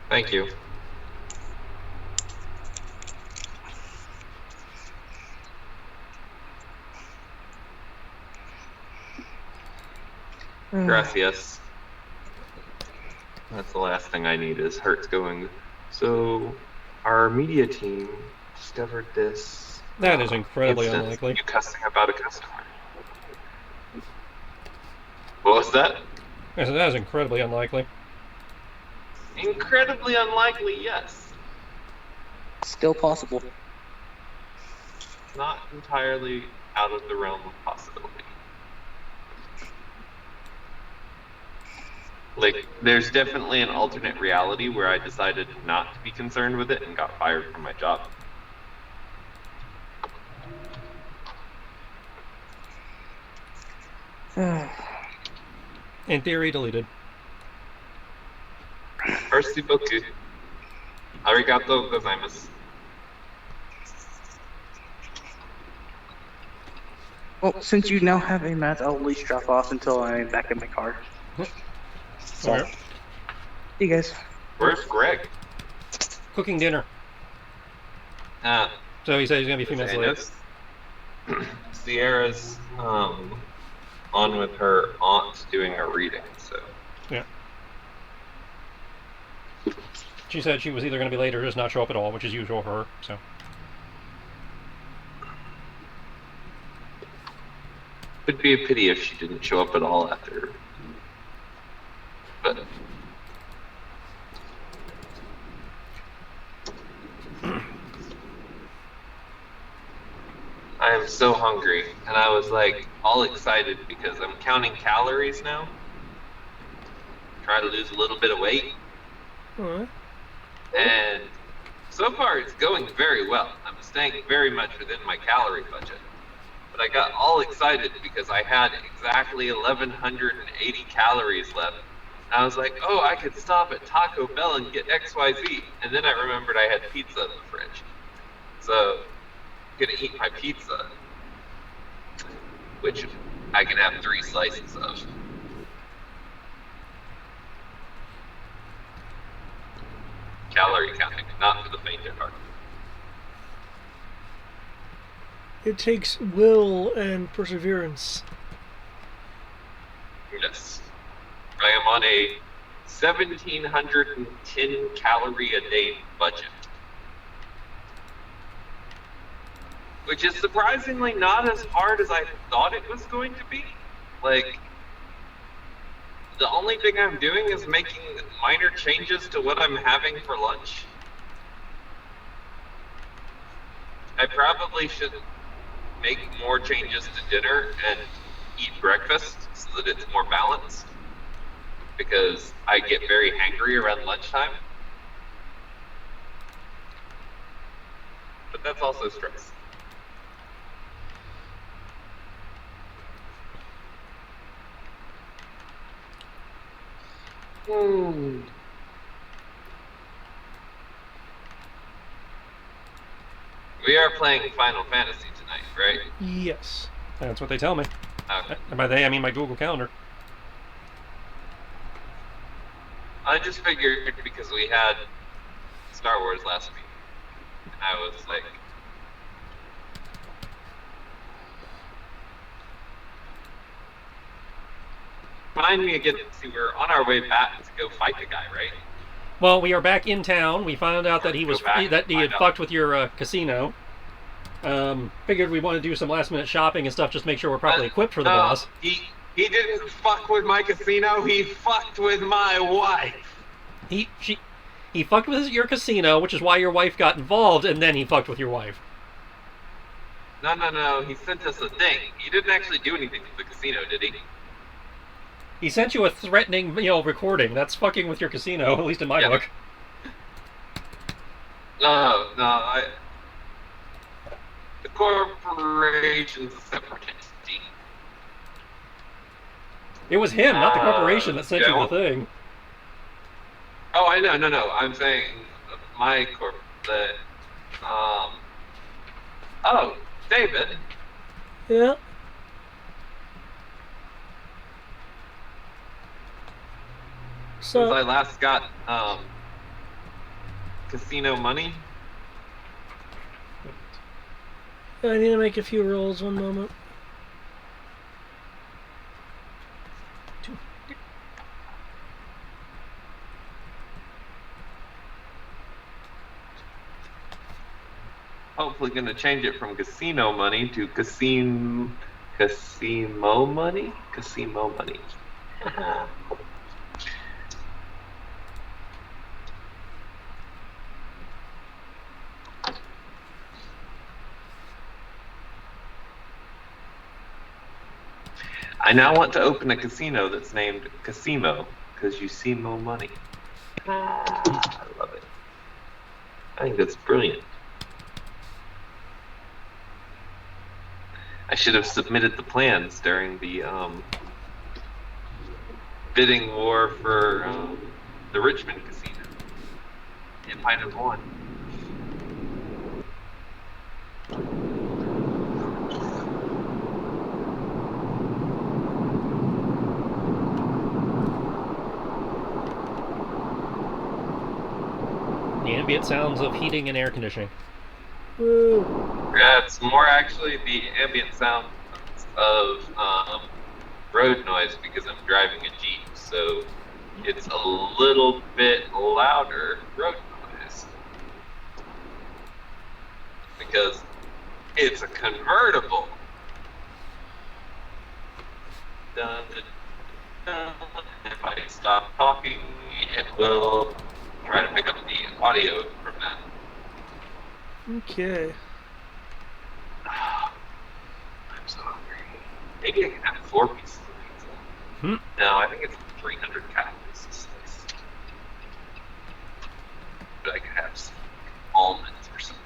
Thank you. Gracias. That's the last thing I need is Hertz going. So, our media team discovered this. That is incredibly instance unlikely. You cussing about a customer. What was that? Yes, that is incredibly unlikely. Incredibly unlikely, yes. Still possible. Not entirely out of the realm of possibility. Like, there's definitely an alternate reality where I decided not to be concerned with it and got fired from my job. In theory, deleted. Merci beaucoup. Arigato gozaimasu. Well, since you now have a mat, I'll at least drop off until I'm back in my car. So, Okay. see you guys. Where's Greg? Cooking dinner. Ah, So he said he's going to be a few minutes late. Sierra's on with her aunt doing a reading, so. Yeah. She said she was either going to be late or just not show up at all, which is usual for her, so. It'd be a pity if she didn't show up at all after. But. I am so hungry, and I was like all excited because I'm counting calories now. Try to lose a little bit of weight. Alright. And so far it's going very well. I'm staying very much within my calorie budget. But I got all excited because I had exactly 1,180 calories left. I was like, oh, I could stop at Taco Bell and get XYZ. And then I remembered I had pizza in the fridge. So I'm gonna eat my pizza, which I can have 3 slices of. Calorie counting, not for the faint of heart. It takes will and perseverance. Yes. I am on a 1,710 calorie a day budget. Which is surprisingly not as hard as I thought it was going to be. Like, the only thing I'm doing is making minor changes to what I'm having for lunch. I probably should make more changes to dinner and eat breakfast so that it's more balanced. Because I get very hangry around lunchtime. But that's also stress. We are playing Final Fantasy tonight, right? Yes. That's what they tell me. Okay. And by they, I mean my Google Calendar. I just figured because we had Star Wars last week, and I was like, remind me again. See, we're on our way back to go fight the guy, right? Well, we are back in town. We found out that he was that he had fucked with your casino. Figured we want to do some last minute shopping and stuff, just make sure we're properly equipped for the boss. He didn't fuck with my casino. He fucked with my wife. He fucked with your casino, which is why your wife got involved, and then he fucked with your wife. No. He sent us a thing. He didn't actually do anything to the casino, did he? He sent you a threatening, recording. That's fucking with your casino, at least in my book. No. The corporation's a separate entity. It was him, not the corporation, that sent you the thing. Oh, I know. No. I'm saying my corp. Oh, David. Yeah. Since I So, last got casino money. I need to make a few rolls. One moment. Hopefully going to change it from casino money to casino money? Casino money. I now want to open a casino that's named Casimo, because you see more money. I love it. I think that's brilliant. I should have submitted the plans during the bidding war for the Richmond casino. It might have won. The ambient sounds of heating and air conditioning. Woo. Yeah, it's more actually the ambient sound of road noise because I'm driving a Jeep, so it's a little bit louder road noise. Because it's a convertible. Dun, dun, dun. If I stop talking, it will try to pick up the audio from that. Okay. I'm so hungry. Maybe I can have 4 pieces of pizza. No, I think it's 300 calories. But I could have some almonds or something.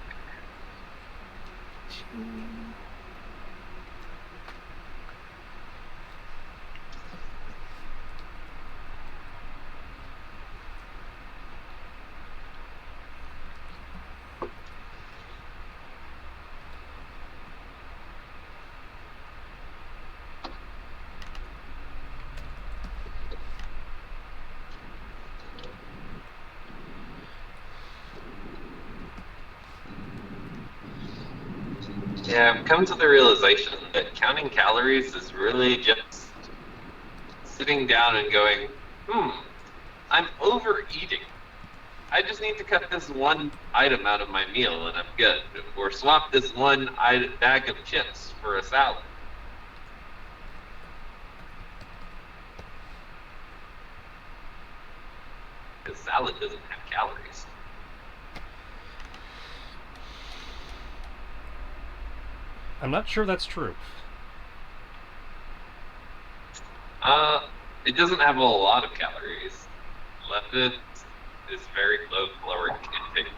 Yeah, I've come to the realization that counting calories is really just sitting down and going, I'm overeating. I just need to cut this one item out of my meal and I'm good. Or swap this one bag of chips for a salad. Because salad doesn't have calories. I'm not sure that's true. It doesn't have a lot of calories. Leptin is very low caloric intake.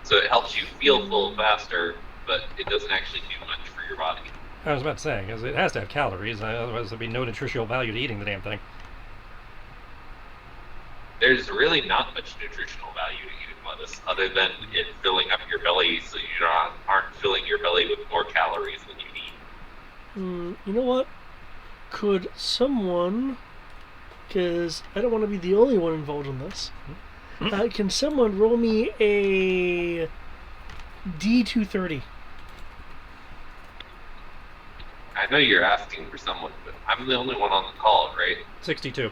So it helps you feel full faster, but it doesn't actually do much for your body. I was about to say, because it has to have calories, otherwise there'd be no nutritional value to eating the damn thing. There's really not much nutritional value to eating lettuce, other than it filling up your belly so you aren't filling your belly with more calories than you need. You know what? Could someone, because I don't want to be the only one involved in this, can someone roll me a D230? I know you're asking for someone, but I'm the only one on the call, right? 62.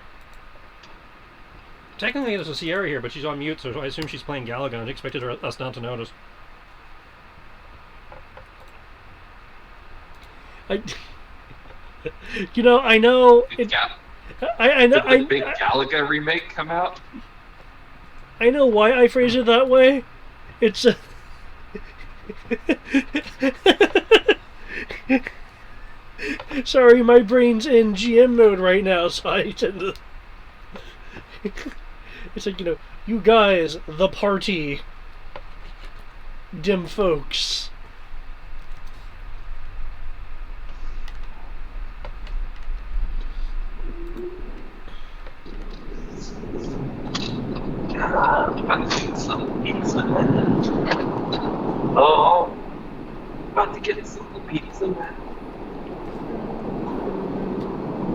Technically, there's a Sierra here, but she's on mute, so I assume she's playing Galaga and expected us not to notice. I know. I know. Did the big Galaga remake come out? I know why I phrase it that way. It's sorry, my brain's in GM mode right now, so I tend to. It's like, you guys, the party, dim folks. About to get some pizza. Oh, about to get some pizza.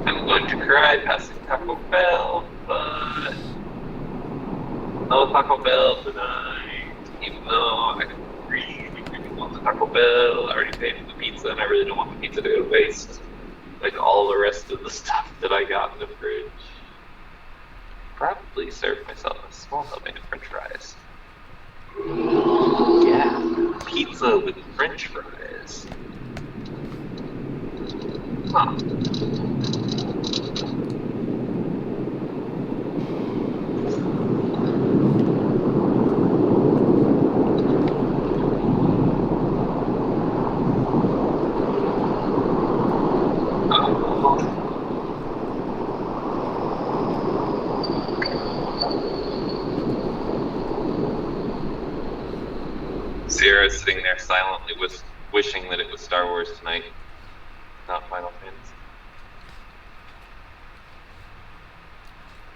I'm going to cry passing Taco Bell, but No Taco Bell tonight. Even though I really want the Taco Bell. I already paid for the pizza and I really don't want the pizza to go to waste. Like all the rest of the stuff that I got in the fridge. Probably serve myself a small helping of french fries. Yeah, pizza with french fries. Huh. Sierra's sitting there silently wishing that it was Star Wars tonight, not Final Fantasy.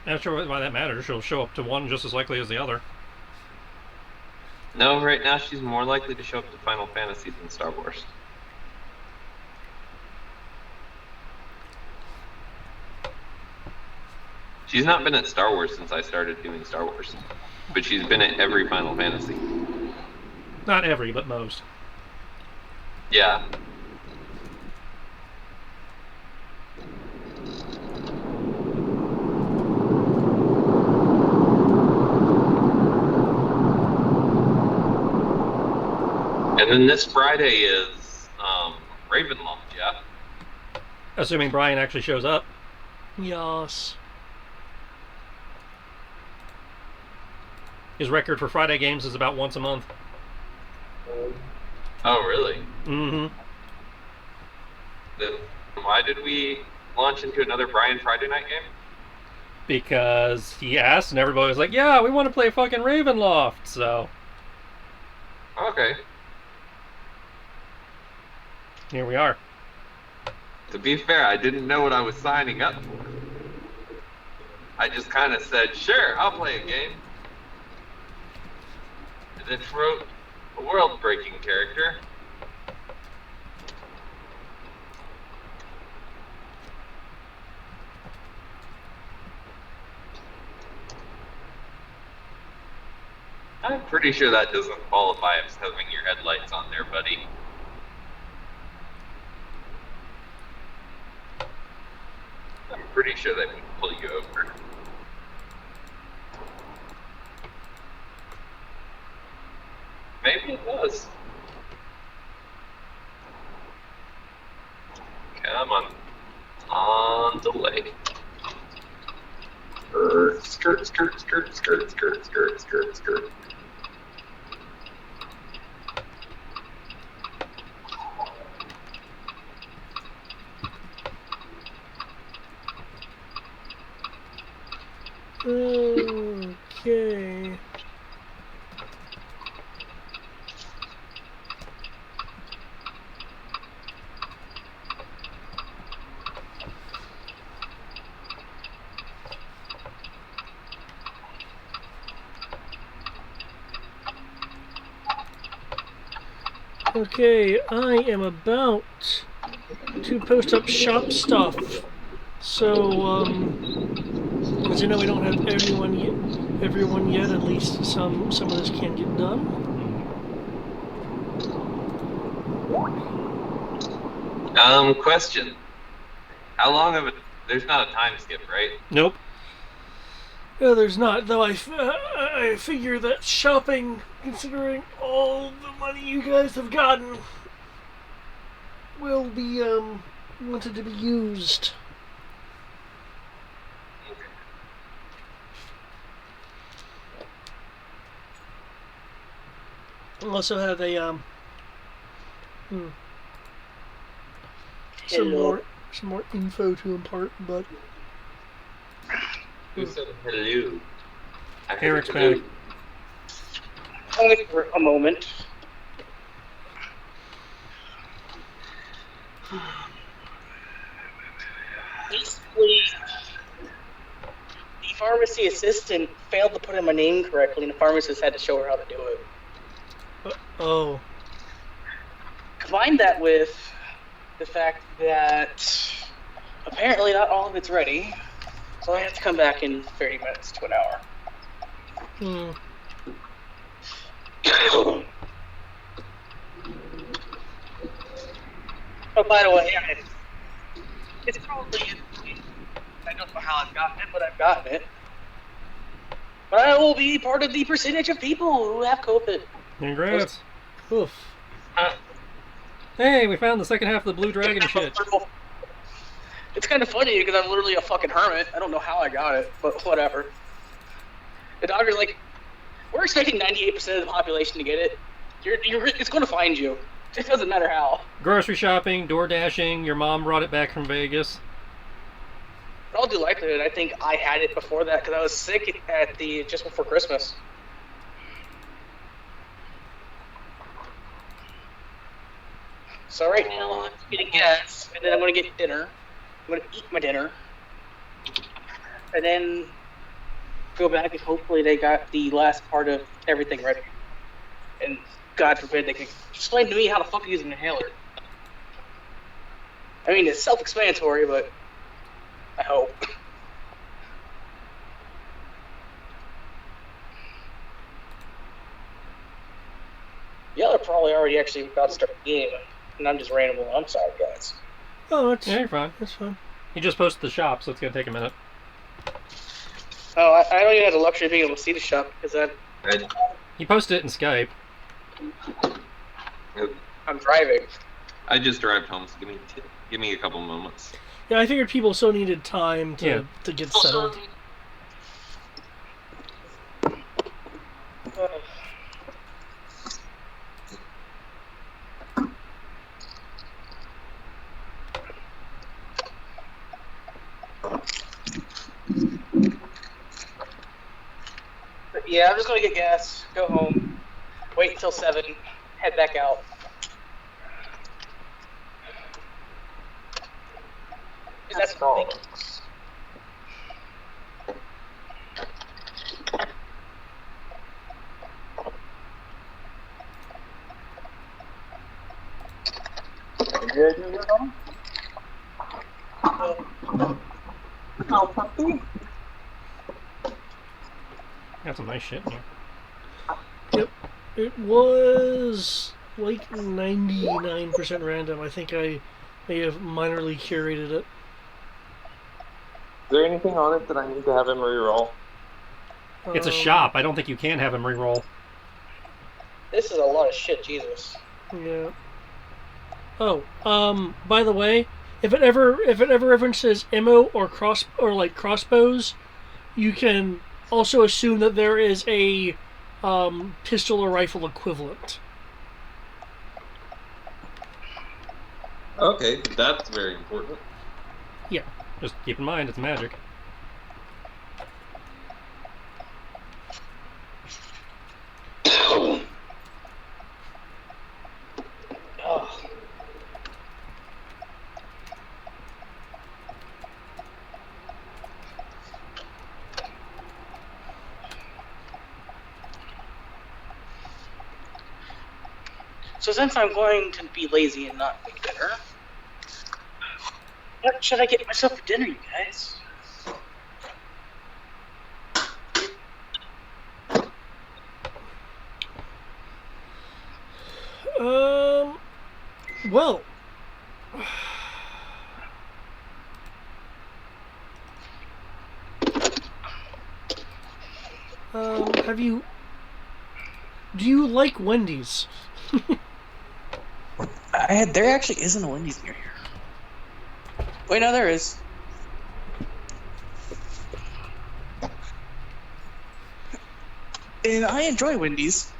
Not sure why that matters. She'll show up to one just as likely as the other. No, right now she's more likely to show up to Final Fantasy than Star Wars. She's not been at Star Wars since I started doing Star Wars, but she's been at every Final Fantasy. Not every, but most. Yeah. And then this Friday is Ravenloft, yeah? Assuming Brian actually shows up. Yes. His record for Friday games is about once a month. Oh, really? Mm-hmm. Then why did we launch into another Brian Friday night game? Because he asked and everybody was like, yeah, we want to play fucking Ravenloft, so... Okay. Here we are. To be fair, I didn't know what I was signing up for. I just kind of said, sure, I'll play a game. And then wrote a world-breaking character. I'm pretty sure that doesn't qualify as having your headlights on there, buddy. I'm pretty sure they would pull you over. Maybe it does. Come on delay. Skirt, skirt, skirt, skirt, skirt, skirt, skirt, skirt. Okay. Okay, I am about to post up shop stuff. So, as you know, we don't have everyone yet. At least some of this can get done. Question. How long of it? There's not a time skip, right? Nope. No, there's not. Though I figure that shopping, considering all the money you guys have gotten, will be wanted to be used. I also have a some more info to impart, but Who said hello? Eric's back. Only for a moment. Basically, the pharmacy assistant failed to put in my name correctly, and the pharmacist had to show her how to do it. oh, Combine that with the fact that apparently not all of it's ready, so I have to come back in 30 minutes to an hour. Hmm. Oh, by the way, it's probably. I don't know how I've gotten it, but I've gotten it. But I will be part of the percentage of people who have COVID. Congrats. Oof. Hey, we found the second half of the Blue Dragon shit. It's kind of funny because I'm literally a fucking hermit. I don't know how I got it, but whatever. The doctor's like, we're expecting 98% of the population to get it. It's going to find you. It doesn't matter how. Grocery shopping, door dashing. Your mom brought it back from Vegas. In all due likelihood, I think I had it before that because I was sick at just before Christmas. So right now I'm getting gas, and then I'm going to get dinner. I'm going to eat my dinner, and then go back and hopefully they got the last part of everything ready. And God forbid they can explain to me how the fuck to use an inhaler. I mean, it's self-explanatory, but I hope. Y'all are probably already actually about to start the game, and I'm just randomly. I'm sorry, guys. Oh, it's Yeah, you're fine. That's fine. He just posted the shop, so it's gonna take a minute. Oh, I don't even have the luxury of being able to see the shop because He posted it in Skype. I'm driving. I just arrived home, so give me a couple moments. Yeah, I figured people still needed time to get settled. Yeah, I'm just gonna get gas, go home, wait until 7, head back out. That's all. Got some nice shit in here. Yep. It was like 99% random. I think I may have minorly curated it. Is there anything on it that I need to have him reroll? It's a shop. I don't think you can have him reroll. This is a lot of shit, Jesus. Yeah. Oh, by the way, if it ever references ammo or crossbows, you can also assume that there is a pistol or rifle equivalent. Okay, that's very important. Yeah. Just keep in mind, it's magic. Oh. So since I'm going to be lazy and not make dinner, what should I get myself for dinner, you guys? Well, do you like Wendy's? There actually isn't a Wendy's near here. Wait, no, there is. And I enjoy Wendy's,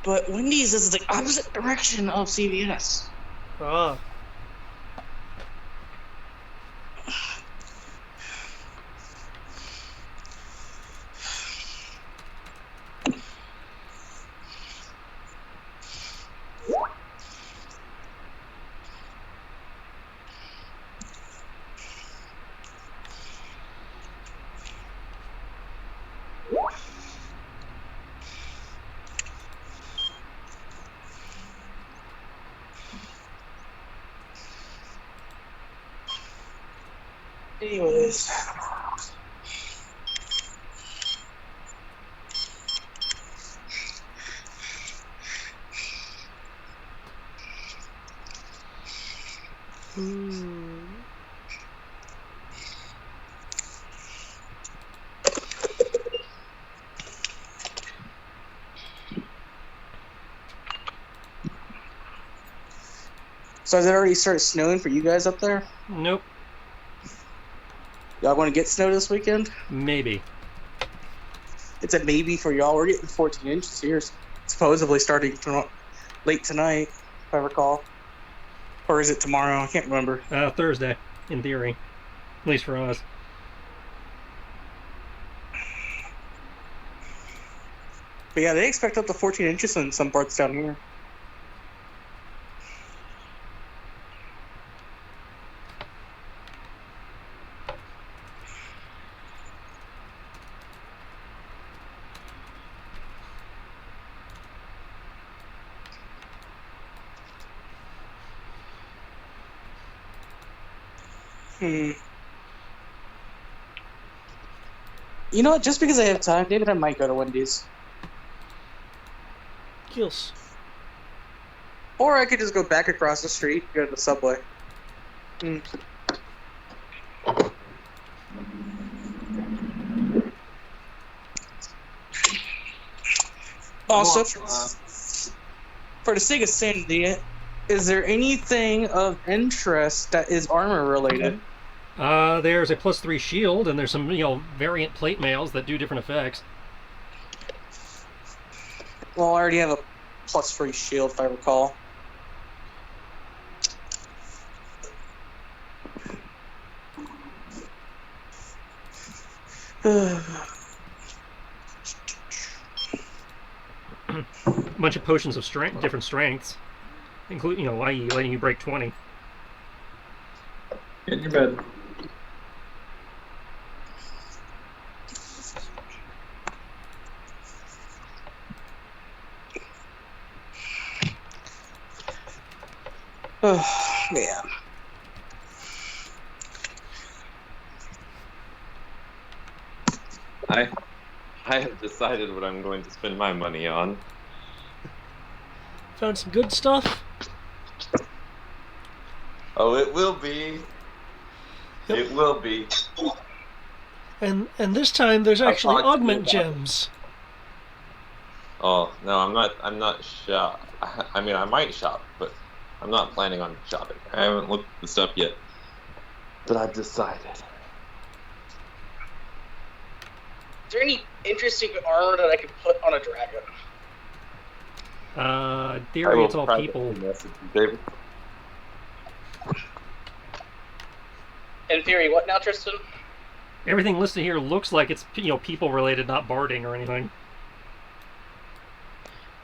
but Wendy's is the opposite direction of CVS. Ah. Anyways. So has it already started snowing for you guys up there? Nope. Y'all want to get snow this weekend? Maybe. It's a maybe for y'all. We're getting 14 inches here, supposedly starting late tonight, if I recall. Or is it tomorrow? I can't remember. Thursday, in theory. At least for us. But yeah, they expect up to 14 inches in some parts down here. You know what? Just because I have time, David, I might go to Wendy's. Yes. Or I could just go back across the street, go to the Subway. Also, for the sake of sanity, is there anything of interest that is armor related? There's a +3 shield, and there's some, variant plate mails that do different effects. Well, I already have a +3 shield, if I recall. A bunch of potions of strength, different strengths, including, i.e., letting you break 20. Get in your bed. Oh, man. I have decided what I'm going to spend my money on. Found some good stuff. Oh, it will be. Yep. It will be. And this time there's actually talked to you augment about gems. Oh no, I'm not shop. I mean, I might shop, but I'm not planning on shopping. I haven't looked at the stuff yet, but I've decided. Is there any interesting armor that I could put on a dragon? In theory, it's all people. David. In theory, what now, Tristan? Everything listed here looks like it's, people related, not barding or anything.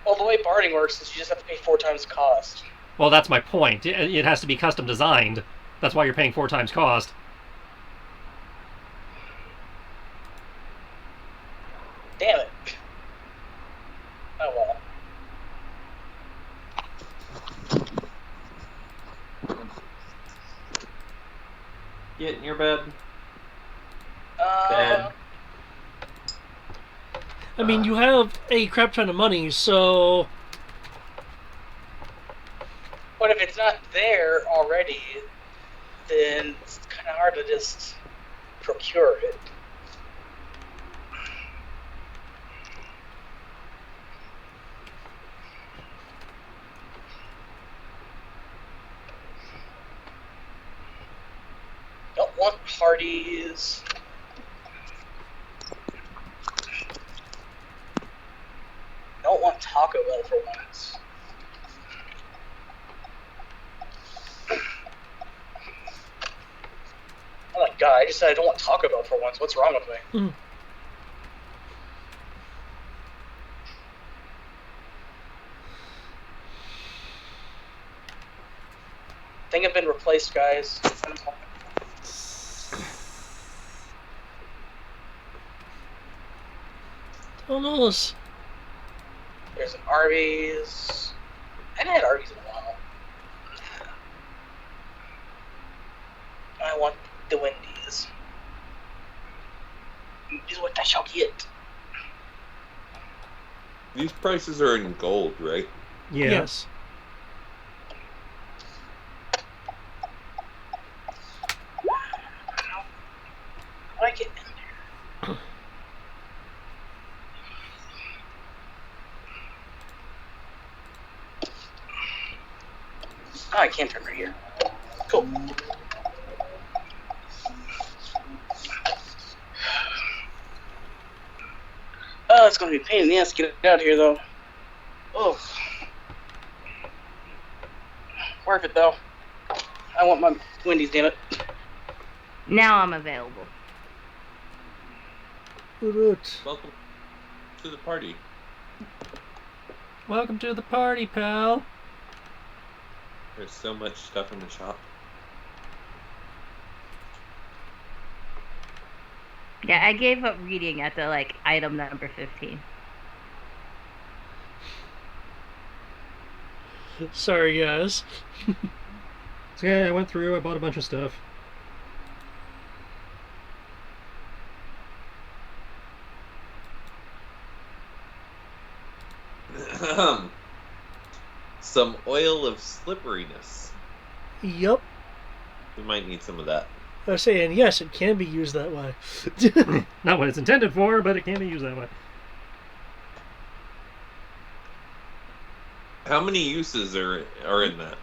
Well, the way barding works is you just have to pay 4 times cost. Well, that's my point. It has to be custom designed. That's why you're paying 4 times cost. Damn it. Oh well. Get in your bed. Bed. I mean, you have a crap ton of money, so... But if it's not there already, then it's kind of hard to just procure it. Don't want parties. Don't want Taco Bell for once. Oh my god, I just said I don't want Taco Bell for once. What's wrong with me? I think I've been replaced, guys. Who knows? There's an Arby's. I haven't had Arby's in a while. I want the Wendy's. Is what I shall get. These prices are in gold, right? Yeah. Yes. I can't turn right here. Cool. Oh, it's gonna be a pain in the ass to get out of here, though. Oh. Worth it, though. I want my Wendy's, damn it. Now I'm available. Welcome to the party. Welcome to the party, pal. There's so much stuff in the shop. Yeah, I gave up reading at the item number 15. Sorry, guys. So yeah, I went through. I bought a bunch of stuff. Some oil of slipperiness. Yup. We might need some of that. I was saying, yes, it can be used that way. Not what it's intended for, but it can be used that way. How many uses are in that?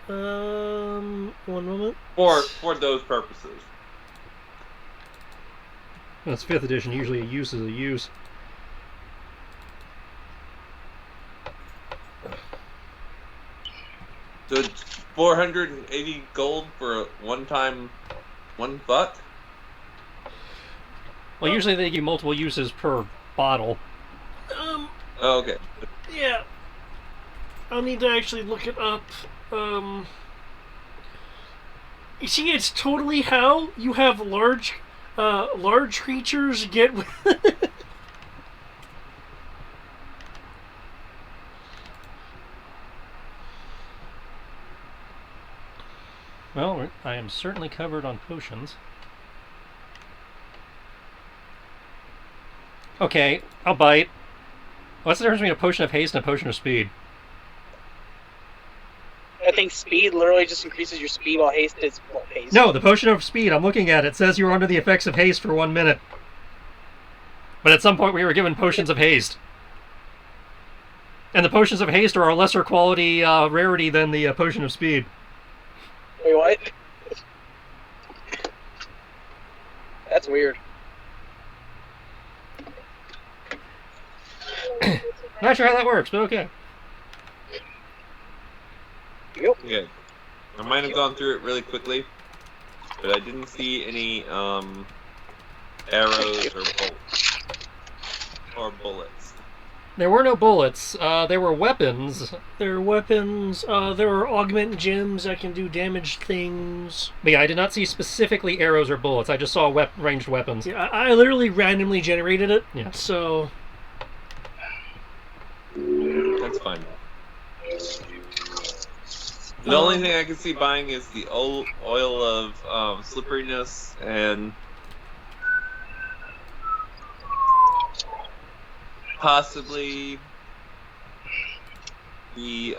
One moment. For those purposes. Well, it's 5th edition. Usually a use is a use. So it's 480 gold for one buck? Well, usually they give you multiple uses per bottle. Oh, okay. Yeah. I'll need to actually look it up. You see, it's totally how you have large creatures get. Well, I am certainly covered on potions. Okay, I'll bite. What's the difference between a potion of haste and a potion of speed? I think speed literally just increases your speed while haste is haste. No, the potion of speed, I'm looking at it, says you're under the effects of haste for 1 minute. But at some point we were given potions of haste. And the potions of haste are a lesser quality rarity than the potion of speed. Wait, what? That's weird. Not sure how that works, but okay. Yep. Okay. I might have gone through it really quickly, but I didn't see any arrows or bullets. There were no bullets. There were weapons. There are weapons. There are augment gems that can do damage things. But yeah, I did not see specifically arrows or bullets. I just saw ranged weapons. Yeah, I literally randomly generated it. Yeah. So. That's fine. The only thing I can see buying is the oil of slipperiness and possibly the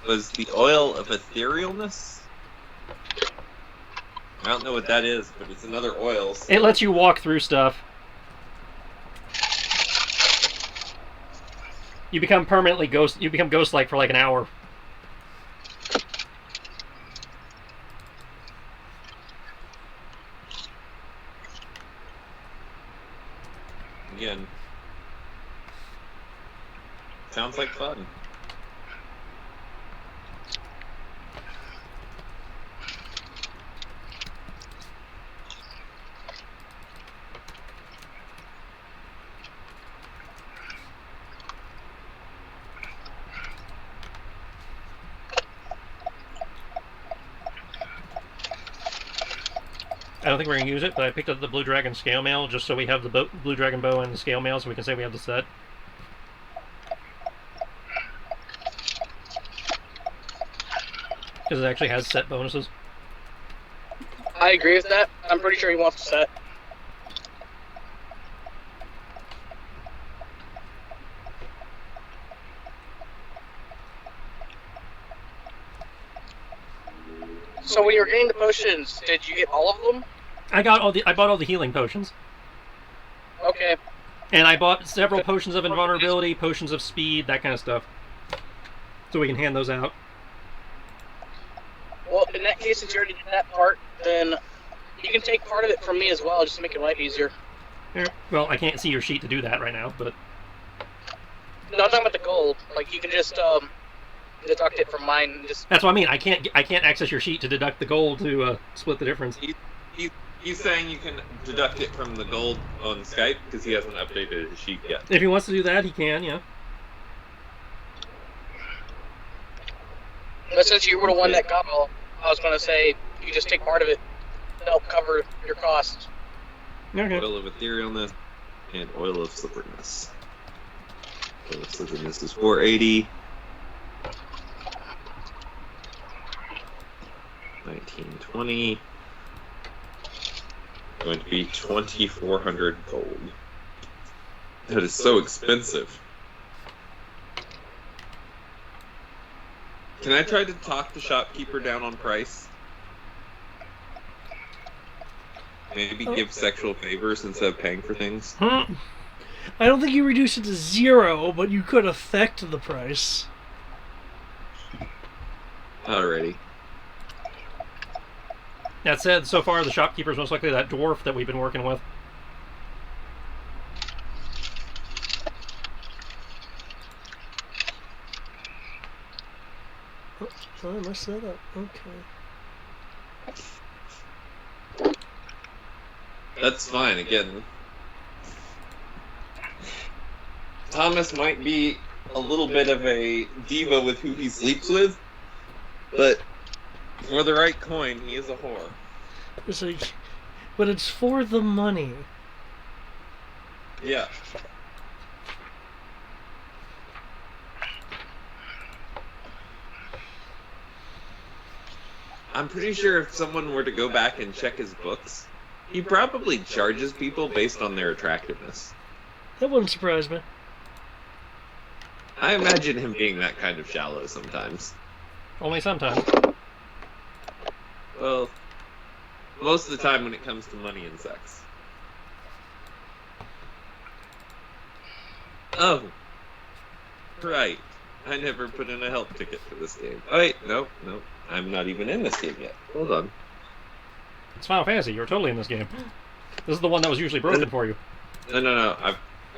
was the oil of etherealness. I don't know what that is, but it's another oil. So. It lets you walk through stuff. You become permanently ghost. You become ghost-like for like an hour. Again, sounds like fun. I don't think we're going to use it, but I picked up the Blue Dragon Scale Mail just so we have the Blue Dragon Bow and the Scale Mail so we can say we have the set. Because it actually has set bonuses. I agree with that. I'm pretty sure he wants to set. So when you were getting the potions, did you get all of them? I bought all the healing potions. Okay. And I bought several potions of invulnerability, potions of speed, that kind of stuff. So we can hand those out. Well, in that case, since you already did that part, then you can take part of it from me as well, just to make your life easier. Well, I can't see your sheet to do that right now, but... No, I'm talking about the gold. Like, you can just deduct it from mine. And just That's what I mean. I can't access your sheet to deduct the gold to split the difference. He's saying you can deduct it from the gold on Skype because he hasn't updated his sheet yet. If he wants to do that, he can, yeah. But since you were the one that got all, I was going to say you just take part of it to help cover your costs. Okay. Oil of etherealness and oil of slipperiness. Oil of slipperiness is 480. 1920. Going to be 2,400 gold. That is so expensive. Can I try to talk the shopkeeper down on price? Maybe give sexual favors instead of paying for things? I don't think you reduce it to 0, but you could affect the price. Alrighty. That said, so far the shopkeeper's most likely that dwarf that we've been working with. Oh, I messed that up. Okay. That's fine, again. Thomas might be a little bit of a diva with who he sleeps with, but for the right coin, he is a whore. It's like, but it's for the money. Yeah. I'm pretty sure if someone were to go back and check his books, he probably charges people based on their attractiveness. That wouldn't surprise me. I imagine him being that kind of shallow sometimes. Only sometimes. Well, most of the time when it comes to money and sex. Oh. Right. I never put in a help ticket for this game. Oh, wait, no. I'm not even in this game yet. Hold on. It's Final Fantasy. You're totally in this game. This is the one that was usually broken for you. No.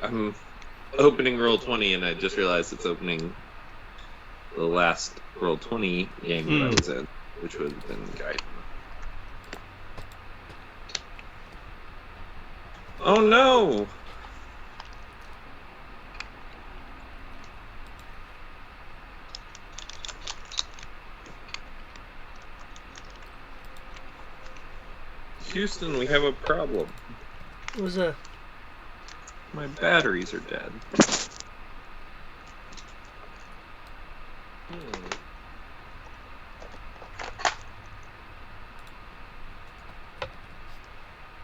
I'm opening Roll20 and I just realized it's opening the last Roll20 game that I was in, which would have been Gaiden. Oh no! Houston, we have a problem. What was that? My batteries are dead.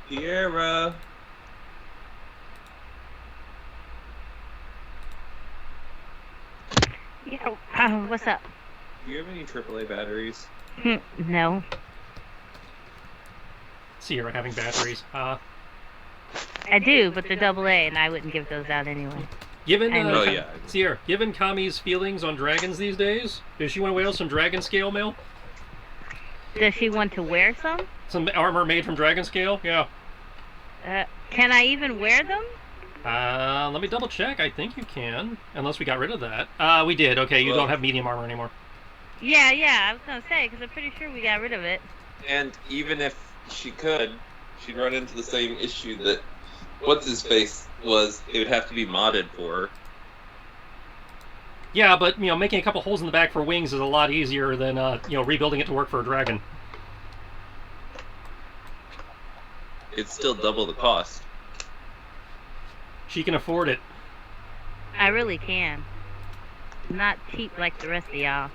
Sierra. Yeah, what's up? Do you have any AAA batteries? No. Sierra having batteries. I do, but they're AA, and I wouldn't give those out anyway. Given I know. Oh yeah. Sierra, given Kami's feelings on dragons these days, does she want to whale some dragon scale mail? Does she want to wear some? Some armor made from dragon scale? Yeah. Can I even wear them? Let me double check. I think you can, unless we got rid of that. We did. Okay, you Well- don't have medium armor anymore. Yeah, I was gonna say, because I'm pretty sure we got rid of it. And even if she could, she'd run into the same issue that what's-his-face was. It would have to be modded for her. Yeah, but making a couple holes in the back for wings is a lot easier than rebuilding it to work for a dragon. It's still double the cost. She can afford it. I really can. Not cheap like the rest of y'all.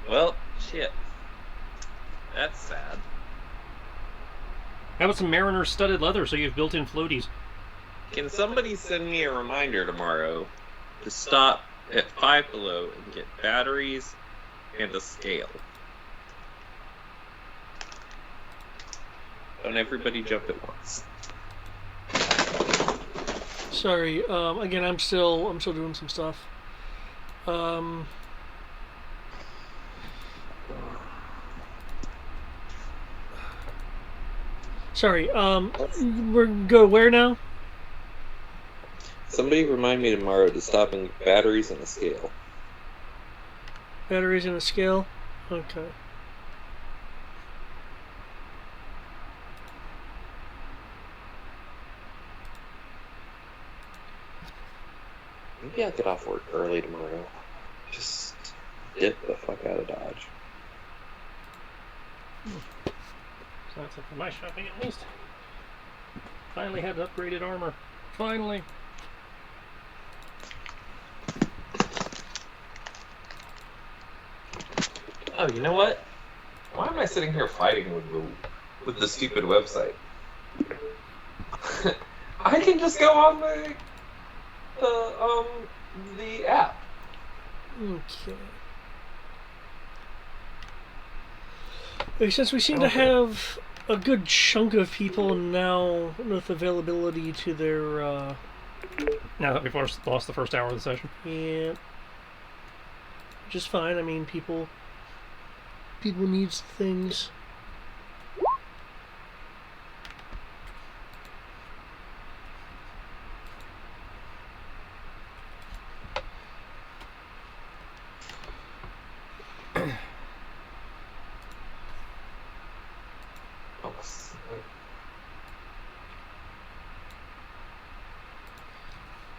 Well, shit. That's sad. How about some Mariner studded leather so you have built-in floaties? Can somebody send me a reminder tomorrow to stop at Five Below and get batteries and a scale. Don't everybody jump at once. Sorry. Again, I'm still doing some stuff. Sorry. We're go where now? Somebody remind me tomorrow to stop and get batteries and a scale. Batteries and a scale. Okay. Maybe I'll get off work early tomorrow. Just dip the fuck out of Dodge. So that's it for my shopping at least. Finally had upgraded armor. Finally. Oh, you know what? Why am I sitting here fighting with the stupid website? I can just go on the app. Okay. Since we seem to have a good chunk of people now with availability to their, Now that we've lost the first hour of the session. yeah, which is fine. I mean, people needs things.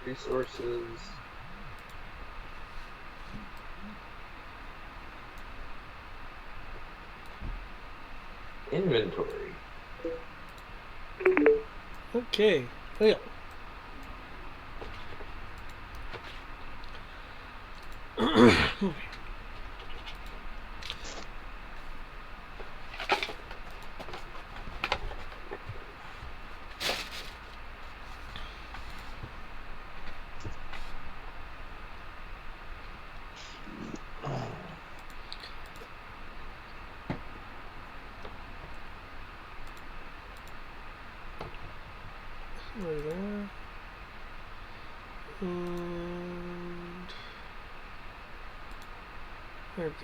Resources. Inventory. Okay. Well. Right there. And there we go.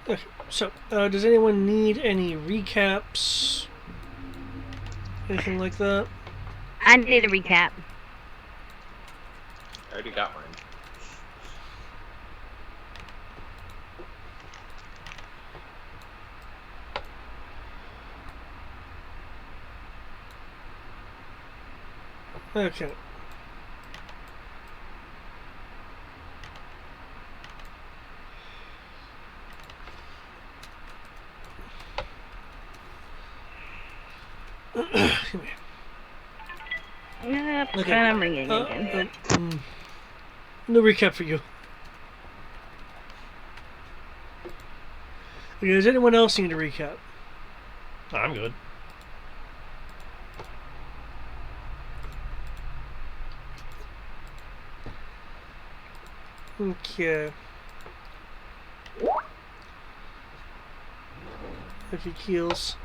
Okay, so, does anyone need any recaps? Anything like that? I need a recap. I already got mine. Okay. Yep, Okay. and I'm ringing again. No recap for you. Okay, does anyone else need a recap? I'm good. Okay. Okay, Keels.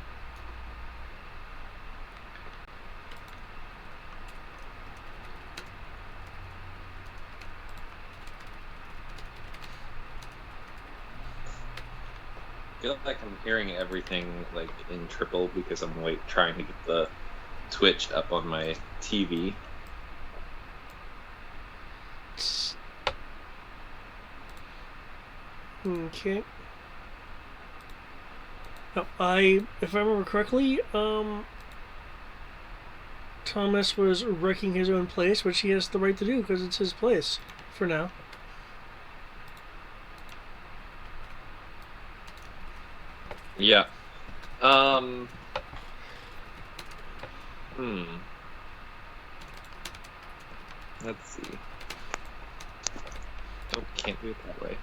I feel like I'm hearing everything like in triple because I'm trying to get the Twitch up on my TV. Okay. Now, if I remember correctly, Thomas was wrecking his own place, which he has the right to do because it's his place for now. Yeah. Let's see. Oh, can't do it that way.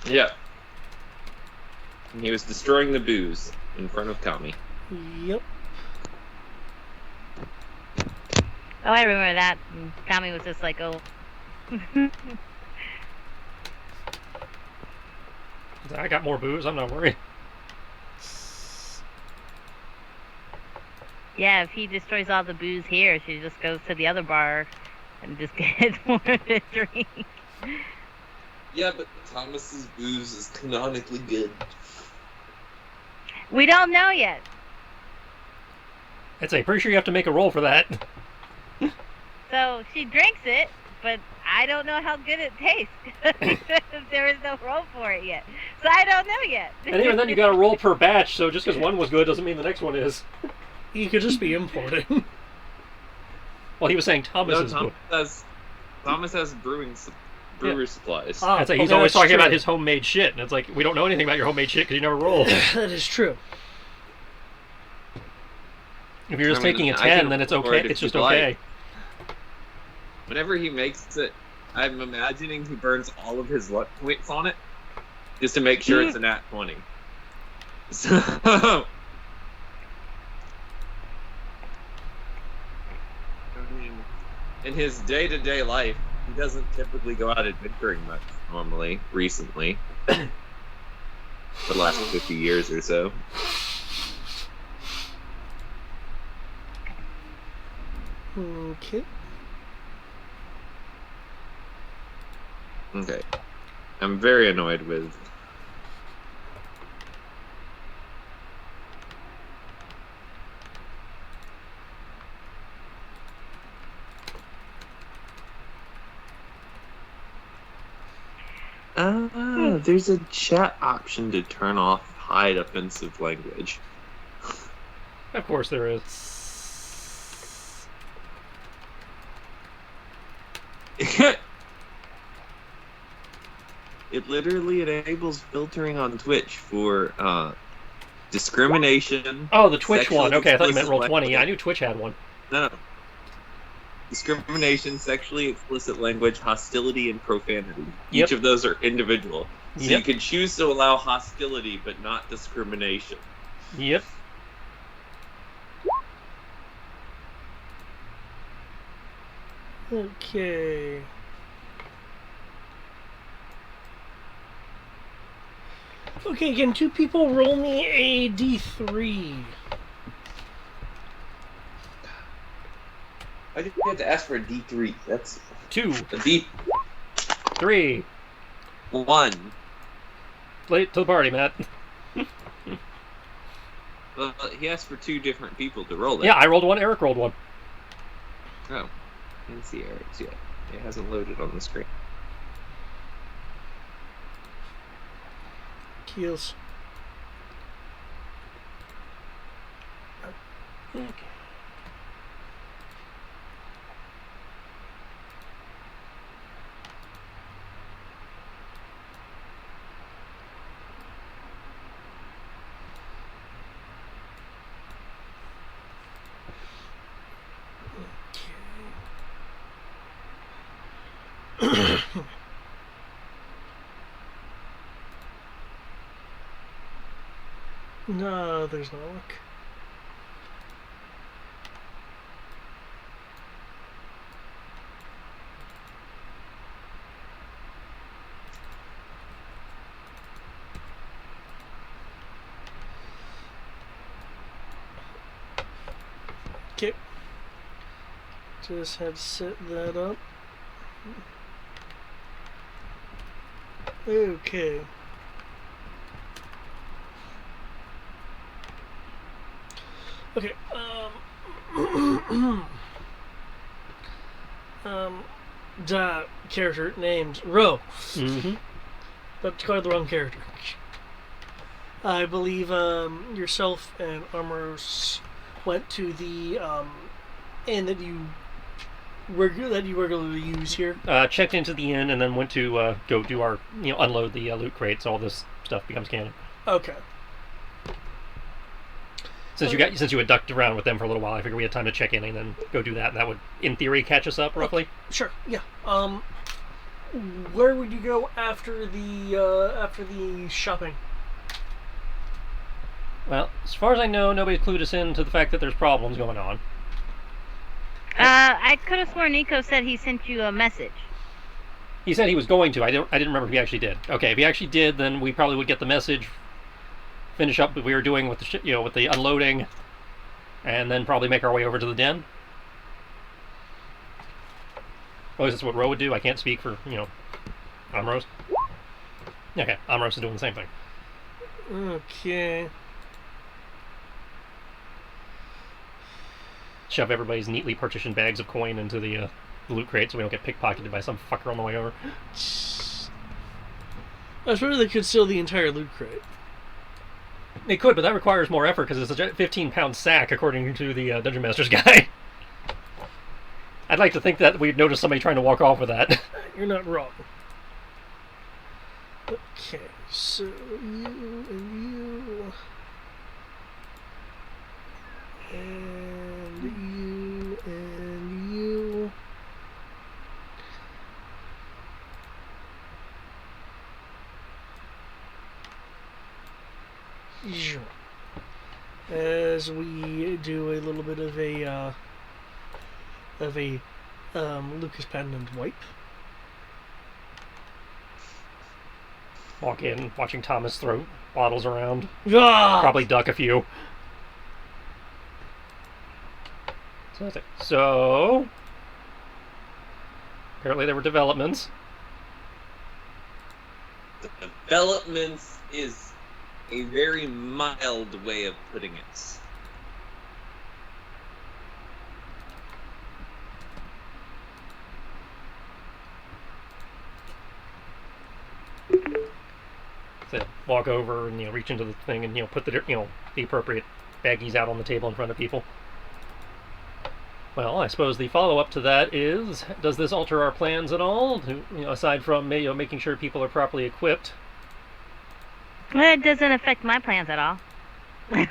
Yeah. And he was destroying the booze in front of Kami. Yep. Oh, I remember that. And Tommy was just like, oh. I got more booze. I'm not worried. Yeah, if he destroys all the booze here, she just goes to the other bar and just gets more to drink. Yeah, but Thomas's booze is canonically good. We don't know yet. I'd say, pretty sure you have to make a roll for that. So she drinks it, but I don't know how good it tastes. There is no roll for it yet. So I don't know yet. And even then, you got to roll per batch, so just because one was good doesn't mean the next one is. You could just be importing. Well, he was saying Thomas No, is good. Thomas has brewer supplies. I'd say he's okay, always that's talking about true. his homemade shit, and it's like, we don't know anything about your homemade shit because you never rolled. That is true. If you're just I mean, taking a I can 10, then it's afford okay. it if It's just you'd okay. like. Whenever he makes it, I'm imagining he burns all of his luck points on it, just to make sure it's a nat 20. So, I mean, in his day-to-day life, he doesn't typically go out adventuring much normally, recently. For the last 50 years or so. Okay. Okay. I'm very annoyed with... there's a chat option to turn off hide offensive language. Of course there is. It literally enables filtering on Twitch for discrimination. Oh, the Twitch sexually one. Okay, I thought you meant explicit Roll20. language. I knew Twitch had one. No. Discrimination, sexually explicit language, hostility, and profanity. Yep. Each of those are individual. So Yep. you can choose to allow hostility, but not discrimination. Yep. Okay. Okay, can two people roll me a d3? I think you have to ask for a D3. That's 2, a D1. 3. Late to the party, Matt. Well, he asked for two different people to roll it. Yeah, I rolled one. Eric rolled one. Oh. I didn't see Eric's yet. It hasn't loaded on the screen. Keels. No, there's no luck. Okay. Just had to set that up. Okay. Okay, the character named Ro. Mm-hmm. But called the wrong character. I believe yourself and Armors went to the inn that you regularly use here. Checked into the inn and then went to go do our, unload the loot crates. All this stuff becomes canon. Okay. Since you had ducked around with them for a little while, I figured we had time to check in and then go do that. And that would, in theory, catch us up roughly. Sure. Yeah. where would you go after the shopping? Well, as far as I know, nobody's clued us in to the fact that there's problems going on. I could have sworn Nico said he sent you a message. He said he was going to. I didn't remember if he actually did. Okay, if he actually did, then we probably would get the message, finish up what we were doing with the with the unloading, and then probably make our way over to the den. Oh, is this what Ro would do? I can't speak for Amros. Okay, Amros is doing the same thing. Okay. Shove everybody's neatly partitioned bags of coin into the loot crate so we don't get pickpocketed by some fucker on the way over. I suppose they could steal the entire loot crate. They could, but that requires more effort because it's a 15-pound sack, according to the Dungeon Master's guide. I'd like to think that we'd notice somebody trying to walk off with that. You're not wrong. Okay, so you and you. And you and you. As we do a little bit of a Lucas Pendant wipe. Walk in, watching Thomas throw bottles around. Ah! Probably duck a few. So, apparently there were developments. Developments is a very mild way of putting it. So walk over and reach into the thing and put the the appropriate baggies out on the table in front of people. Well, I suppose the follow-up to that is: does this alter our plans at all? Aside from making sure people are properly equipped. Well, it doesn't affect my plans at all. Glad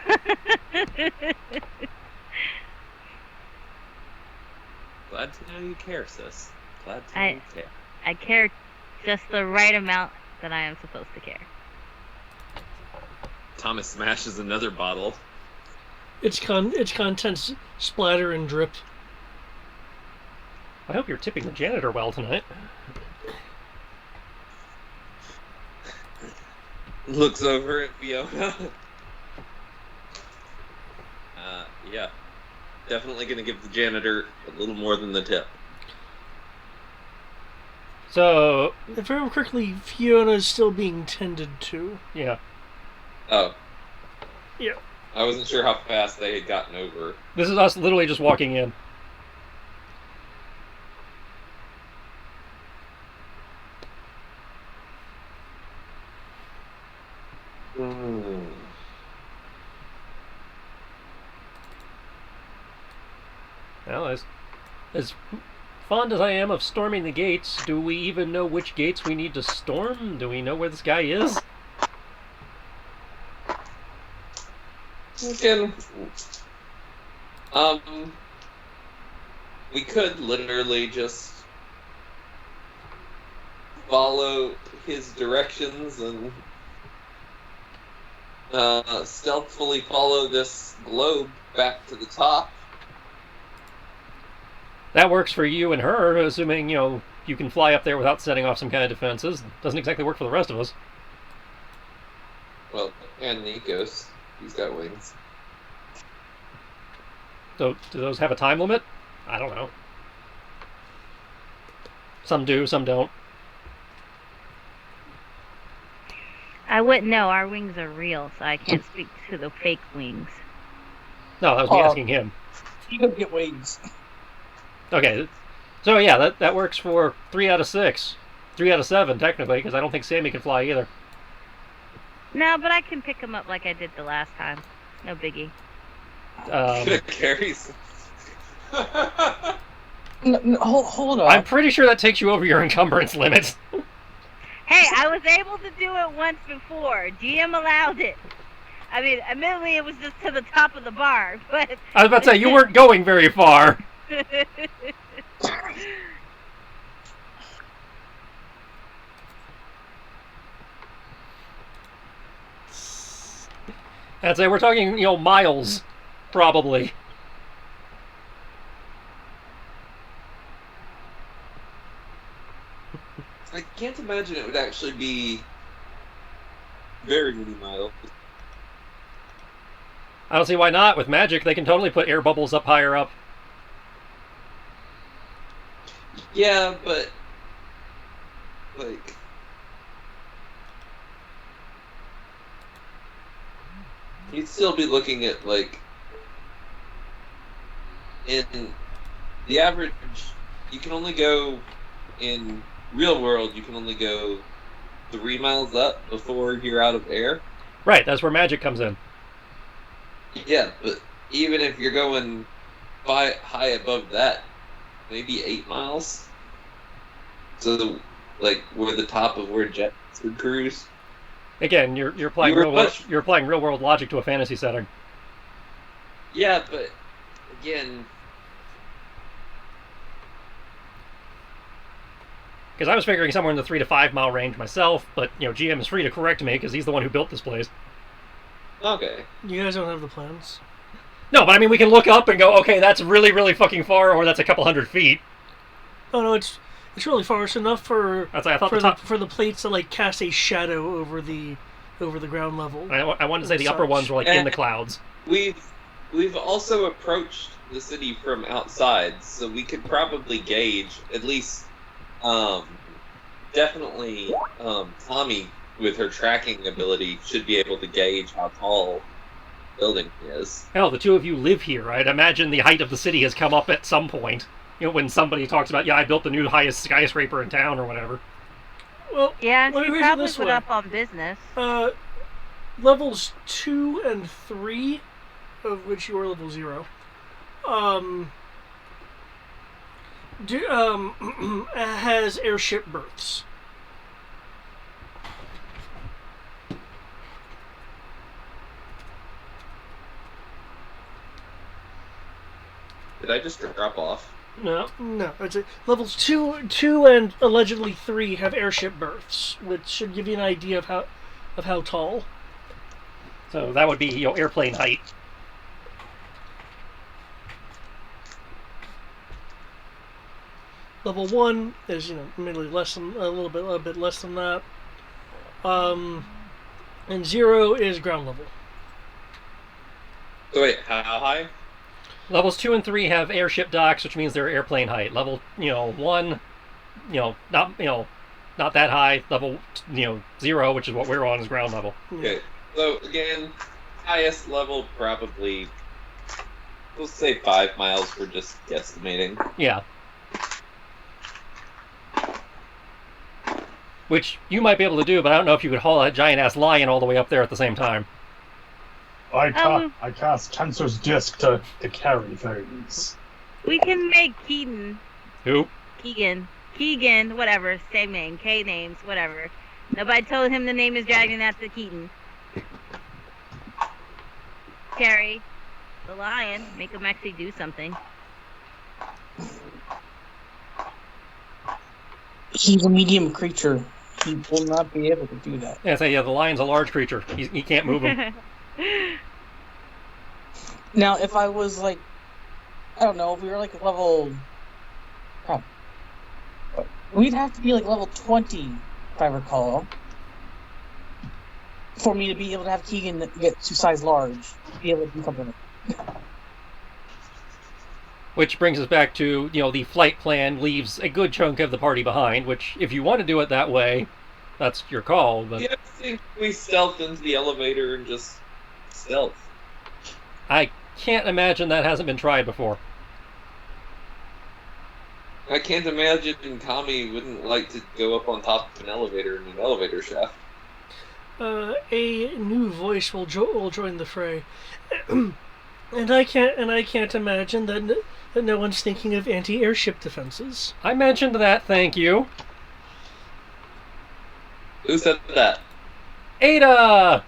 to know you care, sis. Glad to know you care. I care just the right amount that I am supposed to care. Thomas smashes another bottle. Its contents splatter and drip. I hope you're tipping the janitor well tonight. Looks over at Fiona. Yeah. Definitely gonna give the janitor a little more than the tip. So, if I remember correctly, Fiona is still being tended to. Yeah. Oh. Yeah. I wasn't sure how fast they had gotten over. This is us literally just walking in. Well, as fond as I am of storming the gates, do we even know which gates we need to storm? Do we know where this guy is? Again, we could literally just follow his directions and stealthily follow this globe back to the top. That works for you and her, assuming, you can fly up there without setting off some kind of defenses. Doesn't exactly work for the rest of us. Well, and Nikos. He's got wings. So, do those have a time limit? I don't know. Some do, some don't. I wouldn't know. Our wings are real, so I can't speak to the fake wings. No, that was me asking him. You don't get wings. Okay, so yeah, that works for 3 out of 6. 3 out of 7, technically, because I don't think Sammy can fly either. No, but I can pick him up like I did the last time. No biggie. Carries. No, hold on. I'm pretty sure that takes you over your encumbrance limits. Hey, I was able to do it once before. GM allowed it. I mean, admittedly, it was just to the top of the bar, but... I was about to say, you weren't going very far. I'd say we're talking, miles, probably. I can't imagine it would actually be very many miles. I don't see why not. With magic, they can totally put air bubbles up higher up. Yeah, but like you'd still be looking at like in the average. You can only go in real world. You can only go 3 miles up before you're out of air. Right, that's where magic comes in. Yeah, but even if you're going high above that, maybe 8 miles. So, like, we're the top of where jets would cruise. Again, you're applying you're applying real world logic to a fantasy setting. Yeah, but again, Because I was figuring somewhere in the 3 to 5 mile range myself, but GM is free to correct me because he's the one who built this place. okay. You guys don't have the plans. No, but I mean we can look up and go, okay, that's really really fucking far, or that's a couple hundred feet. Oh no, it's really far. It's enough for That's I thought for the plates to like cast a shadow over the ground level. I wanted to say the upper ones were like in the clouds. We've also approached the city from outside, so we could probably gauge at least. Definitely, Tommy, with her tracking ability, should be able to gauge how tall the building is. Hell, the two of you live here. I'd imagine the height of the city has come up at some point. When somebody talks about, I built the new highest skyscraper in town or whatever. Well, Yeah, and let she me reason probably this put way. up on business. Levels 2 and 3, of which you are level 0, has airship berths. Did I just drop off? No. No, it's levels 2 and allegedly 3 have airship berths, which should give you an idea of how tall. So that would be, airplane height. Level 1 is admittedly a bit less than that. And 0 is ground level. So wait, how high? Levels 2 and 3 have airship docks, which means they're airplane height. Level, 1, not that high. Level, 0, which is what we're on, is ground level. Okay, so again, highest level probably, we'll say 5 miles for just guesstimating. Yeah. Which you might be able to do, but I don't know if you could haul a giant-ass lion all the way up there at the same time. I cast Tensor's Disc to carry things. We can make Keaton, Who? Keegan, whatever, same name, K names, whatever. Nobody told him the name is Dragon, that's the Keaton. Carry the lion, make him actually do something. He's a medium creature. He will not be able to do that. Yeah, the lion's a large creature. He can't move him. Now, if I was like, I don't know, if we were like level, we'd have to be like level 20, if I recall, for me to be able to have Keegan get to size large, be able to do something. Which brings us back to, the flight plan leaves a good chunk of the party behind, which, if you want to do it that way, that's your call. But Yeah, I think we stealth into the elevator and just stealth. I can't imagine that hasn't been tried before. I can't imagine Kami wouldn't like to go up on top of an elevator in an elevator shaft. A new voice will join the fray, and I can't imagine that no one's thinking of anti-airship defenses. I mentioned that, thank you. Who said that? Ada!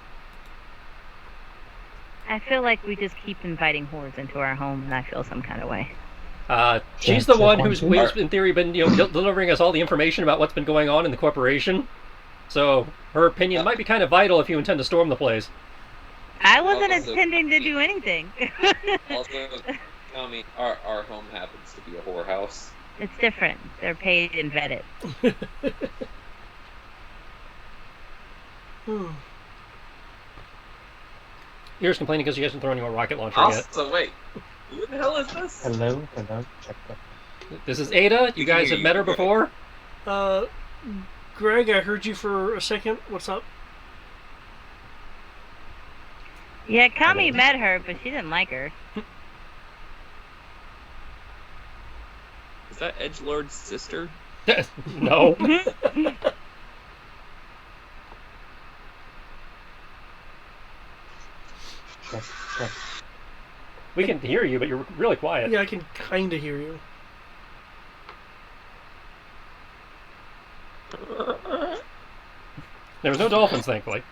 I feel like we just keep inviting hordes into our home, and I feel some kind of way. She's the one who's in theory been delivering us all the information about what's been going on in the corporation. So her opinion might be kind of vital if you intend to storm the place. I wasn't Also- intending to do anything. Also, Tommy, our home happens to be a whorehouse. It's different. They're paid and vetted. You're just complaining because you guys didn't throw any more rocket launcher yet. Also, wait, who the hell is this? Hello, check that. This is Ada. You guys have met her before? Greg, I heard you for a second. What's up? Yeah, Kami met her, but she didn't like her. Is that Edgelord's sister? No. Check. We can hear you, but you're really quiet. Yeah, I can kind of hear you. There was no dolphins, thankfully.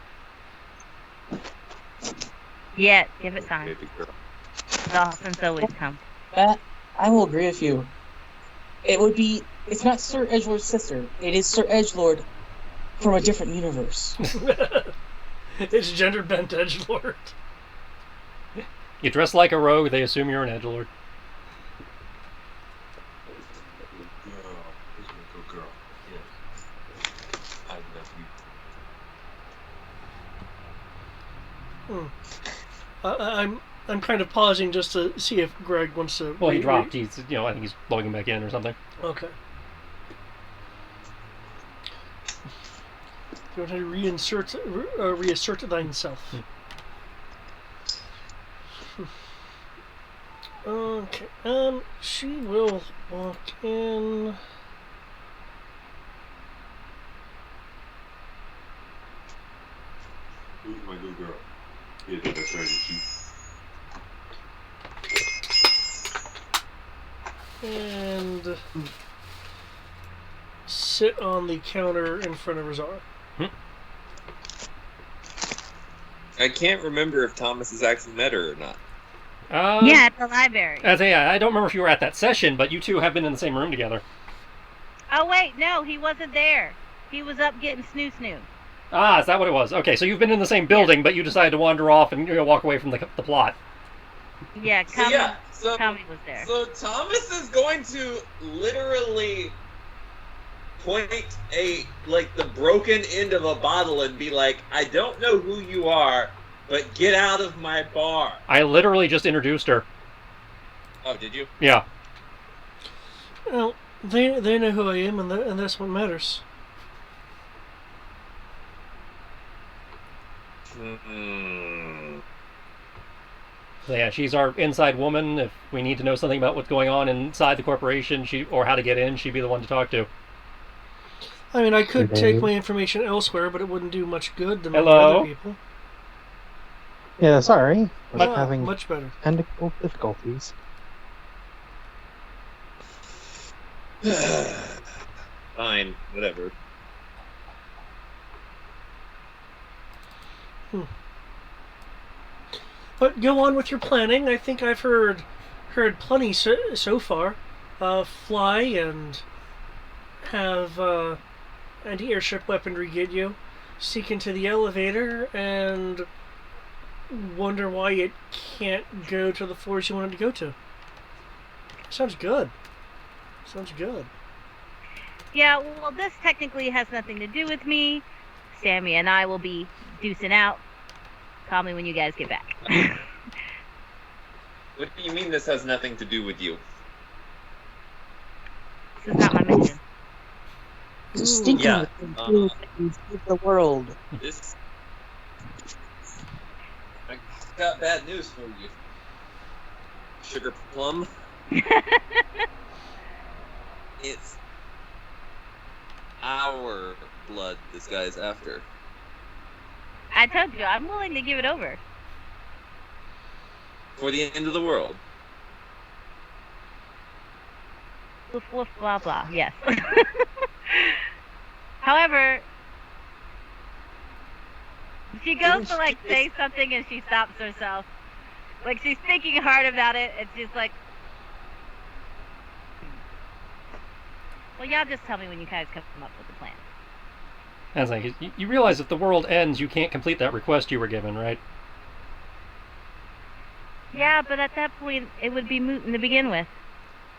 Yeah, give it time. Baby girl. Dolphins always come. That I will agree with you. It's not Sir Edgelord's sister. It is Sir Edgelord from a different universe. It's gender bent edgelord. You dress like a rogue, they assume you're an edgelord. Girl. Yeah. I love you. I'm kind of pausing just to see if Greg wants to. Well, he dropped. He's, I think he's logging back in or something. Okay. You want to reassert thyself. Okay. She will walk in. Who's my good girl? Yeah, that's right. And sit on the counter in front of Razar. I can't remember if Thomas has actually met her or not. Yeah, at the library. I don't remember if you were at that session, but you two have been in the same room together. Oh, wait, no, he wasn't there. He was up getting snoo-snoo. Ah, is that what it was? Okay, so you've been in the same building, but you decided to wander off and walk away from the plot. Yeah, So Kami was there. So Thomas is going to literally point the broken end of a bottle and be like, I don't know who you are, but get out of my bar. I literally just introduced her. Oh, did you? Yeah. Well, they know who I am, and that's what matters. So yeah, she's our inside woman. If we need to know something about what's going on inside the corporation, or how to get in, she'd be the one to talk to. I mean, I could take my information elsewhere, but it wouldn't do much good to Hello? other people. Yeah, sorry. We're having Much better. technical difficulties. Fine, whatever. But go on with your planning. I think I've heard plenty so far. Fly and have anti-airship weaponry get you. Sneak into the elevator and wonder why it can't go to the floors you want it to go to. Sounds good. Yeah, well, this technically has nothing to do with me. Sammy and I will be deucing out. Call me when you guys get back. What do you mean this has nothing to do with you? This is not my mission. Stinking Yeah, with the world. This. I got bad news for you. Sugar plum. It's our blood this guy's after. I told you, I'm willing to give it over. For the end of the world. Woof woof blah blah. Yes. However, she goes to say something and she stops herself. Like she's thinking hard about it and she's like, well, y'all just tell me when you guys come up with the plan. I was like, you realize if the world ends, you can't complete that request you were given, right? Yeah, but at that point, it would be moot to begin with.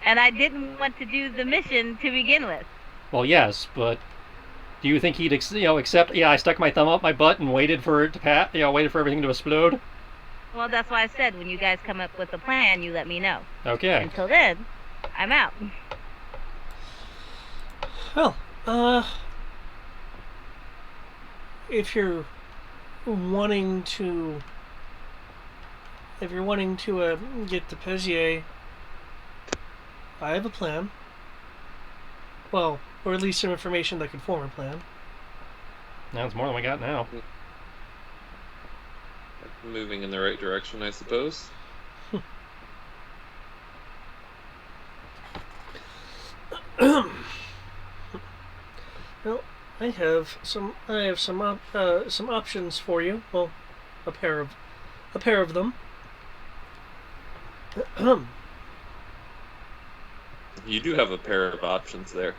And I didn't want to do the mission to begin with. Well, yes, but do you think he'd accept? Yeah, I stuck my thumb up my butt and waited for it to waited for everything to explode. Well, that's why I said when you guys come up with a plan, you let me know. Okay. Until then, I'm out. Well, if you're wanting to get to Pezier, I have a plan. Well, or at least some information that could form a plan. That's more than we got now. Moving in the right direction, I suppose. Well, I have some options for you. Well, a pair of them. You do have a pair of options there.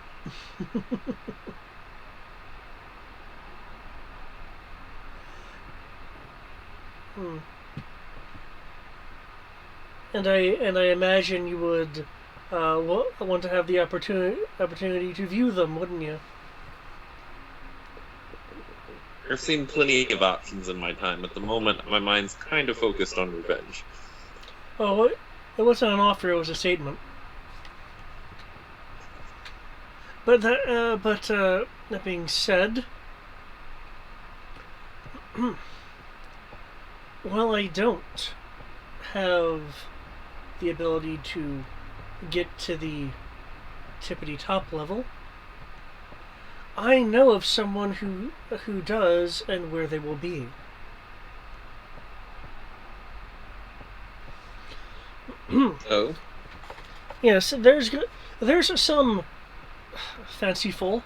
And I imagine you would want to have the opportunity to view them, wouldn't you? I've seen plenty of options in my time. At the moment, my mind's kind of focused on revenge. Oh, it wasn't an offer; it was a statement. But that being said, well, I don't have the ability to get to the tippity top level. I know of someone who does, and where they will be. Oh? Yes, there's some fanciful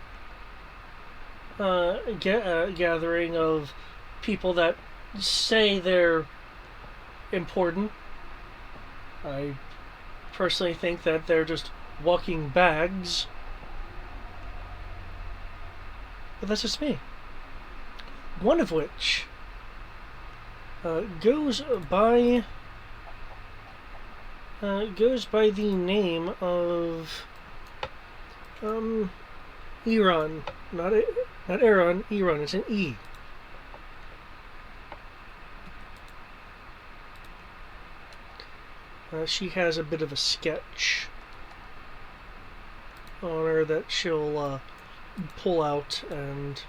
gathering of people that say they're important. I personally think that they're just walking bags. But that's just me. One of which goes by the name of Eron. Not Aaron, Eron. It's an E. She has a bit of a sketch on her that she'll pull out and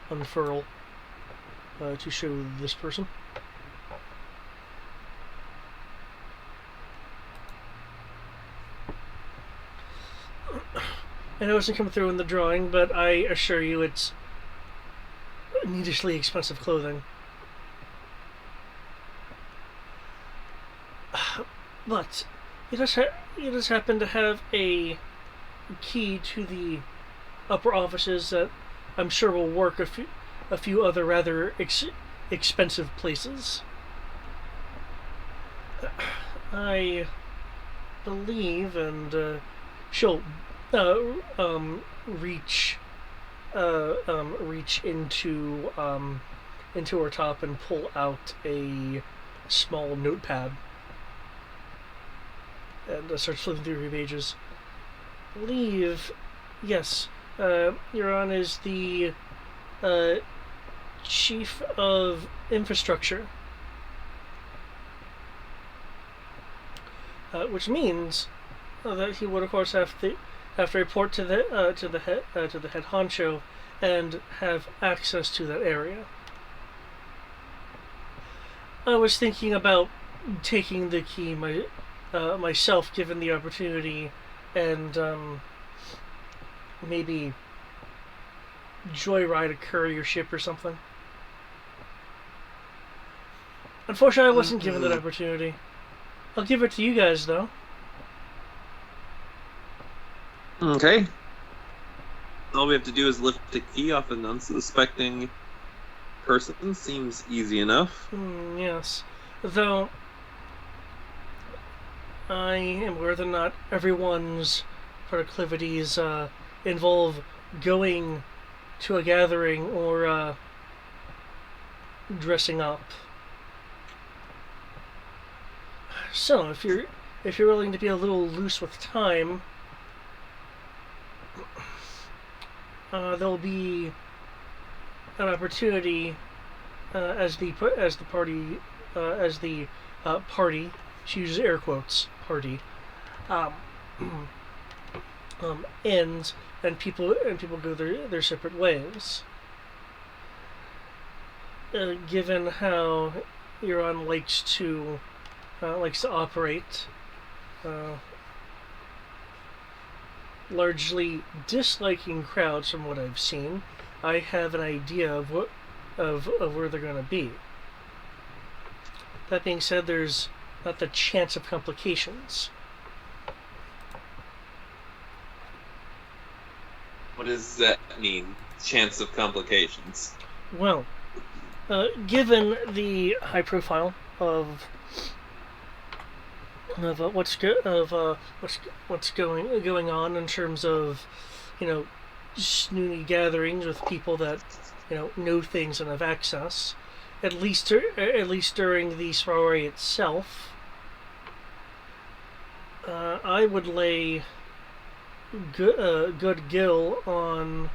unfurl to show this person. I know it doesn't come through in the drawing, but I assure you it's needlessly expensive clothing. But it does happen to have a key to the upper offices that I'm sure will work a few other rather expensive places. I believe, and she'll reach into her top and pull out a small notepad and start flipping through her pages. I believe, yes, Euron is the chief of infrastructure, which means that he would, of course, have to report to the head honcho and have access to that area. I was thinking about taking the key myself, given the opportunity, and maybe joyride a courier ship or something. Unfortunately, I wasn't given that opportunity. I'll give it to you guys, though. Okay. All we have to do is lift the key off an unsuspecting person. Seems easy enough. Yes. Though, I am aware that not everyone's proclivities involve going to a gathering or dressing up. So if you're willing to be a little loose with time, there'll be an opportunity as the party. She uses air quotes. Party. Um, ends and people go their separate ways. Given how Euron likes to operate, largely disliking crowds from what I've seen, I have an idea of where they're going to be. That being said, there's not the chance of complications. What does that mean? Chance of complications. Well, given the high profile of what's going on in terms of, snooty gatherings with people that know things and have access, at least during the soiree itself, I would lay good gill on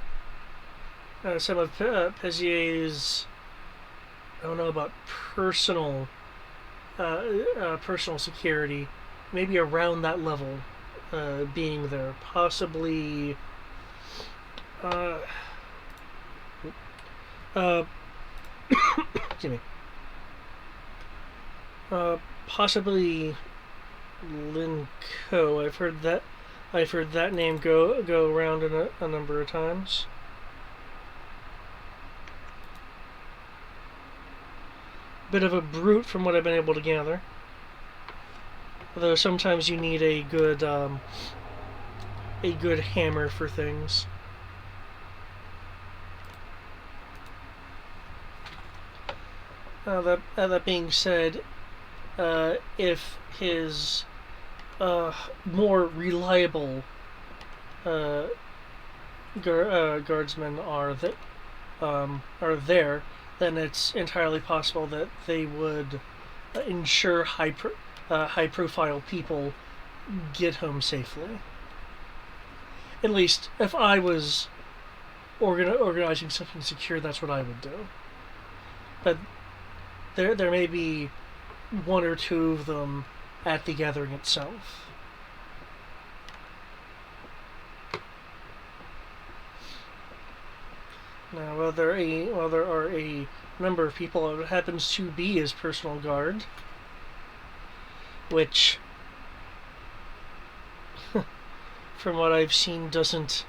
some of Pezier's, I don't know about personal security, maybe around that level, being there, possibly excuse me, possibly Linko. I've heard that name go around a number of times. Bit of a brute from what I've been able to gather. Although sometimes you need a good hammer for things. That being said, if his more reliable guardsmen are there, then it's entirely possible that they would ensure high-profile people get home safely. At least, if I was organizing something secure, that's what I would do. But there may be one or two of them at the gathering itself. Now, while there are a number of people that happens to be his personal guard, which, from what I've seen, doesn't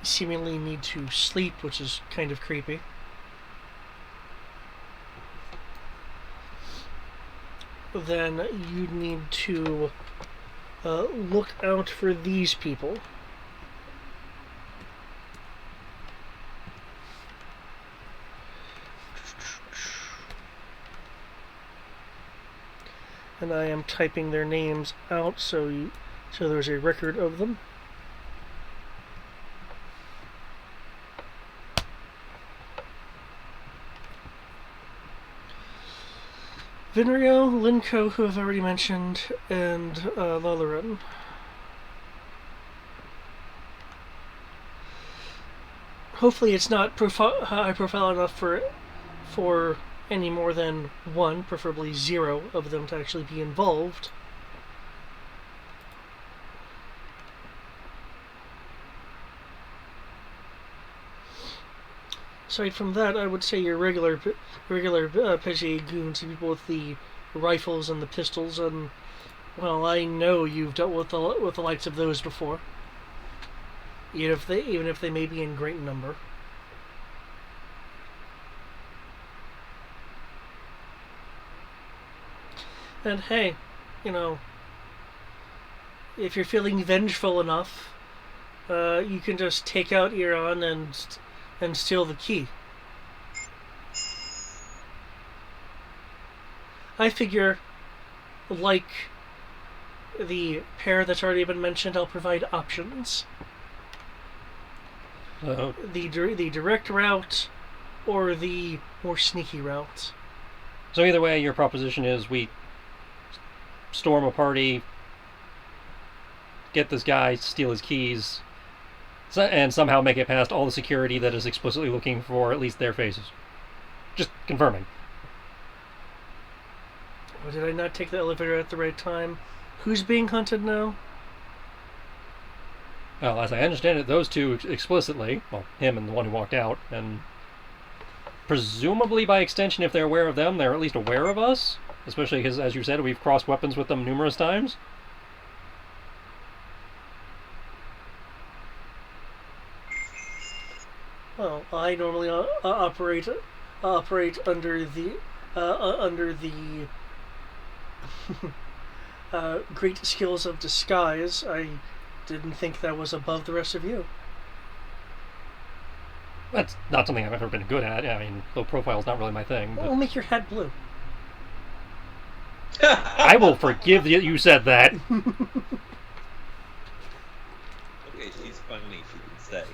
seemingly need to sleep, which is kind of creepy. Then you need to look out for these people. And I am typing their names out so there's a record of them. Vinrio, Linko, who I've already mentioned, and Lalarin. Hopefully it's not high profile enough for any more than one, preferably 0, of them to actually be involved. Aside from that, I would say your regular Peggy goons, people with the rifles and the pistols, and, well, I know you've dealt with the likes of those before. Even if they may be in great number. And hey, if you're feeling vengeful enough, you can just take out Euron and steal the key. I figure, like the pair that's already been mentioned, I'll provide options. The direct route or the more sneaky route. So either way, your proposition is we storm a party, get this guy, steal his keys, and somehow make it past all the security that is explicitly looking for at least their faces. Just confirming. Or did I not take the elevator at the right time? Who's being hunted now? Well, as I understand it, those two explicitly, well, him and the one who walked out, and presumably by extension, if they're aware of them, they're at least aware of us, especially because, as you said, we've crossed weapons with them numerous times. Well, I normally operate under the great skills of disguise. I didn't think that was above the rest of you. That's not something I've ever been good at. I mean, low profile's not really my thing. But We'll make your hat blue. I will forgive you said that. Okay, she's funny, she can say.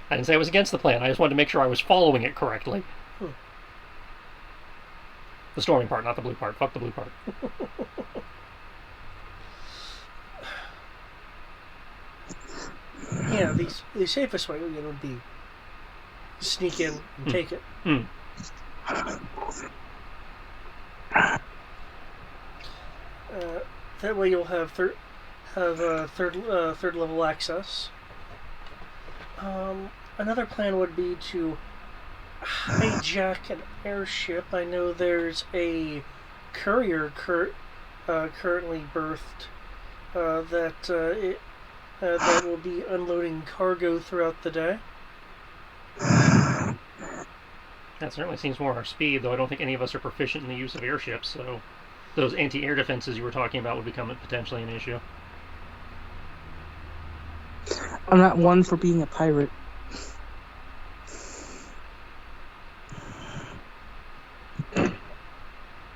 I didn't say I was against the plan. I just wanted to make sure I was following it correctly. The storming part, not the blue part. Fuck the blue part. Yeah, the safest way would be sneak in and take it. That way you'll have third level access. Another plan would be to hijack an airship. I know there's a courier currently berthed that will be unloading cargo throughout the day. That certainly seems more our speed, though I don't think any of us are proficient in the use of airships, so those anti-air defenses you were talking about would become potentially an issue. I'm not one for being a pirate.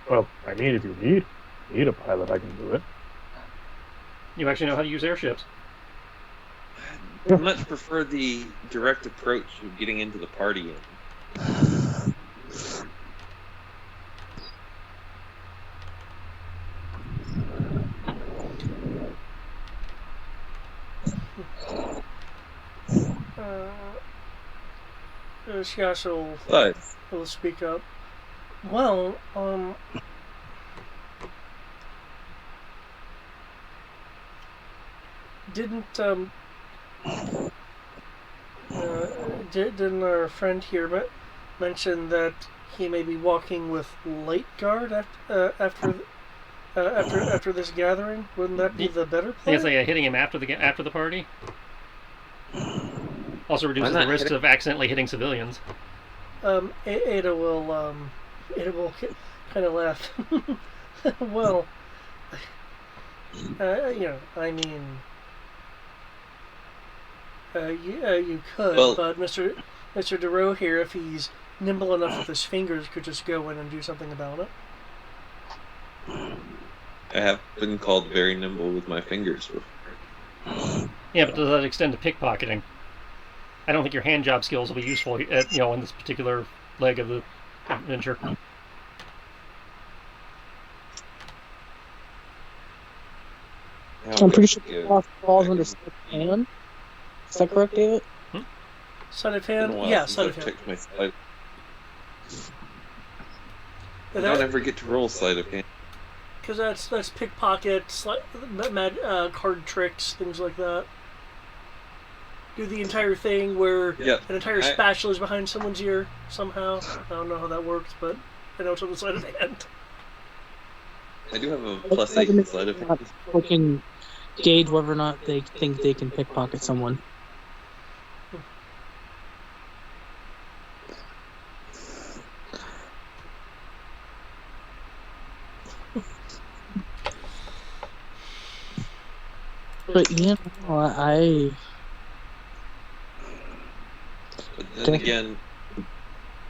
Well, I mean, if you need a pilot, I can do it. You actually know how to use airships. I much prefer the direct approach of getting into the party. She also But will speak up. Well, didn't our friend here mention that he may be walking with light guard after this gathering? Wouldn't that be the better plan? I guess hitting him after the party also reduces the risks of accidentally hitting civilians. Ada will kind of laugh. Well, I mean, you could, well, but Mr. DeRoe here, if he's nimble enough with his fingers, could just go in and do something about it. I have been called very nimble with my fingers before. Yeah, but does that extend to pickpocketing? I don't think your hand job skills will be useful, in this particular leg of the adventure. I'm pretty sure it falls under sleight of hand. Is that correct, David? Sleight of hand? Yeah, sleight of hand. I don't ever get to roll sleight of hand. Because that's pickpocket, card tricks, things like that. Do the entire thing where an entire spatula is behind someone's ear somehow. I don't know how that works, but I know it's on the sleight of hand. I do have a +8 sleight of hand. We can gauge whether or not they think they can pickpocket someone. But I. But then again, the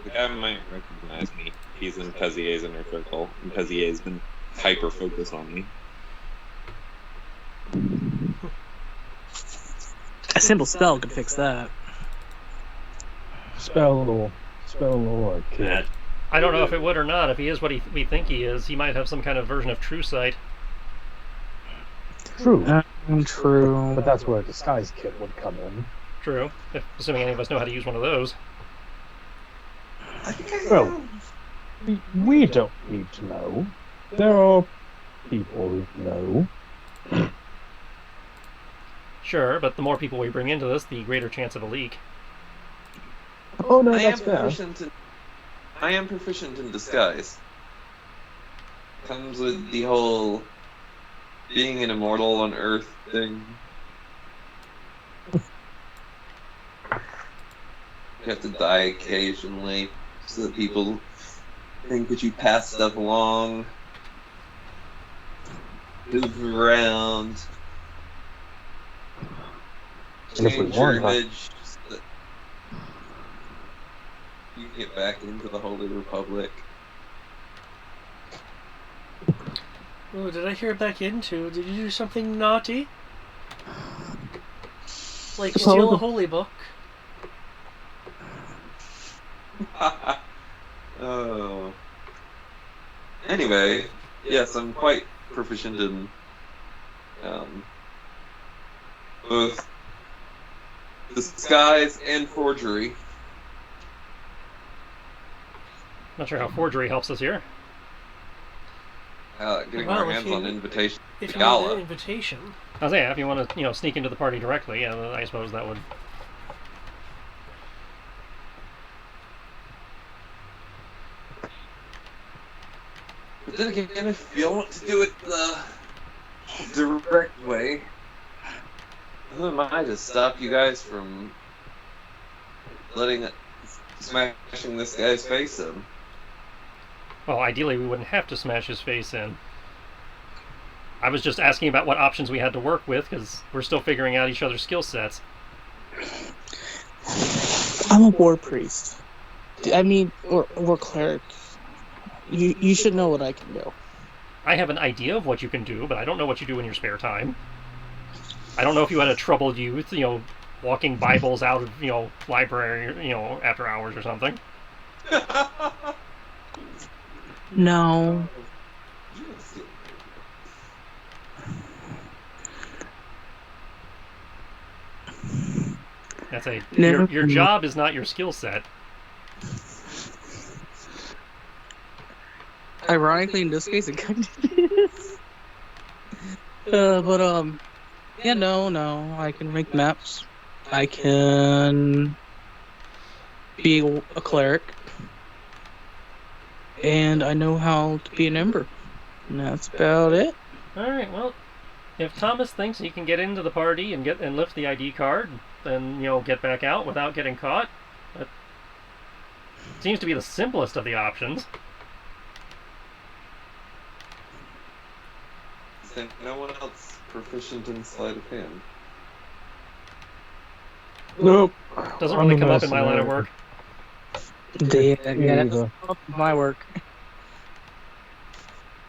guy might recognize me. He's in Pezier's inner circle, and Pezier's been hyper focused on me. A simple spell could fix that. Spell a little like kid. I don't know if it would or not. If he is what we think he is, he might have some kind of version of true sight. True. True. But that's where a disguise kit would come in. True. Assuming any of us know how to use one of those. I think I Well, we don't need to know. There are people who know. Sure, but the more people we bring into this, the greater chance of a leak. Oh no, I am that's fair. proficient in disguise. Comes with the whole being an immortal on Earth thing. You have to die occasionally so that people think that you pass stuff along, move around, And if we change your weren't, image so that you can get back into the Holy Republic. Oh, did I hear back into? Did you do something naughty? Like steal a holy book? Oh. Anyway, yes, I'm quite proficient in both disguise and forgery. Not sure how forgery helps us here. Getting Well, our if hands you- on invitation If to you need an gala. invitation. I was saying, if you want to, sneak into the party directly, yeah, I suppose that would. But then again, if you want to do it the direct way, who am I to stop you guys from smashing this guy's face in? Well, ideally, we wouldn't have to smash his face in. I was just asking about what options we had to work with, because we're still figuring out each other's skill sets. I'm a war priest. I mean, or cleric. You should know what I can do. I have an idea of what you can do, but I don't know what you do in your spare time. I don't know if you had a troubled youth, walking Bibles out of, library, after hours or something. No. That's Never- your job is not your skill set. Ironically, in this case, it kind of is. Yeah, no, I can make maps. I can be a cleric. And I know how to be an ember. And that's about it. Alright, well, if Thomas thinks he can get into the party and lift the ID card, then, get back out without getting caught, that seems to be the simplest of the options. Is no one else proficient in sleight of hand? Nope. Doesn't I'm really a come up in my line of mercenary. Yeah, that's Either. my work.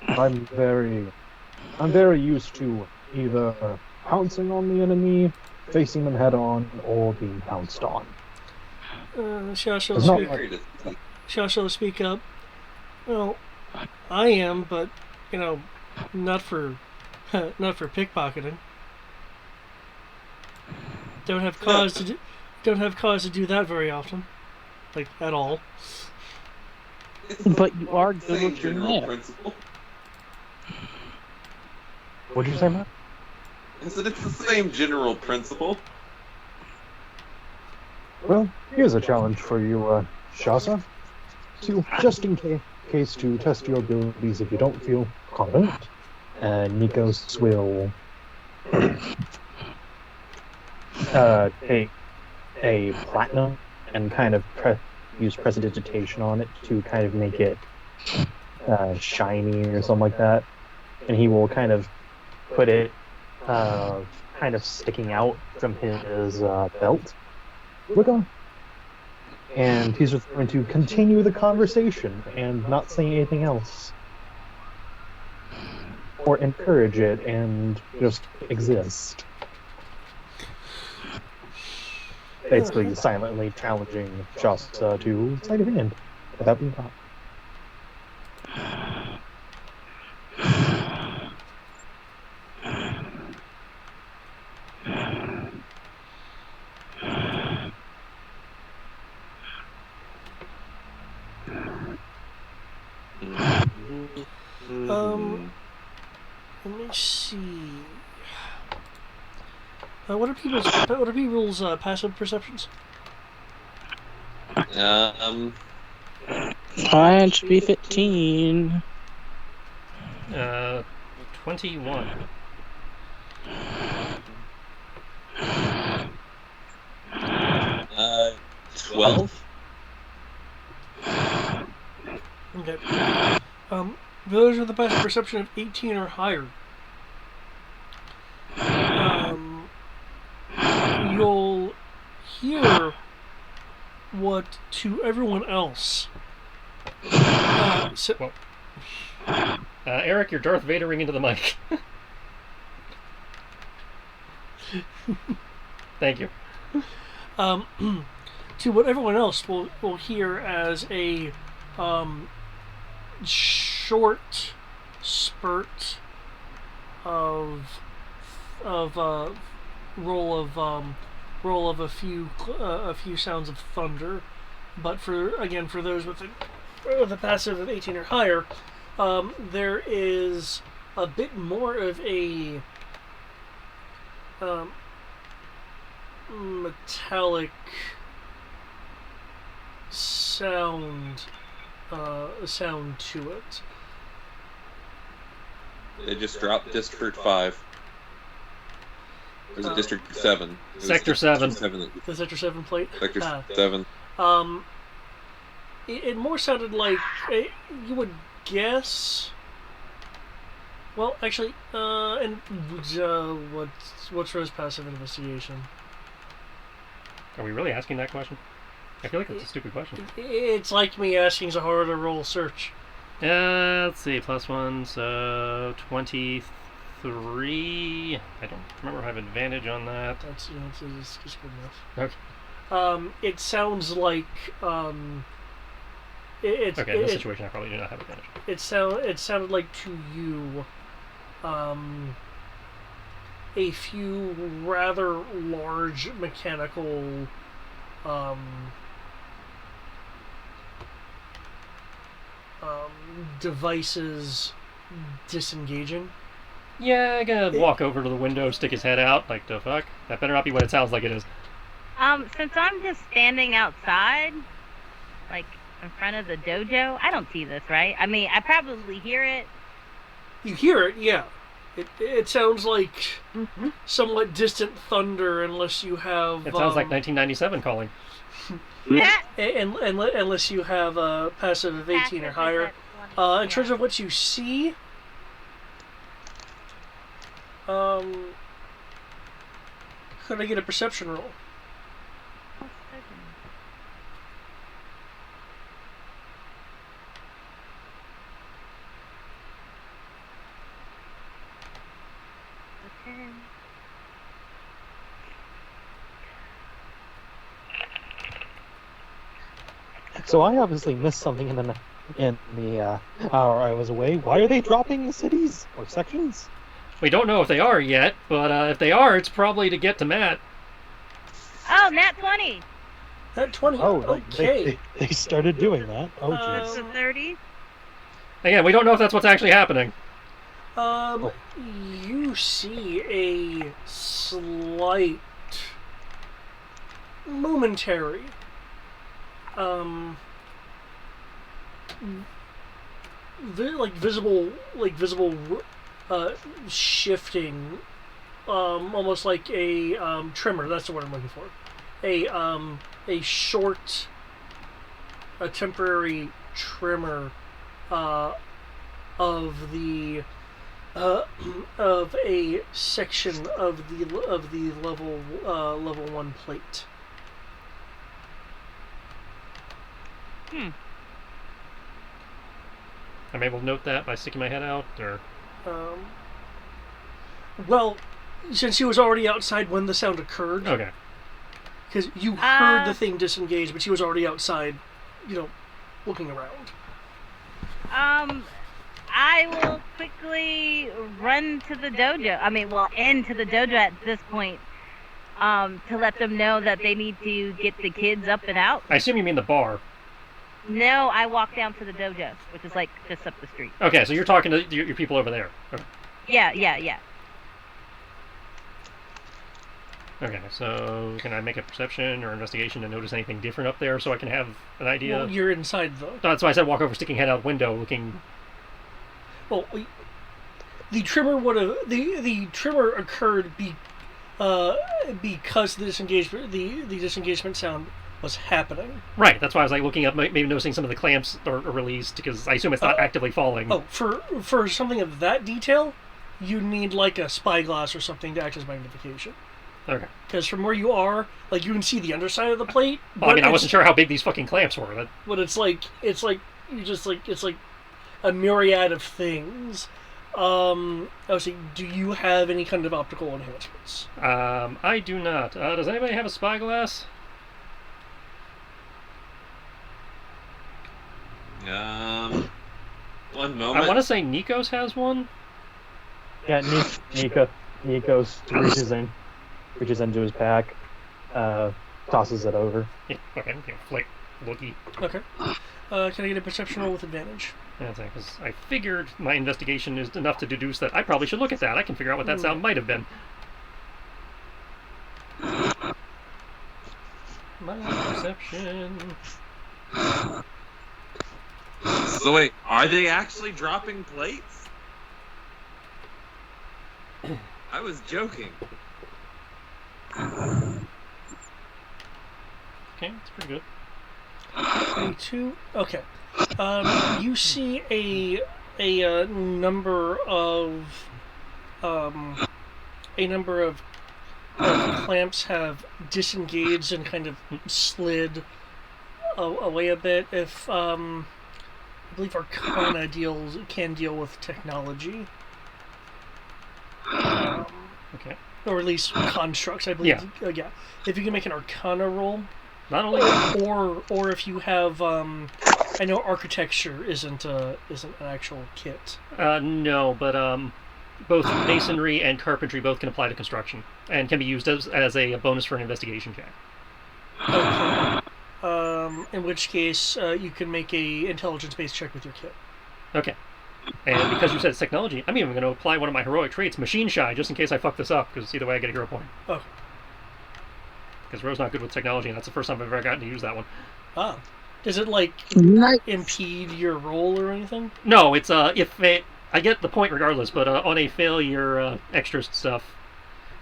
I'm very used to either pouncing on the enemy, facing them head on, or being pounced on. Shasha, It's not speak, Very difficult. Shasha, speak up. Well, I am, but not for pickpocketing. Don't have cause to do that very often, like at all. But you are It's good the with your general map. principle. What'd you say, Matt? I said it's the same general principle. Well, here's a challenge for you, Shasa. Just in case to test your abilities if you don't feel confident. And Nikos will take a platinum and kind of use prestidigitation on it to kind of make it shiny or something like that. And he will kind of put it kind of sticking out from his belt. Look on. And he's just going to continue the conversation and not say anything else. Or encourage it and just exist. Basically silently challenging Shasta to sleight of hand without being caught. Let me see. What are people's passive perceptions? Mine should be 15. 21. Uh, 12. Okay. Those with a passive perception of 18 or higher. You'll hear what to everyone else. Eric, you're Darth Vadering into the mic. Thank you. To what everyone else will hear as a short spurt of roll of a few sounds of thunder, but for those with a passive of 18 or higher, there is a bit more of a metallic sound to it. They just dropped District 5. Or was it District 7? Sector 7. The Sector 7 plate? Sector 7. It more sounded like you would guess. Well, actually, what's Rose's passive investigation? Are we really asking that question? I feel like it's a stupid question. It's like me asking Zahara to roll search. Let's see, +1, so 23. I don't remember if I have advantage on that. That's good enough. Okay. It sounds like in this situation I probably do not have advantage. It sounded like to you a few rather large mechanical devices disengaging. Yeah, I'm gonna walk over to the window, stick his head out, like, the fuck? That better not be what it sounds like it is. Since I'm just standing outside, like, in front of the dojo, I don't see this, right? I mean, I probably hear it. You hear it, yeah. It sounds like somewhat distant thunder, unless you have... It sounds like 1997 calling. Unless you have a passive of 18 or higher. In terms of what you see... could I get a perception roll? So I obviously missed something in the hour I was away. Why are they dropping cities or sections? We don't know if they are yet, but if they are, it's probably to get to Matt. Oh, Nat 20! Nat 20, oh, okay. They started doing that. Oh, jeez. That's a 30? Again, we don't know if that's what's actually happening. You see a slight, momentary, visible shifting, almost like a tremor. That's the word I'm looking for. A short, a temporary tremor of the of a section of the level 1 plate. I'm able to note that by sticking my head out, or... Well, since she was already outside when the sound occurred. Okay. Because you heard the thing disengage, but she was already outside, looking around. I will quickly run to the dojo. Into the dojo at this point, to let them know that they need to get the kids up and out. I assume you mean the bar. No, I walk down to the dojo, which is like just up the street. Okay, so you're talking to your people over there. Okay. Yeah. Okay, so can I make a perception or investigation to notice anything different up there so I can have an idea? Well, you're inside though. That's why I said walk over, sticking head out window, looking. Well, the tremor would have the tremor occurred because the disengagement sound was happening. Right, that's why I was like looking up, maybe noticing some of the clamps are released because I assume it's not actively falling. Oh, for something of that detail, you need like a spyglass or something to act as magnification. Okay. Because from where you are, like you can see the underside of the plate. Well, I mean, I wasn't sure how big these fucking clamps were. But it's like a myriad of things. I was saying, do you have any kind of optical enhancements? I do not. Does anybody have a spyglass? One moment. I want to say Nikos has one. Yeah, Nikos reaches into his pack, tosses it over. Yeah, okay, flick, looky. Okay. Can I get a perception roll with advantage? That's it, because I figured my investigation is enough to deduce that I probably should look at that. I can figure out what that sound might have been. My perception. So wait, are they actually dropping plates? I was joking. Okay, that's pretty good. 22. Okay. You see a number of clamps have disengaged and kind of slid away a bit. If I believe Arcana can deal with technology. Okay. Or at least constructs, I believe. Yeah. Yeah. If you can make an Arcana roll. Not only or if you have I know architecture isn't an actual kit. No, but both masonry and carpentry both can apply to construction and can be used as a bonus for an investigation check. Okay. In which case you can make a intelligence-based check with your kit. Okay. And because you said it's technology, I'm even going to apply one of my heroic traits, machine shy, just in case I fuck this up, because either way I get a hero point. Oh. Because Ro's not good with technology, and that's the first time I've ever gotten to use that one. Ah. Does it, like, impede your roll or anything? No, it's, if I get the point regardless, but on a failure, extra stuff.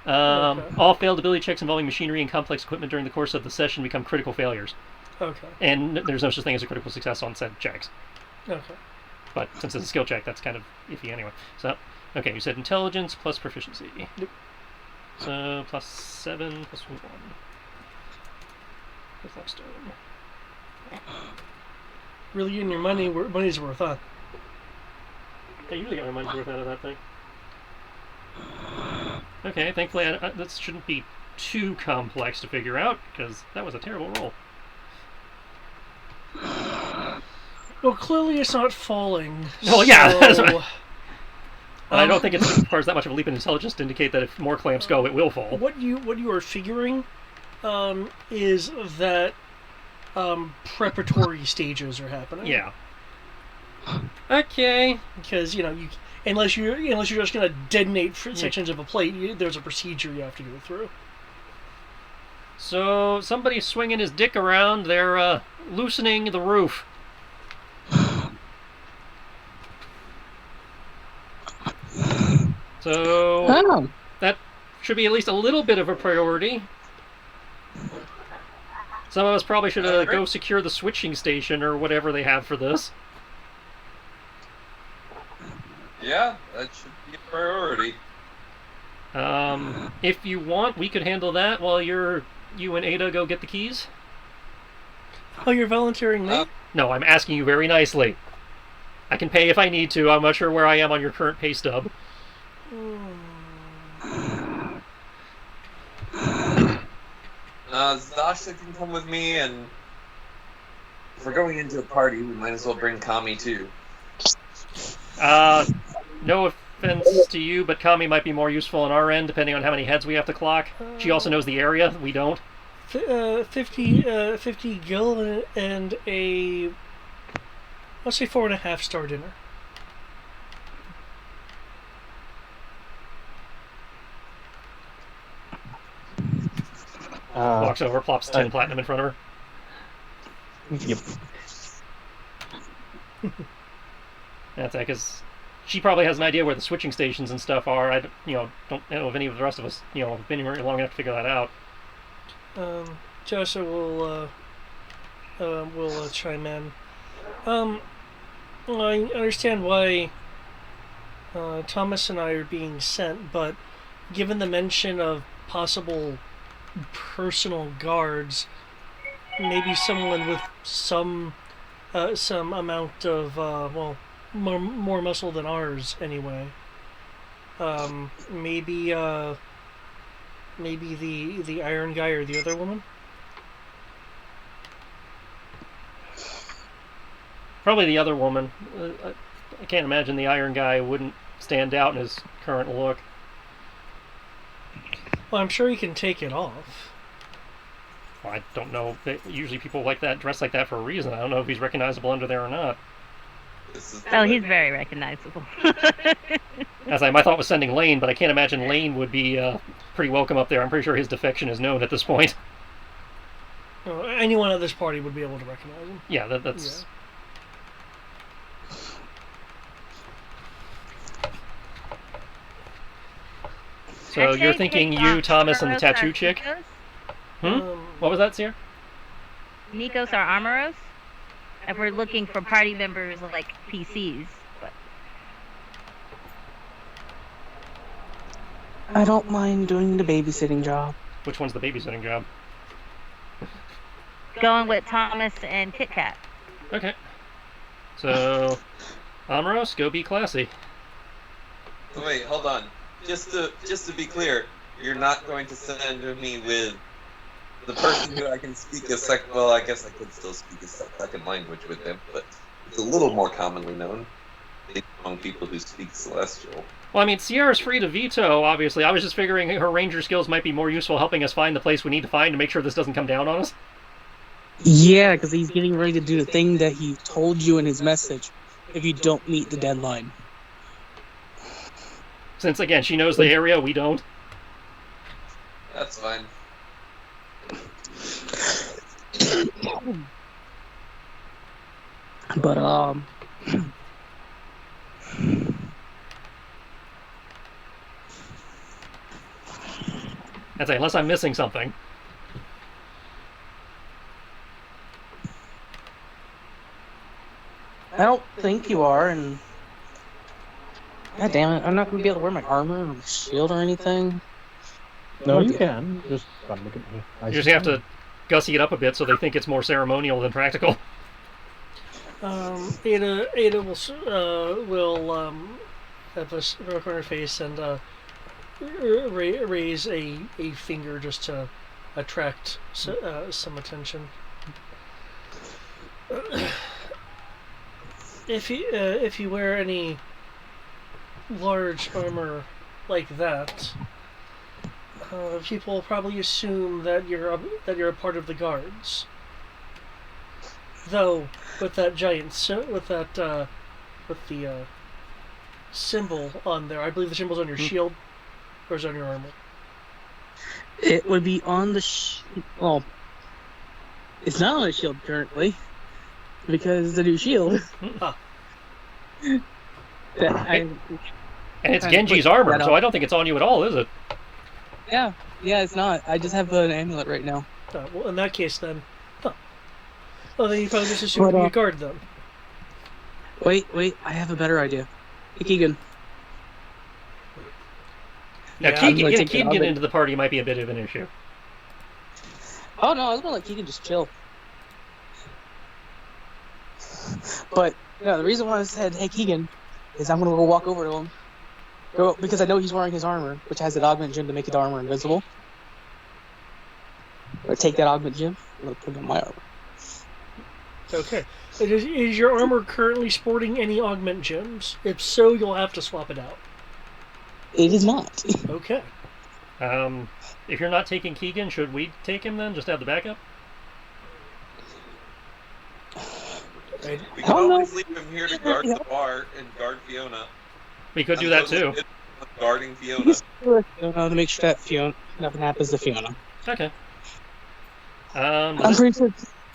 Okay. All failed ability checks involving machinery and complex equipment during the course of the session become critical failures. Okay. And there's no such thing as a critical success on said checks. Okay. But since it's a skill check, that's kind of iffy anyway. So, okay, you said intelligence plus proficiency. Yep. So, plus 7, plus 1. Reflexstone. Really getting your money's worth, huh? I usually get my money's worth out of that thing. Okay, thankfully this shouldn't be too complex to figure out, because that was a terrible roll. Well, clearly it's not falling. Oh, yeah. So, I don't think it requires that much of a leap in intelligence to indicate that if more clamps go, it will fall. What you are figuring is that preparatory stages are happening. Yeah. Okay. Because unless you're just gonna detonate sections of a plate, there's a procedure you have to go through. So somebody's swinging his dick around. They're loosening the roof. So that should be at least a little bit of a priority. Some of us probably should go secure the switching station or whatever they have for this. Yeah, that should be a priority. If you want, we could handle that while you and Ada go get the keys. Oh, you're volunteering me? No, I'm asking you very nicely. I can pay if I need to. I'm not sure where I am on your current pay stub. Zasha can come with me, and if we're going into a party, we might as well bring Kami too. No offense to you, but Kami might be more useful on our end, depending on how many heads we have to clock. She also knows the area. We don't. 50 gil and a, let's say 4.5 star dinner. Walks over, plops 10 platinum in front of her. Yep. That's because she probably has an idea where the switching stations and stuff are. I don't know if any of the rest of us have been here long enough to figure that out. Joshua will chime in. I understand why Thomas and I are being sent, but given the mention of possible personal guards, maybe someone with some amount of more muscle than ours anyway. Maybe the iron guy or the other woman. Probably the other woman. I can't imagine the iron guy wouldn't stand out in his current look. Well, I'm sure he can take it off. Well, I don't know. Usually people like that dress like that for a reason. I don't know if he's recognizable under there or not. Oh, he's very recognizable. My thought was sending Lane, but I can't imagine Lane would be pretty welcome up there. I'm pretty sure his defection is known at this point. Anyone at this party would be able to recognize him. Yeah, that's... Yeah. So you're thinking you, Thomas, and the tattoo chick? What was that, Sierra? Nikos are Armoros? If we're looking for party members like PCs. But... I don't mind doing the babysitting job. Which one's the babysitting job? Going with Thomas and Kit Kat. Okay. So, Amoros, go be classy. Wait, hold on. Just to be clear, you're not going to send me with the person who I can speak a second. Well, I guess I could still speak a second language with him, but it's a little more commonly known among people who speak Celestial. Well, I mean, Sierra's free to veto, obviously. I was just figuring her ranger skills might be more useful helping us find the place we need to find to make sure this doesn't come down on us. Yeah, because he's getting ready to do the thing that he told you in his message if you don't meet the deadline. Since, again, she knows the area, we don't. That's fine. But, I'd say, unless I'm missing something. I don't think you are, and... God damn it, I'm not going to be able to wear my armor or my shield or anything. No, you can. Just gotta look at me. You just have to gussy it up a bit so they think it's more ceremonial than practical. Ada will have a smirk on her face and raise a finger just to attract some attention. If you wear any large armor like that, people will probably assume that you're a part of the guards. Though with that with the symbol on there, I believe the symbol's on your shield, or is it on your armor? It would be on the well, it's not on the shield currently because it's a new shield. And it's Genji's armor, so I don't think it's on you at all, is it? Yeah, it's not. I just have an amulet right now. Well, in that case, then. Oh, then you probably just assume to be a guard, then. Wait, I have a better idea. Hey, Keegan. Now, Keegan into the party might be a bit of an issue. Oh, no, I was going to let Keegan just chill. But, no, the reason why I said, hey, Keegan, is I'm going to go walk over to him. Because I know he's wearing his armor, which has an augment gem to make the armor invisible. Or take that augment gem, I'm going to put it on my armor. Okay. Is your armor currently sporting any augment gems? If so, you'll have to swap it out. It is not. Okay. If you're not taking Keegan, should we take him then? Just to have the backup? We can always leave him here to guard the bar and guard Fiona. We could do that too. Guarding Fiona. To make sure that nothing happens to Fiona. Okay. I'm pretty sure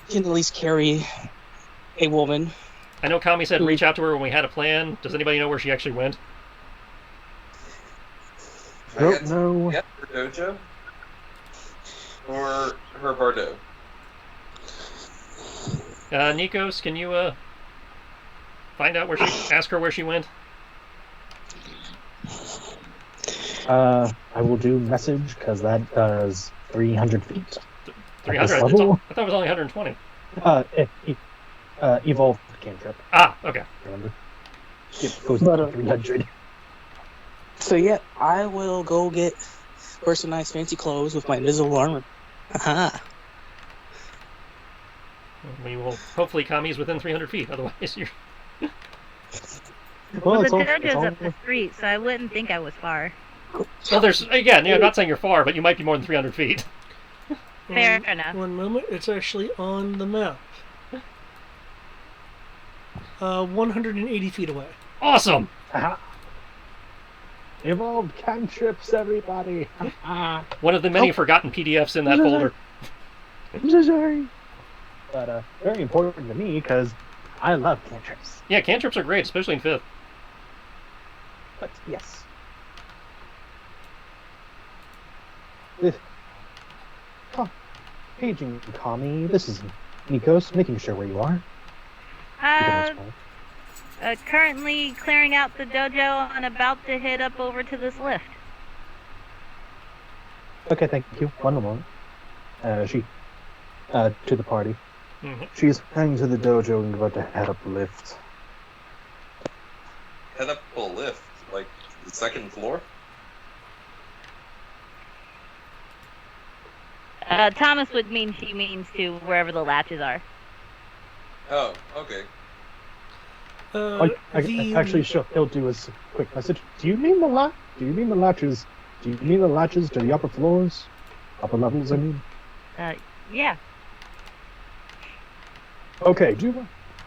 he can at least carry a woman. I know Kami said reach out to her when we had a plan. Does anybody know where she actually went? Don't know. Yeah, her dojo or her bardo. Nikos, can you find out where she? Ask her where she went. I will do message because that does 300 feet. 300. I level? thought it was only 120. Evolved cantrip. Ah, okay. Remember? It goes But, to 300. So yeah, I will go get wear some nice fancy clothes with my invisible armor. Haha. We will hopefully Kami's within 300 feet. Otherwise, you're. Well, the it's all- dojo's it's all- up the street, so I wouldn't think I was far. Well, there's again. I'm not saying you're far, but you might be more than 300 feet. Fair enough. One moment, it's actually on the map. 180 feet away. Awesome. Aha. Evolved cantrips, everybody. One of the many forgotten PDFs in that folder. I'm so sorry. But very important to me because I love cantrips. Yeah, cantrips are great, especially in 5th. But yes. Paging Kami, this is Nikos, making sure where you are. Currently clearing out the dojo and about to head up over to this lift. Okay, thank you. One moment. She, to the party. Mm-hmm. She's heading to the dojo and about to head up the lift. Head up a lift, like the second floor. Thomas would mean she means to wherever the latches are. Oh, okay. Actually, he'll do a quick message. Do you mean the latch? Do you mean the latches? Do you mean the latches to the upper floors? Upper levels, I mean. Yeah. Okay. Do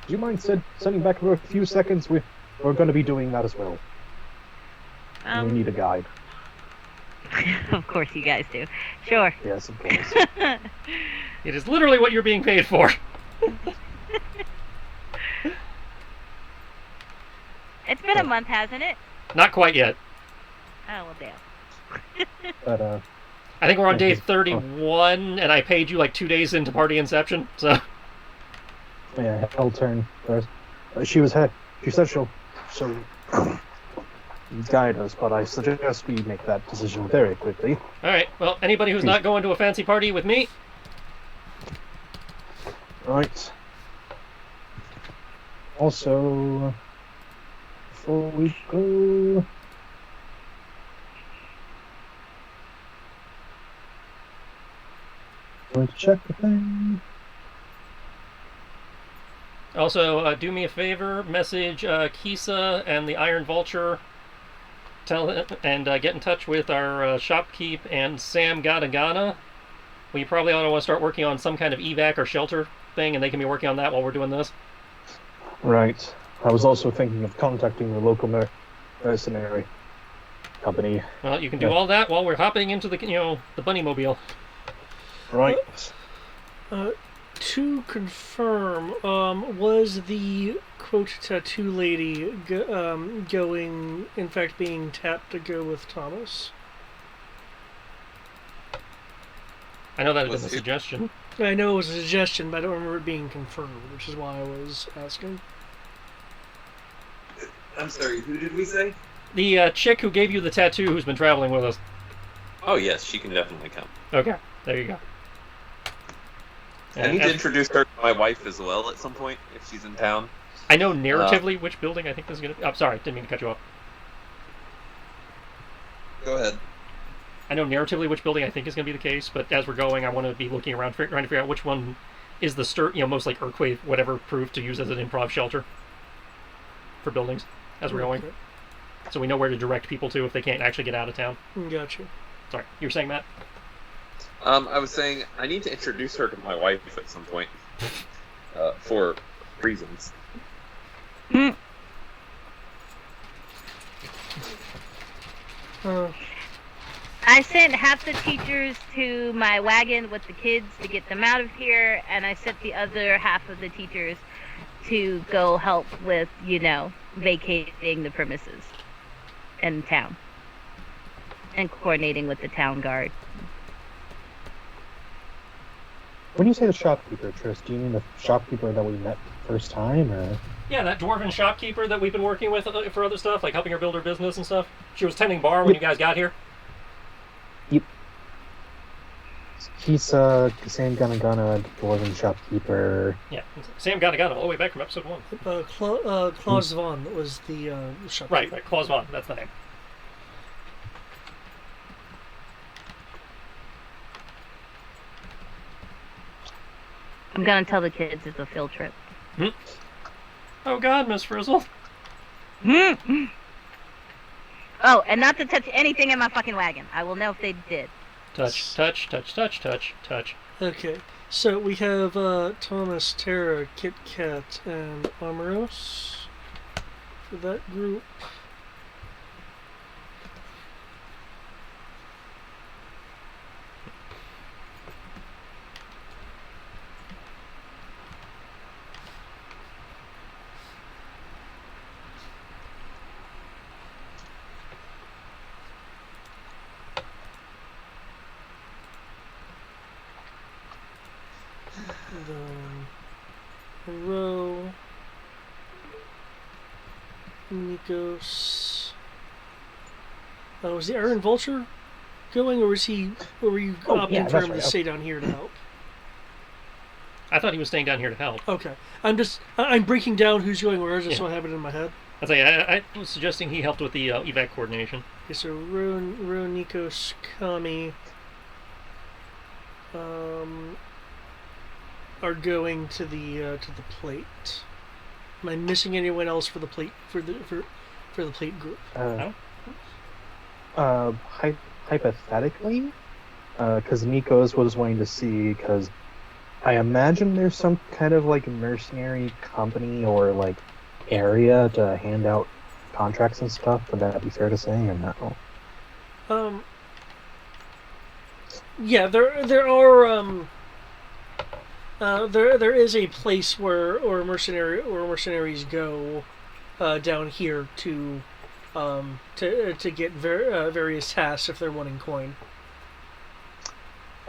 you mind sending back for a few seconds? We're going to be doing that as well. And we need a guide. Of course you guys do. Sure. Yes, of course. It is literally what you're being paid for. It's been a month, hasn't it? Not quite yet. Oh, well, damn. But I think we're on day 31, and I paid you like 2 days into party inception, so... yeah, I'll turn first. She said she'll guide us, but I suggest we make that decision very quickly. Alright, well, anybody who's not going to a fancy party with me? Right. Also, before we go... going to check the thing. Also, do me a favor, message Kisa and the Iron Vulture, and get in touch with our shopkeep and Sam Gadagana. We probably ought to want to start working on some kind of evac or shelter thing, and they can be working on that while we're doing this. Right. I was also thinking of contacting the local mercenary company. Well, you can do all that while we're hopping into the the bunny mobile. Right. To confirm, was the quote tattoo lady going, in fact, being tapped to go with Thomas? I know that was a suggestion. I know it was a suggestion, but I don't remember it being confirmed, which is why I was asking. I'm sorry, who did we say? The chick who gave you the tattoo who's been traveling with us. Oh yes, she can definitely come. Okay, there you go. I need to introduce her to my wife as well at some point, if she's in town. I know narratively which building I think this is going to be. Oh, sorry, didn't mean to cut you off. Go ahead. I know narratively which building I think is going to be the case, but as we're going, I want to be looking around, trying to figure out which one is the most like earthquake, whatever, proof to use as an improv shelter for buildings as we're going. So we know where to direct people to if they can't actually get out of town. Gotcha. Sorry, you were saying, Matt? I was saying I need to introduce her to my wife at some point, for reasons. I sent half the teachers to my wagon with the kids to get them out of here, and I sent the other half of the teachers to go help with, vacating the premises in town and coordinating with the town guard. When you say the shopkeeper, Tris, do you mean the shopkeeper that we met the first time, or? Yeah, that dwarven shopkeeper that we've been working with for other stuff, like helping her build her business and stuff. She was tending bar when you guys got here. Yep. He's Sam Gonna dwarven shopkeeper. Yeah, Sam got all the way back from episode 1. Claus Vaughn was the shopkeeper. Right, Claus Vaughn, that's the name. I'm gonna tell the kids it's a field trip. Oh God, Miss Frizzle. Oh, and not to touch anything in my fucking wagon. I will know if they did. Touch, touch, touch, touch, touch, touch. Okay, so we have Thomas, Tara, Kit Kat, and Amaros for that group. Row, Nikos. Was the Iron Vulture going, or were you opting for him to stay down here to help? I thought he was staying down here to help. Okay, I'm breaking down who's going where. Just so I have it in my head. I was suggesting he helped with the evac coordination. Okay, so Row, Nikos, Kami. Are going to the plate. Am I missing anyone else for the plate for the plate group? Hypothetically, because Nikos was wanting to see, because I imagine there's some kind of like mercenary company or like area to hand out contracts and stuff. Would that be fair to say, or no? Yeah, there are. There is a place where mercenaries go down here to get various tasks if they're wanting coin.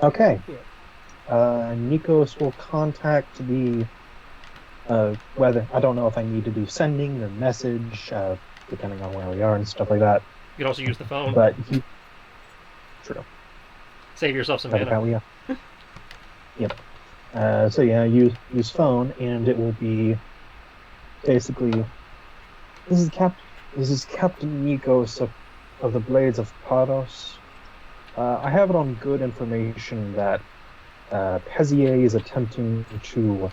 Okay. Yeah. Nikos will contact the whether I don't know if I need to do sending or message, depending on where we are and stuff like that. You can also use the phone. But true. Save yourself some mana. Yep. So yeah, use phone, and it will be basically this is Captain Nikos of the Blades of Paros. I have it on good information that Pezier is attempting to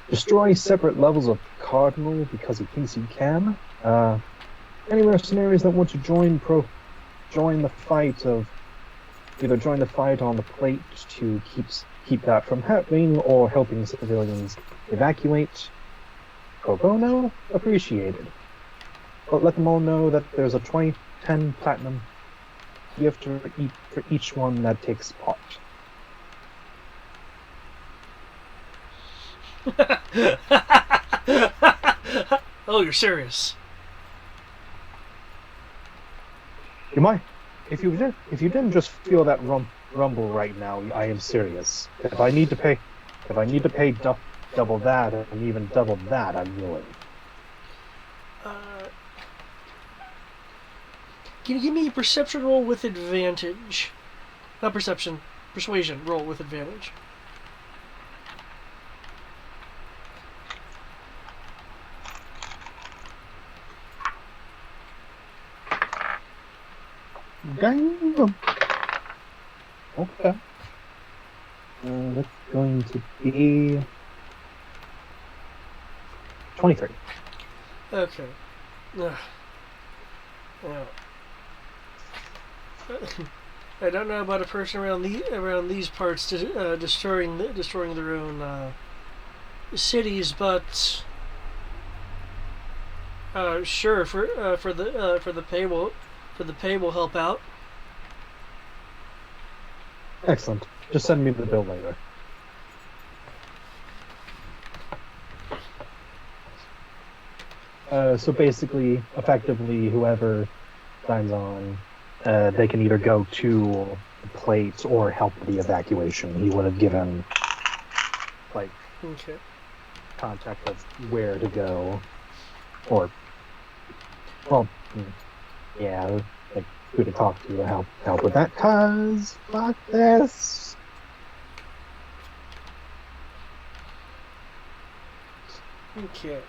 destroy separate levels of Cardinal because he thinks he can. Any mercenaries that want to join the fight on the plate to keep that from happening, or helping civilians evacuate, pro bono, appreciated. But let them all know that there's a 10 platinum gift for each one that takes part. Oh, you're serious? You might, if you didn't just feel that rumble right now, I am serious. If I need to pay double that, and even double that, I'm willing. Can you give me a perception roll with advantage? Not perception, persuasion roll with advantage. Damn. Okay. That's going to be 23. Okay. I don't know about a person around these parts destroying their own cities, but sure, for the pay will help out. Excellent. Just send me the bill later. So basically, effectively, whoever signs on, they can either go to the plates or help with the evacuation. He would have given, like, Okay. contact of where to go, or, well, yeah, like who to talk to help with that. Cause fuck this. Okay.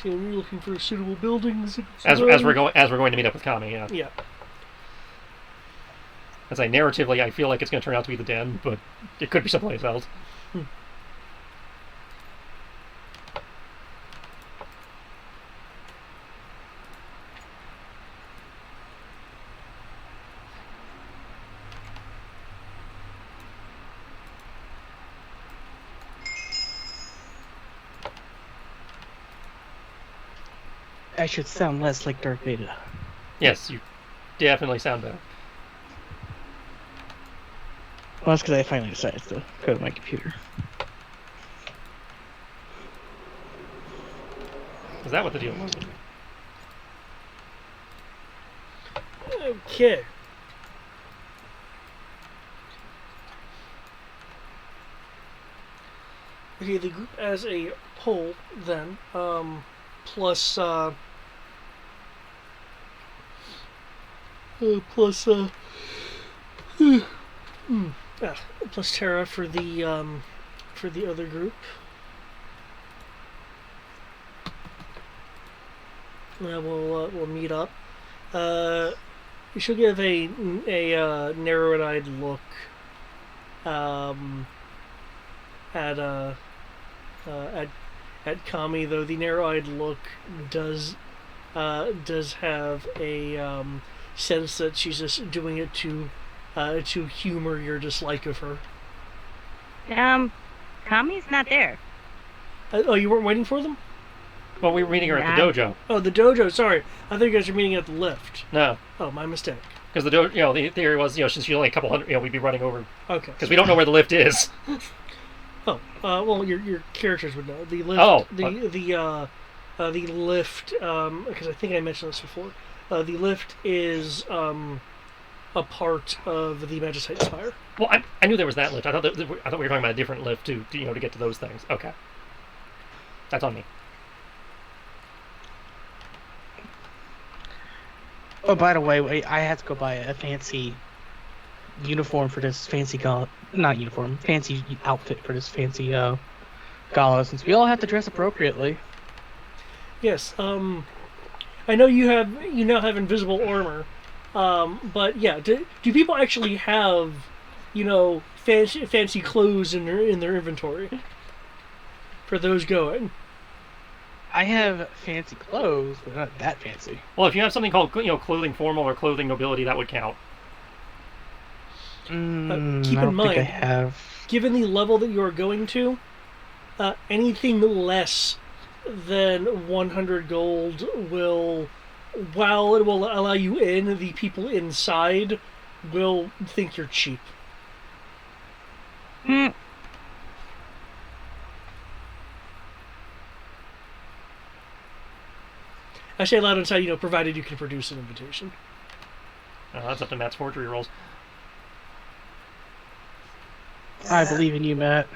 So we're looking for suitable buildings. As we're going to meet up with Kami, yeah. Yeah. As I narratively, I feel like it's going to turn out to be the den, but it could be someplace else. I should sound less like Darth Vader. Yes, you definitely sound better. Well, that's because I finally decided to go to my computer. Is that what the deal was? Okay. Okay, the group as a whole, then, plus, plus Terra for the other group. We'll meet up. We should give a narrow-eyed look at Kami, though the narrow-eyed look does have a sense that she's just doing it to humor your dislike of her. Kami's not there. Oh, you weren't waiting for them? Well, we were meeting her at the dojo. Oh, the dojo. Sorry, I thought you guys were meeting at the lift. No. Oh, my mistake. Because the dojo, the theory was, since she's only a couple hundred, we'd be running over. Okay. Because we don't know where the lift is. Oh, well, your characters would know the lift. Oh. The lift. Because I think I mentioned this before. The lift is a part of the Magicite Spire. Well, I knew there was that lift. I thought we were talking about a different lift to get to those things. Okay. That's on me. Oh, by the way, I had to go buy a fancy uniform for this fancy gala. Not uniform, fancy outfit for this fancy gala, since we all have to dress appropriately. Yes. I know you now have invisible armor. But yeah, do people actually have, fancy clothes in their inventory? For those going. I have fancy clothes, but not that fancy. Well, if you have something called clothing formal or clothing nobility, that would count. Keep in mind, given the level that you are going to, anything less than 100 gold will, while it will allow you in, the people inside will think you're cheap. I say allowed inside, provided you can produce an invitation. That's up to Matt's forgery rolls. I believe in you, Matt.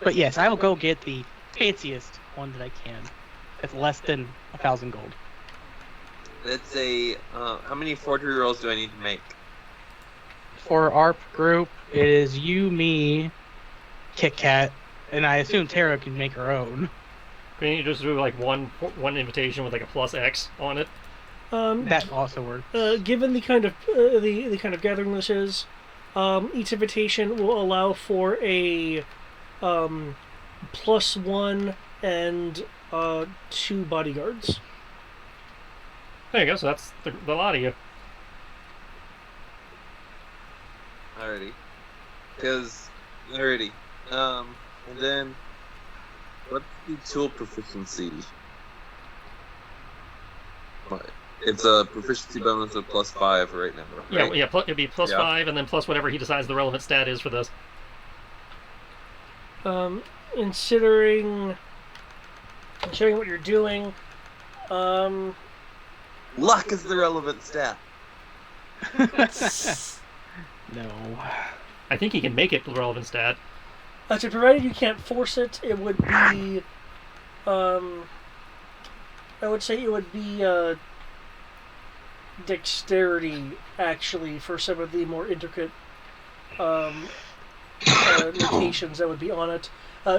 But yes, I will go get the fanciest one that I can. It's less than 1,000 gold. That's a. How many forgery rolls do I need to make? For our group, it is you, me, Kit Kat, and I assume Tara can make her own. Can you just do like one invitation with like a plus X on it? That also works. Given the kind of the kind of gathering this is, each invitation will allow for a +1 and 2 bodyguards. There you go. So that's the lot of you. Alrighty. Because Alrighty. And then what's the tool proficiency? What? It's a proficiency bonus of +5 right now, right? Yeah. It'd be plus Yeah. 5, and then plus whatever he decides the relevant stat is for this. Considering what you're doing, Luck is the relevant stat. No. I think he can make it the relevant stat. so provided you can't force it, it would be, I would say it would be dexterity, actually, for some of the more intricate notations that would be on it.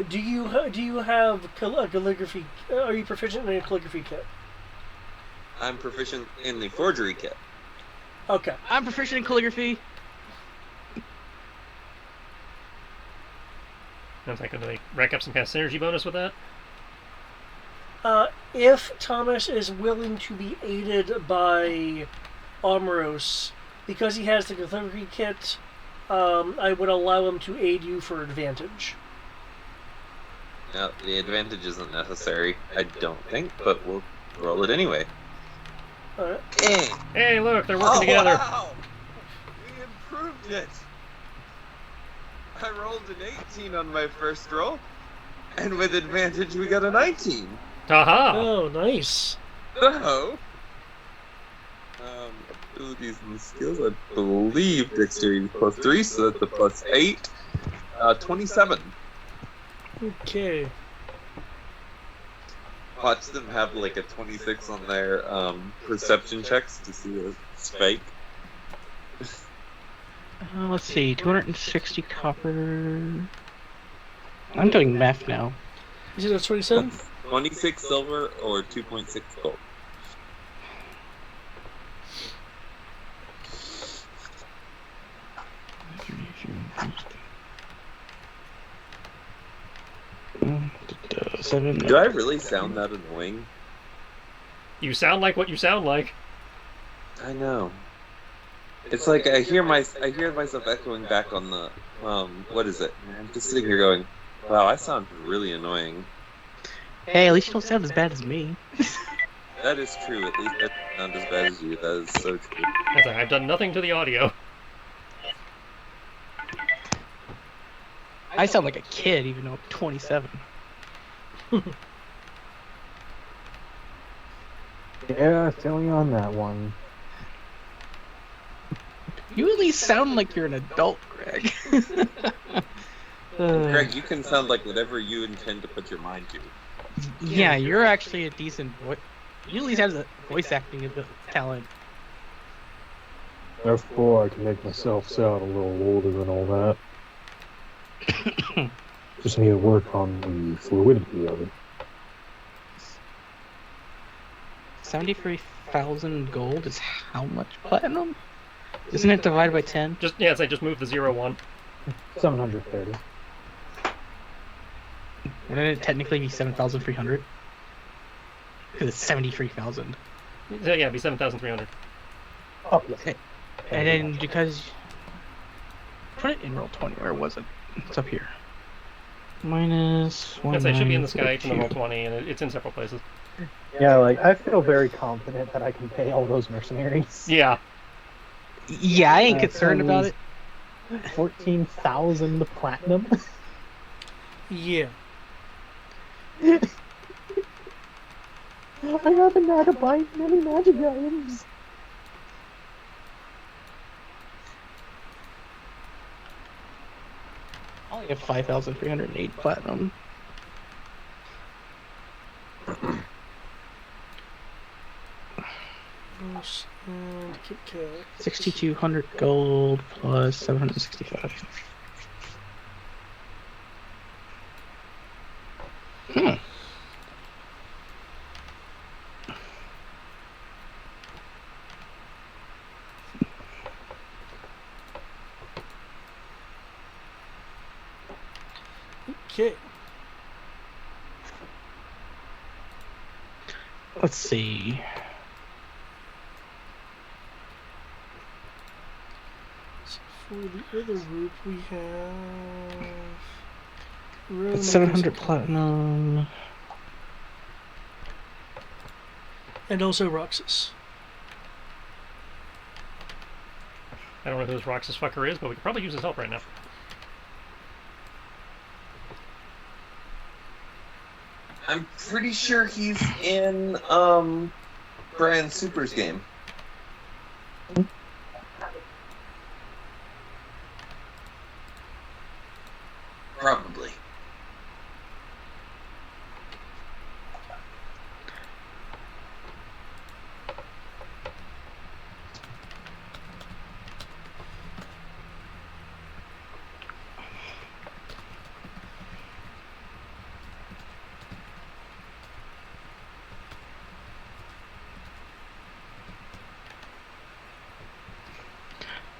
Do you have a calligraphy? Are you proficient in a calligraphy kit? I'm proficient in the forgery kit. Okay. I'm proficient in calligraphy. Sounds like they rack up some kind of synergy bonus with that. If Thomas is willing to be aided by Omeros, because he has the calligraphy kit, I would allow him to aid you for advantage. Now, the advantage isn't necessary, I don't think, but we'll roll it anyway. Alright. Hey, look, they're working together. Wow! We improved it! I rolled an 18 on my first roll, and with advantage we got a 19. Aha! Oh, nice. So, abilities and skills, I believe dexterity +3, so that's a +8. 27. Okay. Watch them have like a 26 on their perception checks to see if it's fake. Let's see, 260 copper. I'm doing math now. Is it a 27? 26 silver or 2.6 gold. Do I really sound that annoying? You sound like what you sound like. I know. It's like I hear myself echoing back on the what is it? I'm just sitting here going, wow, I sound really annoying. Hey, at least you don't sound as bad as me. That is true. At least I don't sound as bad as you. That is so true. That's like, I've done nothing to the audio. I sound like a kid, even though I'm 27. Yeah, I feel you on that one. You at least sound like you're an adult, Greg. Greg, you can sound like whatever you intend to put your mind to. Yeah, you're actually a decent voice. You at least have the voice acting talent. Therefore, I can make myself sound a little older than all that. Just need to work on the fluidity of it. 73,000 gold is how much platinum? Isn't it divided by 10? Just move the 0 1. 730. Wouldn't it technically be 7,300? Because it's 73,000. Yeah, it'd be 7,300. Oh, yes. And then because... Put it in roll 20, where was it? It's up here. Minus 1. It should be in the sky from the roll 20, and it's in several places. Yeah, like, I feel very confident that I can pay all those mercenaries. Yeah. Yeah, I ain't concerned about it. 14,000 platinum. Yeah. I haven't had to buy many magic items. I only have 5,308 platinum. And Kit Kat. 6,200 gold plus 765. Okay. Let's see. For the other group, we have. It's 700 platinum. And also Roxas. I don't know who this Roxas fucker is, but we could probably use his help right now. I'm pretty sure he's in Brian Super's game. Probably.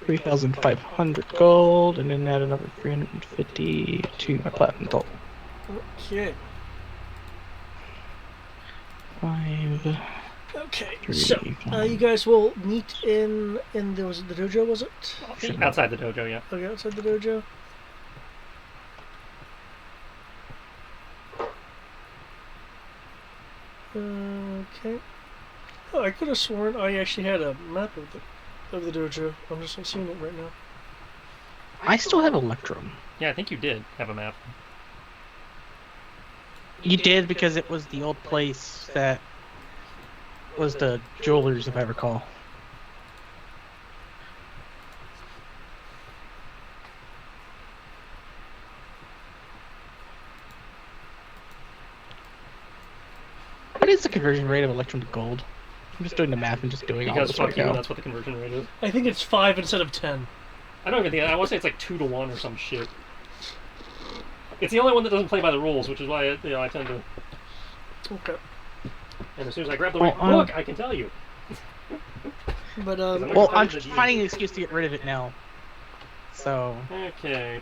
$3,500 gold, and then add another 350 to my platinum total. Okay. 5. Okay. 3, So, you guys will meet in was it the dojo? Was it? Outside the dojo, yeah. Okay, outside the dojo. Okay. Oh, I could have sworn I actually had a map of the dojo. I'm just not seeing it right now. I still have Electrum. Yeah, I think you did have a map. You did because it was the old place that was the jewelers, if I recall. What is the conversion rate of Electrum to gold? I'm just doing the math and just doing all Because this fuck right you, now. that's what the conversion rate is. I think it's 5 instead of 10. I don't even think. I want to say it's like 2 to 1 or some shit. It's the only one that doesn't play by the rules, which is why I tend to. Okay. And as soon as I grab the right book, I can tell you. But Well, I'm finding an excuse to get rid of it now. So. Okay.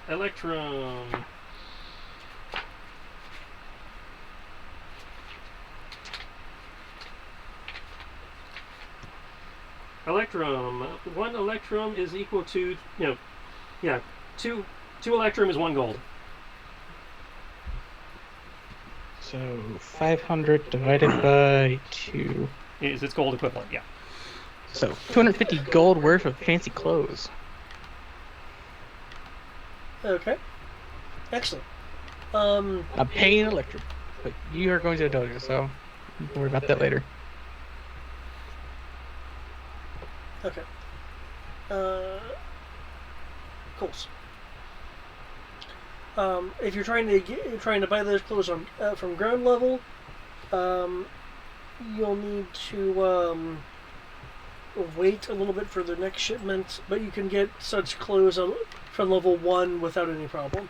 Electrum. Electrum. 1 Electrum is equal to, yeah, 2 Electrum is 1 gold. So 500 divided by 2 is its gold equivalent, yeah. So 250 gold worth of fancy clothes. okay. Excellent. I'm paying Electrum, but you are going to the dojo, so don't worry about that later. Okay. Cool. If you're trying to buy those clothes on from ground level, you'll need to wait a little bit for the next shipment, but you can get such clothes from level 1 without any problem.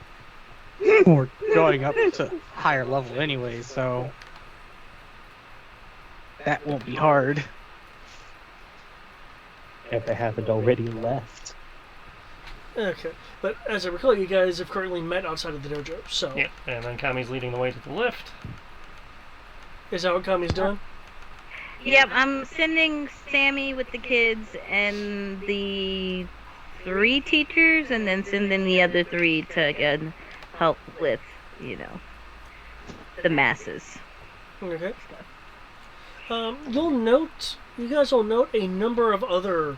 We're going up to higher level anyway, so that won't be hard. If they haven't already left. Okay, but as I recall, you guys have currently met outside of the dojo, so... Yeah, and then Kami's leading the way to the lift. Is that what Kami's doing? Yep, I'm sending Sammy with the kids and the 3 teachers, and then sending the other 3 to again help with, the masses. Okay. You guys will note a number of other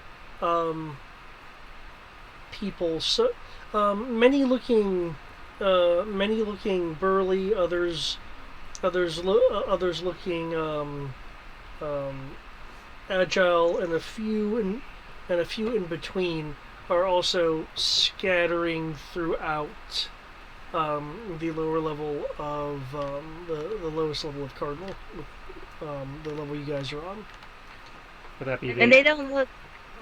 people. So, many looking burly, others looking agile, and a few in between are also scattering throughout the lower level of the lowest level of Cardinal, the level you guys are on. Would that be the... And they don't look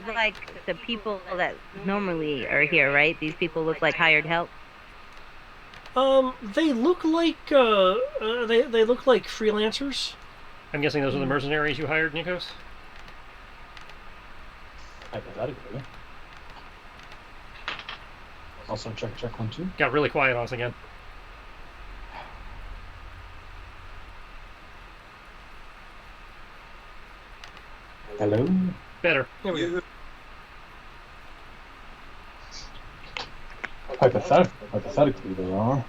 like the people that normally are here, right? These people look like hired help. They look like they look like freelancers. I'm guessing those are the mercenaries you hired, Nikos? Hypothetically. Also check 1, 2. Got really quiet on us again. Hello? Better. There we go. hypothetically, there are.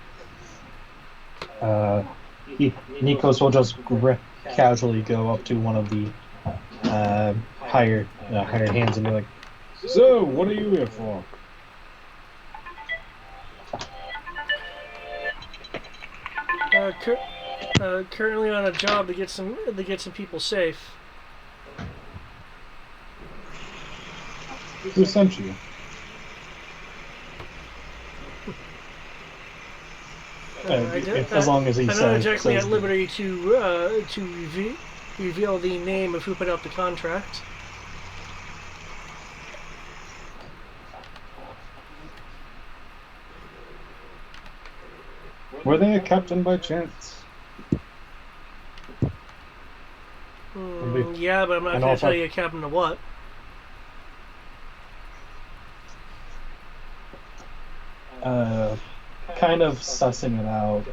Nikos will just casually go up to one of the hired hands and be like, "So, what are you here for?" Currently on a job to get some people safe. Who sent you? As long as he I'm says. not exactly says at liberty to reveal the name of who put out the contract. Were they a captain by chance? Yeah, but I'm not going to tell you a captain of what. Kind of sussing it out.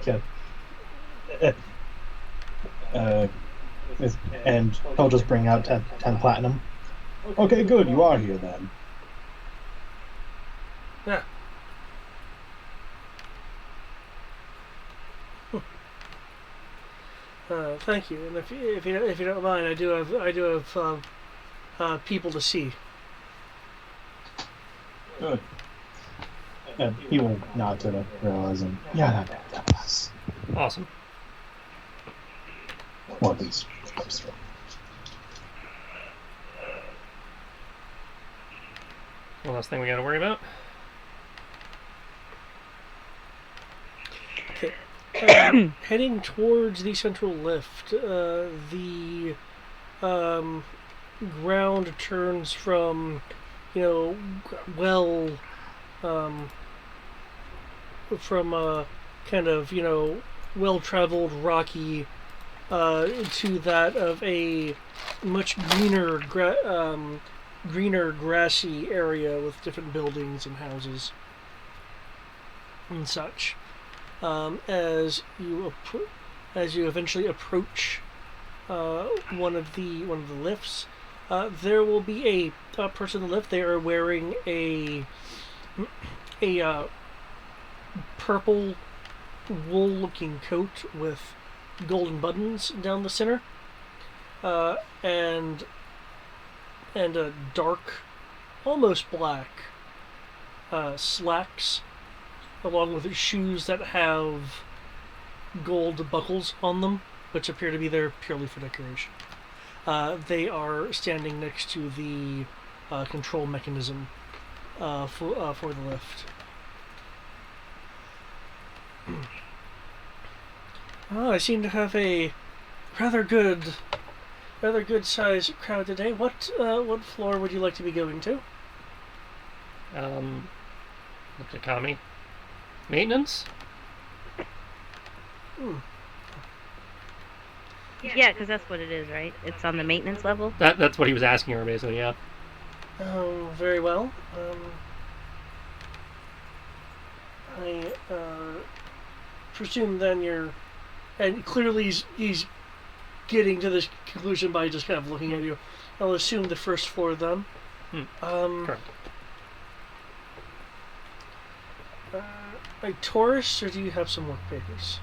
And he'll just bring out 10 platinum. Okay, good. You are here then. Yeah. Thank you. And if you don't mind, I do have people to see. Good. He will nod to the realizing. Yeah, that does. Awesome. Or at least comes through. One last thing we got to worry about. Okay. Heading towards the central lift, the ground turns from, from kind of, well-traveled rocky to that of a much greener grassy area with different buildings and houses and such. As you eventually approach one of the lifts, there will be a person in the lift. They are wearing a purple wool-looking coat with golden buttons down the center, and a dark, almost black slacks, along with shoes that have gold buckles on them, which appear to be there purely for decoration. They are standing next to the control mechanism for the lift. I seem to have a rather good sized crowd today. What floor would you like to be going to? Look at Kami. Maintenance? Yeah, because that's what it is, right? It's on the maintenance level. That's what he was asking her, basically, yeah. Oh, very well. I presume then you're... And clearly he's getting to this conclusion by just kind of looking at you. I'll assume the first floor then. Correct. A tourist, or do you have some work papers?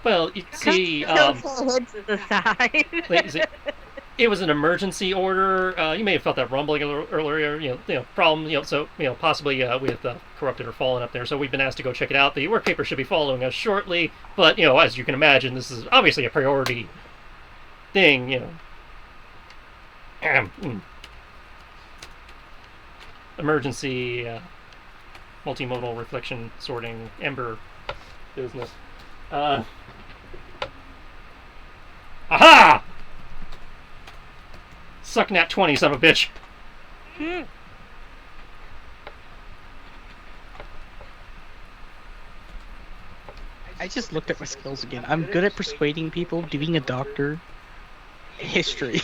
Well, you see, Heads to the side. it was an emergency order. You may have felt that rumbling earlier. Problem. So possibly we have corrupted or fallen up there. So we've been asked to go check it out. The work paper should be following us shortly. But as you can imagine, this is obviously a priority thing. Emergency, multimodal reflection sorting, Ember business. Aha! Suck nat 20, son of a bitch. I just looked at my skills again. I'm good at persuading people, being a doctor, history,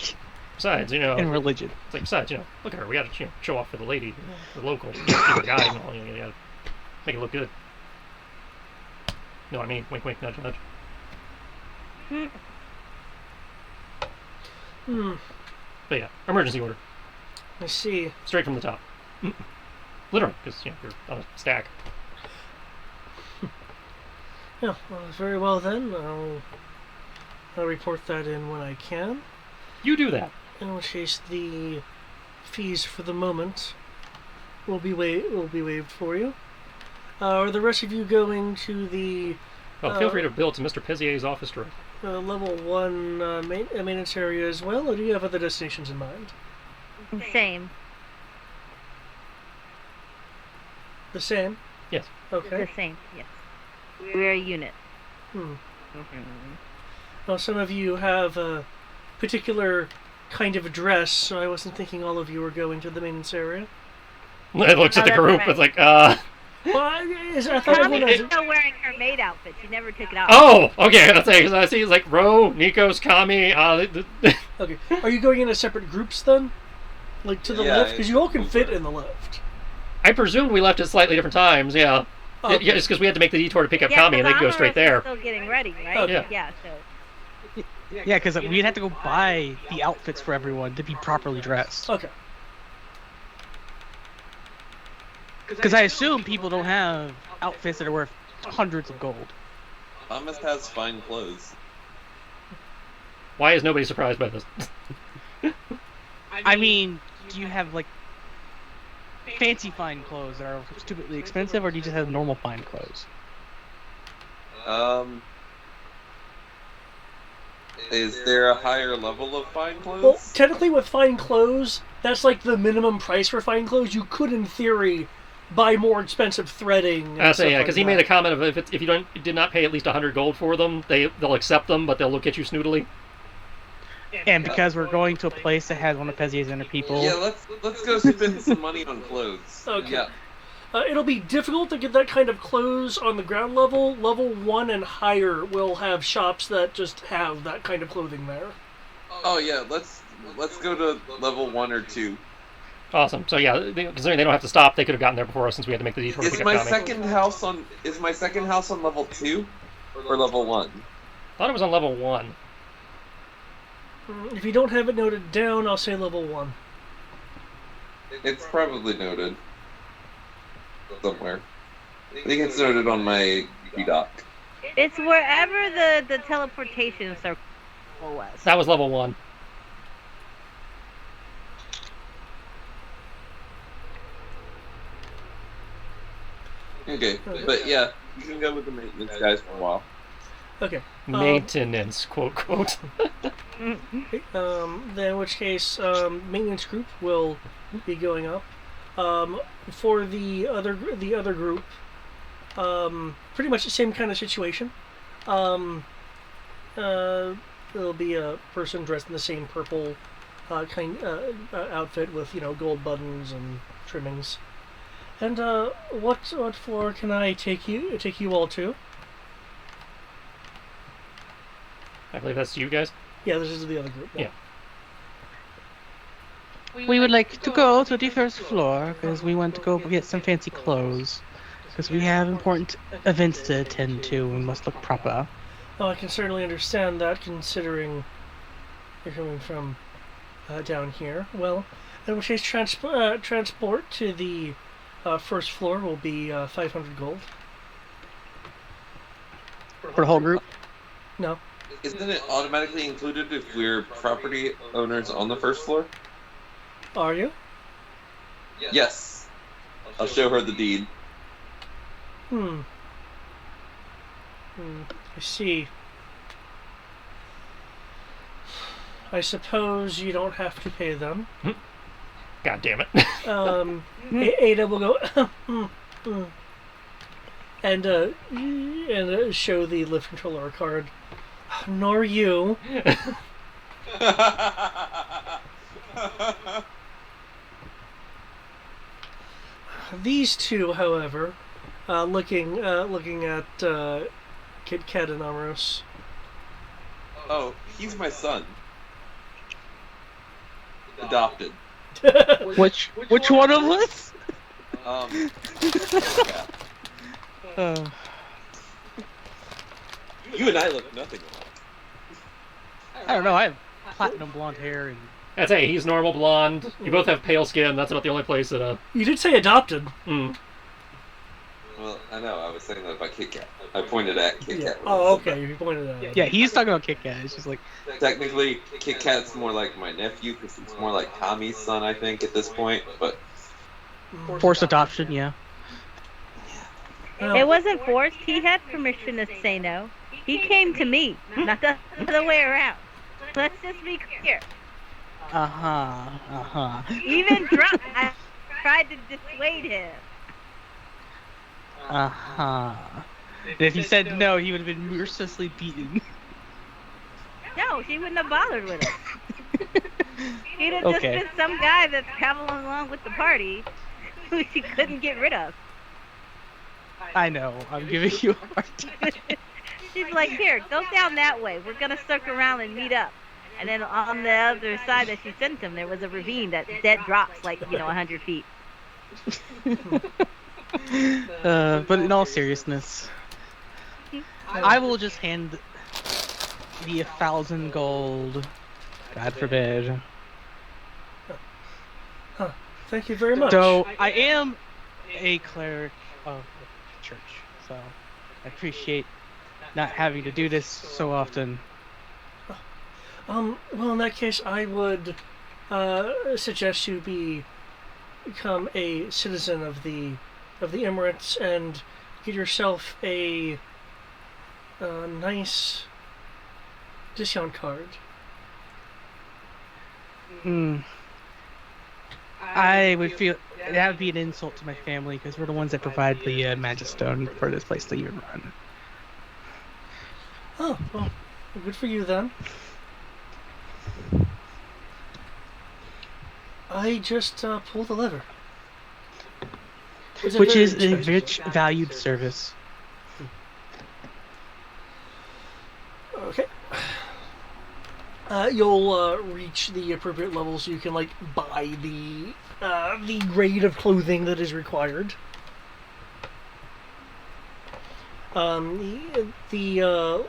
Besides, and religion. It's like, besides, look at her. We got to show off for the lady, the local, the guy, and all. You gotta make it look good. You know what I mean? Wink, wink, nudge, nudge. But yeah, emergency order. I see. Straight from the top. Literally, because you're on a stack. Yeah, well, very well then. I'll report that in when I can. You do that. In which case, the fees for the moment will be waived for you. Are the rest of you going to the Well, feel free to bill to Mr. Pezier's office directly. level 1 maintenance area as well, or do you have other destinations in mind? Same. The same? Yes. Okay. The same. Yes. We're a unit. Well, some of you have a particular kind of dress, so I wasn't thinking all of you were going to the maintenance area. It looks at the that's group right. with like, Well, I thought everyone Kami's has... still wearing her maid outfit. She never took it off. Oh, okay. Let's say, because I see it's like Ro, Nikos, Kami. Okay. Are you going into separate groups then? Like to the Yeah, lift? Because you all can fit in the lift. I presumed we left at slightly different times. Yeah. Okay. Yeah, it's because we had to make the detour to pick up Yeah, Kami, and they 'cause could go straight there. Still getting ready, right? Okay. Yeah. So Yeah, because we'd have to go buy the outfits for everyone to be properly dressed. Okay. Because I assume people don't have outfits that are worth hundreds of gold. Thomas has fine clothes. Why is nobody surprised by this? I mean, do you have like fancy fine clothes that are stupidly expensive, or do you just have normal fine clothes? Is there a higher level of fine clothes? Well, technically with fine clothes, that's like the minimum price for fine clothes. You could, in theory, buy more expensive threading. I say, yeah, because he made a comment of if you did not pay at least 100 gold for them, they'll accept them, but they'll look at you snootily. And because we're going to a place that has one of Pezier's inner people, Yeah, let's go spend some money on clothes. Okay. Yeah. It'll be difficult to get that kind of clothes on the ground level. Level 1 and higher will have shops that just have that kind of clothing there. Oh yeah, let's go to level 1 or 2. Awesome. So yeah, considering they don't have to stop, they could have gotten there before us since we had to make the detour to Is pick my up Kami. second house on level 2 or level 1? Thought it was on level 1. If you don't have it noted down, I'll say level 1. It's probably noted somewhere. I think it's noted on my doc. it's wherever the teleportation circle was. That was level 1. Okay, but yeah, you can go with the maintenance guys for a while. Okay. Maintenance, quote, quote. Then in which case, maintenance group will be going up. For the other group, pretty much the same kind of situation. There'll be a person dressed in the same purple outfit with gold buttons and trimmings. And what floor can I take you all to? I believe that's you guys. Yeah, this is the other group. Yeah. we would like to go to the first floor because we want to go get some fancy clothes. Because we have important events to attend to, we must look proper. Oh, I can certainly understand that, considering you're coming from down here. Well, in which case, transport to the first floor will be 500 gold. For the whole group? No. Isn't it automatically included if we're property owners on the first floor? Are you? Yes. I'll show her the deed. I see. I suppose you don't have to pay them. God damn it. Ada will go and show the lift controller a card. Nor you. These two, however, looking at Kit Kat and Amros. Oh, he's my son. Adopted. Which one of us? Yeah. Uh, You and I look nothing alike. I don't know, I have platinum blonde hair and That's hey, he's normal blonde. You both have pale skin. That's about the only place that You did say adopted. Well, I know. I was saying that about Kit Kat. I pointed at Kit Kat. when I Oh, said okay. You pointed at it. Yeah, he's talking about Kit Kat. It's just like, that. Technically, Kit Kat's more like my nephew because he's more like Tommy's son, I think, at this point. But forced adoption, yeah. It wasn't forced. He had permission to say no. He came to me, not the other way around. Let's just be clear. Even drunk, I tried to dissuade him. And if he said no, he would have been mercilessly beaten. No, she wouldn't have bothered with us. He'd have just been some guy that's traveling along with the party who she couldn't get rid of. I know. I'm giving you a hard time. She's like, here, go down that way. We're going to circle around and meet up. And then on the other side that she sent him, there was a ravine that drops like, 100 feet. But in all seriousness, I will just hand the 1,000 gold. God forbid. Thank you very much. So I am a cleric of the church, so I appreciate not having to do this so often. Well, in that case, I would suggest you become a citizen of the Emirates and get yourself a nice discount card. I would feel that would be an insult to my family because we're the ones that provide the Magistone for this place that you run. Oh, well, good for you then. I just pulled the lever. Which is a rich, valued service. Okay. You'll reach the appropriate levels. You can buy the grade of clothing that is required. The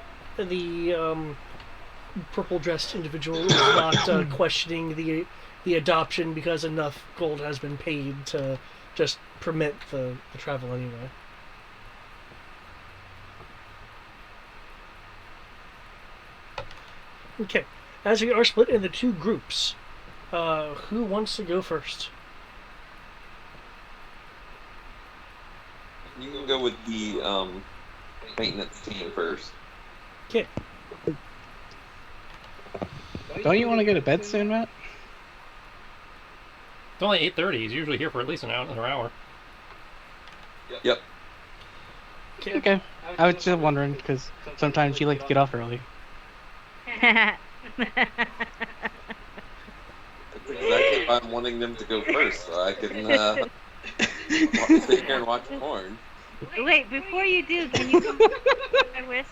purple dressed individual is not questioning the adoption because enough gold has been paid to just permit the travel anyway. Okay, as we are split into two groups, who wants to go first? you can go with the maintenance team first. Okay. Don't you want to go to bed soon, Matt? It's only 8:30. He's usually here for at least another hour. Yep. Okay. I was just wondering because sometimes you like to get off early. That's exactly why I'm wanting them to go first, so I can sit here and watch porn. Wait, before you do, can you come my wrist?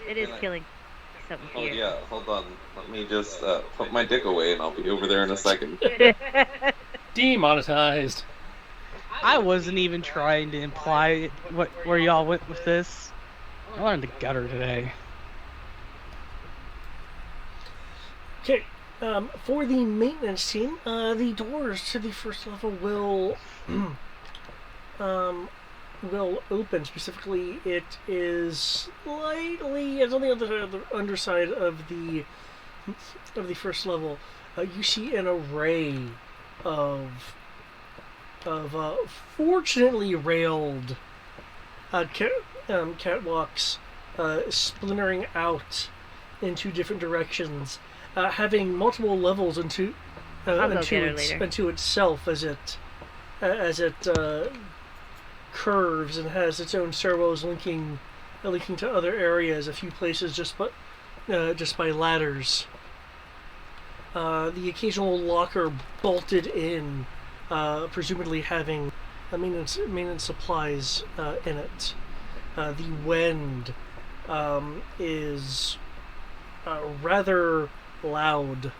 It is killing something Oh here. yeah, hold on. Let me just put my dick away and I'll be over there in a second. Demonetized. I wasn't even trying to imply where y'all went with this. I learned the gutter today. Okay, for the maintenance team, the doors to the first level will open. Specifically, it is slightly. It's on the underside of the first level. You see an array of fortunately railed catwalks splintering out into different directions, having multiple levels into itself as it curves and has its own servos linking to other areas. A few places just by ladders. The occasional locker bolted in, presumably having maintenance supplies in it. The wind is rather loud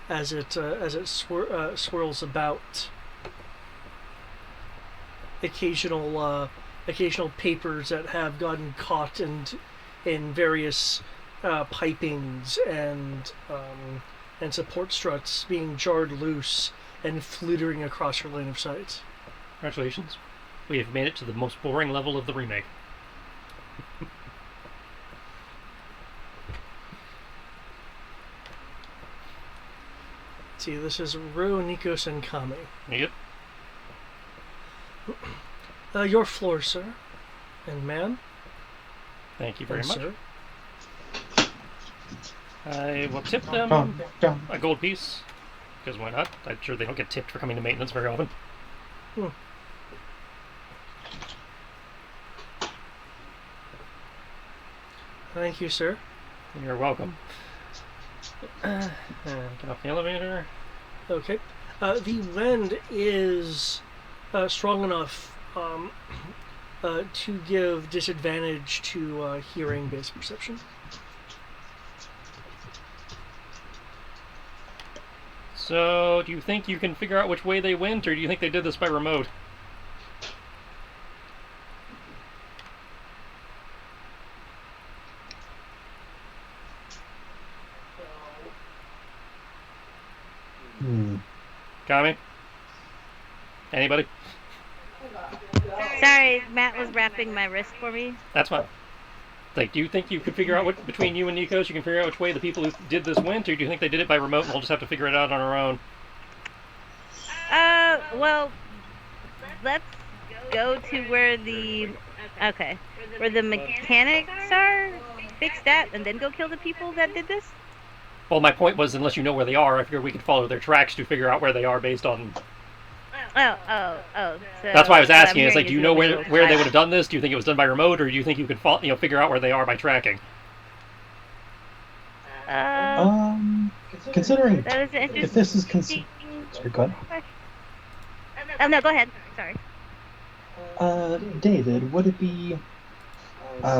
as it swirls about. Occasional papers that have gotten caught in various pipings and and support struts being jarred loose and fluttering across your line of sight. Congratulations. We have made it to the most boring level of the remake. See, this is Ro, Nikos, and Kame. Yep. Your floor, sir. And ma'am. Thank you very And much. sir. I will tip them Dum, dum. a gold piece. Because why not? I'm sure they don't get tipped for coming to maintenance very often. Thank you, sir. You're welcome. Get off the elevator. Okay. The wind is strong enough to give disadvantage to hearing-based perception. So, do you think you can figure out which way they went, or do you think they did this by remote? Kami? Anybody? Sorry, Matt was wrapping my wrist for me. That's fine. Like, do you think you could figure out what, between you and Nikos, you can figure out which way the people who did this went, or do you think they did it by remote and we'll just have to figure it out on our own? Well, let's go to where the mechanics are. Fix that, and then go kill the people that did this. Well, my point was, unless you know where they are, I figured we could follow their tracks to figure out where they are based on... Oh. So That's why I was what I'm asking. It's like, hearing do you is know really where they fast. would have done this? Do you think it was done by remote, or do you think you could figure out where they are by tracking? Considering That is interesting. if this is sorry, go ahead. Oh no, go ahead. Sorry. David, would it be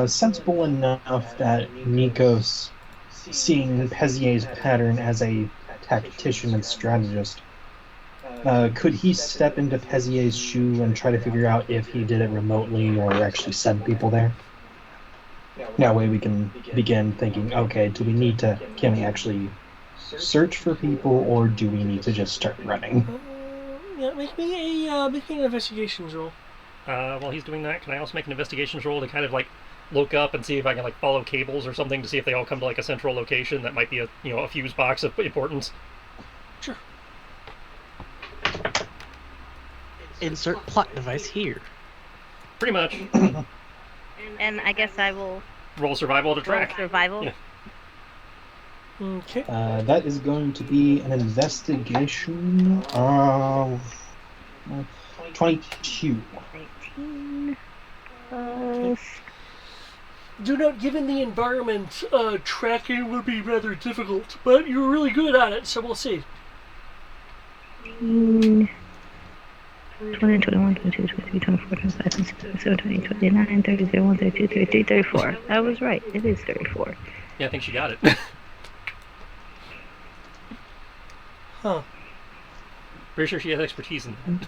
sensible enough that Nikos, seeing Pezier's pattern as a tactician and strategist, could he step into Pezier's shoe and try to figure out if he did it remotely or actually send people there? That way we can begin thinking, okay, can we actually search for people, or do we need to just start running? Yeah, make me an investigations roll. While he's doing that, can I also make an investigations roll to kind of like look up and see if I can like follow cables or something to see if they all come to like a central location that might be a fuse box of importance? Sure. Insert plot device here. Pretty much. And I guess I will Roll survival to roll track. survival. Yeah. Okay. That is going to be an investigation of 22. 19 plus. Do note, given the environment, tracking would be rather difficult, but you're really good at it, so we'll see. 20, 21, 22, 23, 24, 25, 26, 27, 28, 29, 30, 31, 32, 33, 34. I was right. It is 34. Yeah, I think she got it. Huh. Pretty sure she has expertise in that.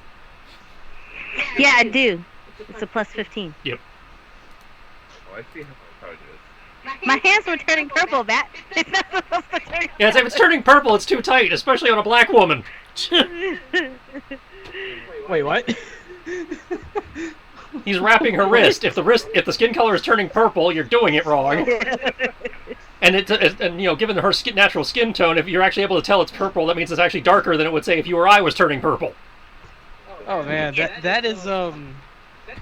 Yeah, I do. It's a plus 15. Yep. Oh, I see how hard it is. My hands were turning purple, Matt. It's not supposed to turn Yeah, if it's turning purple, it's too tight, especially on a black woman. Wait, what? He's wrapping her wrist. If the skin color is turning purple, you're doing it wrong. And given her natural skin tone, if you're actually able to tell it's purple, that means it's actually darker than it would say if you or I was turning purple. Oh man, that is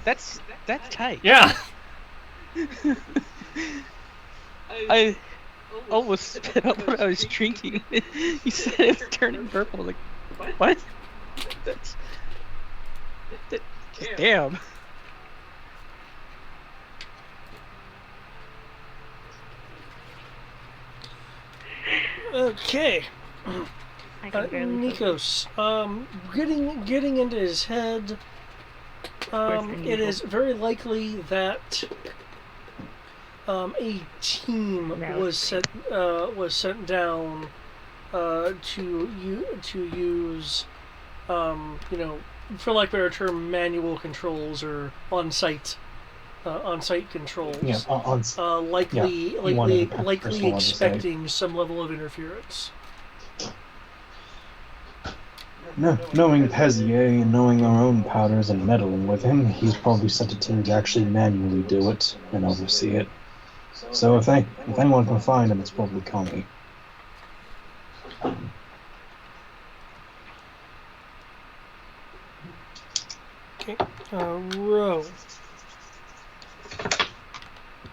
that's tight. Yeah. I almost spit up when I was drinking. You said it was turning purple. Like, what? That's damn. Okay. I can barely focus. Nikos, getting into his head, it is very likely that a team was sent down to use for lack of a better term, manual controls or on-site controls. Yeah, likely you wanted to have personal expecting some level of interference. No, knowing Pezier and knowing our own powders and meddling with him, he's probably sent a team to actually manually do it and oversee it. So if anyone can find him, it's probably Kami. Okay. Row.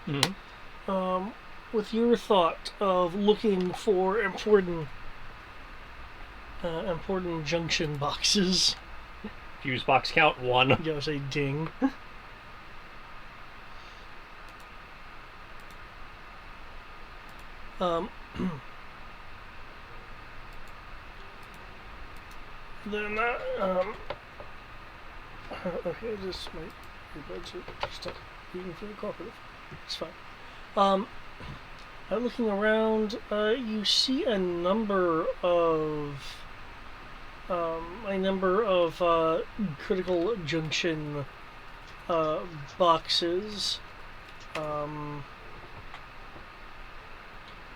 Mhm. With your thought of looking for important junction boxes, Fuse box count 1. you know, say ding. Then okay, this might be budget stuff being for the cooperative. It's fine. Looking around, you see a number of critical junction boxes.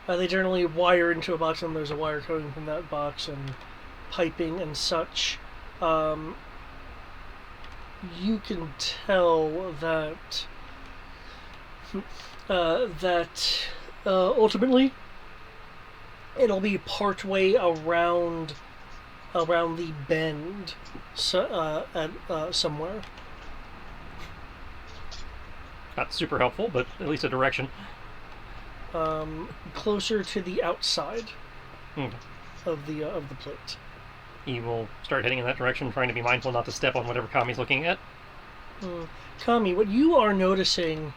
They generally wire into a box, and there's a wire coming from that box, and piping and such. You can tell that ultimately it'll be partway around the bend, somewhere. Not super helpful, but at least a direction. Closer to the outside Okay. of the plate. He will start heading in that direction, trying to be mindful not to step on whatever Kami's looking at. Kami, what you are noticing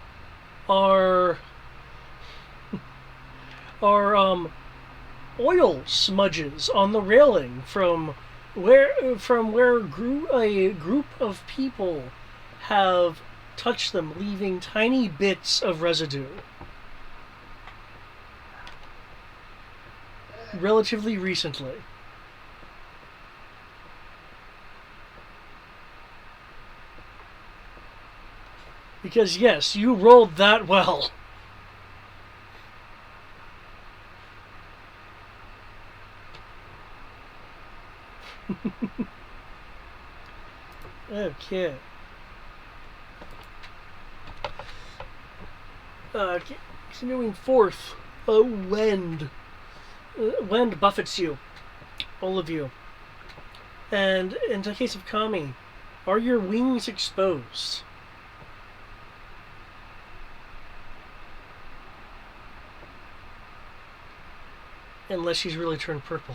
are oil smudges on the railing from where a group of people have touched them, leaving tiny bits of residue. Relatively recently. Because yes, you rolled that well. Okay. Continuing forth, wind buffets you, all of you. And in the case of Kami, are your wings exposed? Unless she's really turned purple.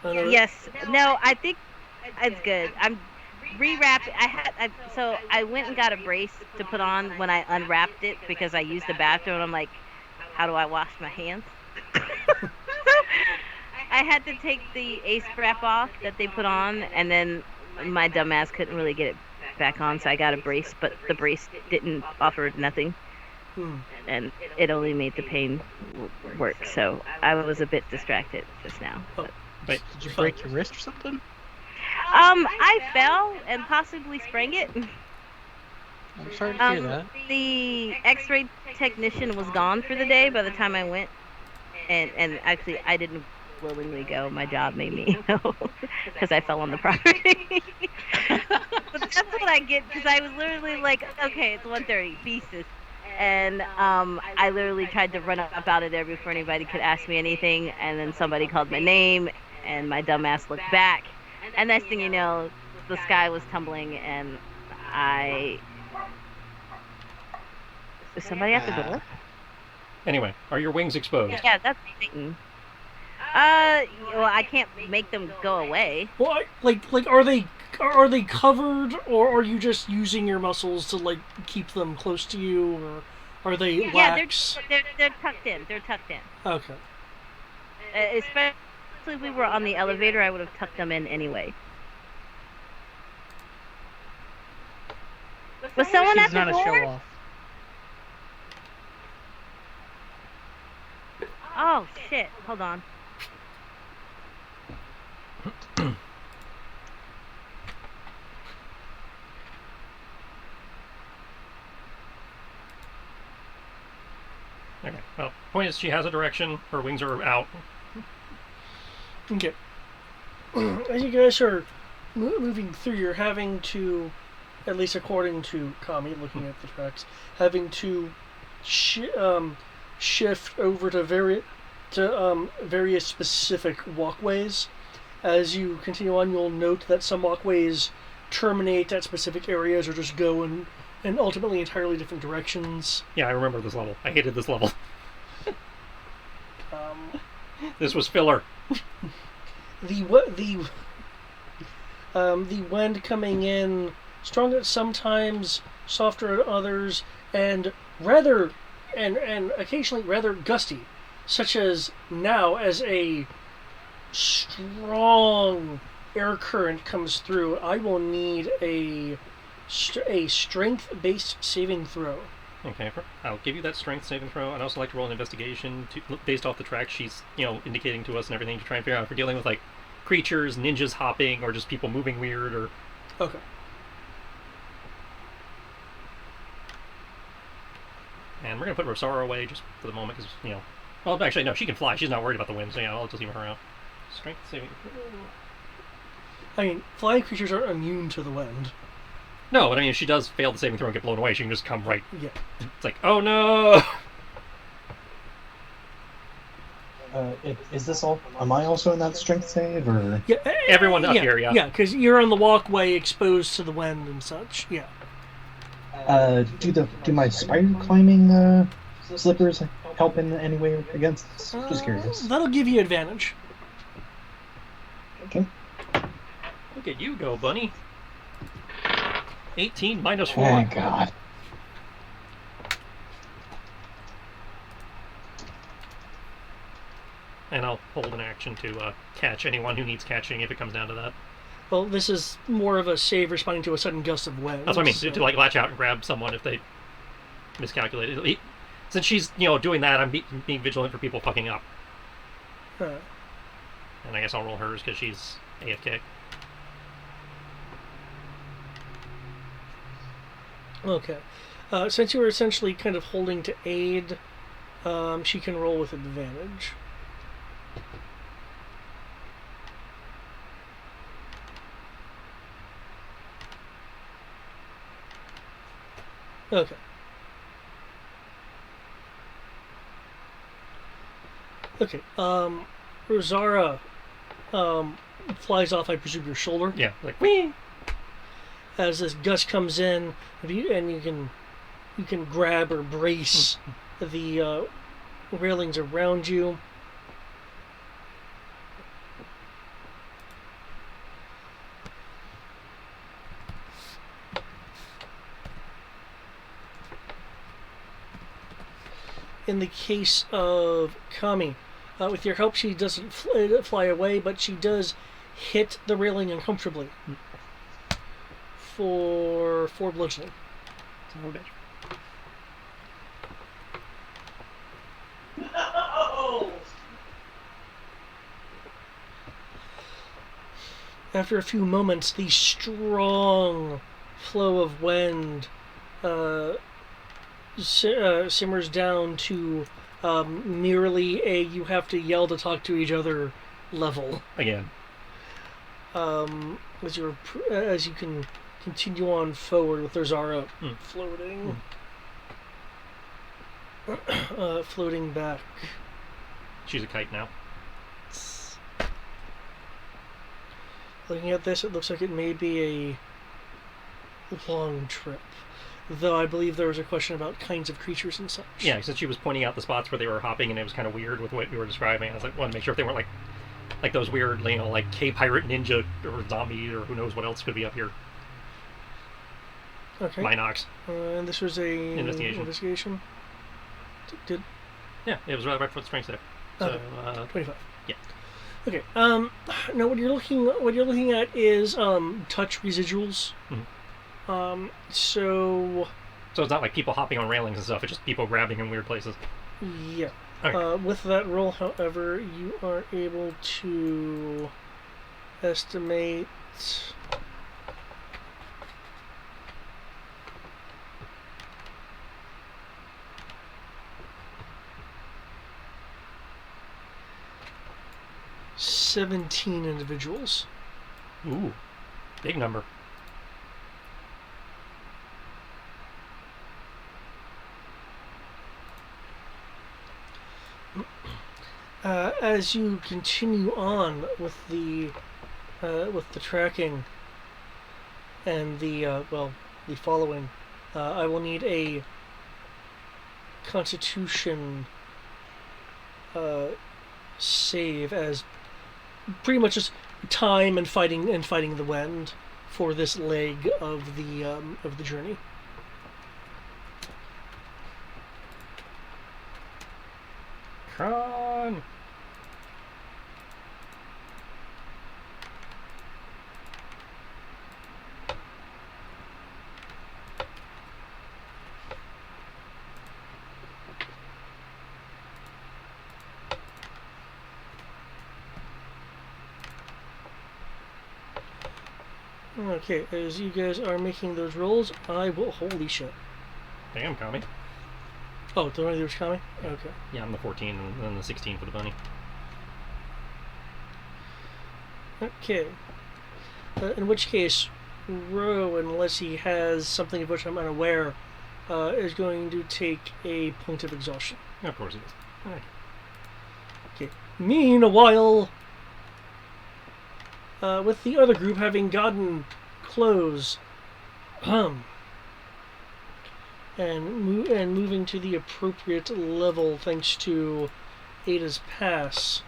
Yes. No, I think it's good. I'm rewrapped. So I went and got a brace to put on when I unwrapped it because I used the bathroom. And I'm like, how do I wash my hands? I had to take the ace strap off that they put on, and then my dumbass couldn't really get it back on, so I got a brace, but the brace didn't offer nothing. And it only made the pain work, so I was a bit distracted just now. But did you break your wrist or something? I fell and possibly sprained it. I'm sorry to hear that. The X-ray technician was gone for the day by the time I went, and actually I didn't willingly go. My job made me go because I fell on the property. But that's what I get because I was literally like, okay, it's 1:30, pieces. And I literally tried to run up out of there before anybody could ask me anything, and then somebody called my name, and my dumbass looked back, and next thing you know, the sky was tumbling, and is somebody at the door? Anyway, are your wings exposed? Yeah, that's Satan. Well, I can't make them go away. Well, are they covered, or are you just using your muscles to like keep them close to you, or are they lax? Yeah, they're tucked in. They're tucked in. Okay. Especially if we were on the elevator, I would have tucked them in anyway. Was someone at the door? She's not a show-off. Oh shit! Hold on. Okay, well, Point is, she has a direction. Her wings are out. Okay. As you guys are moving through, you're having to, at least according to Kami, looking at the tracks, having to shift over to various specific walkways. As you continue on, you'll note that some walkways terminate at specific areas or just go in ultimately entirely different directions. Yeah, I remember this level. I hated this level. Um, This was filler. the wind coming in strong at sometimes, softer at others, and occasionally rather gusty, such as now as a strong air current comes through. I will need a strength-based saving throw. Okay, I'll give you that strength saving throw. I'd also like to roll an investigation based off the track she's, indicating to us and everything to try and figure out if we're dealing with, like, creatures, ninjas hopping, or just people moving weird, or... Okay. And we're going to put Rosara away just for the moment, because, Well, actually, no, she can fly. She's not worried about the wind, so yeah, I'll just leave her out. Strength saving throw. I mean, flying creatures are immune to the wind. No, but I mean, if she does fail the saving throw and get blown away, she can just come right... Yeah. It's like, oh no! Is this all? Am I also in that strength save, or? Yeah, everyone up here, yeah. Yeah, because you're on the walkway exposed to the wind and such. Yeah. Do my spider climbing slippers help in any way against this? Just curious. That'll give you advantage. Okay. Look at you go, bunny. 18 minus 4. Thank God. And I'll hold an action to catch anyone who needs catching if it comes down to that. Well, this is more of a save responding to a sudden gust of wind. That's what I mean, so... to like latch out and grab someone if they miscalculated. Since she's, doing that, I'm being vigilant for people fucking up. And I guess I'll roll hers because she's AFK. Okay. Since you were essentially kind of holding to aid, she can roll with advantage. Okay. Okay. Rosara flies off, I presume, your shoulder. Yeah, like whee! As this gust comes in, and you can grab or brace the railings around you. In the case of Kami, with your help, she doesn't fly away, but she does hit the railing uncomfortably. For 4 bludgeoning. Son of a bitch. No! After a few moments, the strong flow of wind simmers down to merely a you have to yell to talk to each other level. Again. As you can continue on forward with Rosara floating. Floating back. She's a kite now. Looking at this, it looks like it may be a long trip. Though I believe there was a question about kinds of creatures and such. Yeah, since she was pointing out the spots where they were hopping and it was kind of weird with what you were describing. I was like, wanted to make sure if they weren't like those weird, like K-pirate ninja or zombie or who knows what else could be up here. Okay. Minox. And this was a investigation. Yeah, it was right before the strength there. So, 25. Yeah. Okay. Now what you're looking at is touch residuals. Mm-hmm. So it's not like people hopping on railings and stuff. It's just people grabbing in weird places. Yeah. Okay. With that roll, however, you are able to estimate. 17 individuals. Ooh, big number. As you continue on with the tracking and the following, I will need a Constitution save as pretty much just time and fighting the wind for this leg of the journey. Con. Okay, as you guys are making those rolls, I will. Holy shit! Damn, Kami. Oh, the one that was Kami? Okay. Yeah, I'm the 14 and then the 16 for the bunny. Okay. In which case, Ro, unless he has something of which I'm unaware, is going to take a point of exhaustion. Of course he is. Right. Okay. Meanwhile, with the other group having gotten clothes, and moving to the appropriate level thanks to Ada's pass.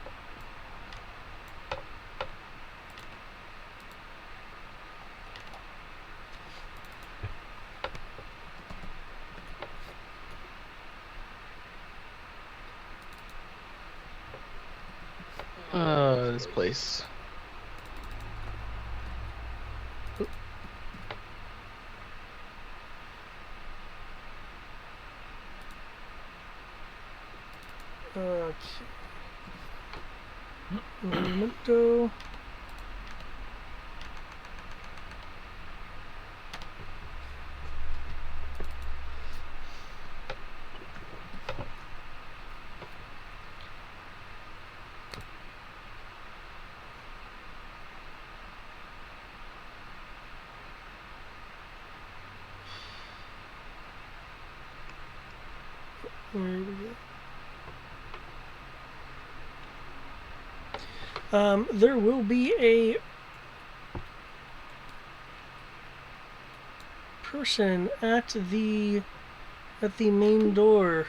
This place. Okay. Momento. Where we go? There will be a person at the main door.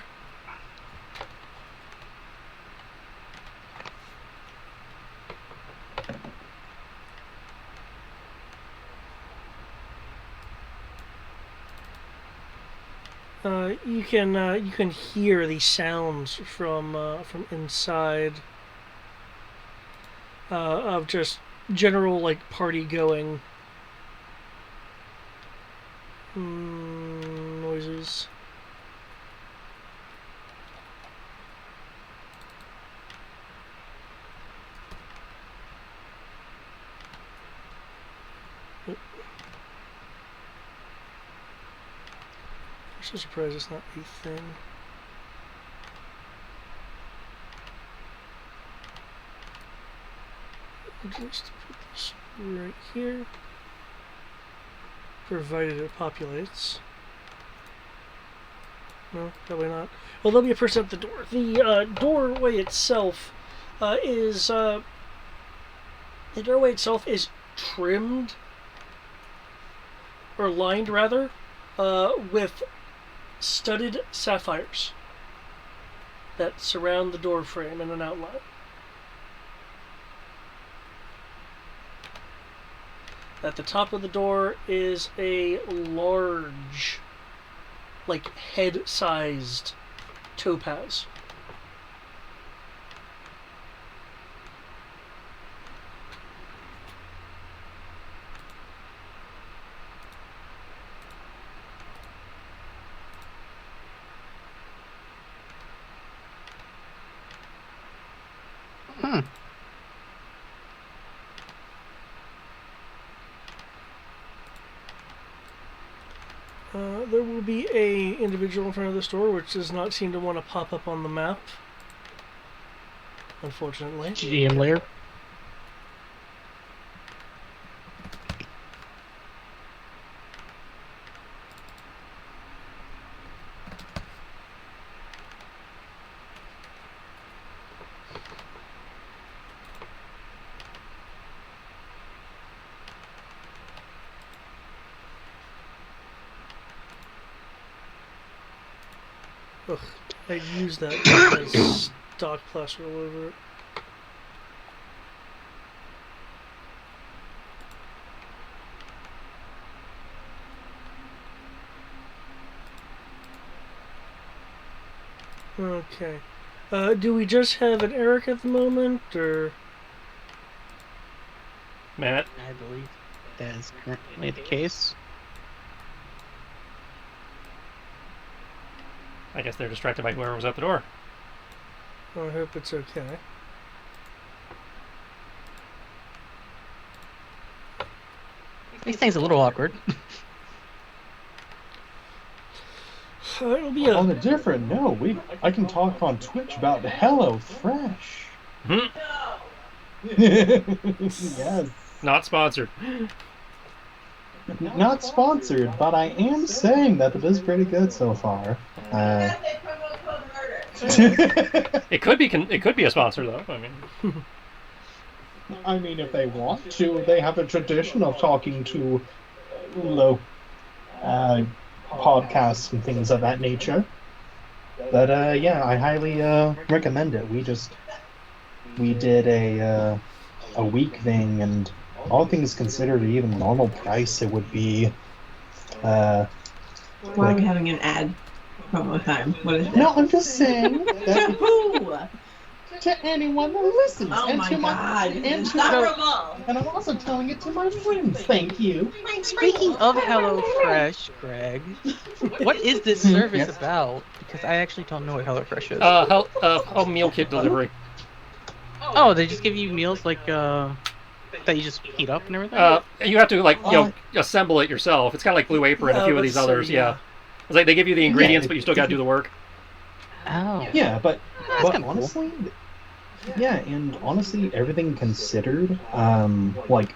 You can hear the sounds from inside of just general like party going noises. I'm so surprised it's not a thing. Just put this right here, provided it populates. No, probably not. Well, there'll be a person at the door. The doorway itself is trimmed or lined rather with studded sapphires that surround the door frame in an outline. At the top of the door is a large, like head-sized topaz. There will be a individual in front of the store which does not seem to want to pop up on the map, unfortunately. GM layer? Ugh, I'd use that as stock plaster all over it. Okay. Do we just have an Eric at the moment, or... Matt? I believe that is currently the case. I guess they're distracted by whoever was at the door. I hope it's okay. Makes things a little awkward. It'll be On a different note, I can talk on Twitch about Hello Fresh. Hmm? Yes. Not sponsored. Not sponsored, but I am saying that it is pretty good so far. It could be a sponsor though. I mean, I mean, if they want to, they have a tradition of talking to low podcasts and things of that nature. But yeah, I highly recommend it. We did a week thing, and all things considered, at even normal price, it would be. Why are we having an ad promo time? What is it? No, I'm just saying To that who? to anyone that listens. Oh and my to god. and to Not my, Ramal. and I'm also telling it to my friends. Thank you. Speaking of HelloFresh, Greg, what is this service Yes. about? Because I actually don't know what HelloFresh is. home meal kit delivery. Oh, they just give you meals like that you just heat up and everything. You have to assemble it yourself. It's kind of like Blue Apron and a few of these others. Yeah. It's like they give you the ingredients, but you still got to do the work. Oh. Yeah, but kinda cool. honestly, yeah, and honestly, everything considered, like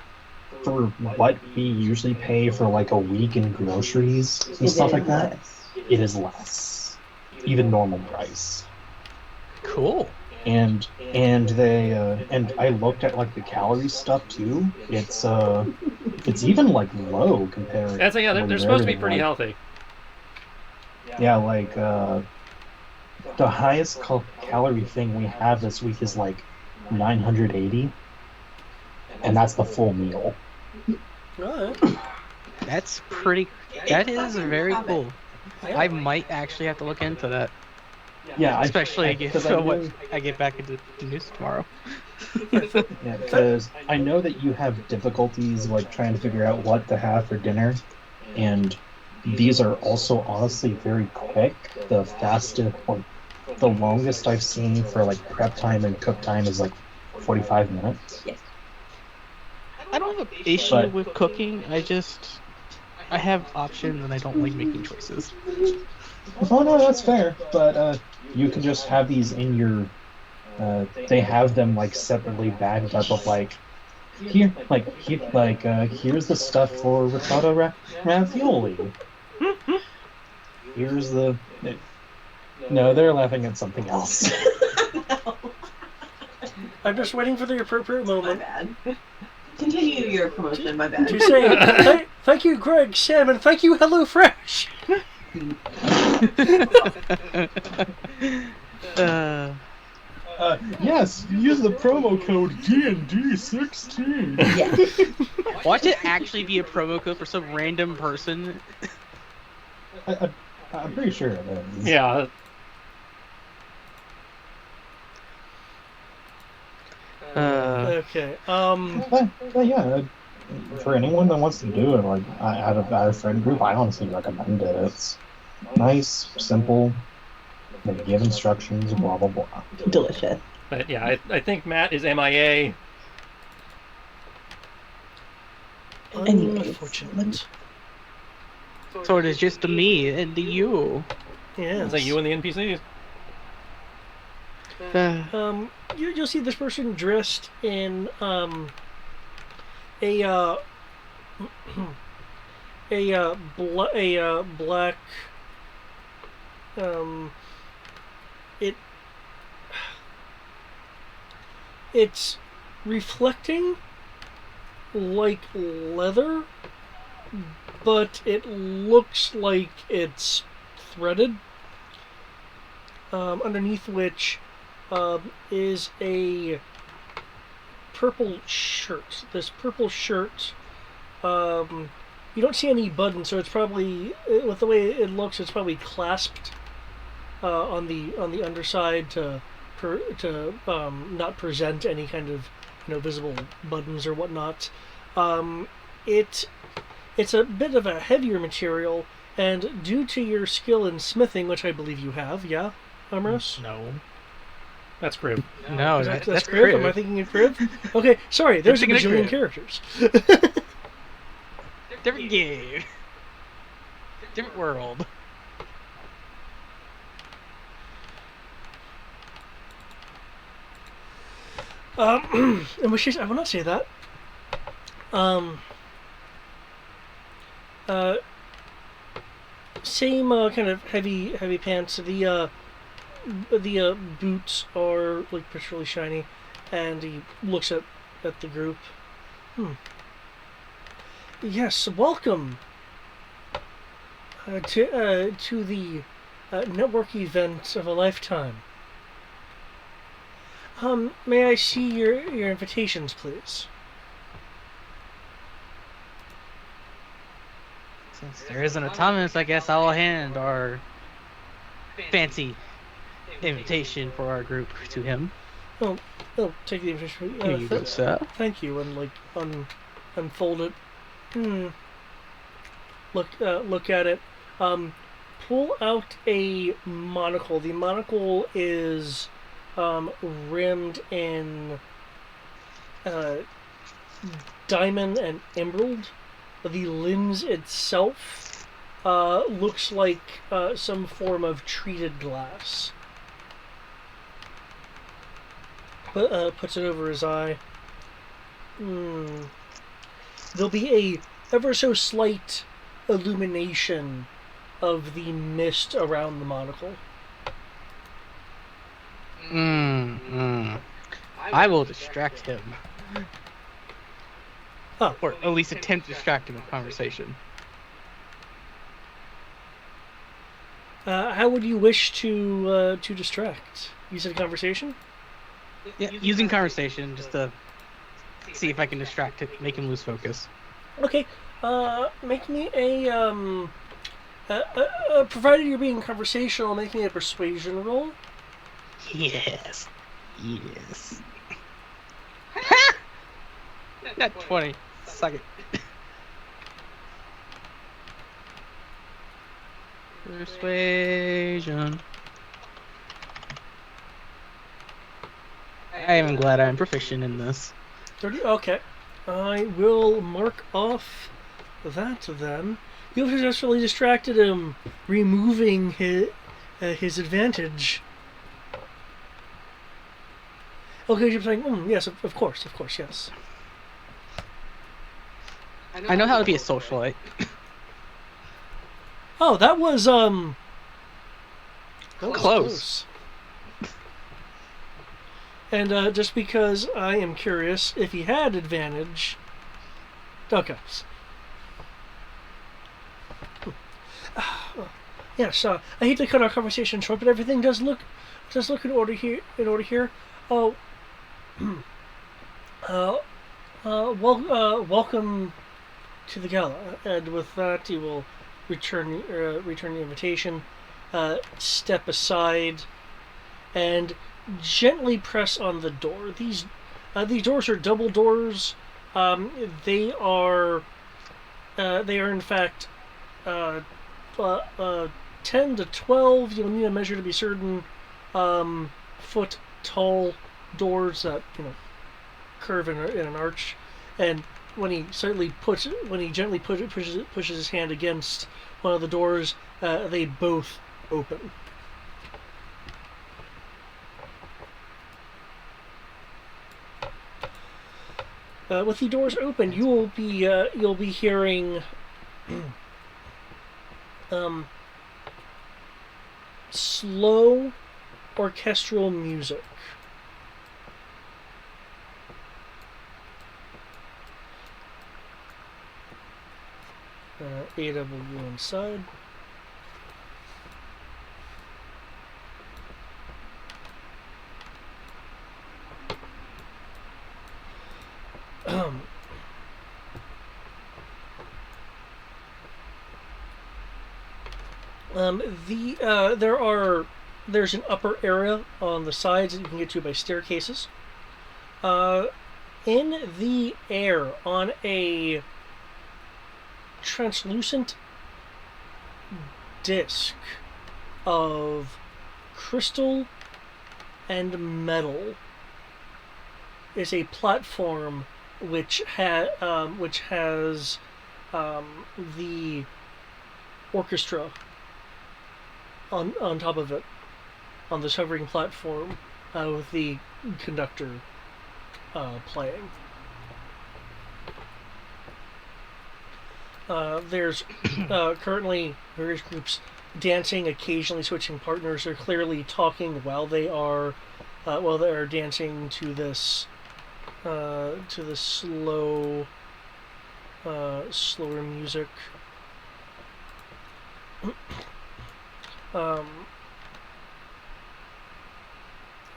for what we usually pay for like a week in groceries and stuff like that, it is less, even normal price. Cool. And they and I looked at like the calorie stuff too. It's even like low compared. That's yeah. They're supposed to be pretty healthy. Yeah, like the highest calorie thing we have this week is like 980, and that's the full meal. That's pretty. That is very cool. I might actually have to look into that. Yeah, Especially because when I get back into the news tomorrow. Yeah, because I know that you have difficulties like trying to figure out what to have for dinner, and these are also honestly very quick. The fastest, or the longest I've seen for like prep time and cook time is like 45 minutes. Yes. I don't have an issue with cooking. I have options and I don't like making choices. Oh no, that's fair. But you can just have these in your. They have them like separately bagged up of like. Here's the stuff for ricotta ravioli. Here's the. No, they're laughing at something else. No. I'm just waiting for the appropriate My moment bad. Continue your promotion, my bad. to say thank you, Greg, Sam, and thank you, HelloFresh. Yes, use the promo code DND16. Yes. Watch it actually be a promo code for some random person. I'm pretty sure it is. Yeah. Okay. But yeah, for anyone that wants to do it, like out of our friend group, I honestly recommend it. It's nice, simple. They give instructions, blah blah blah. Delicious. But yeah, I think Matt is MIA. Unfortunate. So it is just me and you. Yeah. Is that you and the NPCs? You'll see this person dressed in a black it's reflecting like leather, but it looks like it's threaded. underneath which is a purple shirt. This purple shirt, you don't see any buttons, so it's probably, with the way it looks, it's probably clasped on the underside to not present any kind of visible buttons or whatnot. It's a bit of a heavier material, and due to your skill in smithing, which I believe you have, yeah, Amorous? No. That's Crib. No, That's Crib? Am I thinking of Crib? Okay, sorry, there's a thinking of bajillion Crib. characters. Different game. Different world. In which case, I will not say that. Same kind of heavy pants. The boots are like particularly shiny, and he looks at the group. Yes, welcome to the network event of a lifetime. May I see your invitations, please? Since there isn't a Thomas, I guess I'll hand our fancy invitation for our group to him. Oh, take the invitation. Here you go, sir. Thank you, and like unfold it. Look at it. Pull out a monocle. The monocle is rimmed in diamond and emerald. The lens itself looks like some form of treated glass. Puts it over his eye. There'll be a ever so slight illumination of the mist around the monocle. I will distract him. Oh. Or at least attempt to distract him in conversation. How would you wish to distract? You said conversation? Yeah, using conversation just to see if I can distract it, make him lose focus. Okay. Make me a provided you're being conversational, make me a persuasion roll. Yes. Not 20. Suck it. Persuasion. I am glad I'm proficient in this. 30. Okay. I will mark off that then. You've successfully distracted him, removing his advantage. Okay, you're saying, yes, of course, yes. I know how to be a socialite. Oh, that was close. And just because I am curious, if he had advantage... Okay. Yes, I hate to cut our conversation short, but everything does look in order here. Oh, welcome to the gala. And with that, he will return the invitation, step aside, and gently press on the door. These doors are double doors. They are in fact 10 to 12. You'll need a measure to be certain. Foot tall doors that curve in an arch, and when he gently pushes his hand against one of the doors, they both open. With the doors open, you'll be hearing slow orchestral music. AW inside. There's an upper area on the sides that you can get to by staircases. In the air, on a translucent disc of crystal and metal, is a platform which has the orchestra on top of it, on this hovering platform, with the conductor playing. There's currently various groups dancing, occasionally switching partners. They're clearly talking while they are dancing to this slower music.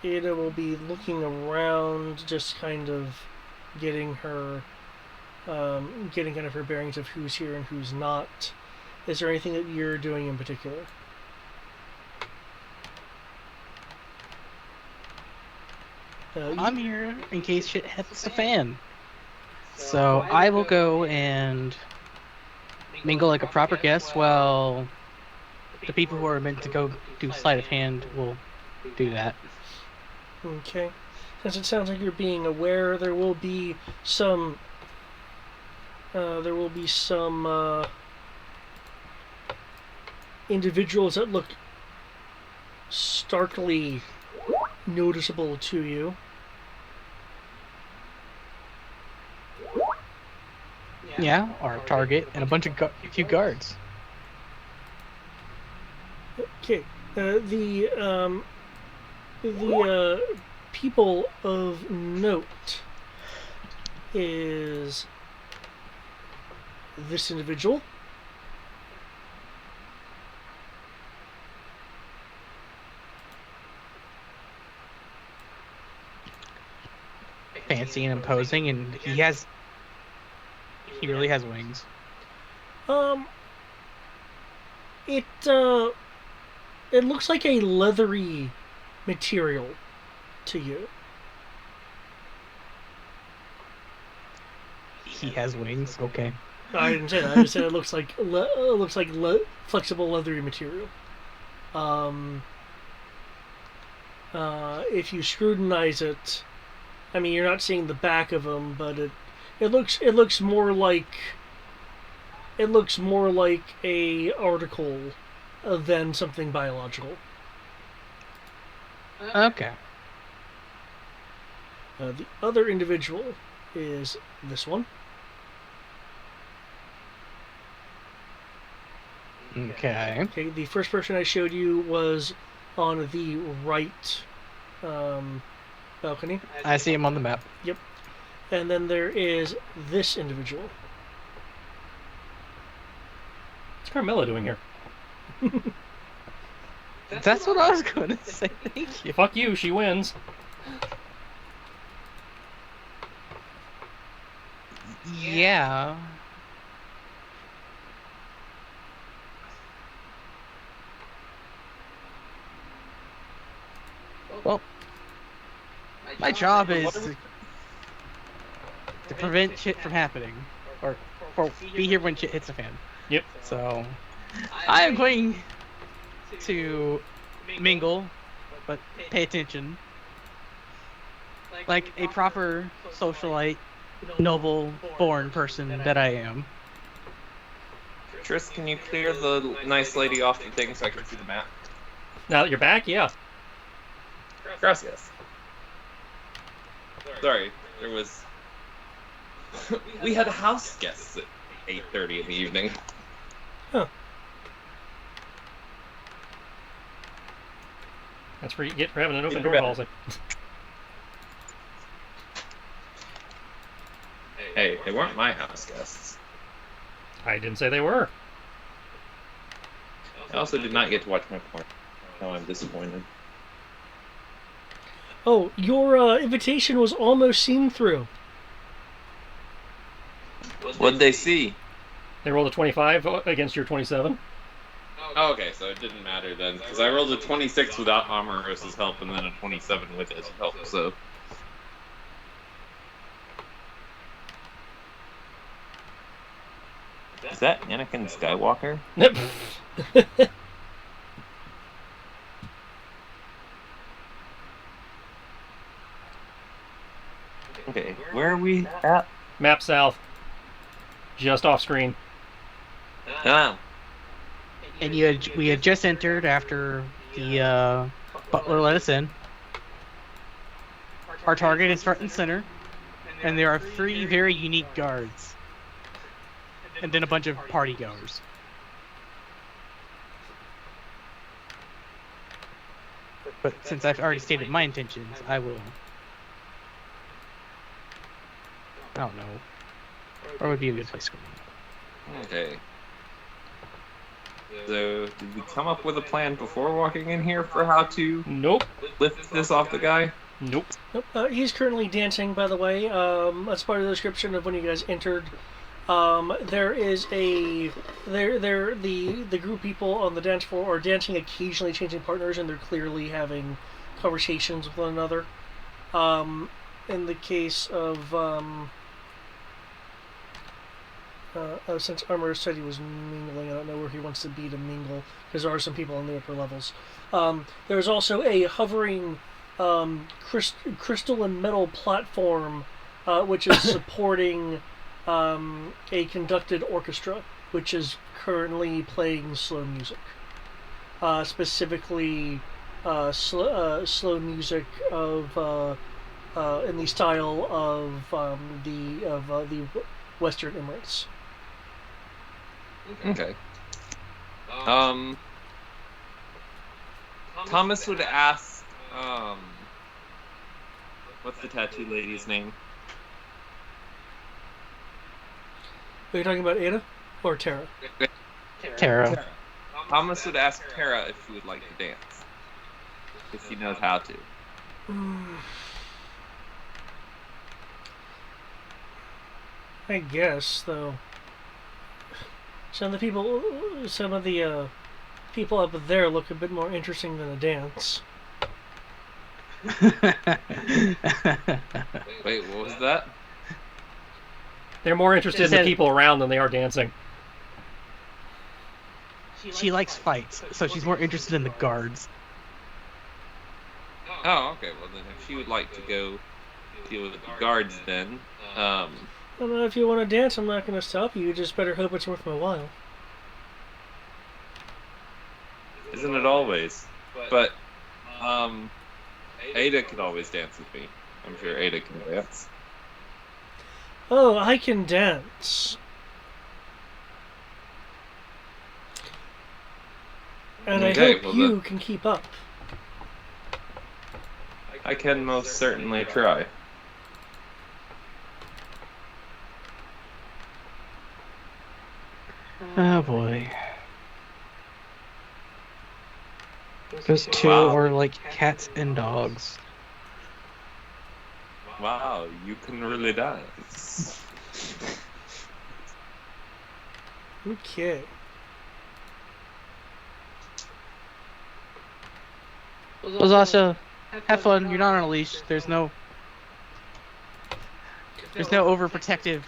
Ada will be looking around, just kind of getting her bearings of who's here and who's not. Is there anything that you're doing in particular? I'm here in case shit hits the fan. So I will go and mingle like a proper guest while the people who are meant to go do sleight of hand will do that. Okay. Since it sounds like you're being aware, there will be some individuals that look starkly noticeable to you. Yeah, our target and a bunch of few guards. Okay. The people of note is this individual. Fancy and imposing, and he really has wings. It looks like a leathery material to you. He has wings. Okay. I didn't say that. I just said it looks like flexible leathery material. If you scrutinize it, I mean, you're not seeing the back of them, but it looks more like a article than something biological. Okay. The other individual is this one. Okay. Okay. The first person I showed you was on the right balcony. I see him on the map. Yep. And then there is this individual. What's Carmela doing here? That's what I was going to say. Thank you. Fuck you, she wins. Yeah. Well, my job is to prevent shit from happening, or be here when shit hits the fan. Yep. So, I am going to mingle, but pay attention, like a proper socialite, noble-born person that I am. Tris, can you clear the nice lady off the thing so I can see the map? Now that you're back, yeah. Gracias. Sorry, there was... we had house guests at 8:30 in the evening. Huh. That's where you get for having an open door better. policy. Hey, they weren't my house guests. I didn't say they were. I also did not get to watch my porn. Now I'm disappointed. Oh, your invitation was almost seen through. What'd they see? They rolled a 25 against your 27. Oh, okay, so it didn't matter then, because I rolled a 26 without Omaros's help and then a 27 with his help, so... Is that Anakin Skywalker? Okay, where are we at? Map south. Just off screen. Ah, And we had just entered after the butler let us in. Our target is front and center, and there are 3 very unique guards, and then a bunch of party goers. But since I've already stated my intentions, I will. I don't know. Where would be a good place for me? okay. So, did we come up with a plan before walking in here for how to Nope. lift this off the guy? Nope. Nope. He's currently dancing, by the way. That's part of the description of when you guys entered. There is the group of people on the dance floor are dancing, occasionally changing partners, and they're clearly having conversations with one another. In the case of since Armor said he was mingling, I don't know where he wants to be to mingle, because there are some people on the upper levels. There's also a hovering crystal and metal platform which is supporting a conducted orchestra, which is currently playing slow music. Specifically, slow music of in the style of the Western Emirates. Okay. Thomas would ask, what's the tattoo lady's name? Are you talking about Ada or Tara? Tara. Thomas would ask Tara if she would like to dance. If she knows how to. I guess, though. Some of the people up there look a bit more interesting than a dance. Wait, what was that? They're more interested in the people around than they are dancing. She likes fights, so she's more interested in the guards. Oh, okay. Well, then if she would like to go deal with the guards, then, I don't know, if you want to dance, I'm not going to stop you. You just better hope it's worth my while. Isn't it always? But, Ada could always dance with me. I'm sure Ada can dance. Oh, I can dance. And Okay, I hope well you then, can keep up. I can most certainly try. Oh boy. Those 2 Wow. are like cats and dogs. Wow, you can really dance. Okay. Lasasha, have fun. You're not on a leash. There's no overprotective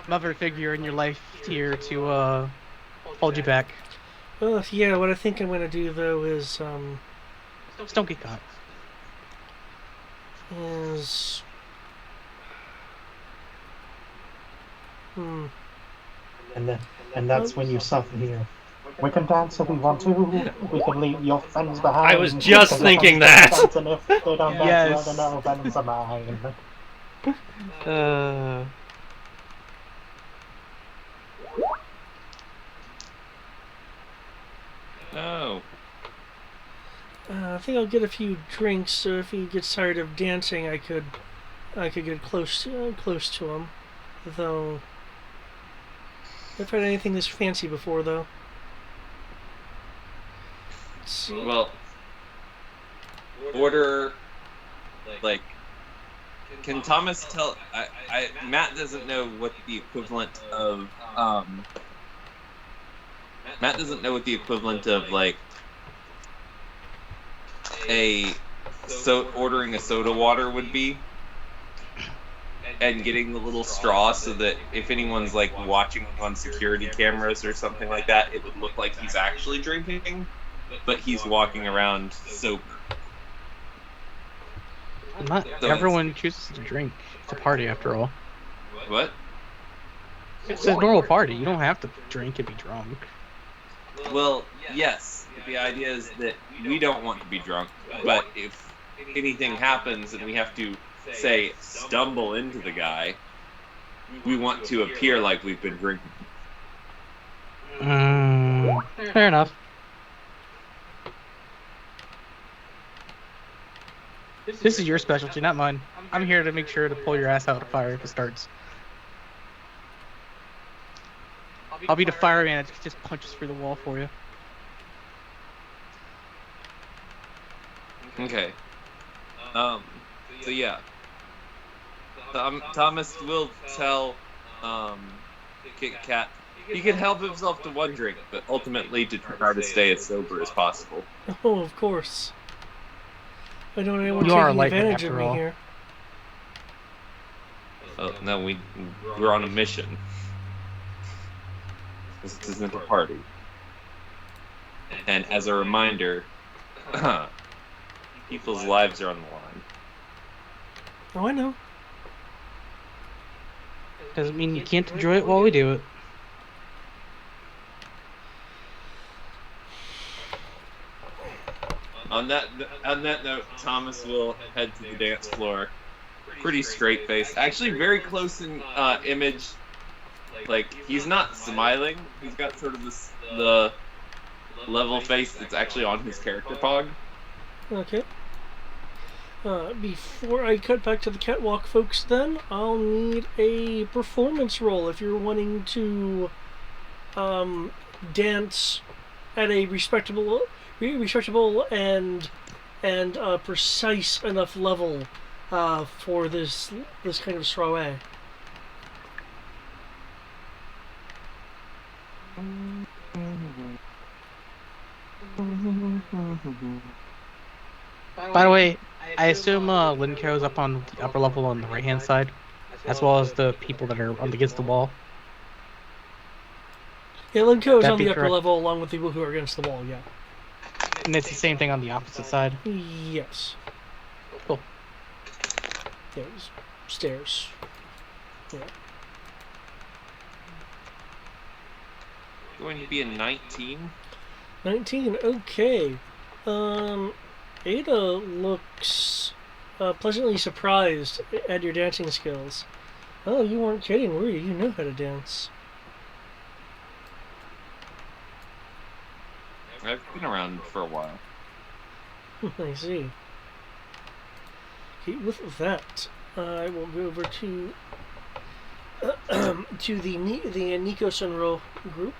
mother figure in your life here to hold you back. Yeah, what I think I'm going to do, though, is, Just don't get caught. is... And that's when you suffer here. We can dance if we want to. We can leave your friends behind. I was just thinking that. And if they don't dance Yes. well, then no friends are mine. No. I think I'll get a few drinks, so if he gets tired of dancing, I could get close to him. Though, I've had anything this fancy before, though. Let's see. Well, order, like, Can Thomas tell? Matt doesn't know what the equivalent of Matt doesn't know what the equivalent of like ordering a soda water would be, and getting the little straw so that if anyone's like watching on security cameras or something like that, it would look like he's actually drinking, but he's walking around sober. Not everyone chooses to drink. It's a party, after all. What? It's a normal party. You don't have to drink and be drunk. Well, yes. The idea is that we don't want to be drunk, but if anything happens and we have to, say, stumble into the guy, we want to appear like we've been drinking. Fair enough. This is your specialty, not mine. I'm here to make sure to pull your ass out of the fire if it starts. I'll be the fireman that just punches through the wall for you. Okay. So yeah. Thomas will tell Kit Kat he can help himself to one drink, but ultimately to try to stay as sober as possible. Oh, of course. I don't want anyone You are taking lightweight advantage of after me all. here. Oh, no, we're on a mission. This isn't a party. And as a reminder, people's lives are on the line. Oh, I know. Doesn't mean you can't enjoy it while we do it. On that note, Thomas will head to the dance floor. Pretty straight faced, actually very close in image. Like he's not smiling. He's got sort of the level face that's actually on his character pog. Okay. Before I cut back to the catwalk, folks, then I'll need a performance roll if you're wanting to dance at a respectable and precise enough level for this kind of soiree. By the way, I assume Linco's up on the upper level on the right-hand side, as well as the people that are against the wall. Yeah, Linco is That'd on be the upper correct. level along with people who are against the wall, yeah. And it's the same thing on the opposite side. Yes. Cool. There's stairs. Yeah. Going to be a 19. 19, okay. Ada looks pleasantly surprised at your dancing skills. Oh, you weren't kidding, were you? You know how to dance. I've been around for a while. I see. Okay, with that, I will go over to the Nico Sunro group.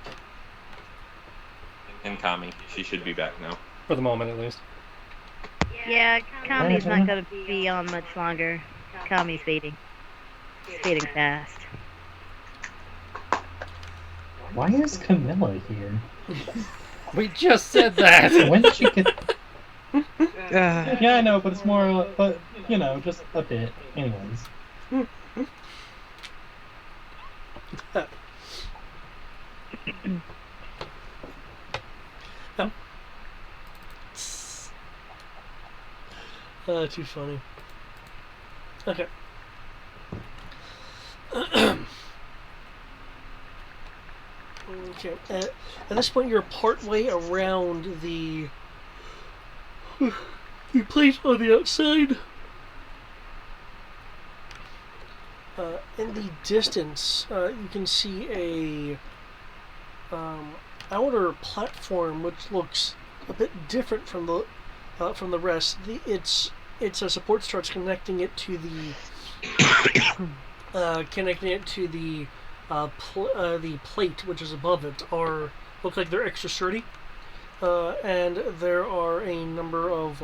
And Kami, she should be back now. For the moment, at least. Yeah, Kami's not gonna be on much longer. Kami's fading. He's fading fast. Why is Camilla here? We just said that! When did she get... Yeah, I know, but it's more, but, you know, just a bit. Anyways. Too funny. Okay. Okay. At this point, you're partway around the plate on the outside. In the distance, you can see a outer platform which looks a bit different from the rest. Its support struts connecting it to the the plate which is above it look like they're extra sturdy, and there are a number of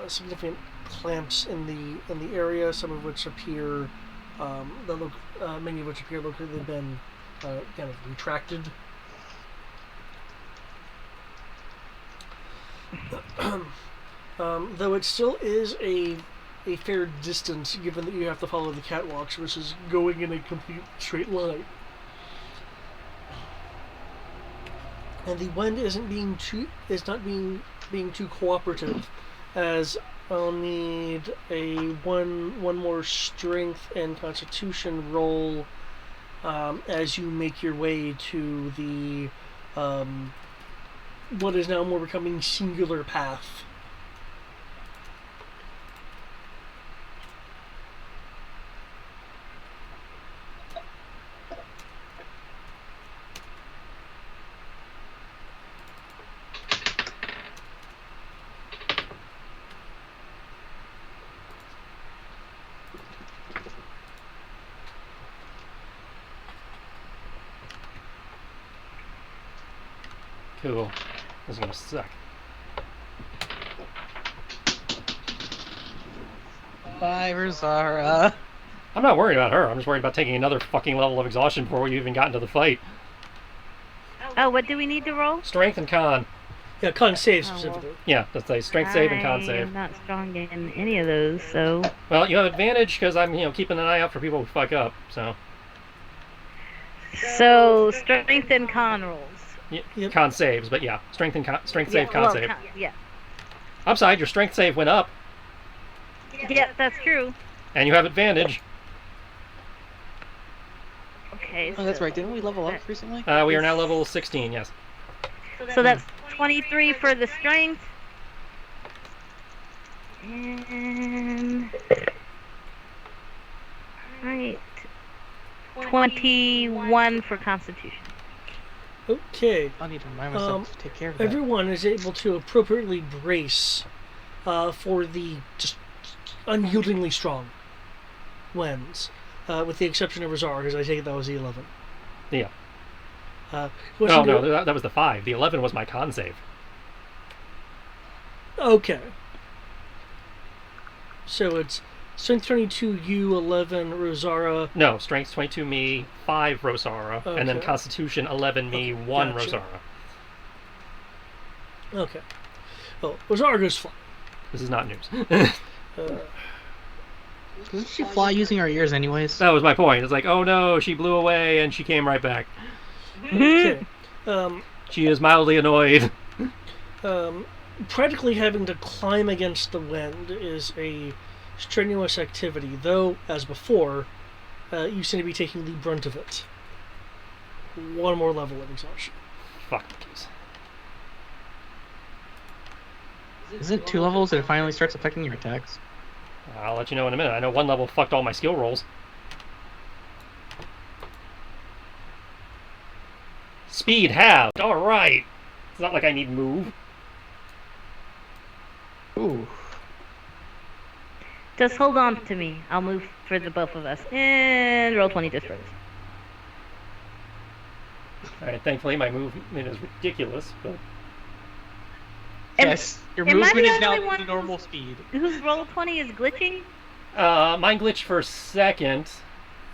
significant clamps in the area, some of which appear many of which appear they've been kind of retracted. Though it still is a fair distance, given that you have to follow the catwalks versus going in a complete straight line. And the wind is not being too cooperative, as I'll need a one more strength and constitution roll as you make your way to the what is now more becoming singular path. Cool. This is gonna suck. Bye, Rosara. I'm not worried about her. I'm just worried about taking another fucking level of exhaustion before we even got into the fight. Oh, what do we need to roll? Strength and con. Yeah, con save specifically. Yeah, that's a strength save and con save. I'm not strong in any of those, so. Well, you have advantage because I'm, keeping an eye out for people who fuck up. So strength and con rolls. Yep. Con saves, but yeah, strength save, con save. Yeah. Upside, your strength save went up, Yeah, that's true. and you have advantage. Okay. Oh, that's right. Didn't we level up recently? We are now level 16. Yes. So that's 23 for the strength. And. Right. 21 for constitution. Okay. I need to remind myself to take care of that. Everyone is able to appropriately brace for the just unyieldingly strong winds, with the exception of Razar, because I take it that was the 11. Yeah. No, that was the 5. The 11 was my con save. Okay. So it's strength 22, you 11, Rosara. No, strength 22 me, 5 Rosara, and then Okay. constitution 11 me, 1 gotcha. Rosara. Okay. Oh, Rosara goes flying. This is not news. Doesn't she fly using her ears anyways? That was my point. It's like, oh no, she blew away and she came right back. Okay. She is mildly annoyed. Practically having to climb against the wind is a strenuous activity, though, as before, you seem to be taking the brunt of it. One more level of exhaustion. Fuck monkeys. Isn't it 2 levels that it finally starts affecting your attacks? I'll let you know in a minute. I know 1 level fucked all my skill rolls. Speed halved. Alright. It's not like I need move. Ooh. Just hold on to me. I'll move for the both of us. And roll 20 just for us. Alright, thankfully my movement is ridiculous, but... Yes, your am I movement the is now only one the normal speed. Whose roll 20 is glitching? Mine glitched for a second.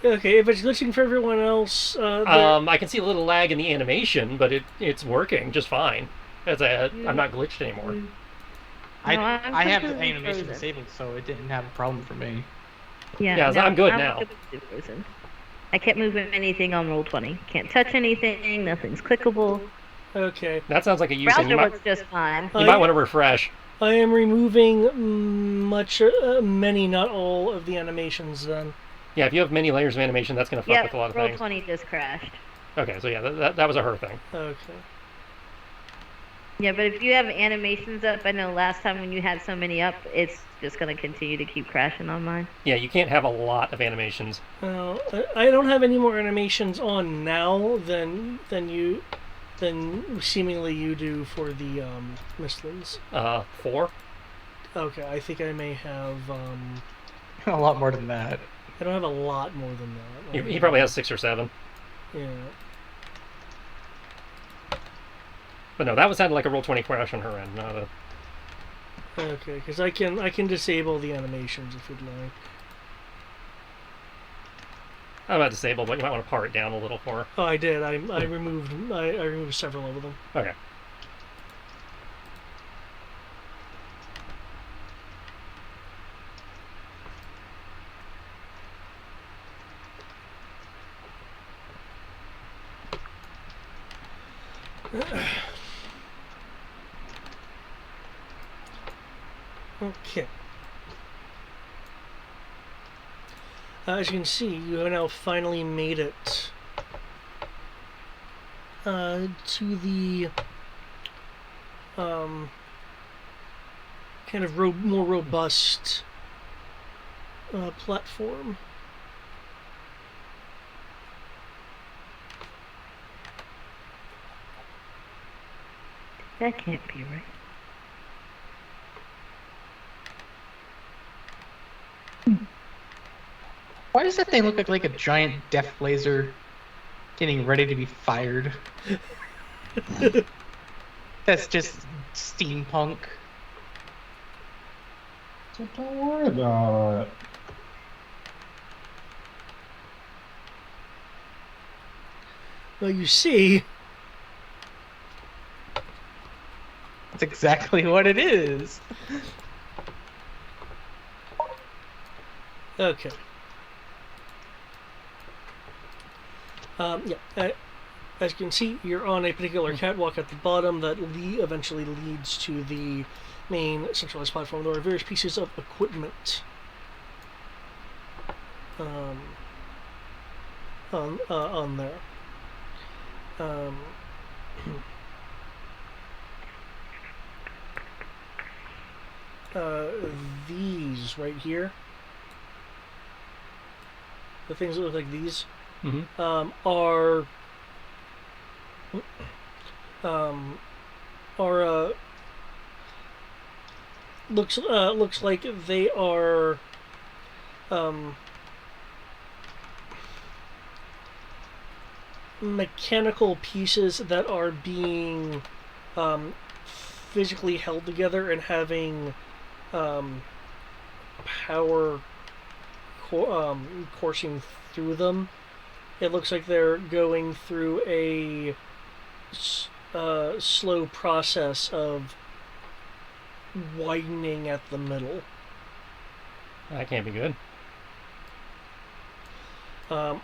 Okay, if it's glitching for everyone else, I can see a little lag in the animation, but it's working just fine. I'm not glitched anymore. I have the completely animation frozen. disabled, so it didn't have a problem for me. Yeah, I'm good now. completely frozen. I can't move anything on roll 20. Can't touch anything. Nothing's clickable. okay. That sounds like a use thing. Browser works just fine. You might want to refresh. I am removing many, not all, of the animations then. Yeah, if you have many layers of animation, that's going to fuck with a lot Yeah, of roll things. 20 just crashed. Okay, so yeah, that was a her thing. Okay. Yeah, but if you have animations up, I know last time when you had so many up, it's just going to continue to keep crashing on mine. Yeah, you can't have a lot of animations. I don't have any more animations on now than seemingly you do for the Mistlands. 4? Okay, I think I may have. A lot more than that. I don't have a lot more than that. He probably has 6 or 7. Yeah. But no, that was sounded like a roll 20 crash on her end. Not a... Okay, because I can disable the animations if you'd like. I'm not disabled, but you might want to par it down a little for. Oh, I did. I removed several of them. Okay. Okay. As you can see, you have now finally made it to the kind of more robust platform. That can't be right. Why does that thing look like a giant death laser getting ready to be fired? That's just steampunk. So don't worry about it. Well, you see, That's exactly what it is. okay. Yeah. As you can see, you're on a particular catwalk at the bottom that eventually leads to the main centralized platform. There are various pieces of equipment on there. These right here, the things that look like these, are looks like they are mechanical pieces that are being physically held together and having power coursing through them. It looks like they're going through a slow process of widening at the middle. That can't be good. The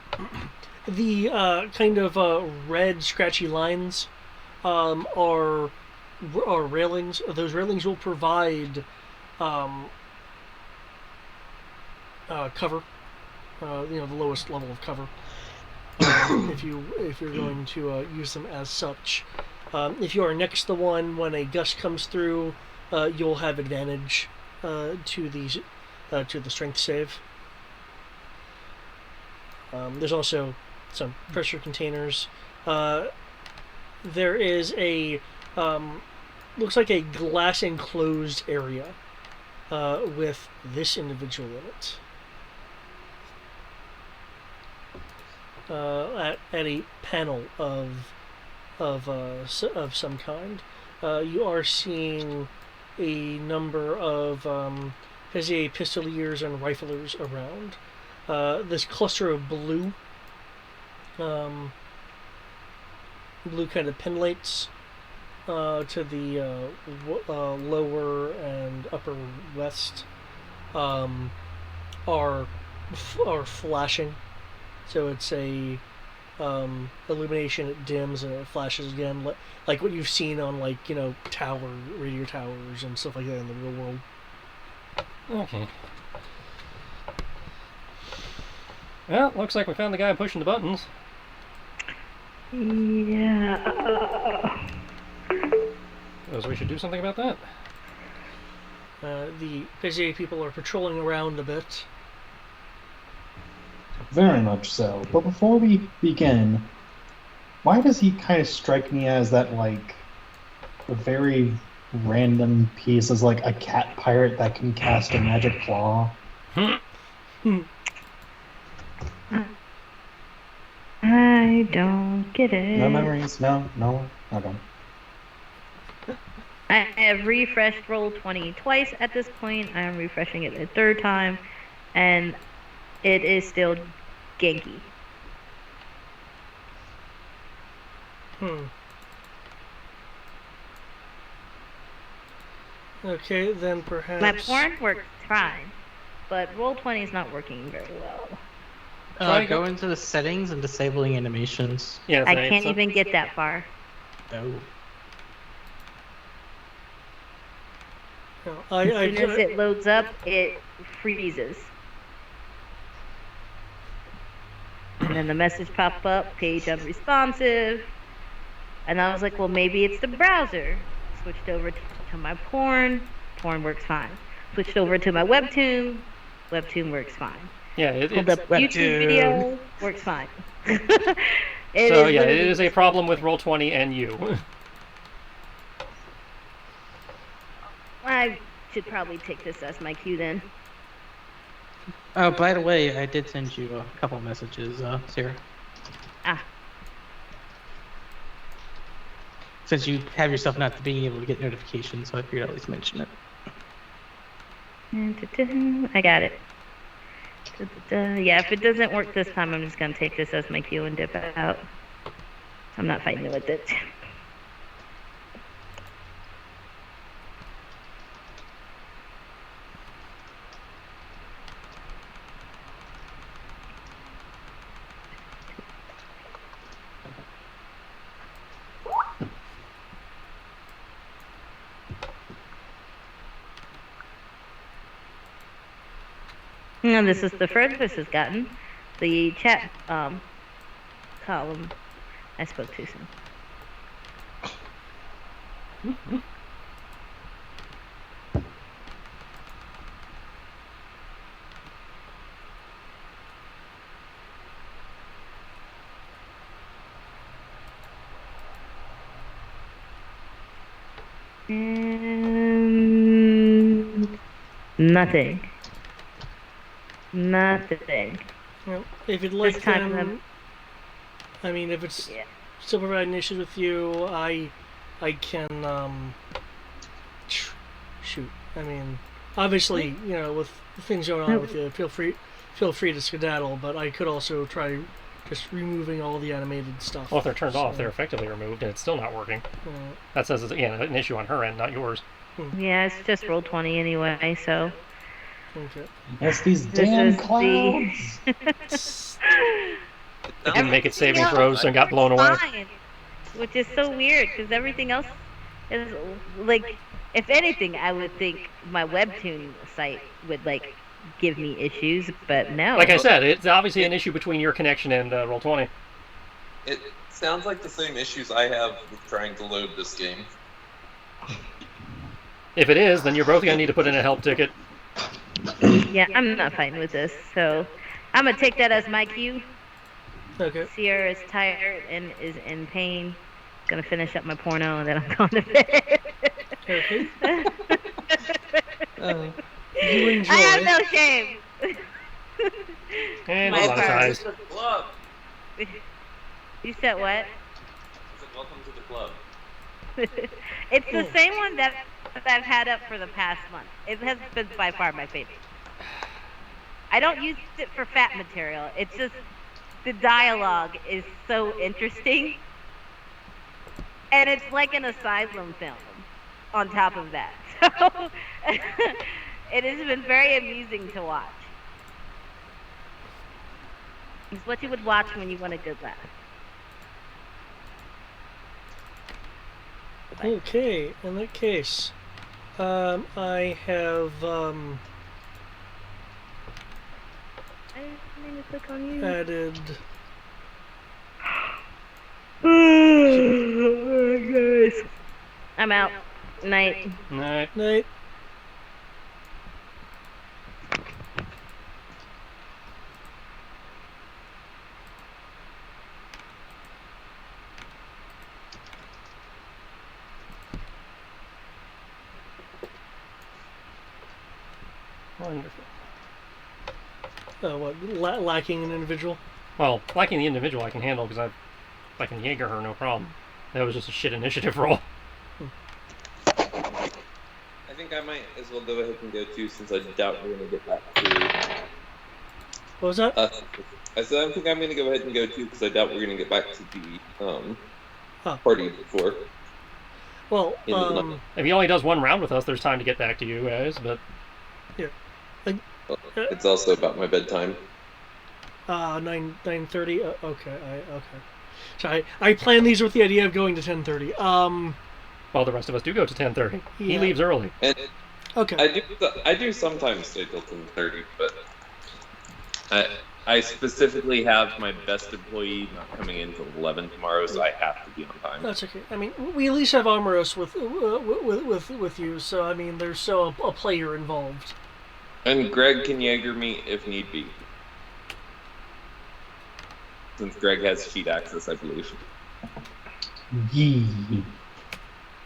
kind of red scratchy lines are railings. Those railings will provide cover. The lowest level of cover. If you're going to use them as such. If you are next to one when a gust comes through, you'll have advantage to the strength save. There's also some pressure containers. There is a looks like a glass enclosed area with this individual in it. At a panel of some kind, you are seeing a number of pistoliers and riflers around. This cluster of blue kind of pinlights to the lower and upper west are flashing. So it's a illumination. It dims and it flashes again, like what you've seen on radio towers and stuff like that in the real world. Okay. Well, looks like we found the guy pushing the buttons. Yeah. So we should do something about that. The PCA people are patrolling around a bit. Very much so. But before we begin, why does he kind of strike me as that, a very random piece, as a cat pirate that can cast a magic claw? I don't get it. No memories? No? Okay. I have refreshed roll 20 twice at this point. I am refreshing it a third time, and it is still ganky. Okay, then perhaps. My porn works fine, but roll 20 is not working very well. Go into the settings and disabling animations. Yeah, I can't even get that far. Oh. No, As soon as it loads up, it freezes. And then the message pop up, page unresponsive. And I was like, well, maybe it's the browser. Switched over to my porn works fine. Switched over to my webtoon works fine. Yeah, Pulled up YouTube video, works fine. It is a problem with Roll20 and you. I should probably take this as my cue then. Oh, by the way, I did send you a couple messages, Sarah. Ah. Since you have yourself not being able to get notifications, so I figured I'd at least mention it. I got it. Yeah, if it doesn't work this time, I'm just going to take this as my cue and dip out. I'm not fighting with it. And this is the furthest it's gotten. The chat column, I spoke too soon. Nothing. Nothing. Well, if you'd like This time them, I mean, if it's still providing issues with you, I can shoot. I mean, obviously, you know, with things going on with you, feel free to skedaddle. But I could also try just removing all the animated stuff. Well, if they're turned off, they're effectively removed, and it's still not working. That says it's an issue on her end, not yours. Yeah, it's just roll 20 anyway, so. Okay. That's these damn clouds. It didn't make its saving throws and got blown away. Fine, which is so weird because everything else is like, if anything, I would think my webtoon site would like give me issues, but no. Like I said, it's obviously an issue between your connection and Roll20. It sounds like the same issues I have with trying to load this game. If it is, then you're both gonna need to put in a help ticket. Yeah, I'm not fighting with this, so I'm gonna take that as my cue. Okay. Sierra is tired and is in pain. Gonna finish up my porno and then I'm going to bed. Okay. You enjoy. I have no shame. And My monetized. Club. You said what? I said, welcome to the club. It's the same one that I've had up for the past month. It has been by far my favorite. I don't use it for fat material. It's just the dialogue is so interesting. And it's like an asylum film on top of that. So it has been very amusing to watch. It's what you would watch when you want a good laugh. Okay, in that case, I have I didn't mean to click on you. added. I'm out. Night. Night. Wonderful. What? Lacking an individual? Well, lacking the individual I can handle because I can Jaeger her, no problem. That was just a shit initiative roll. think I might as well go ahead and go too, since I doubt we're gonna get back to. What was that? I said I think I'm gonna go ahead and go too, because I doubt we're gonna get back to the Huh. party before. Well, in the night. If he only does one round with us, there's time to get back to you guys. But It's also about my bedtime. 9:30. Okay. So I plan these with the idea of going to 10:30. Well, the rest of us do go to 10:30. He Yeah. leaves early. And Okay. I do sometimes stay till 10:30, but I specifically have my best employee not coming in till 11 tomorrow, so I have to be on time. That's okay. I mean, we at least have Amoros with you, so I mean, there's still a player involved. And Greg can Jaeger me if need be, since Greg has cheat access, I believe. Yee.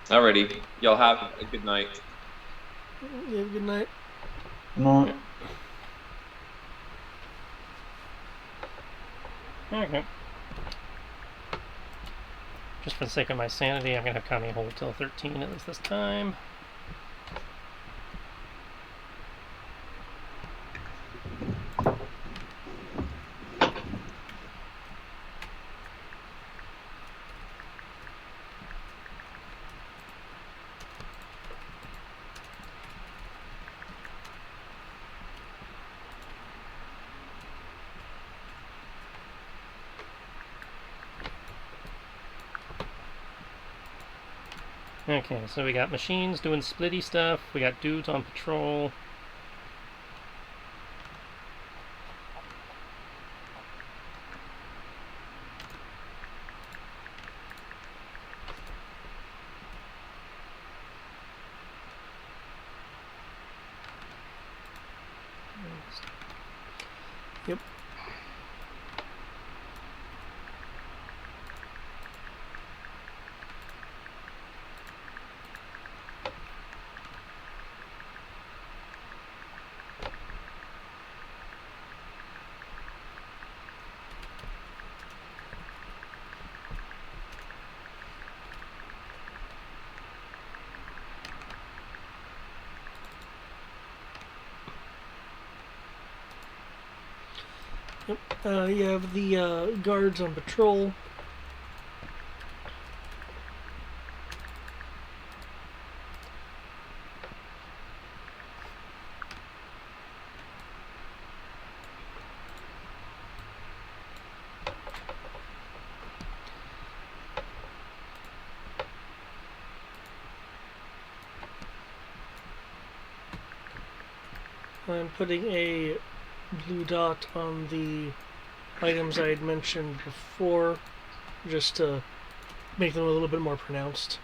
Alrighty, y'all have a good night. Yeah, good night. No. Okay. Just for the sake of my sanity, I'm going to have Kami hold till 13 at least this time. Okay, so we got machines doing splitty stuff, we got dudes on patrol. Yep. You have the guards on patrol. I'm putting a blue dot on the items I had mentioned before, just to make them a little bit more pronounced.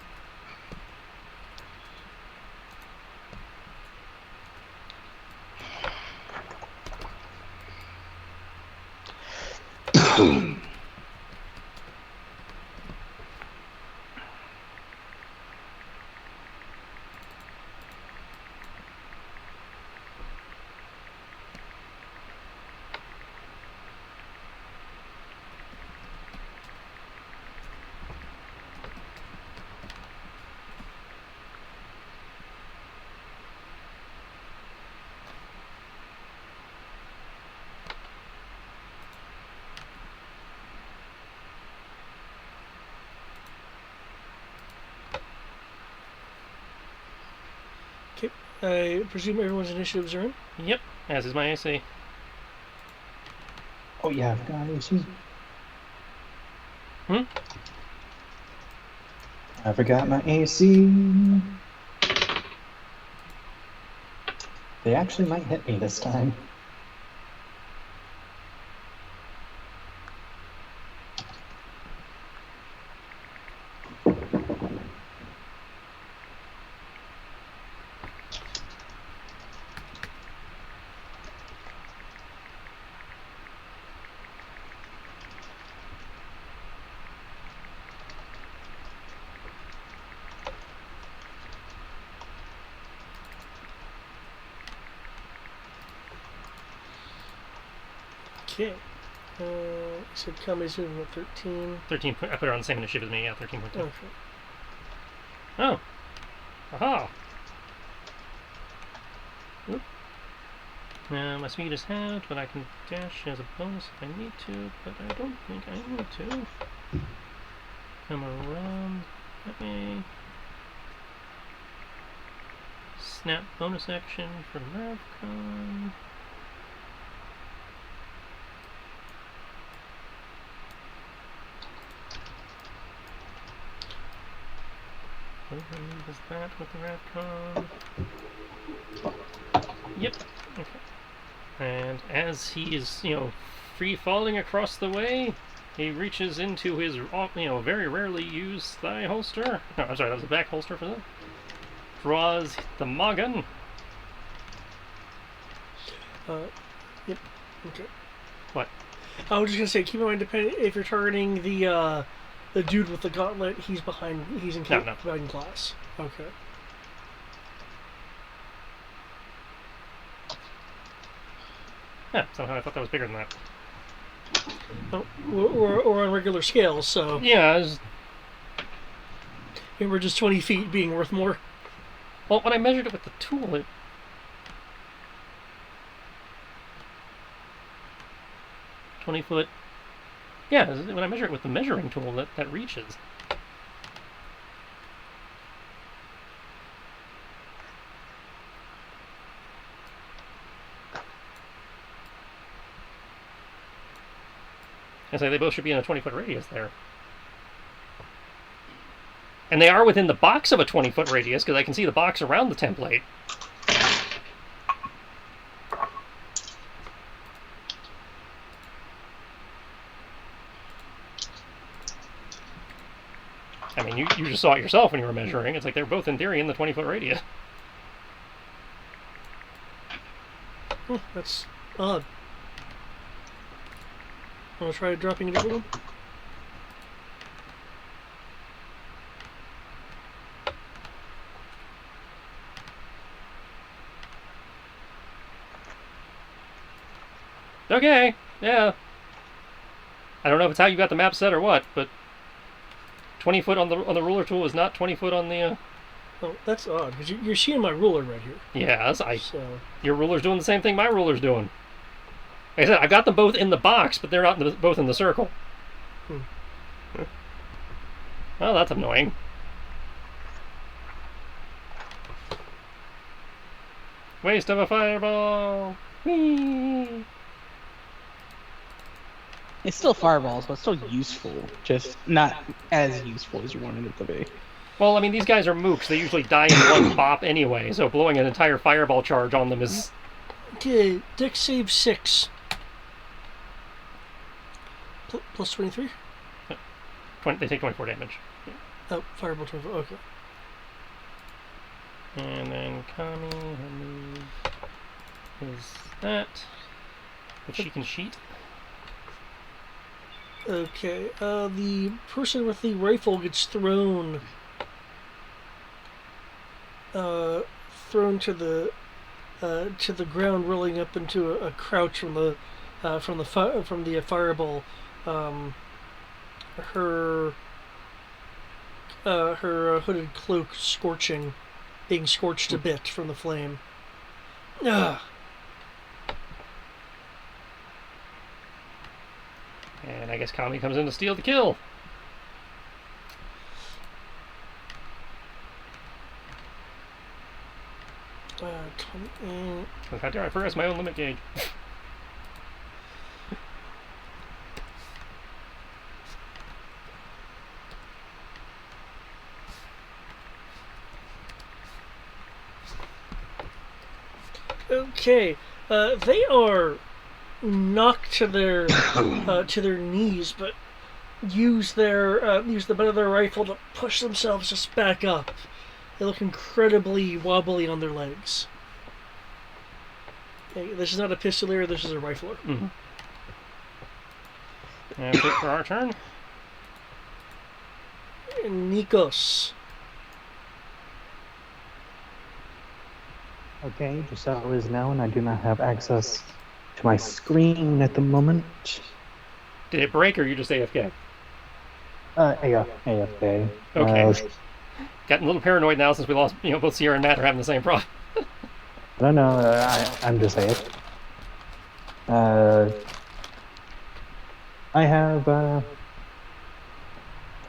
Okay, I presume everyone's initiatives are in? Yep, as is my AC. Oh yeah, I forgot AC. I forgot my AC. They actually might hit me this time. Okay. You said Kami's moving at 13. 13. I put her on the same initiative as me. Yeah, 13.2. Okay. Oh. Aha. My speed is halved, but I can dash as a bonus if I need to, but I don't think I need to. Come around that way. Snap bonus action from Ravcon. What is that with the Ravcon? Yep. Okay. And as he is, free falling across the way, he reaches into his, very rarely used thigh holster. No, I'm sorry, that was a back holster for them. Draws the Magan. Yep. Okay. What? I was just gonna say, keep in mind, depending if you're targeting the dude with the gauntlet, he's behind. He's in behind class. Okay. Yeah, somehow I thought that was bigger than that. Oh, or on regular scales, so. Yeah. We're just 20 feet being worth more. Well, when I measured it with the tool, it... 20 foot... Yeah, when I measure it with the measuring tool, that reaches. I say they both should be in a 20-foot radius there. And they are within the box of a 20-foot radius, because I can see the box around the template. I mean, you just saw it yourself when you were measuring. It's like they're both, in theory, in the 20-foot radius. Oh, that's odd. Want to try dropping a different one? Okay, yeah. I don't know if it's how you got the map set or what, but 20 foot on the ruler tool is not 20 foot on the... Oh, that's odd, because you're seeing my ruler right here. Yeah, So... Your ruler's doing the same thing my ruler's doing. Like I said, I've got them both in the box, but they're not both in the circle. Well, that's annoying. Waste of a fireball! Whee! It's still fireballs, but still useful. Just not as useful as you wanted it to be. Well, I mean, these guys are mooks. They usually die in one bop anyway, so blowing an entire fireball charge on them is... Okay, Dex save 6. Plus 23? They take 24 damage. Oh, fireball 24, okay. And then Kami, her move is that, which she can sheet. Okay, the person with the rifle gets thrown to the ground, rolling up into a crouch from the fireball. Her hooded cloak being scorched a bit from the flame. And I guess Kami comes in to steal the kill. How dare I progress my own limit gauge? Okay, they are knocked to their knees, but use the butt of their rifle to push themselves just back up. They look incredibly wobbly on their legs. Okay, this is not a pistoleer, this is a rifler. Mm-hmm. And that's it for our turn. Nikos. Okay, Giselle is now, and I do not have access to my screen at the moment. Did it break, or you just AFK? AFK. Okay. Getting a little paranoid now since we lost, both Sierra and Matt are having the same problem. No, I'm just saying. I have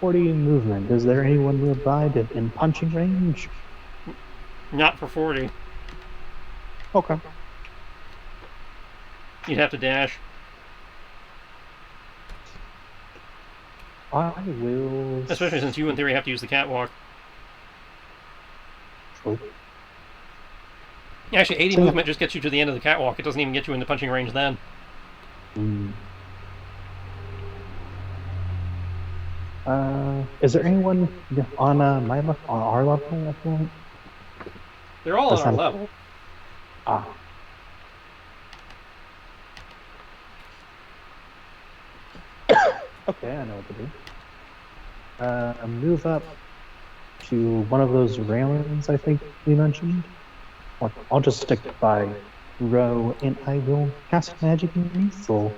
40 movement. Is there anyone nearby in punching range? Not for 40. Okay. You'd have to dash. I will. Especially since you, in theory, have to use the catwalk. True. Actually, 80 So- movement just gets you to the end of the catwalk. It doesn't even get you into punching range then. Is there anyone on my level, on our level at the moment? They're all on That's our not- level. Ah. Okay, I know what to do. Move up to one of those railings I think we mentioned. Or I'll just stick by row and I will cast magic missile.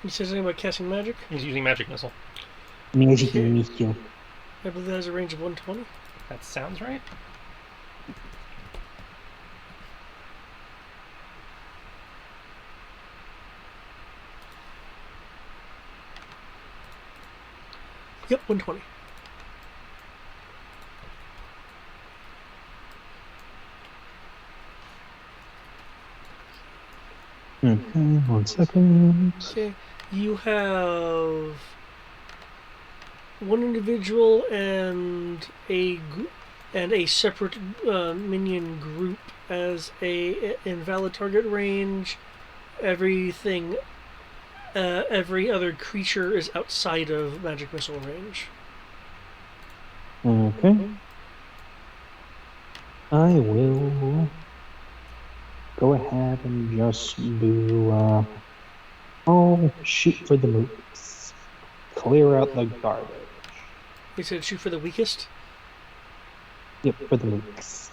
You said something about casting magic? He's using magic missile. Magic missile. I believe that has a range of 120. That sounds right. Yep, 120. Okay, 1 second. Okay, you have one individual and a separate minion group as a invalid target range. Everything, every other creature is outside of magic missile range. Okay. I will go ahead and just do, I'll shoot for the mooks. Clear out the garbage. You said shoot for the weakest? Yep, for the mooks.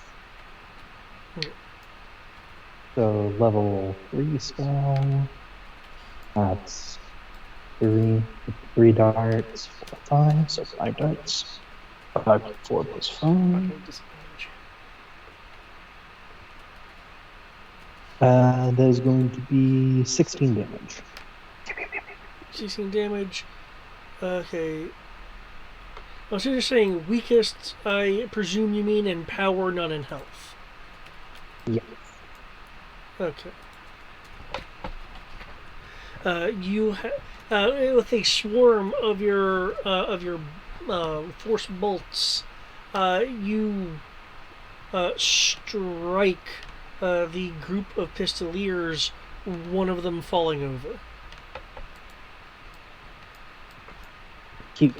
Okay. So, level 3 spell. That's 3 darts, 4, 5, so 5 darts. 5, 4 plus 5. That is going to be 16 damage. 16 damage. Okay. Oh, so you're saying weakest, I presume you mean in power, not in health. Yes. Okay. With a swarm of your force bolts, you strike the group of pistoliers, one of them falling over. Cute.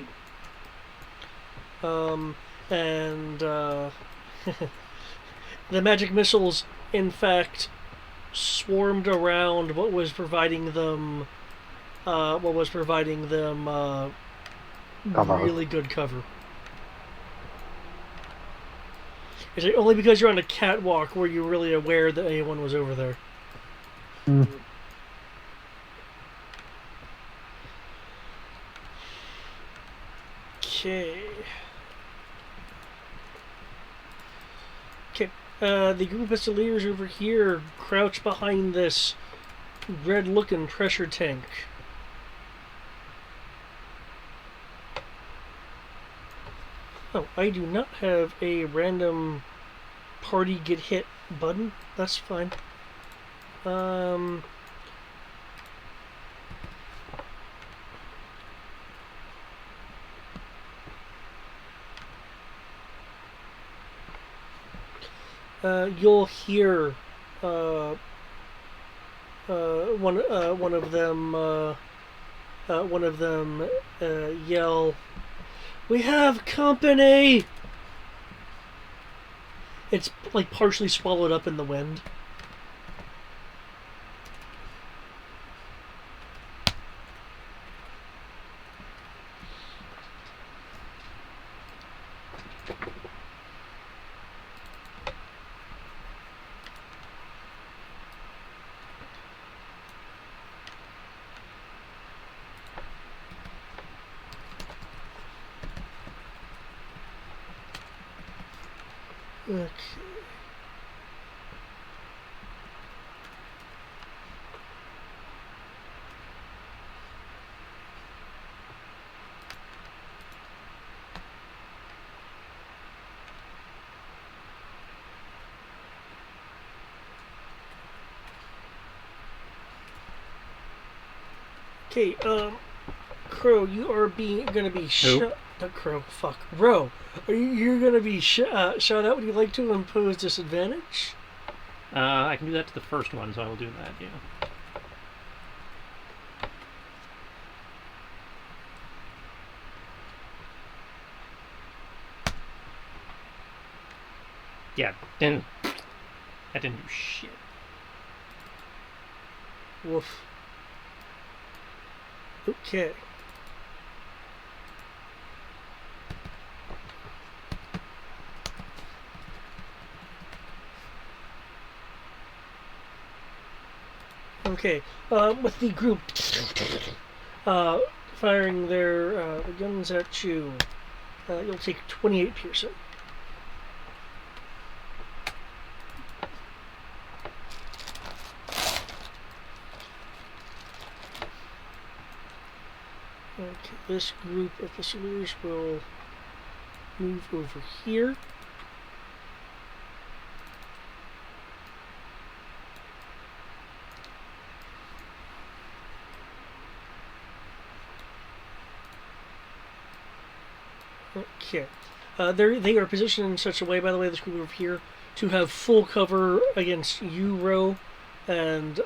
And the magic missiles, in fact, swarmed around what was providing them Cover. really good cover. Is it only because you're on a catwalk were you really aware that anyone was over there? Okay. Okay. The group of pistoliers over here crouch behind this red-looking pressure tank. Oh, I do not have a random party get hit button. That's fine. You'll hear one of them yell, "We have company!" It's like partially swallowed up in the wind. Okay. Okay, Crow, you are gonna be shot. Not Crow, fuck. Ro, you're gonna be shot out. Would you like to impose disadvantage? I can do that to the first one, so I will do that, yeah. Yeah, that didn't do shit. Woof. Okay. Okay, with the group firing their guns at you, you'll take 28 piercing. Okay, this group of pursuers will move over here. Okay. They are positioned in such a way, by the way, this group over here, to have full cover against you, Ro, and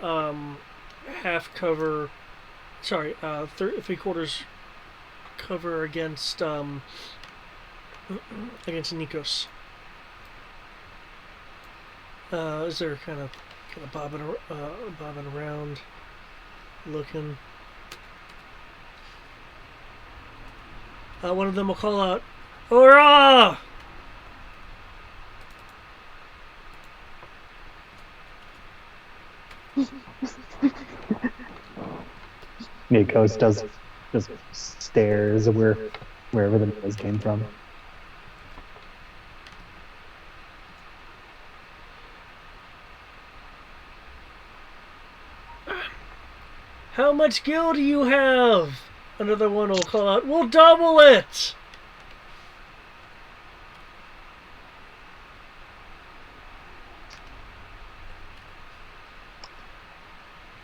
half cover. Sorry, 3/4 cover against against Nikos. Is there kind of bobbing around, looking? One of them will call out, "Hurrah!" Nikos just stares wherever the noise came from. How much gil do you have? Another one will call out, "We'll double it!"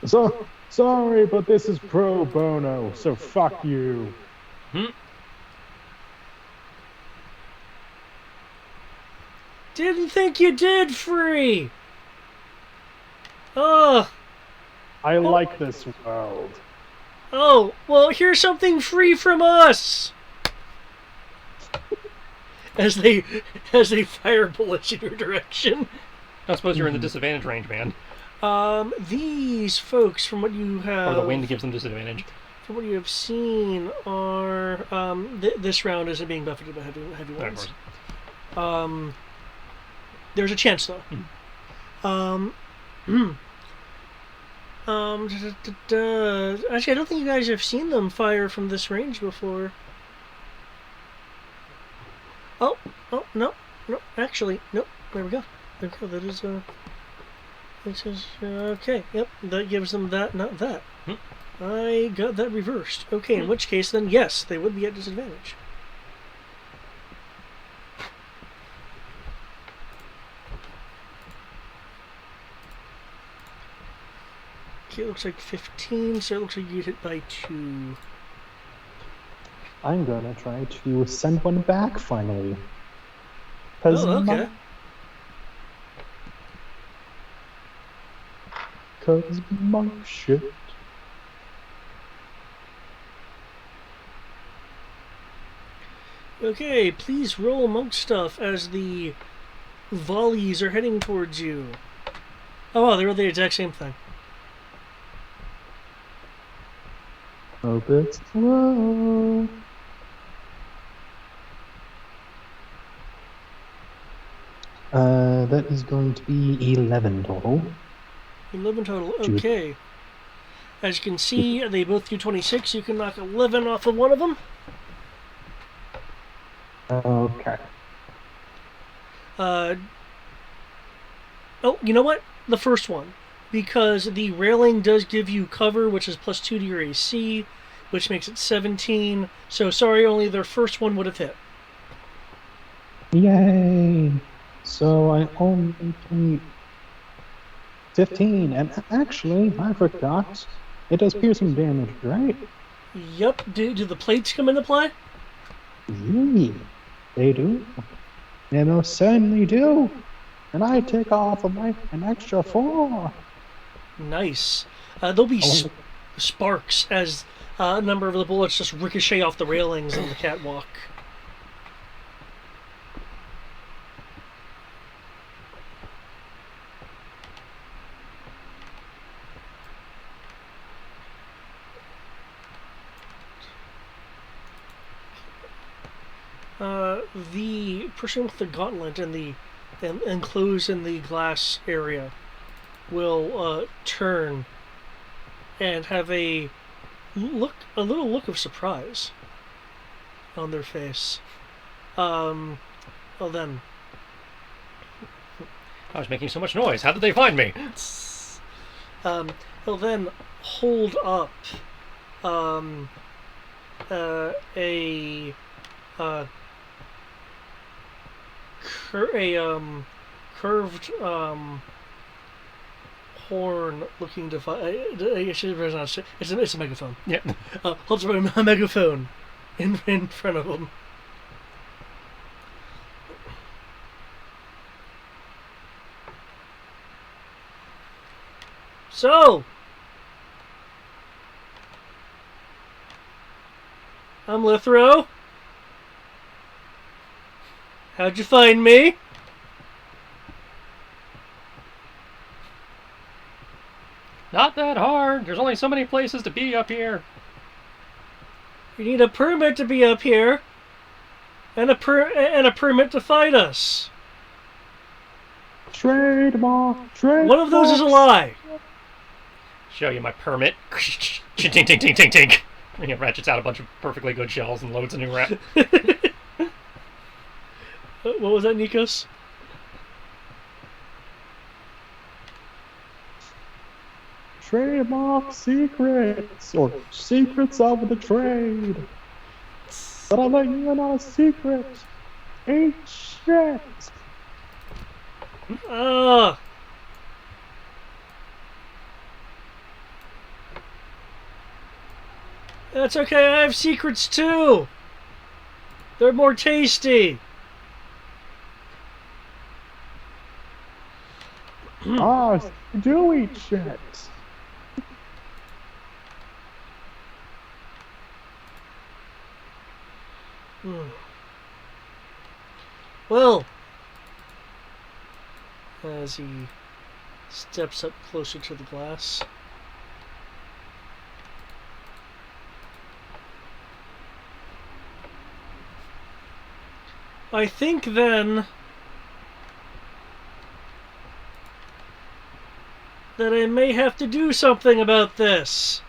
So sorry, but this is pro bono, so fuck you. Didn't think you did free. Oh. I like this world. Oh, well, here's something free from us. As they fire bullets in your direction. I suppose you're in the disadvantage range, man. These folks, from what you have, or the wind gives them disadvantage. From what you have seen, are this round isn't being buffeted by heavy winds. There's a chance though. Actually, I don't think you guys have seen them fire from this range before. Oh, no, actually, nope. There we go. That is this is okay. Yep, that gives them that, not that. I got that reversed. Okay, in which case then yes, they would be at disadvantage. Okay, it looks like 15, so it looks like you get hit by 2. I'm gonna try to send one back finally. Oh, okay. Cause my shit. Okay, please roll monk stuff as the volleys are heading towards you. Oh, wow, they were the exact same thing. Hope it's low. That is going to be 11 total. 11 total, okay. As you can see, they both do 26. You can knock 11 off of one of them. Okay. Oh, you know what? The first one. Because the railing does give you cover, which is +2 to your AC, which makes it 17. So sorry, only their first one would have hit. Yay! So I only keep 15, and actually, I forgot. It does piercing damage, right? Yep. Do the plates come into play? Yee, they do. They most certainly do. And I take off an extra 4. Nice. There'll be sparks as a number of the bullets just ricochet off the railings on the catwalk. The person with the gauntlet and the enclosed in the glass area will turn and have a little look of surprise on their face. Well then, I was making so much noise. How did they find me? he'll then hold up curved horn looking device. It's a megaphone. Yeah. Holds up a megaphone in front of him. So, I'm Lithro. How'd you find me? Not that hard. There's only so many places to be up here. You need a permit to be up here, and a permit to fight us. Trademark. One of those is a lie. Show you my permit. Tink, tink, tink, tink, tink. And it ratchets out a bunch of perfectly good shells and loads a new rat. What was that, Nikos? Trademark secrets, or secrets of the trade. But I'll let you in on a secret. Ain't shit. That's okay, I have secrets too. They're more tasty. Do eat shit. Well, as he steps up closer to the glass, I think then that I may have to do something about this.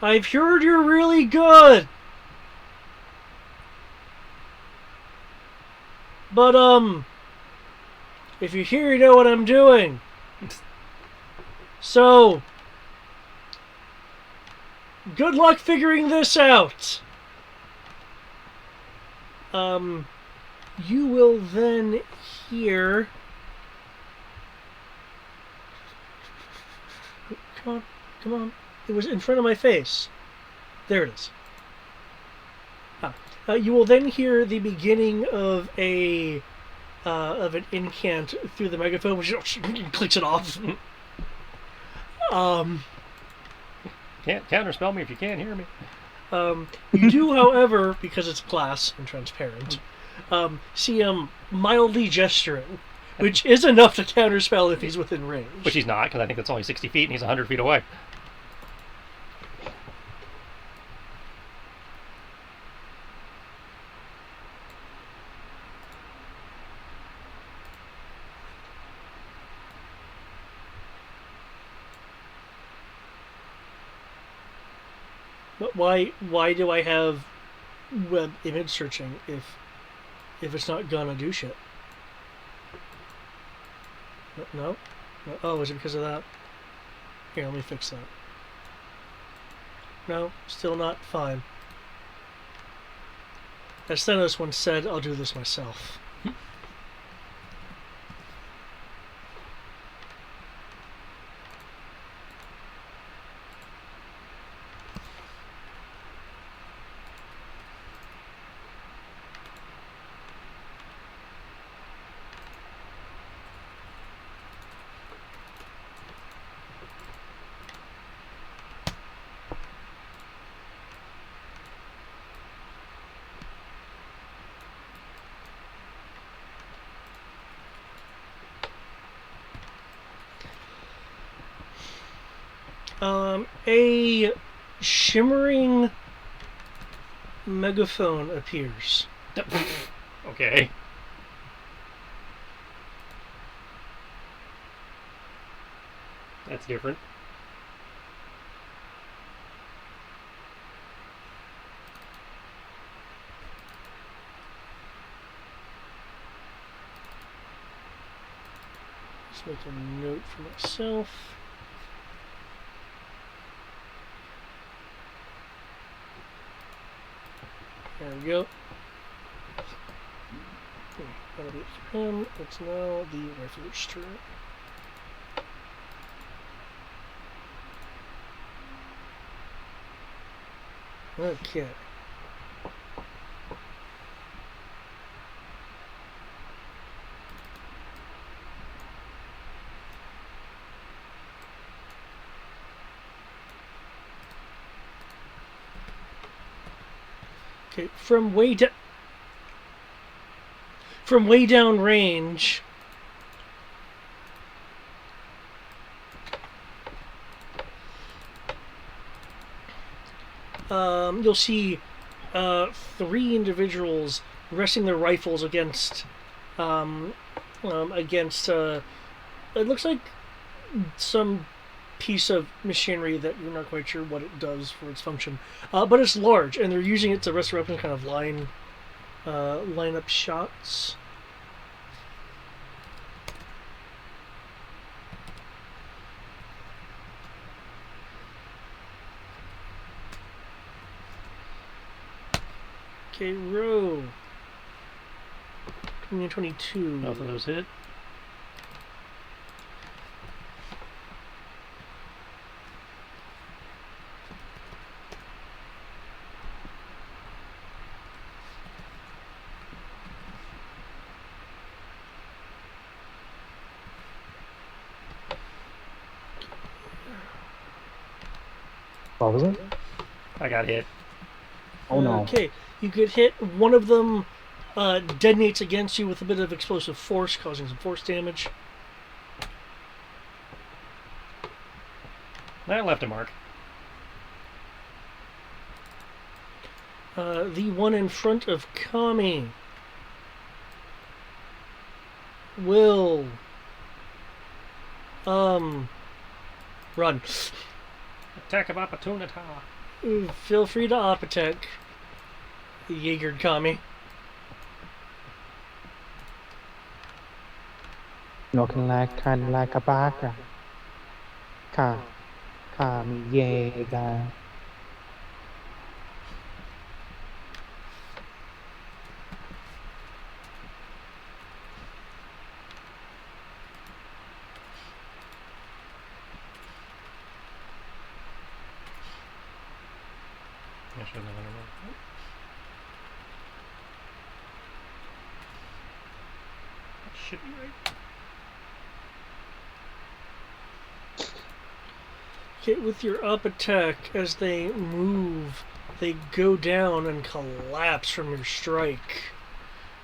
I've heard you're really good. But, if you're here, you know what I'm doing. So, good luck figuring this out. You will then hear... Come on, come on. It was in front of my face. There it is. You will then hear the beginning of an incant through the megaphone, which clicks it off. Can't counterspell me if you can't hear me. You do, however, because it's glass and transparent, see him mildly gesturing, which is enough to counterspell if he's within range. Which he's not, because I think that's only 60 feet and he's 100 feet away. But why do I have web image searching if it's not gonna do shit? No? No? Oh, is it because of that? Here, let me fix that. No, still not fine. As Thanos once said, I'll do this myself. A shimmering megaphone appears. Okay. That's different. Just make a note for myself. There we go. That'll be it for him. It's now the rifler's turn. Okay. Okay, from way down range, you'll see 3 individuals resting their rifles against it looks like some piece of machinery that you're not quite sure what it does for its function, but it's large, and they're using it to rest their weapons, kind of line up shots. Okay, row. 20 and 22. Both of those hit. What was it? I got hit. Oh no. Okay, you get hit. One of them detonates against you with a bit of explosive force, causing some force damage. That left a mark. The one in front of Kami will run. Attack of opportunity. Feel free to op attack Jaegered Kami. Looking kind of like a Barker. Come, Jaeger. Should be right. Okay, with your up attack, as they move, they go down and collapse from your strike,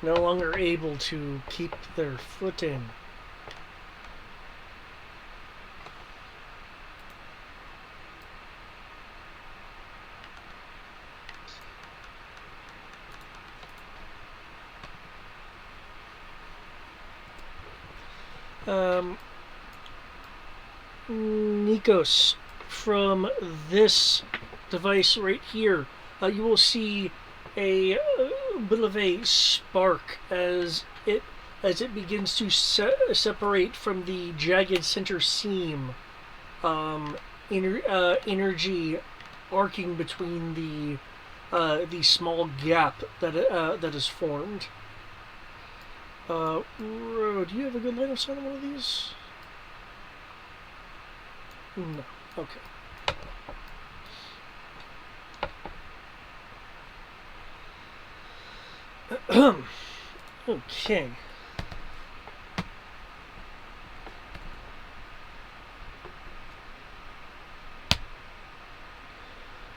no longer able to keep their footing. Nikos, from this device right here, you will see a bit of a spark as it as it begins to separate from the jagged center seam, energy arcing between the small gap that is formed. Ro, do you have a good line of sight on one of these? No. Okay. Okay.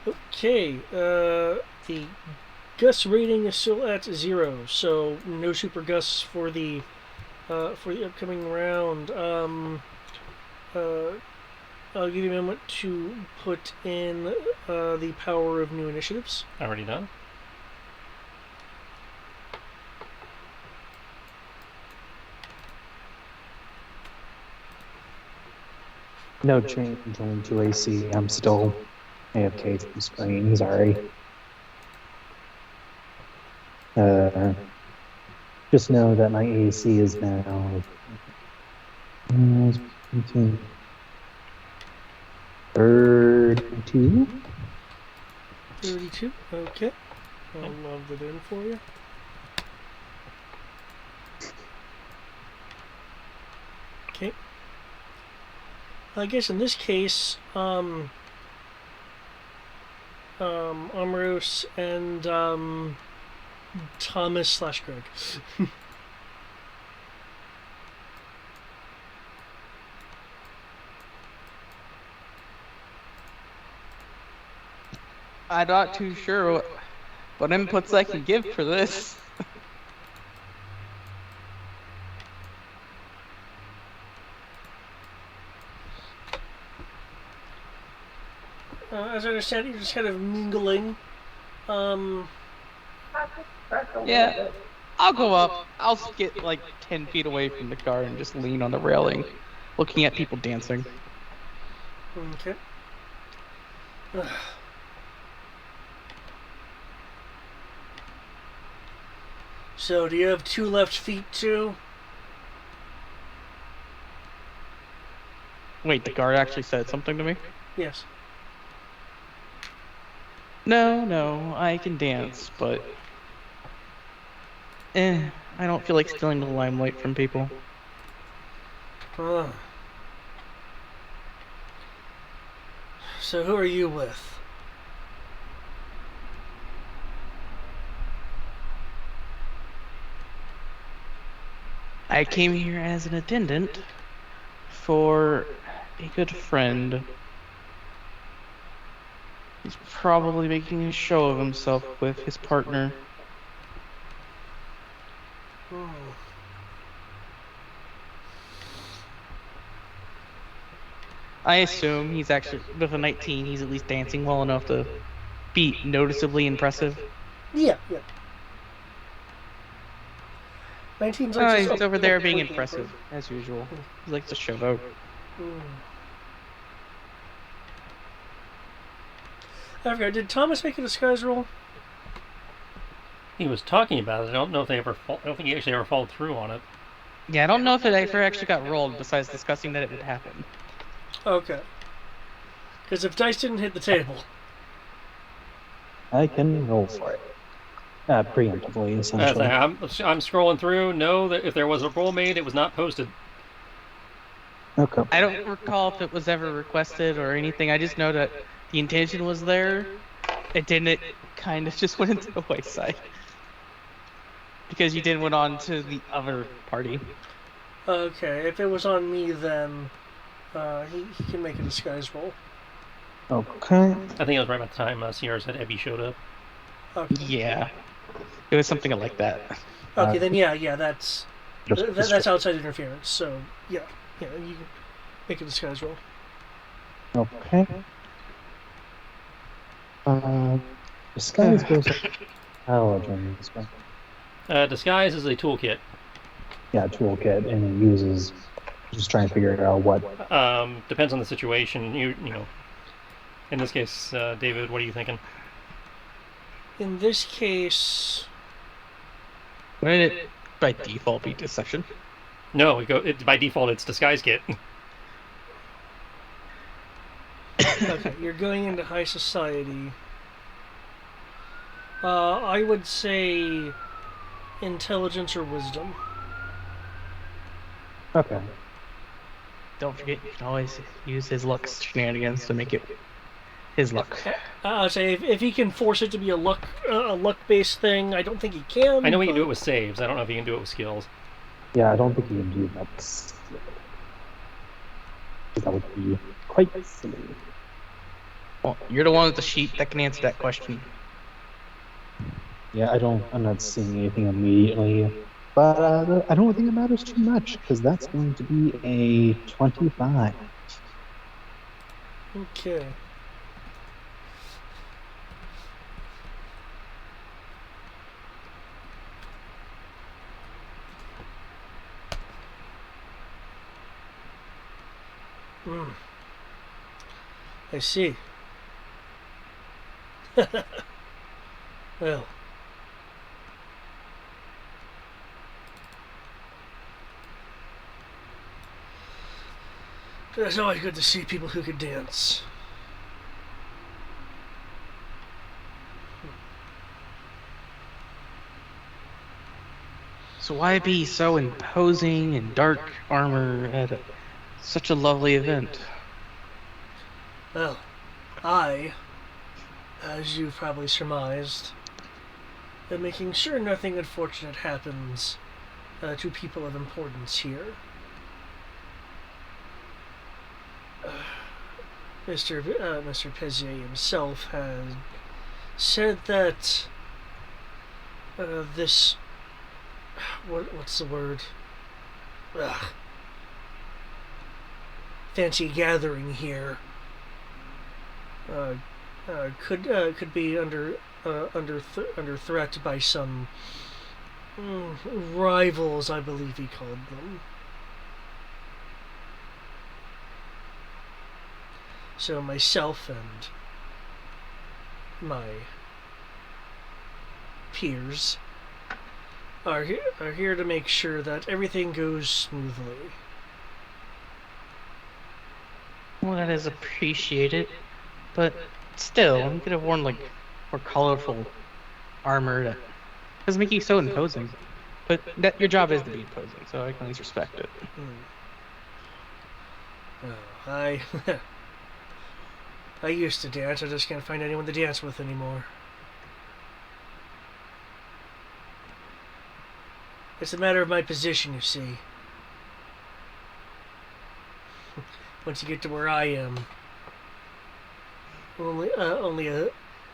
Okay, the gust rating is still at 0, so no super gusts for the upcoming round. I'll give you a moment to put in the power of new initiatives. Already done. No change, only 2 AC. I'm still AFK from screen, sorry. Just know that my AC is now 32. 32, okay. I'll log that in for you. Okay. I guess in this case, Amros and Thomas/Greg. I'm not too sure what inputs I can give for this. As I understand it, you're just kind of mingling. Yeah, I'll go up. I'll get like 10 feet away from the car and just lean on the railing, looking at people dancing. Okay. So, do you have 2 left feet too? Wait, the guard actually said something to me? Yes. No, I can dance, but I don't feel like stealing the limelight from people. So who are you with? I came here as an attendant for a good friend. He's probably making a show of himself with his partner. I assume he's actually, with a 19, he's at least dancing well enough to be noticeably impressive. Yeah. 19's like he's over there being impressive, as usual. He likes to show out. I forgot, did Thomas make a disguise roll? He was talking about it. I don't know if I don't think he actually ever followed through on it. Yeah, I don't know if it ever actually got rolled, besides discussing that it would happen. Okay. Because if dice didn't hit the table... I can roll for it. Preemptively, essentially. I'm scrolling through. No, that if there was a roll made, it was not posted. Okay. I don't recall if it was ever requested or anything. I just know that the intention was there. It didn't. It kind of just went into the wayside. Because you then went on to the other party. Okay, if it was on me, then he can make a disguise roll. Okay. I think it was right about the time Sierra said Ebby showed up. Okay. Yeah. It was something like that. Okay, then yeah, that's outside interference. So yeah, you can make a disguise roll. Okay. Disguise goes up. I'll join this one. Disguise is a toolkit. Yeah, toolkit, and it uses. Just trying to figure out what. Depends on the situation. You know. In this case, David, what are you thinking? In this case, When it by default be deception? No, by default it's disguise kit. Okay, you're going into high society. I would say intelligence or wisdom. Okay. Don't forget, you can always use his luck shenanigans to make it his luck. I'd say if he can force it to be a luck-based thing, I don't think he can. I know he can do it with saves. I don't know if he can do it with skills. Yeah, I don't think you can do that. That would be quite silly. Well, you're the one with the sheet that can answer that question. Yeah, I'm not seeing anything immediately. But I don't think it matters too much, because that's going to be a 25. Okay. I see. Well. It's always good to see people who can dance. So why be so imposing in dark armor at such a lovely event? Well, I, as you've probably surmised, am making sure nothing unfortunate happens to people of importance here. Mr. Pezier himself has said that this... what's the word? Fancy gathering here could be under threat by some rivals, I believe he called them. So myself and my peers are here to make sure that everything goes smoothly. Well, that is appreciated, but still, you could have worn like more colorful armor that doesn't make you so imposing. But that your job is to be imposing, so I can at least respect it. I used to dance. I just can't find anyone to dance with anymore. It's a matter of my position, you see. Once you get to where I am,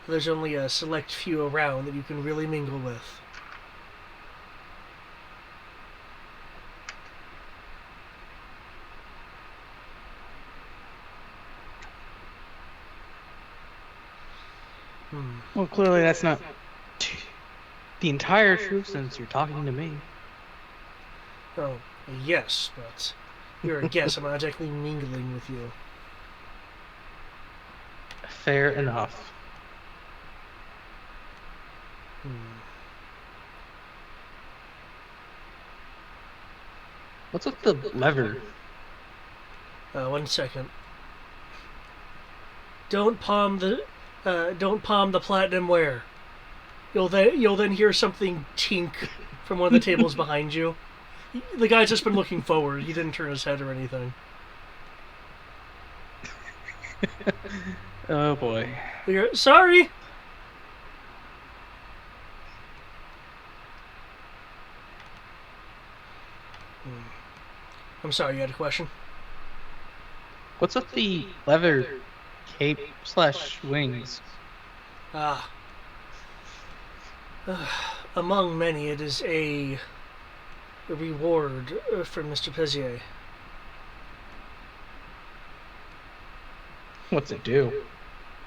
there's only a select few around that you can really mingle with. Well, clearly that's not the entire truth since you're talking to me. Oh, yes, but you're a guest. I'm not exactly mingling with you. Fair enough. What's with the lever? 1 second. Don't palm the platinum ware. You'll then hear something tink from one of the tables behind you. The guy's just been looking forward. He didn't turn his head or anything. Oh boy. Sorry. I'm sorry, you had a question? What's with the leather cape / wings? Among many, it is a reward for Mr. Pezier. What's it do?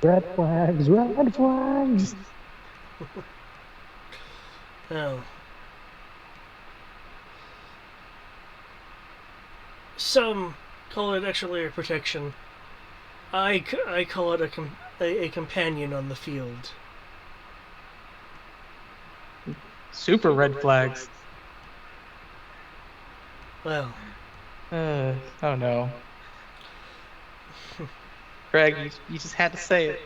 Red flags, red flags! Oh. Some call it extra layer protection. I call it a companion on the field. Super red flags. Well, Oh no. Greg, you just had to say it.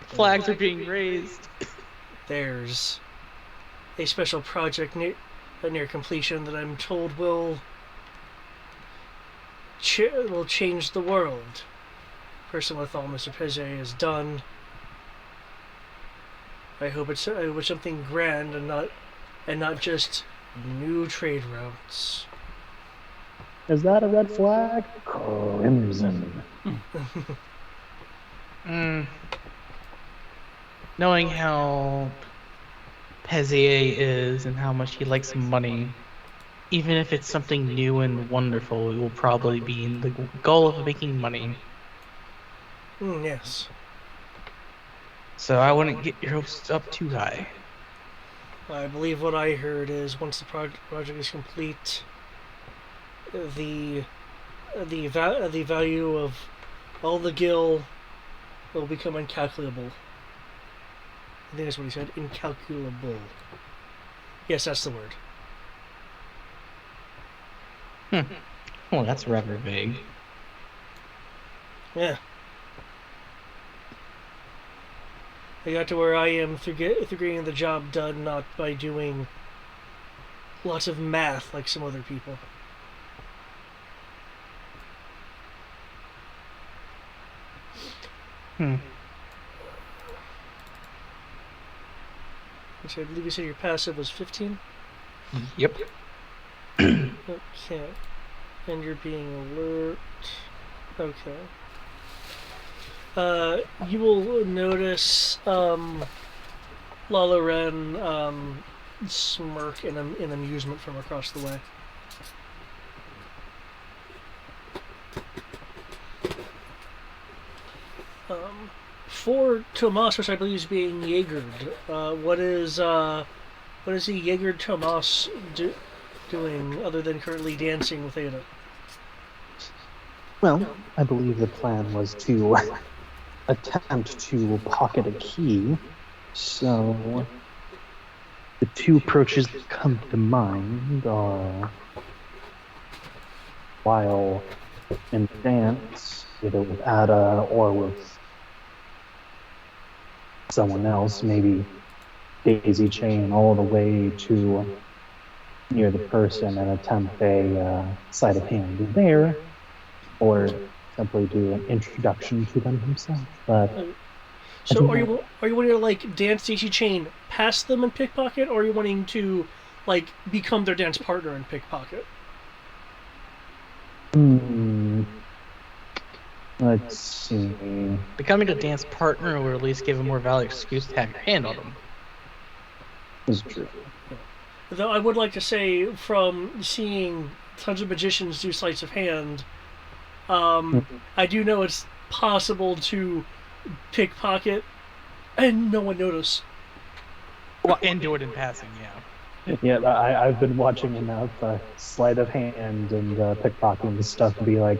Flags are being raised. there's a special project near completion that I'm told will change the world. Person with all Mr. Pezet has done. I hope it's something grand and not just new trade routes. Is that a red flag? Crimson. Knowing how Pezier is and how much he likes money, even if it's something new and wonderful, it will probably be in the goal of making money. Yes. So I wouldn't get your hopes up too high. I believe what I heard is once the project is complete, the value of all the gil will become incalculable. I think that's what he said. Incalculable. Yes, that's the word. Well, that's rather vague. Yeah. I got to where I am through getting the job done, not by doing lots of math like some other people. So I believe you said your passive was 15? Yep. Okay. And you're being alert. Okay. You will notice Lala Ren smirk in amusement from across the way. For Tomas, which I believe is being Jaegered, what is the Jaegered Tomas doing other than currently dancing with Ada? Well, I believe the plan was to attempt to pocket a key, so the two approaches that come to mind are while in dance, either with Ada or with someone else, maybe daisy chain all the way to near the person and attempt a sleight of hand there, or simply do an introduction to them himself. But so are you wanting to like dance daisy chain past them and pickpocket, or are you wanting to like become their dance partner and pickpocket? Let's see. Becoming a dance partner will at least give a more valid excuse to have your hand on them. Is true. Though I would like to say, from seeing tons of magicians do sleights of hand, I do know it's possible to pickpocket and no one notice. Well, and do it in passing, yeah. Yeah, I've been watching enough sleight of hand and pickpocketing stuff to be like,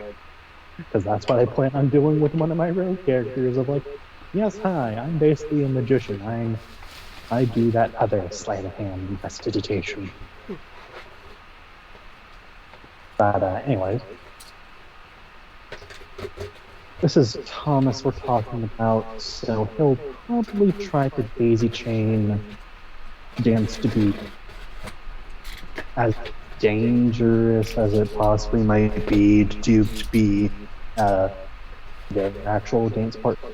because that's what I plan on doing with one of my rogue characters. Of like, yes, hi, I'm basically a magician. I do that other sleight of hand prestidigitation. But anyways, this is Thomas we're talking about, so he'll probably try to daisy chain dance to be as dangerous as it possibly might be to be their actual dance partner.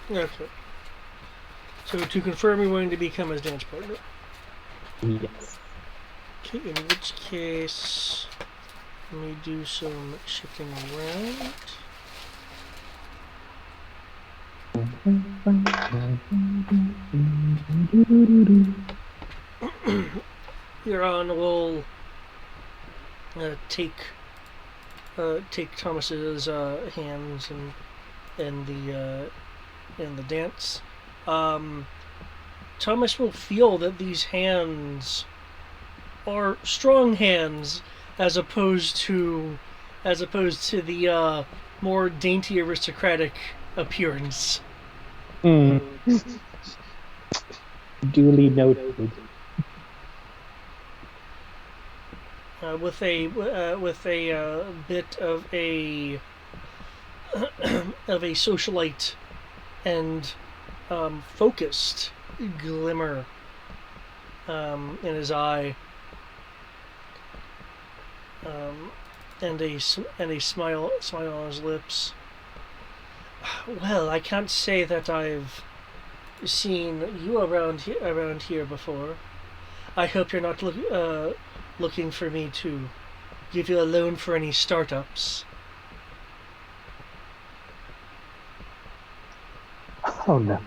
Okay. So to confirm, you're willing to become his dance partner? Yes. Okay, in which case, let me do some shifting around. Euron will take Thomas's hands and the dance. Thomas will feel that these hands are strong hands, as opposed to the more dainty aristocratic appearance. Duly noted. with a bit of a of a socialite and focused glimmer in his eye, and a smile on his lips. Well, I can't say that I've seen you around here before. I hope you're not looking for me to give you a loan for any startups. Oh no.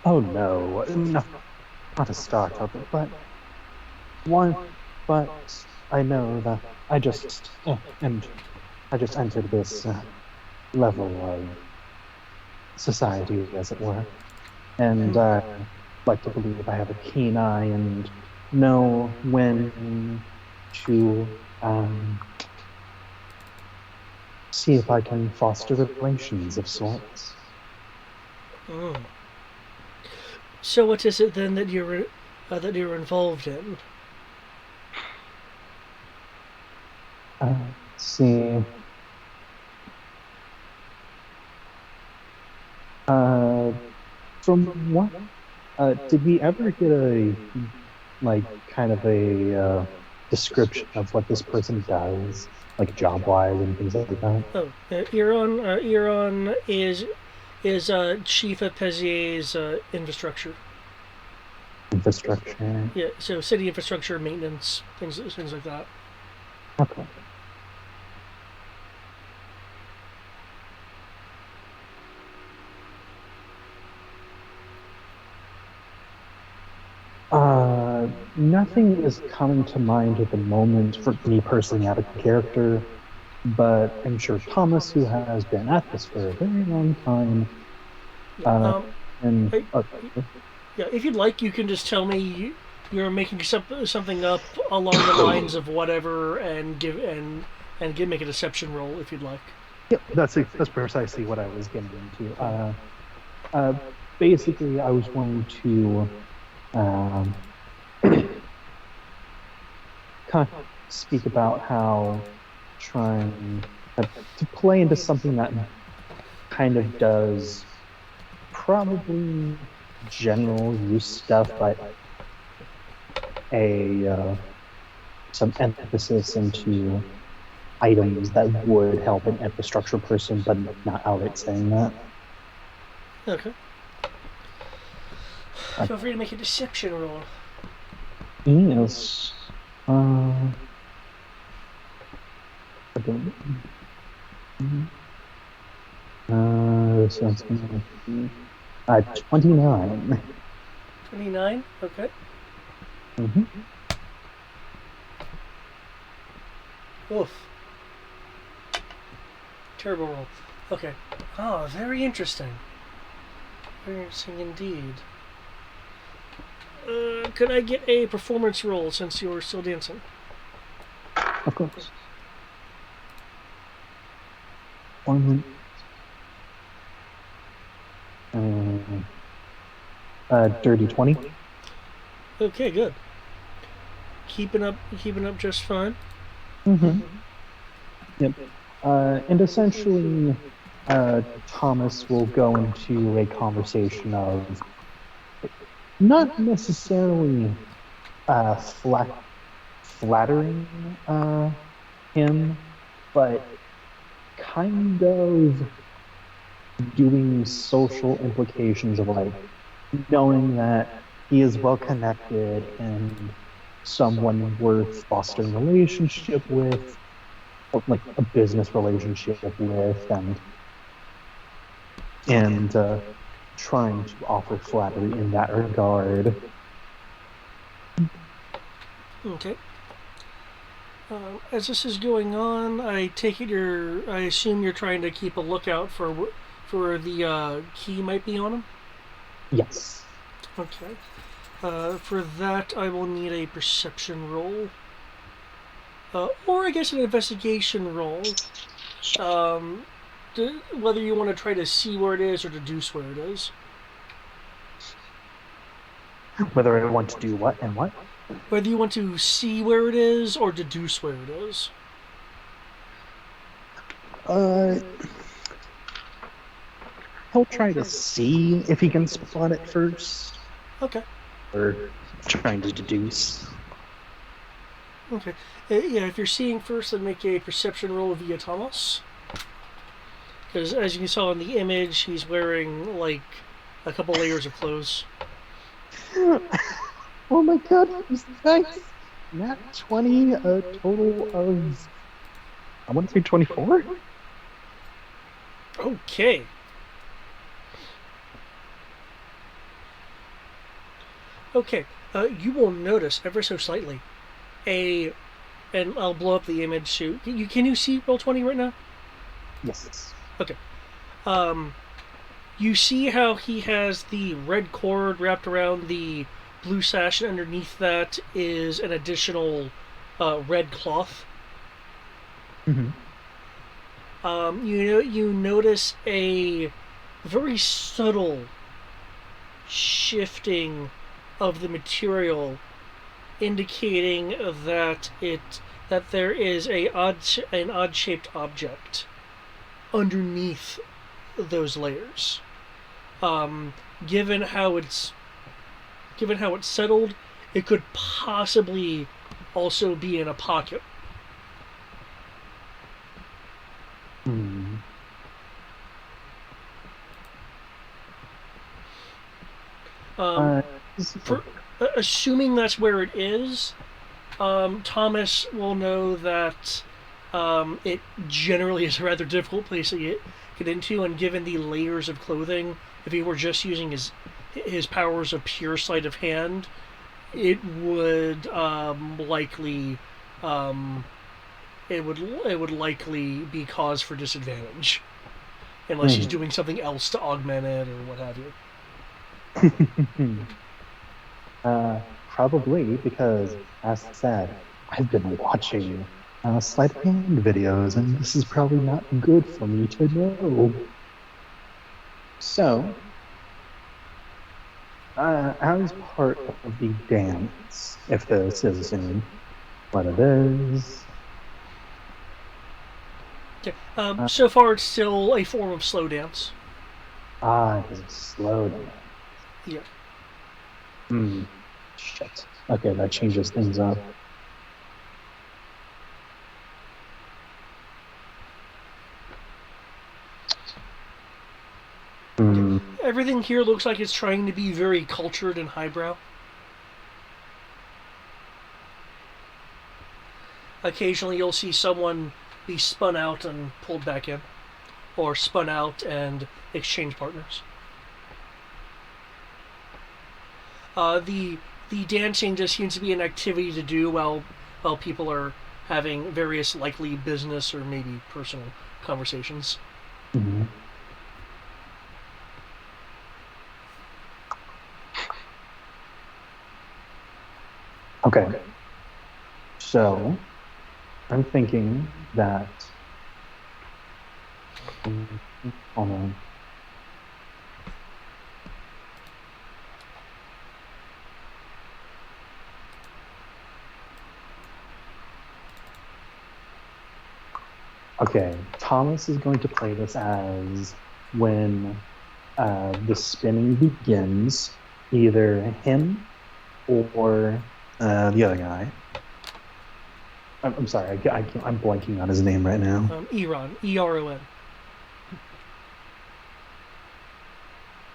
Oh no. No. Not a startup, but one. But I know that I just entered this level of society, as it were, and like to believe I have a keen eye and know when to see if I can foster relations of sorts. Mm. So what is it then that you're involved in? Let's see. From what? Did we ever get a kind of a description of what this person does, like job-wise and things like that? Oh, Iran is chief of Pezier's infrastructure. Infrastructure. Yeah, so city infrastructure, maintenance, things like that. Okay. Nothing is coming to mind at the moment for me personally out of character, but I'm sure Thomas, who has been at this for a very long time, yeah, if you'd like, you can just tell me you're making something up along the lines of whatever, and make a deception roll if you'd like. Yep, that's precisely what I was getting into. Basically, I was wanting to kind of speak about how trying to play into something that kind of does probably general use stuff, but some emphasis into items that would help an infrastructure person, but not outright saying that. Okay. Feel free to make a deception roll. Yes. So it's gonna be 29. 29. Okay. Mm-hmm. Oof. Terrible roll. Okay. Oh, very interesting. Very interesting indeed. Could I get a performance roll since you're still dancing? Of course. 1 dirty 20. Okay, good. Keeping up just fine. Mm-hmm. Yep. And essentially, Thomas will go into a conversation of not necessarily flattering him, but kind of doing social implications of knowing that he is well connected and someone worth fostering a relationship with, or a business relationship with, and trying to offer flattery in that regard. Okay. As this is going on, I take it I assume you're trying to keep a lookout for where the key might be on him? Yes. Okay. For that, I will need a perception roll. Or I guess an investigation roll. Whether you want to try to see where it is or deduce where it is. Whether I want to do what and what? Whether you want to see where it is or deduce where it is. He'll try to see if he can spot it first. Okay. Or trying to deduce. Okay. Yeah, if you're seeing first, then make a perception roll via Thomas. Because as you saw in the image, he's wearing, like, a couple layers of clothes. Oh my god, thanks! Nat 20, a total of, I want to say 24? Okay. Okay, you will notice ever so slightly and I'll blow up the image too. Can you see Roll20 right now? Yes. Okay. You see how he has the red cord wrapped around the blue sash, and underneath that is an additional red cloth. Mm-hmm. You notice a very subtle shifting of the material, indicating that there is an odd shaped object underneath those layers. Given how it's settled, it could possibly also be in a pocket. Hmm. Assuming that's where it is, Thomas will know that it generally is a rather difficult place to get into, and given the layers of clothing, if he were just using his powers of pure sleight of hand, it would likely be cause for disadvantage, unless he's doing something else to augment it or what have you. Probably because, as I said, I've been watching sleight of hand videos, and this is probably not good for me to know. So, as part of the dance, if this is in what it is. Okay. So far, it's still a form of slow dance. It is slow dance. Yeah. Shit. Okay, that changes things up. Everything here looks like it's trying to be very cultured and highbrow. Occasionally you'll see someone be spun out and pulled back in, or spun out and exchange partners. The dancing just seems to be an activity to do while people are having various likely business or maybe personal conversations. Mm-hmm. Okay. So, I'm thinking that. Hold on. Okay, Thomas is going to play this as when the spinning begins, either him or the other guy. I'm sorry, I'm blanking on his name right now. Eron, E-R-O-N.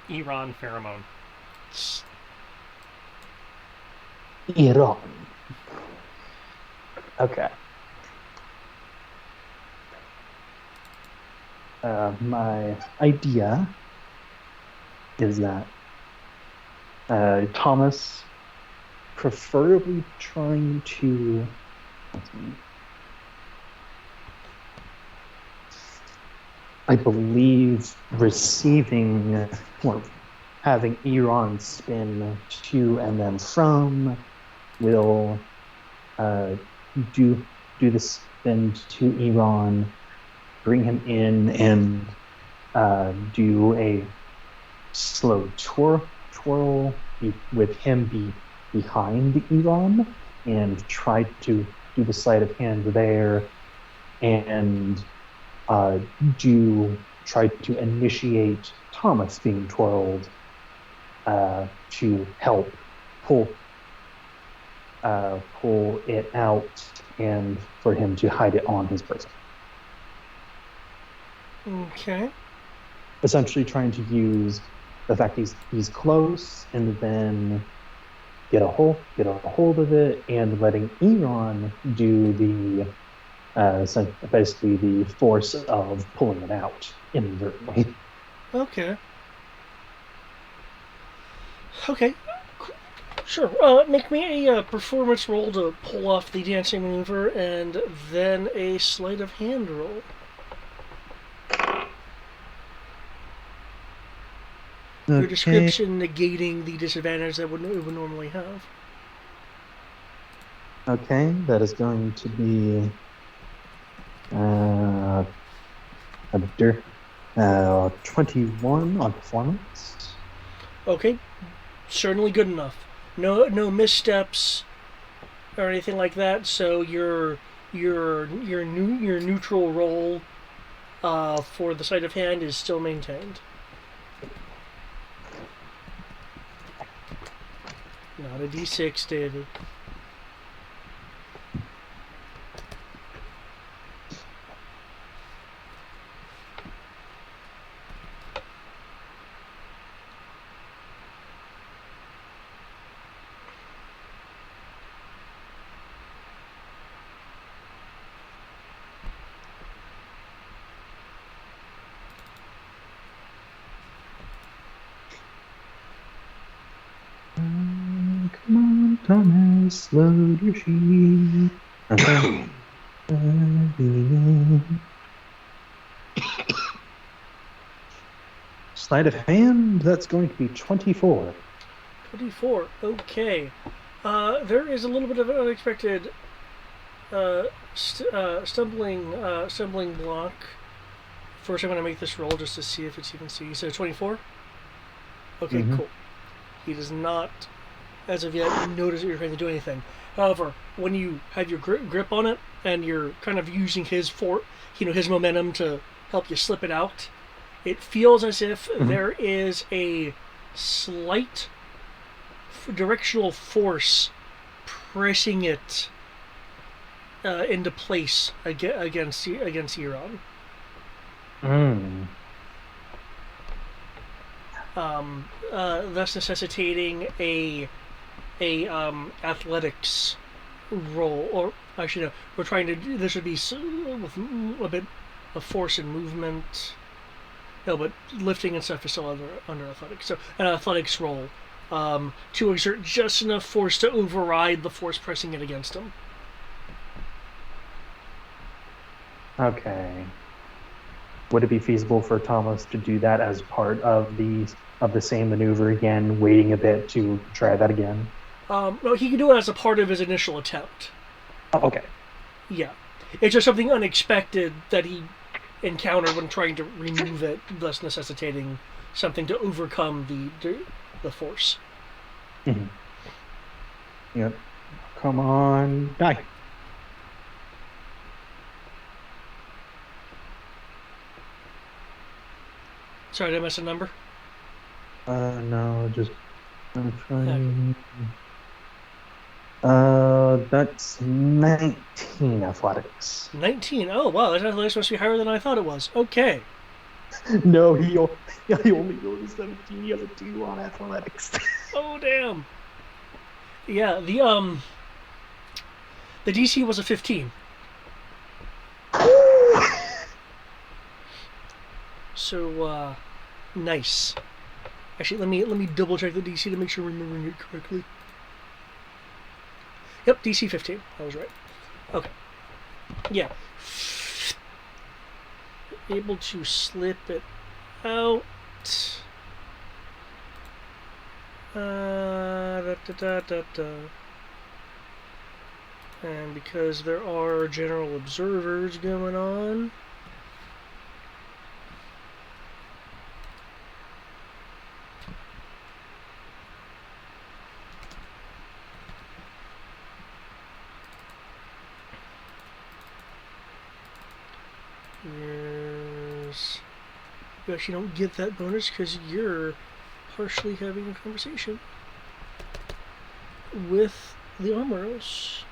Eron Pheromone. Eron. Okay. My idea is that Thomas, preferably trying to I believe receiving or having Eron spin to and then from will do the spin to Eron, bring him in, and do a slow twirl with him behind the Elon and try to do the sleight of hand there and try to initiate Thomas being twirled to help pull it out and for him to hide it on his person. Okay. Essentially trying to use the fact he's close and then get a hold of it and letting Eron do the basically the force of pulling it out inadvertently. Okay. Okay. Sure. Make me a performance roll to pull off the dancing maneuver, and then a sleight of hand roll. Your description negating the disadvantage that it would normally have. Okay, that is going to be 21 on performance. Okay, certainly good enough. No missteps or anything like that. So your neutral roll for the sleight of hand is still maintained. Not a D6, David. Come on, Thomas, load your sheet. Sleight of hand, that's going to be 24. 24. Okay. There is a little bit of an unexpected stumbling block. First, I'm going to make this roll just to see if it's even C. So 24? Okay, cool. He does not, as of yet, notice that you're trying to do anything. However, when you have your grip on it and you're kind of using his his momentum to help you slip it out, it feels as if there is a slight directional force pressing it into place against Euron. Thus necessitating a athletics roll, or actually no, we're trying to do, this would be with a bit of force and movement. No, but lifting and stuff is still under athletics. So an athletics roll to exert just enough force to override the force pressing it against him. Okay. Would it be feasible for Thomas to do that as part of the same maneuver again, waiting a bit to try that again? No, he can do it as a part of his initial attempt. Oh, okay. Yeah. It's just something unexpected that he encountered when trying to remove it, thus necessitating something to overcome the force. Mm-hmm. Yep. Come on, die. Sorry, did I miss a number? No, just I'm trying. That's 19 athletics. 19. Oh wow, that athletics must be higher than I thought it was. Okay. No, he only rolled a 17. He has a 2 on athletics. Oh damn. Yeah, the DC was a 15. So nice. Actually, let me double check the DC to make sure I'm remembering it correctly. Yep, DC 15. I was right. Okay. Yeah. Able to slip it out. And because there are general observers going on, is... You actually don't get that bonus because you're partially having a conversation with the Armoros.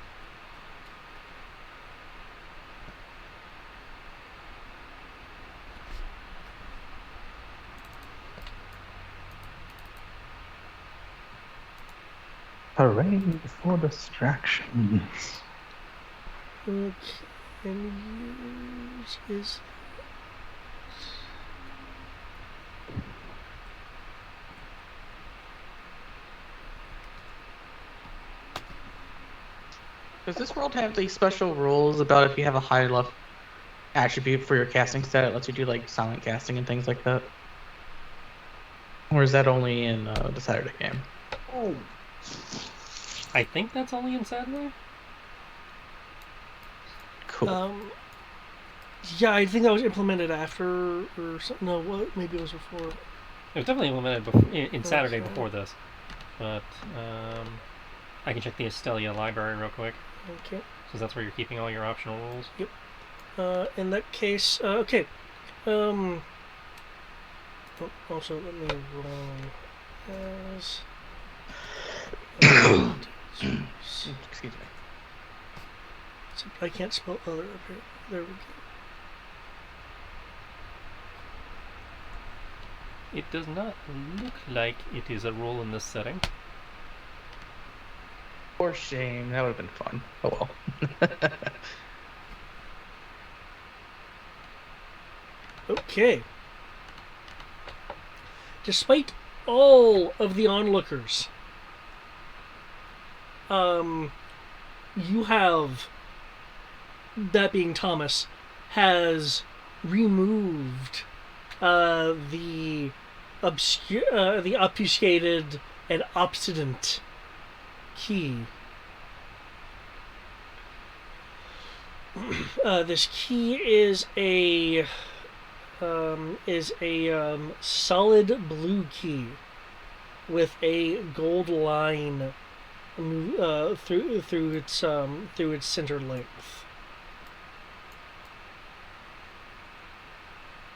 Hooray for distractions. Okay, and use is... Does this world have these special rules about if you have a high enough attribute for your casting stat, it lets you do like silent casting and things like that? Or is that only in the Saturday game? Oh. I think that's only in Saturday. Cool. Yeah, I think that was implemented after or something. No, what? Maybe it was before. It was definitely implemented before, in Saturday before this. But I can check the Estelia library real quick. Okay. Since that's where you're keeping all your optional rules. Yep. In that case, okay. Oh, also, let me roll as. Excuse me. I can't spell other up here. There we go. It does not look like it is a rule in this setting. For shame, that would have been fun. Oh well. Okay. Despite all of the onlookers, you have, that being Thomas, has removed the obfuscated and obstinate key. This key is a solid blue key with a gold line through its center length.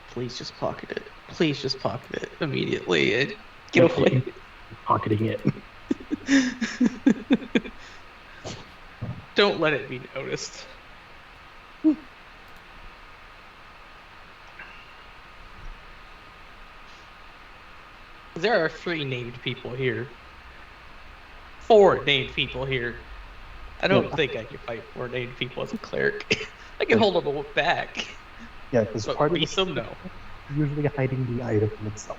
Please just pocket it. Please just pocket it immediately. Get away. Pocketing it. Don't let it be noticed. There are 3 named people here. 4 named people here. I don't think I can fight 4 named people as a cleric. I can hold them back. Yeah, because But part of beat them, no. usually hiding the item itself.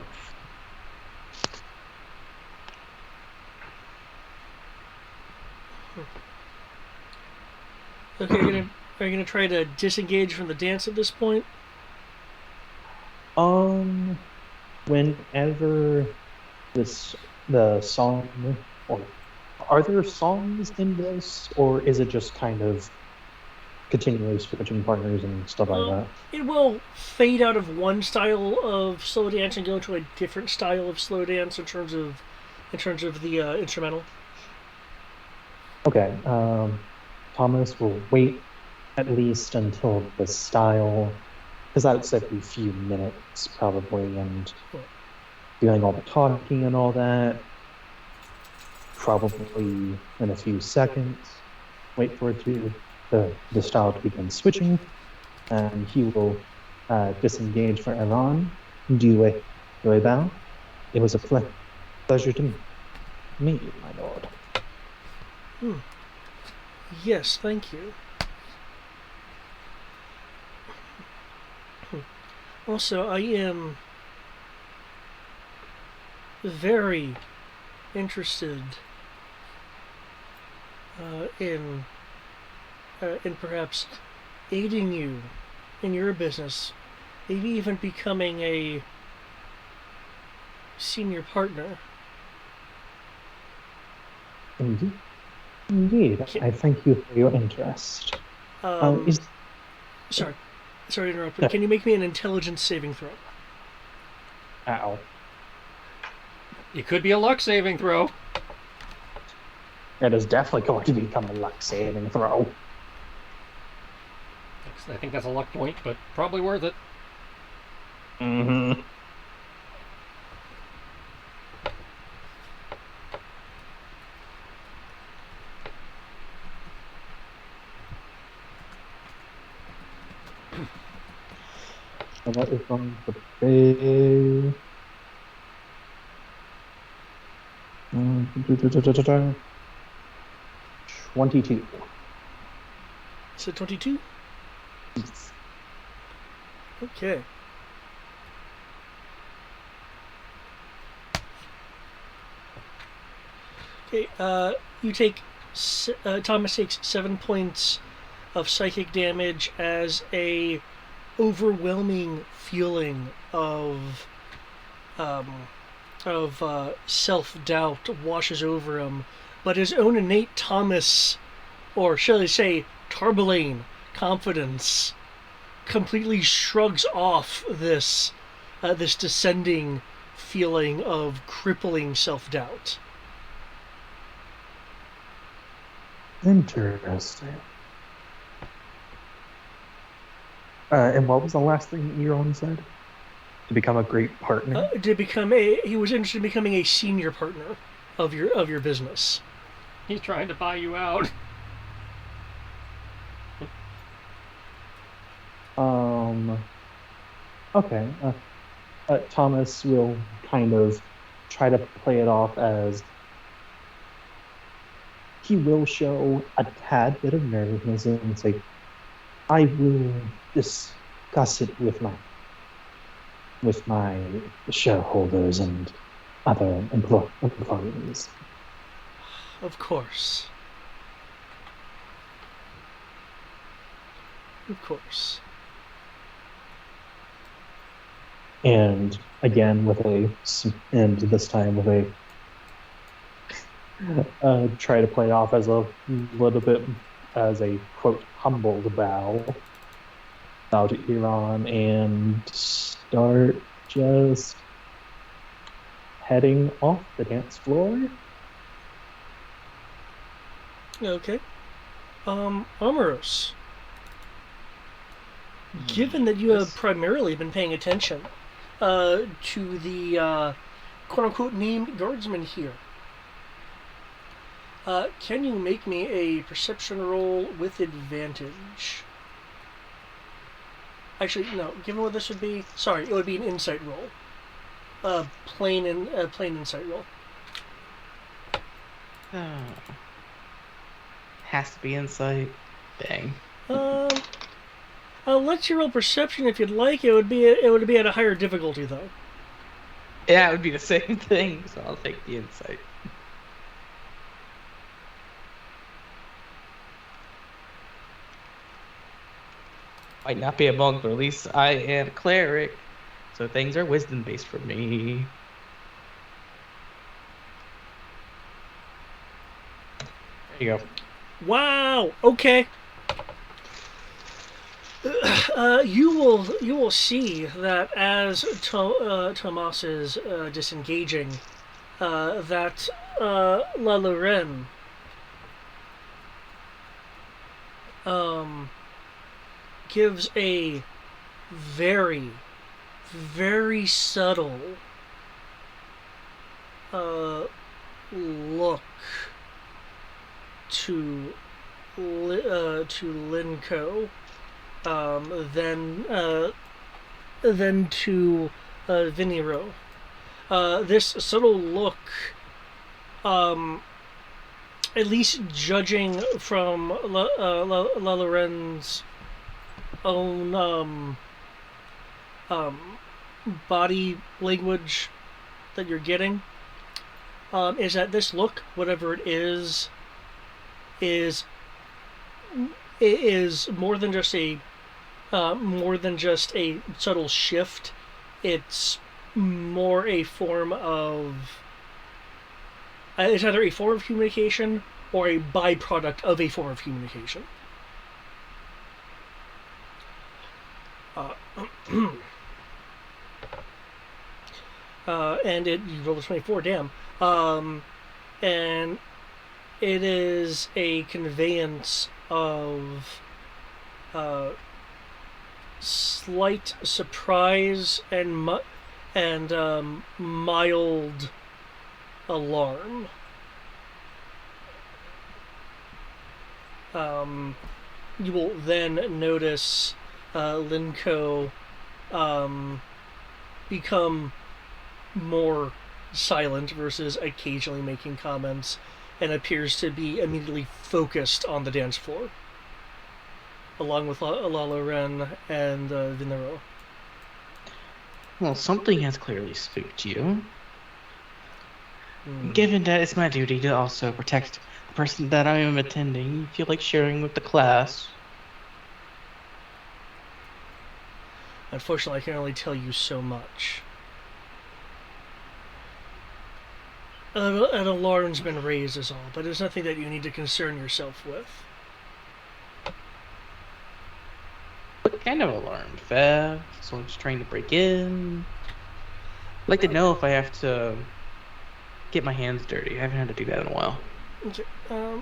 Okay, are you gonna try to disengage from the dance at this point? Whenever the song, or are there songs in this, or is it just kind of continually switching partners and stuff like that? It will fade out of one style of slow dance and go into a different style of slow dance in terms of the instrumental. Okay, Thomas will wait at least until the style, because that's every few minutes probably, and doing all the talking and all that, probably in a few seconds, wait for it to the style to begin switching, and he will disengage for Iran. Do a bow. It was a pleasure to meet you, my lord. Yes, thank you. Also, I am very interested in perhaps aiding you in your business, maybe even becoming a senior partner. Indeed. I thank you for your interest. Sorry to interrupt, but can you make me an intelligence saving throw? Ow. It could be a luck saving throw. It is definitely going to become a luck saving throw. I think that's a luck point, but probably worth it. Mm-hmm. And that is going to be 22. Is it 22? Okay. Okay, you take... Thomas takes 7 points of psychic damage as a overwhelming feeling of self-doubt washes over him, but his own innate Thomas, or shall I say, Tarbalane confidence, completely shrugs off this descending feeling of crippling self-doubt. Interesting. And what was the last thing that Euron said? To become a great partner? He was interested in becoming a senior partner of your business. He's trying to buy you out. Okay. Thomas will kind of try to play it off as he will show a tad bit of nervousness and say, I will discuss it with my shareholders and other employees. Of course. Of course. And again, and this time with a try to play off as a little bit as a quote humbled bow to Iran and start just heading off the dance floor. Okay. Amaros. Given that you have primarily been paying attention to the quote-unquote named guardsman here, can you make me a perception roll with advantage? Actually, no. Given what this would be, sorry, it would be an insight roll. Plain insight roll. Oh. Has to be insight. Dang. I'll let you roll perception if you'd like. It would be at a higher difficulty though. Yeah, it would be the same thing, so I'll take the insight. Might not be a monk, but at least I am a cleric, so things are wisdom based for me. There you go. Wow. Okay. You will see that as Tomas is disengaging, that La Lorraine gives a very, very subtle look to Linko, then to Viniro. This subtle look, at least judging from La Loren's own body language that you're getting, is that this look, whatever it is more than just a subtle shift. It's more a form of it's either a form of communication or a byproduct of a form of communication. And you rolled a 24, damn. And it is a conveyance of slight surprise and mild alarm. You will then notice Linko become more silent versus occasionally making comments, and appears to be immediately focused on the dance floor, along with Lala Ren and Vinero. Well, something has clearly spooked you. Given that it's my duty to also protect the person that I am attending, you feel like sharing with the class. Unfortunately, I can only tell you so much. An alarm's been raised is all, but it's nothing that you need to concern yourself with. What kind of alarm? Theft? Someone's trying to break in? I'd like to know if I have to get my hands dirty. I haven't had to do that in a while. Okay.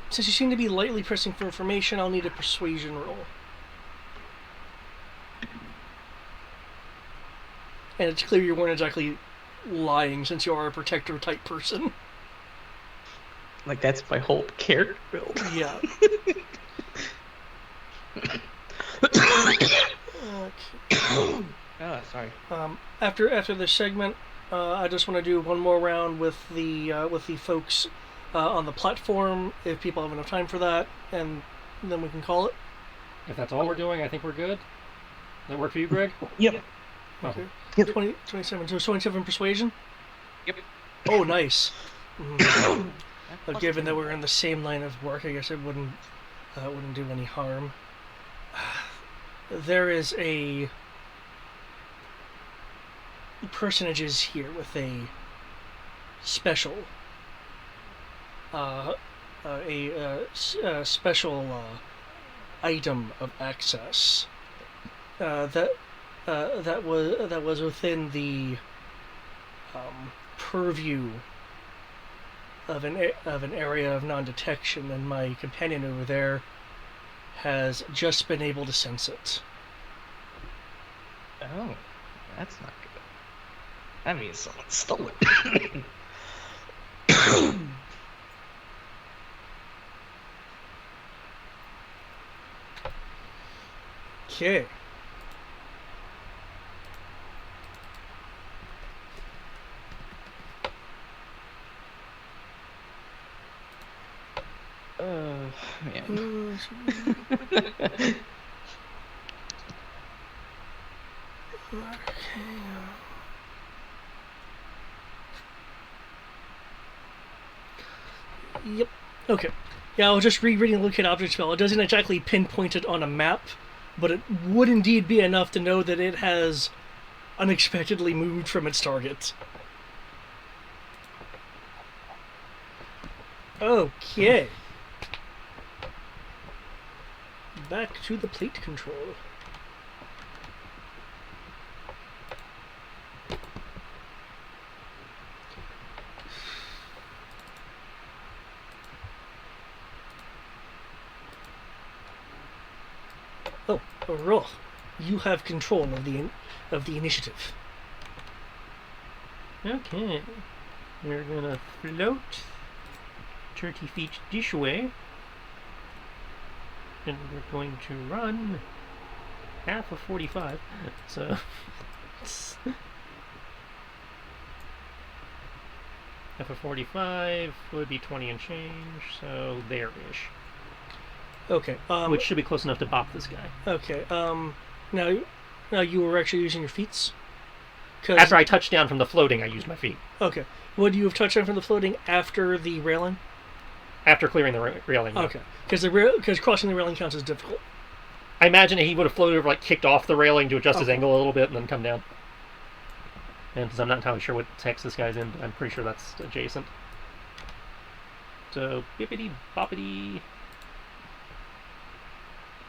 Since you seem to be lightly pressing for information, I'll need a persuasion roll. And it's clear you weren't exactly lying, since you are a protector type person. Like, that's my whole character build. Yeah. Oh, sorry. After this segment, I just want to do one more round with the folks on the platform, if people have enough time for that, and then we can call it. If that's all we're doing, I think we're good. Does that work for you, Greg? Yep. Okay. Yep. 27. So 27 persuasion? Yep. Oh, nice. But given that we're in the same line of work, I guess it wouldn't do any harm. There is a personages here with a special special item of access that was within the purview of an area of non-detection, and my companion over there has just been able to sense it. Oh, that's not good. That means someone stole it. Okay. Man. Yep. Okay. Yeah, I was just rereading the locate object spell. It doesn't exactly pinpoint it on a map, but it would indeed be enough to know that it has unexpectedly moved from its target. Okay. Back to the plate control. Oh, roll. You have control of the initiative. Okay. We're gonna float 30 feet this way. And we're going to run half of 45. So half of 45 would be 20 and change, so there-ish. Okay. Which should be close enough to bop this guy. Okay. Now you were actually using your feats? After I touched down from the floating, I used my feet. Okay. Would you have touched down from the floating after the railing? After clearing the railing. Okay. Because crossing the railing counts as difficult. I imagine he would have floated over, like, kicked off the railing to adjust his angle a little bit and then come down. And because I'm not entirely sure what text this guy's in, but I'm pretty sure that's adjacent. So, bippity boppity.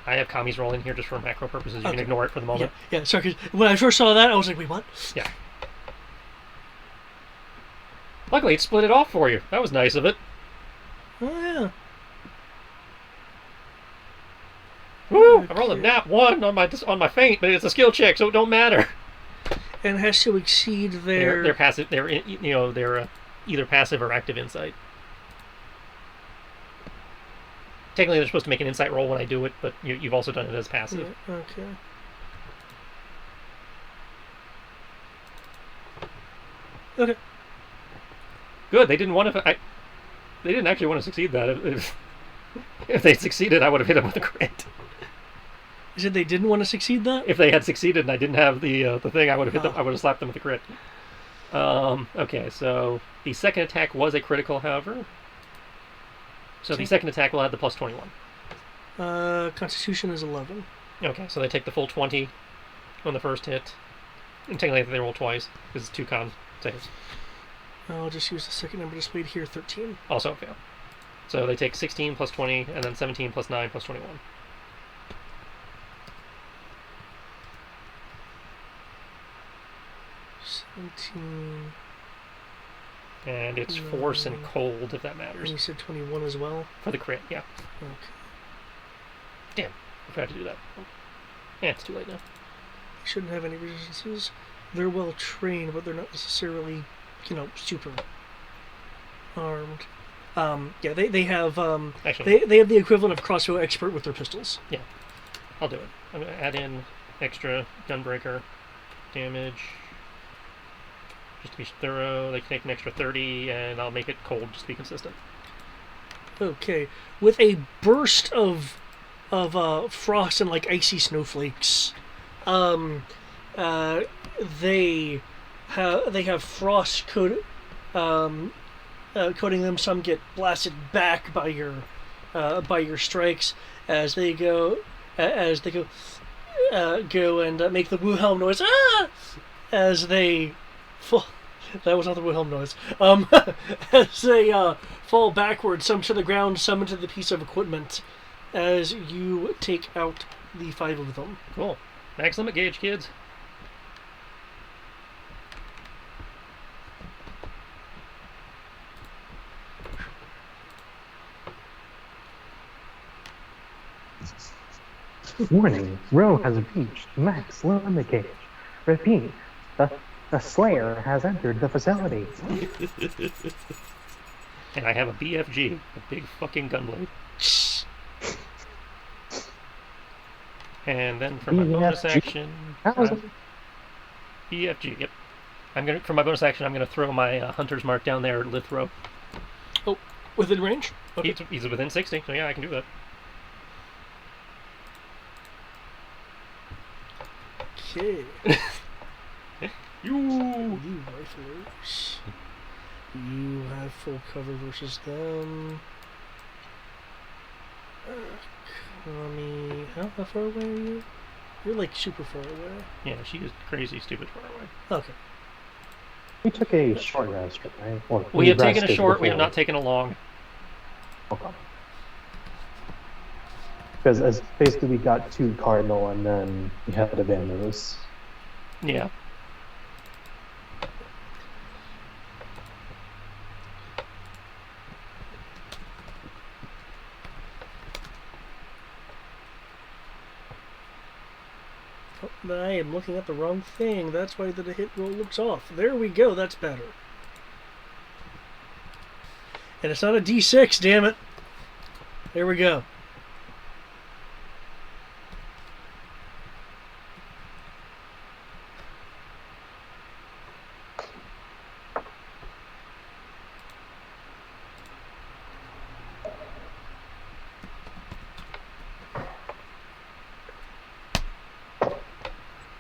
I have commies rolling here just for macro purposes. You can ignore it for the moment. Yeah, sorry, 'cause when I first saw that, I was like, wait, what? Yeah. Luckily, it split it off for you. That was nice of it. Oh, yeah. Woo! I rolled a nat 1 on my feint, but it's a skill check, so it don't matter. And has to exceed their... They're passive. They're either passive or active insight. Technically, they're supposed to make an insight roll when I do it, but you've also done it as passive. Yeah, okay. Okay. Good. They didn't want to. They didn't actually want to succeed that. If they succeeded, I would have hit them with a crit. You said they didn't want to succeed that? If they had succeeded and I didn't have the thing, I would have hit them. I would have slapped them with a crit. Okay, so the second attack was a critical, however. So the second attack will add the plus 21. Constitution is 11. Okay, so they take the full 20 on the first hit. And technically they roll twice, because it's 2 con saves. I'll just use the second number displayed here, 13. Also a fail. So they take 16 plus 20, and then 17 plus 9 plus 21. And it's force and cold, if that matters. And you said 21 as well? For the crit, yeah. Okay. Damn, I forgot to do that. Yeah, it's too late now. They shouldn't have any resistances. They're well trained, but they're not necessarily, super armed. Yeah, they have Actually, they have the equivalent of crossbow expert with their pistols. Yeah, I'll do it. I'm gonna add in extra gunbreaker damage. Just to be thorough, they can take an extra 30, and I'll make it cold just to be consistent. Okay, with a burst of frost and icy snowflakes, they have frost coating them. Some get blasted back by your strikes as they go and make the Wilhelm noise. Ah! As they fall. That was not the Wilhelm noise. As they fall backwards, some to the ground, some into the piece of equipment, as you take out the 5 of them. Cool. Max limit gauge, kids. Warning, Row has reached max limit gauge. Repeat, the Slayer has entered the facility. And I have a BFG, a big fucking gunblade. And then for my bonus action, BFG. Yep. For my bonus action, I'm gonna throw my hunter's mark down there, Lithro. Oh, within range? Okay. He's within 60, so yeah, I can do that. Okay. You riflers. You have full cover versus them. Kami, how far away are you? You're super far away. Yeah, she is crazy stupid far away. Okay. We took a short rest, right? Or we have taken a short, we have not taken a long. Okay. Because basically we got 2 cardinal and then we had the vandals. Yeah. Oh, I am looking at the wrong thing. That's why the hit roll looks off. There we go. That's better. And it's not a D6, damn it. There we go.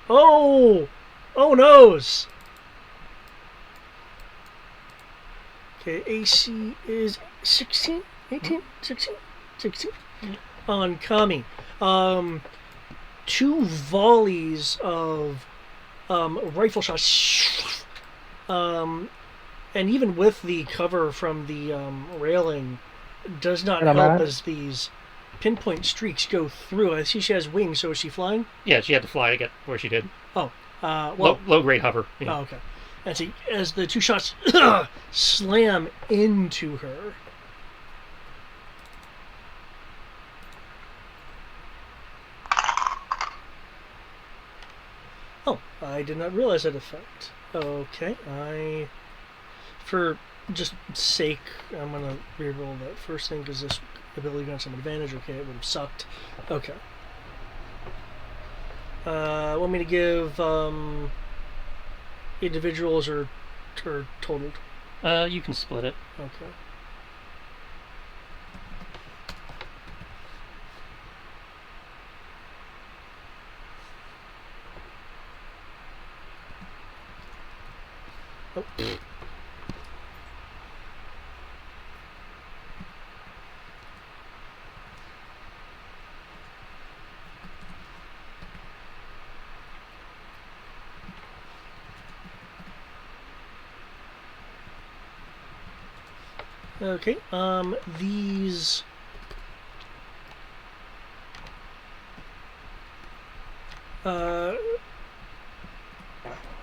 Oh! Oh noes! Okay, AC is 16? 18? 16? 16? On Kami. 2 volleys of rifle shots. And even with the cover from the railing, does not help as these pinpoint streaks go through. I see she has wings, so is she flying? Yeah, she had to fly to get where she did. Oh, well, low grade hover. Yeah. Oh, okay. And see, as the 2 shots slam into her. Oh, I did not realize that effect. Okay, for just sake, I'm gonna reroll that first thing because this ability got some advantage. Okay, it would have sucked. Okay. Want me to give individuals or totaled? You can split it. Okay. Oh. Okay, these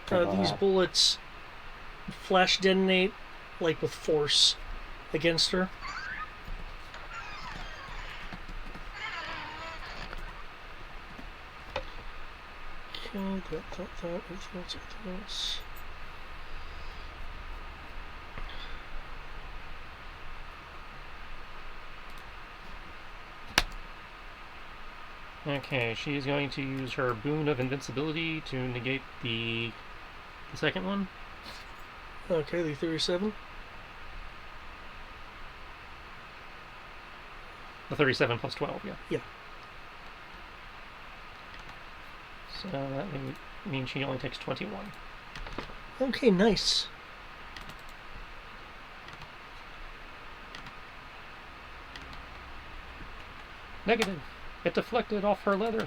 these bullets flash detonate like with force against her. Okay, that, anything else? Okay, she's going to use her boon of invincibility to negate the second one. Okay, the 37. The 37 plus 12, yeah. Yeah. So that means she only takes 21. Okay, nice. Negative. It deflected off her leather.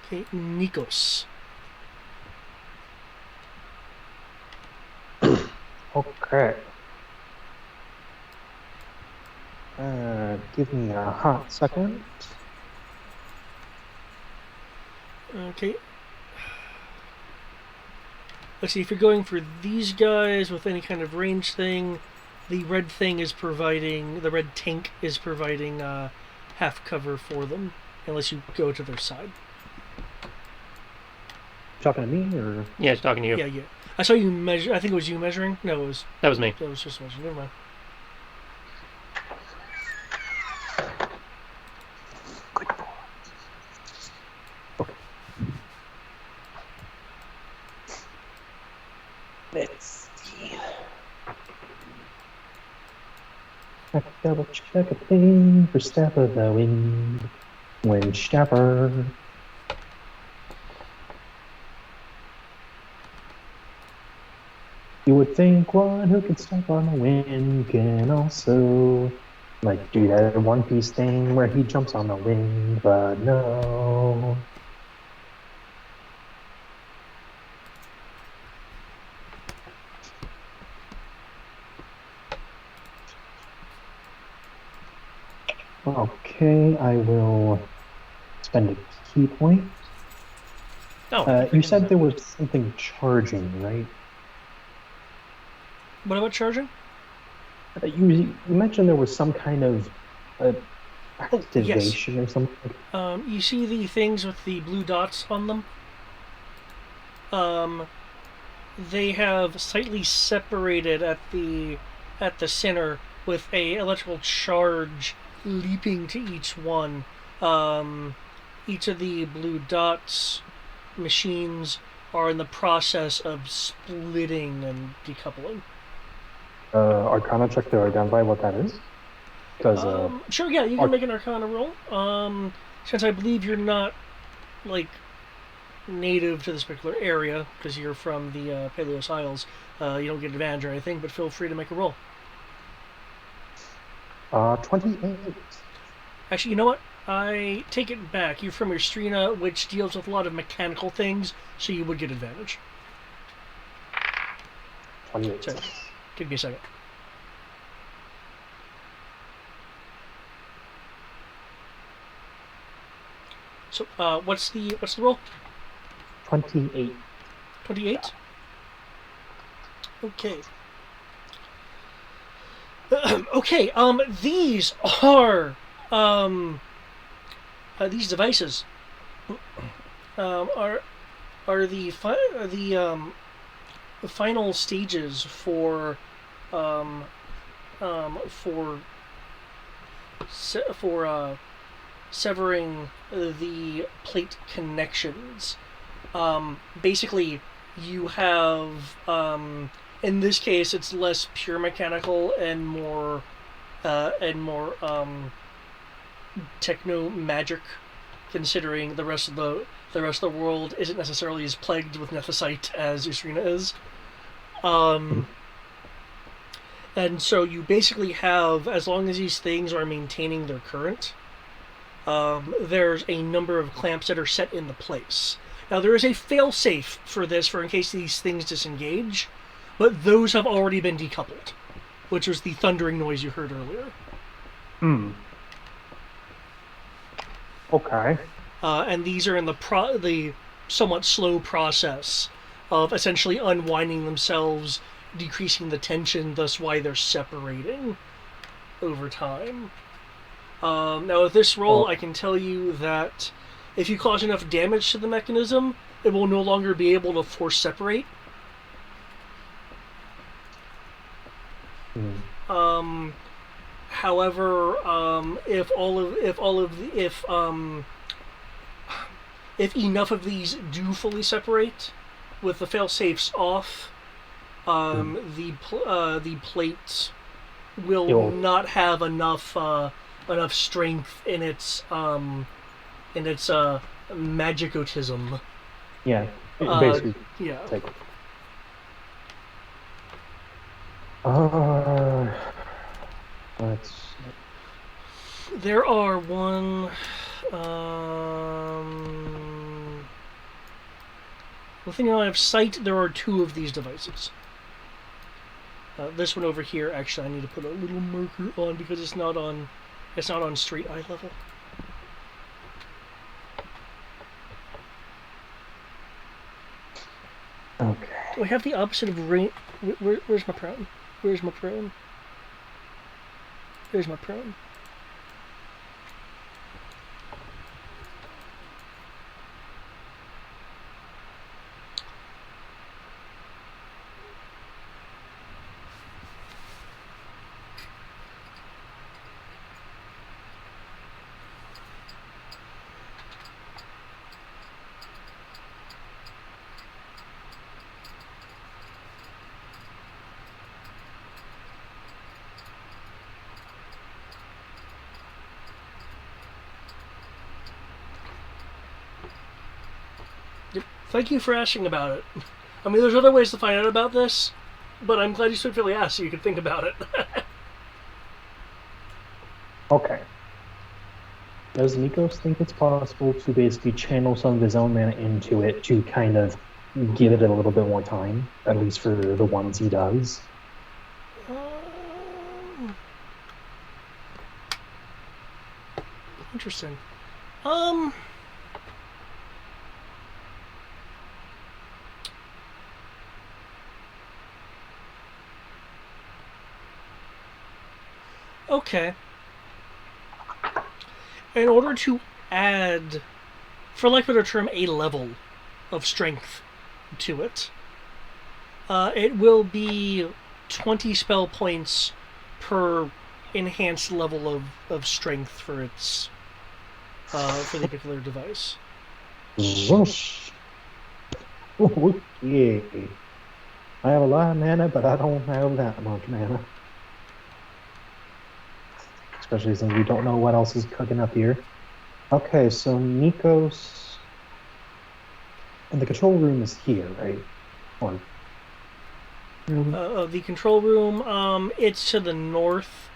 Okay, Nikos. Okay. Give me a hot second. Okay. Let's see, if you're going for these guys with any kind of range thing, the red thing is providing, the red tank is providing half cover for them, unless you go to their side. Talking to me, or? Yeah, she's talking to you. Yeah. I saw you measure, I think it was you measuring? No, it was... That was me. That was just measuring, never mind. Good boy. Okay. Let's see. Double check a thing for step of the wind. Wind stepper. You would think one who can step on the wind can also like do that One Piece thing where he jumps on the wind, but no. Okay, I will spend a key point. Oh, you said there was something charging, right? What about charging? You mentioned there was some kind of activation or something. You see the things with the blue dots on them? They have slightly separated at the center with a electrical charge leaping to each one. Each of the blue dots machines are in the process of splitting and decoupling. Arcana check to identify what that is. Because sure, yeah, you can make an Arcana roll. Since I believe you're not like native to this particular area because you're from the Paleos Isles, you don't get advantage or anything. But feel free to make a roll. 28. Actually, you know what? I take it back. You're from Erstrina, which deals with a lot of mechanical things, so you would get advantage. 28. Sorry. Give me a second. So, what's the roll? 28. 28? Okay. Okay, these are, these devices are the final stages for severing the plate connections. Basically, you have in this case it's less pure mechanical and more techno magic, considering the rest of the world isn't necessarily as plagued with nethicite as Usrina is. And so you basically have, as long as these things are maintaining their current, there's a number of clamps that are set into place. Now there is a fail-safe for this, for in case these things disengage, but those have already been decoupled, which was the thundering noise you heard earlier. Okay. And these are in the somewhat slow process of essentially unwinding themselves, decreasing the tension, thus why they're separating over time. Now with this roll, I can tell you that if you cause enough damage to the mechanism, it will no longer be able to force separate. However, if enough of these do fully separate, with the fail-safes off, the plate will not have enough strength in its magicotism. Yeah, basically. Yeah. Take. Let's. There are within your line of sight, there are 2 of these devices. This one over here, actually, I need to put a little marker on because it's not on straight eye level. Okay. We have the opposite of rain. Where's my prone? Where's my prone? There's my prone. Thank you for asking about it. I mean, there's other ways to find out about this, but I'm glad you specifically asked so you could think about it. Okay. Does Nikos think it's possible to basically channel some of his own mana into it to kind of give it a little bit more time, at least for the ones he does? Interesting. Okay. In order to add, for lack of a better term, a level of strength to it, it will be 20 spell points per enhanced level of strength for its for the particular device. Zoosh. Okay. I have a lot of mana, but I don't have that much mana. Especially since we don't know what else is cooking up here. Okay, so Nikos... And the control room is here, right? Or... The control room, it's to the north.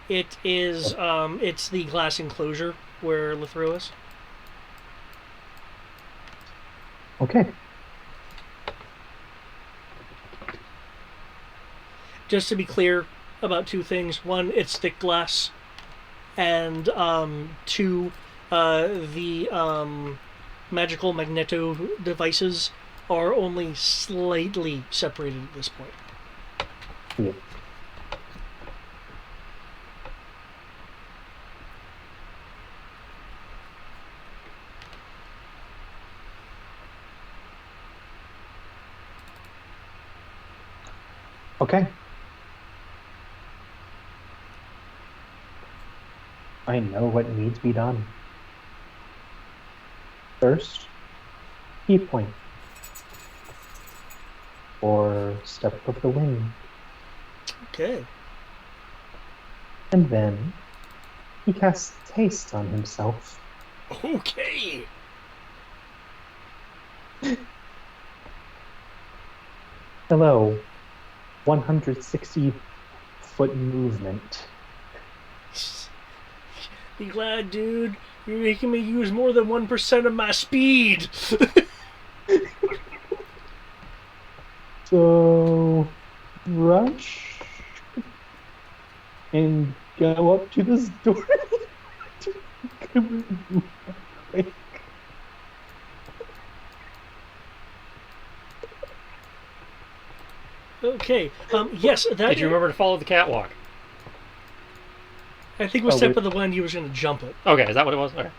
It is, it's the glass enclosure where Lithro is. Okay. Just to be clear about 2 things. 1, it's thick glass. And 2, the magical magneto devices are only slightly separated at this point. Yeah. Okay. I know what needs to be done. First, key point. Or step of the wind. Okay. And then he casts haste on himself. Okay. Hello. 160-foot movement. Be glad, dude. You're making me use more than 1% of my speed. So, rush and go up to this door. Okay. Yes, that. Did you remember to follow the catwalk? I think with Step of the Wind, he was going to jump it. Okay, is that what it was? Okay.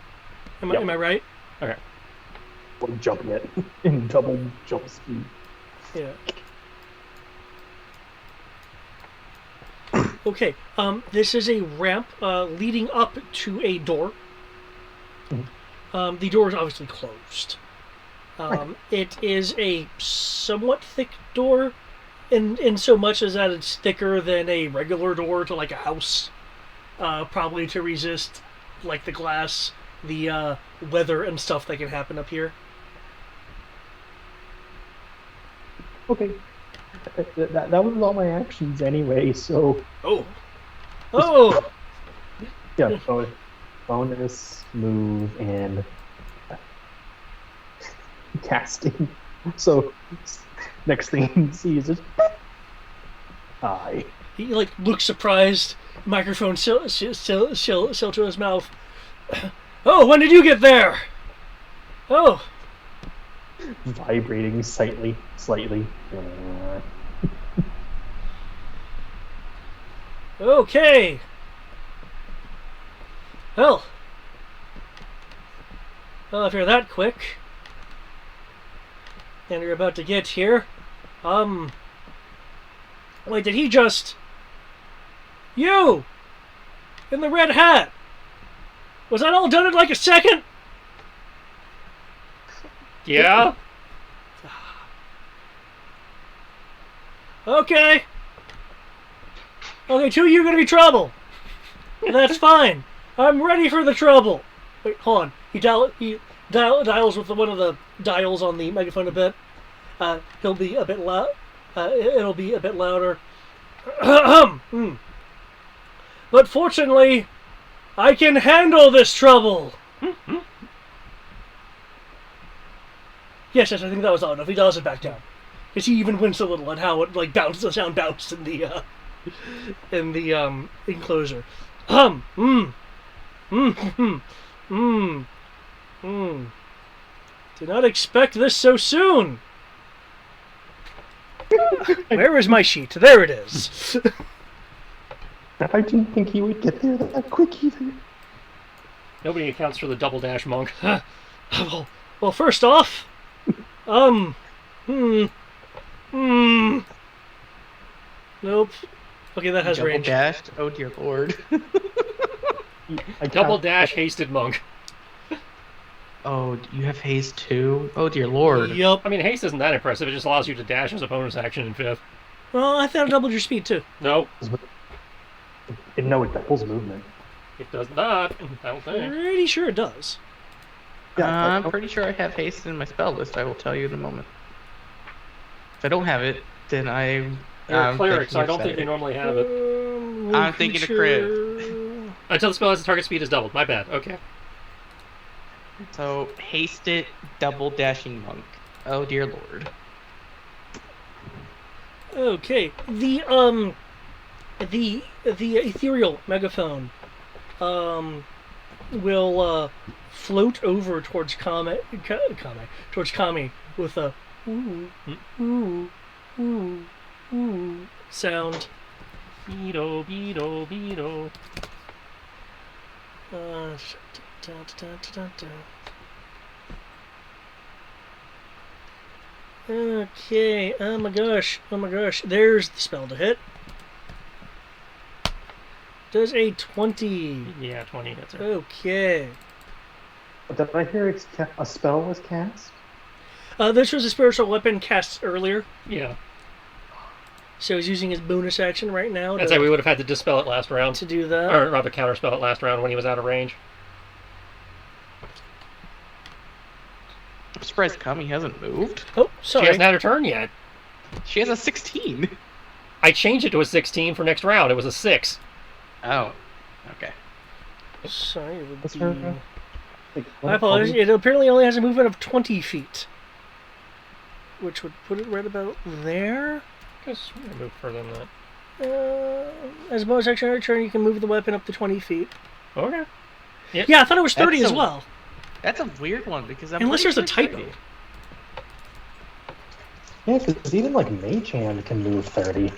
Am I right? Okay. Or jumping it in double jump speed. Yeah. Okay. This is a ramp leading up to a door. The door is obviously closed. It is a somewhat thick door, in so much as that it's thicker than a regular door to like a house, probably to resist like the glass, the weather and stuff that can happen up here. Okay. That was all my actions anyway, so... Oh! Oh! Yeah, bonus, move, and... casting. So, next thing he sees is... Hi. He, like, looks surprised, microphone still to his mouth. Oh, when did you get there? Oh! Vibrating slightly. Okay. Well, if you're that quick, and you're about to get here, wait, did he just... You! In the red hat! Was that all done in like a second? Yeah? Okay. Okay, two of you are going to be trouble. That's fine. I'm ready for the trouble. Wait, hold on. He dials with one of the dials on the megaphone a bit. He'll be a bit loud. It'll be a bit louder. But fortunately, I can handle this trouble. Yes, I think that was loud enough. He dials it back down. Because he even winced a little at how it like bounced. The sound bounced in the enclosure. Did not expect this so soon. Where is my sheet? There it is. I didn't think he would get there that quick either. Nobody accounts for the double dash monk. Well, first off, nope. Okay, that has Double range. dashed? Oh dear lord. Double dash hasted monk. Oh, you have haste too? Oh dear lord. Yup. I mean, haste isn't that impressive. It just allows you to dash as a bonus action in 5th. Well, I thought it doubled your speed too. No. No, it doubles movement. It does not. I don't think. Pretty sure it does. Yeah, I'm pretty sure I have haste in my spell list. I will tell you in a moment. If I don't have it, then You're a cleric, so I don't think you normally have it. I'm thinking of crit. Until the spell has the target speed is doubled. My bad. Okay. So, hasted double dashing monk. Oh dear lord. Okay, the ethereal megaphone will float over towards Kami with a ooh sound. Beedo, beedo, beedo. Okay. Oh my gosh. Oh my gosh. There's the spell to hit. Does a 20. Yeah, 20 hits her. Okay. Did I hear a spell was cast? This was a spiritual weapon cast earlier, Yeah. so he's using his bonus action right now I'd say we would have had to dispel it last round. to do that. Or rather, counterspell it last round when he was out of range. I'm surprised Kami hasn't moved. Oh, She sorry. hasn't had her turn yet. She has a 16. I changed it to a 16 for next round. It was a 6. Oh, okay. Sorry, it would What's be... her? I apologize. It apparently only has a movement of 20 feet, which would put it right about there. Guess we're gonna move further than that. As a bonus action on your turn, you can move the weapon up to 20 feet. Okay. Yep. Yeah, I thought it was 30 That's as well. That's a weird one because I'm Unless pretty there's a sure it's typo. 30. Yeah, because even like Mage Hand can move 30.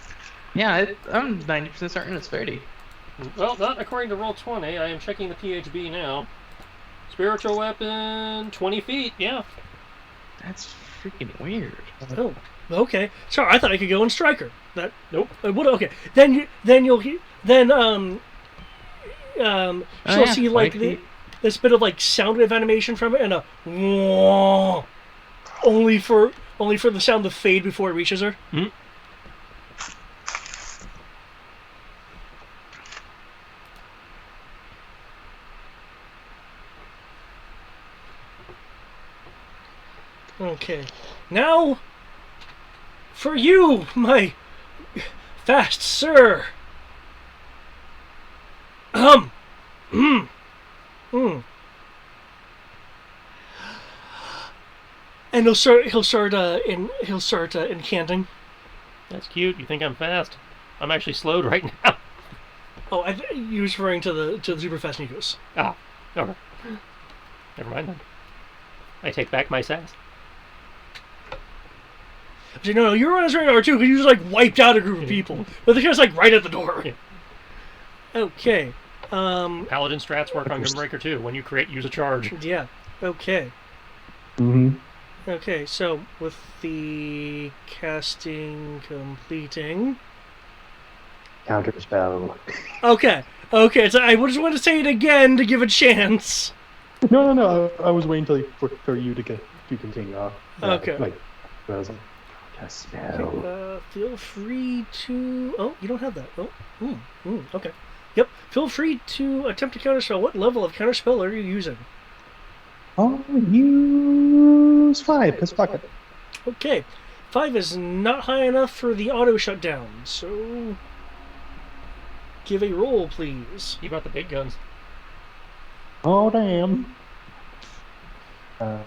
Yeah, I'm 90% certain it's 30. Well, not according to Roll20. I am checking the PHB now. Spiritual weapon, 20 feet. Yeah. That's freaking weird. Oh, okay. Sorry, I thought I could go and strike her. That Nope. would okay. Then she'll see like 20 feet. this bit of like sound wave animation from it and a wah, only for the sound to fade before it reaches her. Hmm? Okay. Now, for you, my fast sir. Mm. And he'll start incanting. That's cute. You think I'm fast? I'm actually slowed right now. Oh, you was referring to the super fast Nikos. Ah. Okay. Never mind then. I take back my sass. I said, no, you're on his radar too, because you just like wiped out a group of people. But they're just like right at the door. Yeah. Okay. Paladin strats work on Gunbreaker too. When you crit, use a charge. Yeah. Okay. Mm-hmm. Okay, so with the casting completing. Counterspell. Okay. So I just want to say it again to give a chance. No. I was waiting for you to continue. Okay. Like, counterspell. Feel free to. Oh, you don't have that. Oh. Okay. Yep. Feel free to attempt to counterspell. What level of counterspell are you using? I'll use 5, because fuck it. Okay. 5 is not high enough for the auto shutdown, so give a roll, please. You brought the big guns. Oh, damn. I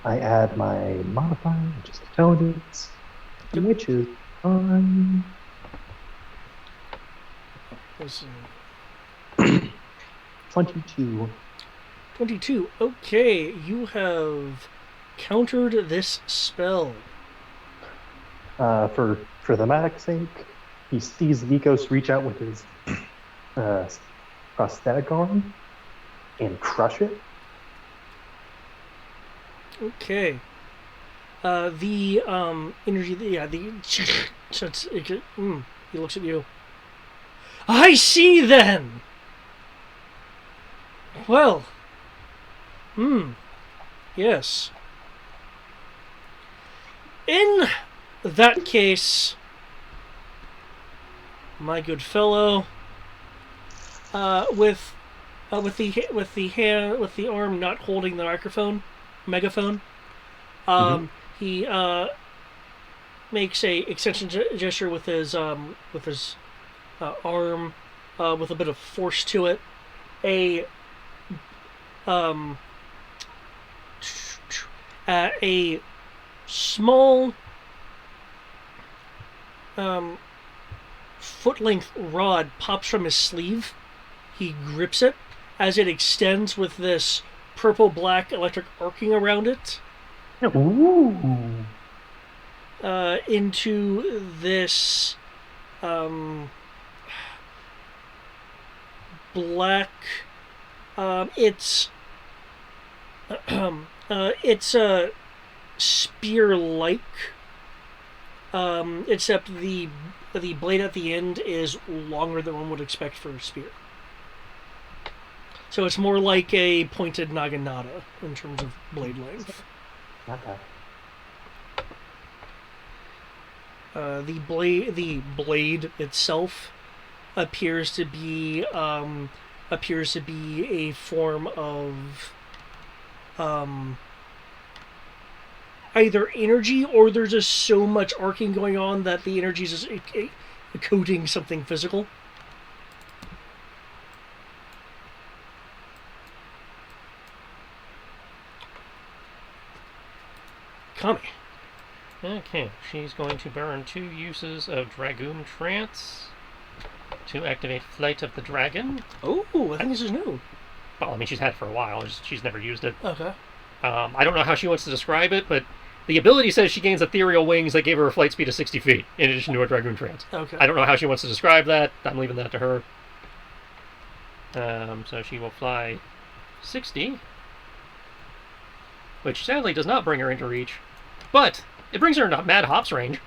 add my modifier, which is intelligence, which is on 22. 22. Okay, you have countered this spell. For thematic sake, he sees Nikos reach out with his prosthetic arm and crush it. Okay. The energy. He looks at you. I see then. Well. Yes. In that case, my good fellow, with the arm not holding the megaphone, he makes a extension gesture with his arm, with a bit of force to it. A small foot-length rod pops from his sleeve. He grips it as it extends with this purple-black electric arcing around it. Ooh. Into this black. It's spear-like, except the blade at the end is longer than one would expect for a spear. So it's more like a pointed naginata in terms of blade length. Okay. The blade itself appears to be a form of either energy, or there's just so much arcing going on that the energy is just coating something physical. Kami. Okay, she's going to burn 2 uses of Dragoon Trance to activate Flight of the Dragon. Oh, I think this is new. Well, I mean, she's had it for a while. She's never used it. Okay. I don't know how she wants to describe it, but the ability says she gains ethereal wings that gave her a flight speed of 60 feet, in addition to her Dragoon Trance. Okay. I don't know how she wants to describe that. I'm leaving that to her. So she will fly 60, which sadly does not bring her into reach, but it brings her into Mad Hop's range,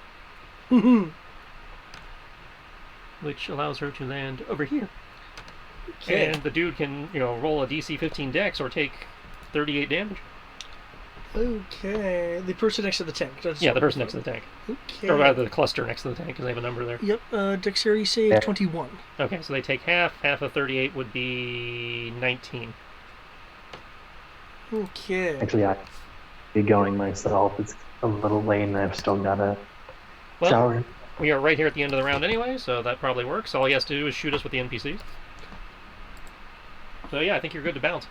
which allows her to land over here. Okay. And the dude can, roll a DC 15 dex or take 38 damage. Okay. The person next to the tank. Yeah, the person next to the tank. Okay. Or rather, the cluster next to the tank, because they have a number there. Yep. Dexterity save 21. Okay, so they take half. Half of 38 would be 19. Okay. Actually, I'd be going myself. It's a little late and I've still got to shower. We are right here at the end of the round anyway, so that probably works. All he has to do is shoot us with the NPCs. So yeah, I think you're good to bounce.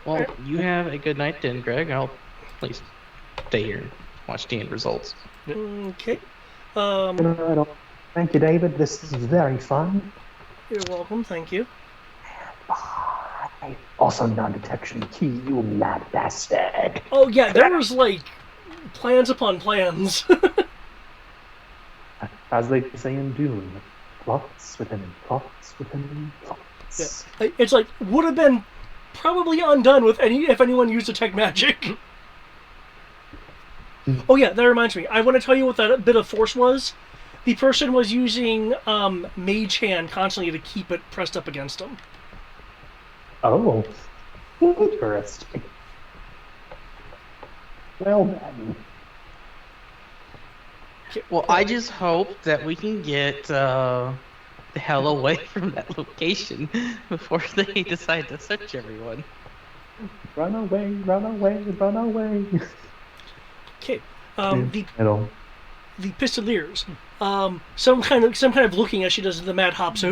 Well, you have a good night then, Greg. I'll please stay here and watch the end results. Okay. Thank you, David. This is very fun. You're welcome. Thank you. Also, non-detection key, you mad bastard. Oh yeah, there was plans upon plans. As they say in Dune, plots within plots within plots. Yeah. It's would have been probably undone if anyone used detect magic. Oh yeah, that reminds me. I want to tell you what that bit of force was. The person was using Mage Hand constantly to keep it pressed up against him. Oh, interesting. Well then. Well, I just hope that we can get the hell away from that location before they decide to search everyone. Run away, run away, run away. Okay. The Pistoliers. Some kind of looking as she does the Mad Hops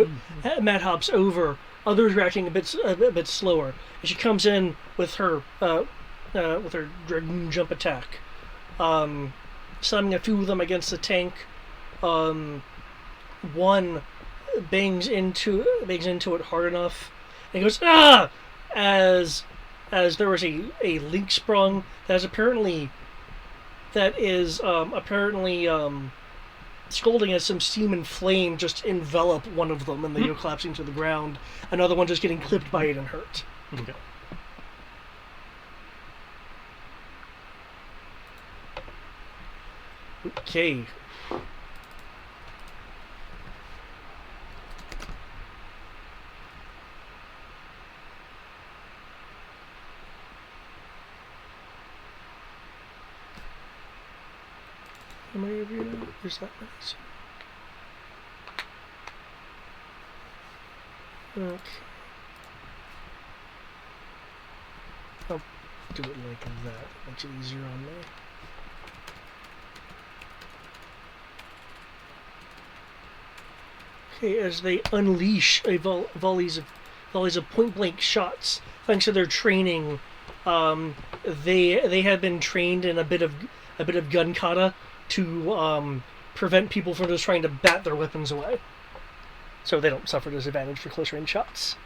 over. Others reacting a bit slower. And she comes in with her Dragoon jump attack, slamming a few of them against the tank. One bangs into it hard enough, and goes ah! As there was a link sprung that is apparently scalding as some steam and flame just envelop one of them and they go collapsing to the ground. Another one just getting clipped by it and hurt. Okay. Okay. Am I over here now? There's that nice. Okay. I'll do it like that. Makes it easier on me. Okay, as they unleash volleys of point-blank shots, thanks to their training, they have been trained in a bit of gun kata to prevent people from just trying to bat their weapons away, so they don't suffer disadvantage for close-range shots.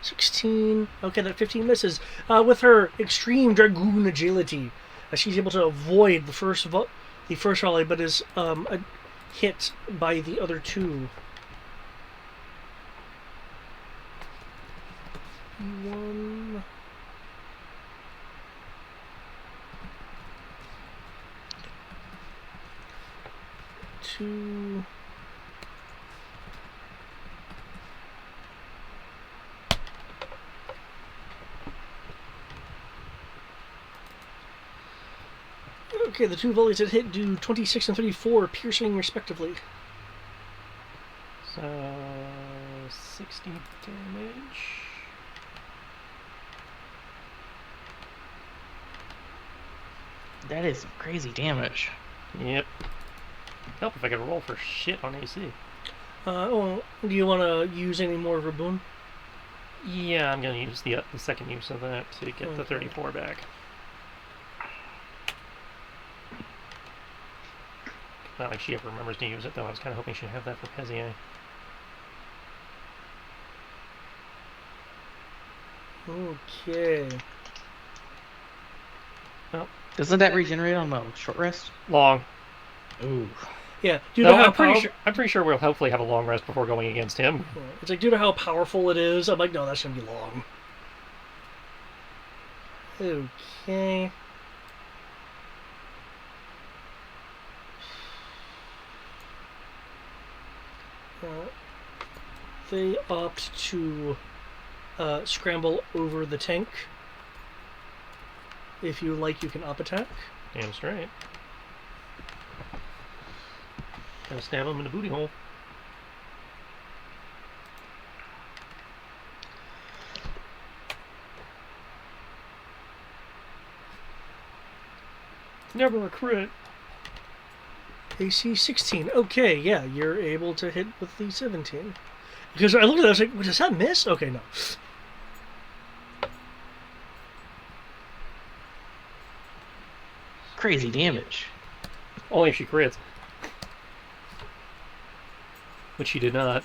16. Okay, that 15 misses. With her extreme Dragoon agility, she's able to avoid the first volley, but is hit by the other two. One. 2. Okay, the 2 volleys that hit do 26 and 34 piercing respectively. So 60 damage. That is some crazy damage. Yep. Help if I could roll for shit on AC. Do you want to use any more of a boon? Yeah, I'm gonna use the second use of that to get the 34 back. Not like she ever remembers to use it, though. I was kind of hoping she'd have that for Pezier. Okay. Well, doesn't that regenerate on the short rest? Long. Ooh. Yeah. No, I'm pretty sure we'll hopefully have a long rest before going against him. Yeah, it's like due to how powerful it is. I'm like, no, that's gonna be long. Okay. They opt to scramble over the tank. If you like, you can up attack. Damn straight. Gotta stab him in the booty hole. Never a crit. AC 16. Okay, yeah, you're able to hit with the 17. Because I looked at that, I was like, does that miss? Okay, no. Crazy damage. Only if she crits. Which she did not.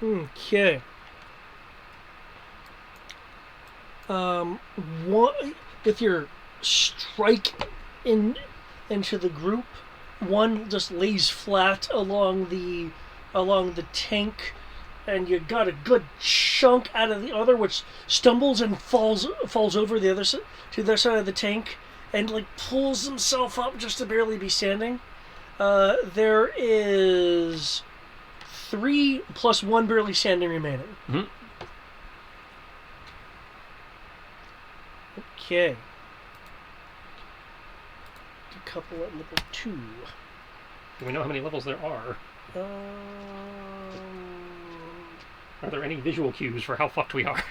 Okay. With your strike into the group, one just lays flat along the tank, and you got a good chunk out of the other, which stumbles and falls over the other to the other side of the tank, and like pulls himself up just to barely be standing. There is 3 plus 1 barely standing remaining. Mm-hmm. Okay. A couple at level 2. Do we know how many levels there are? Are there any visual cues for how fucked we are?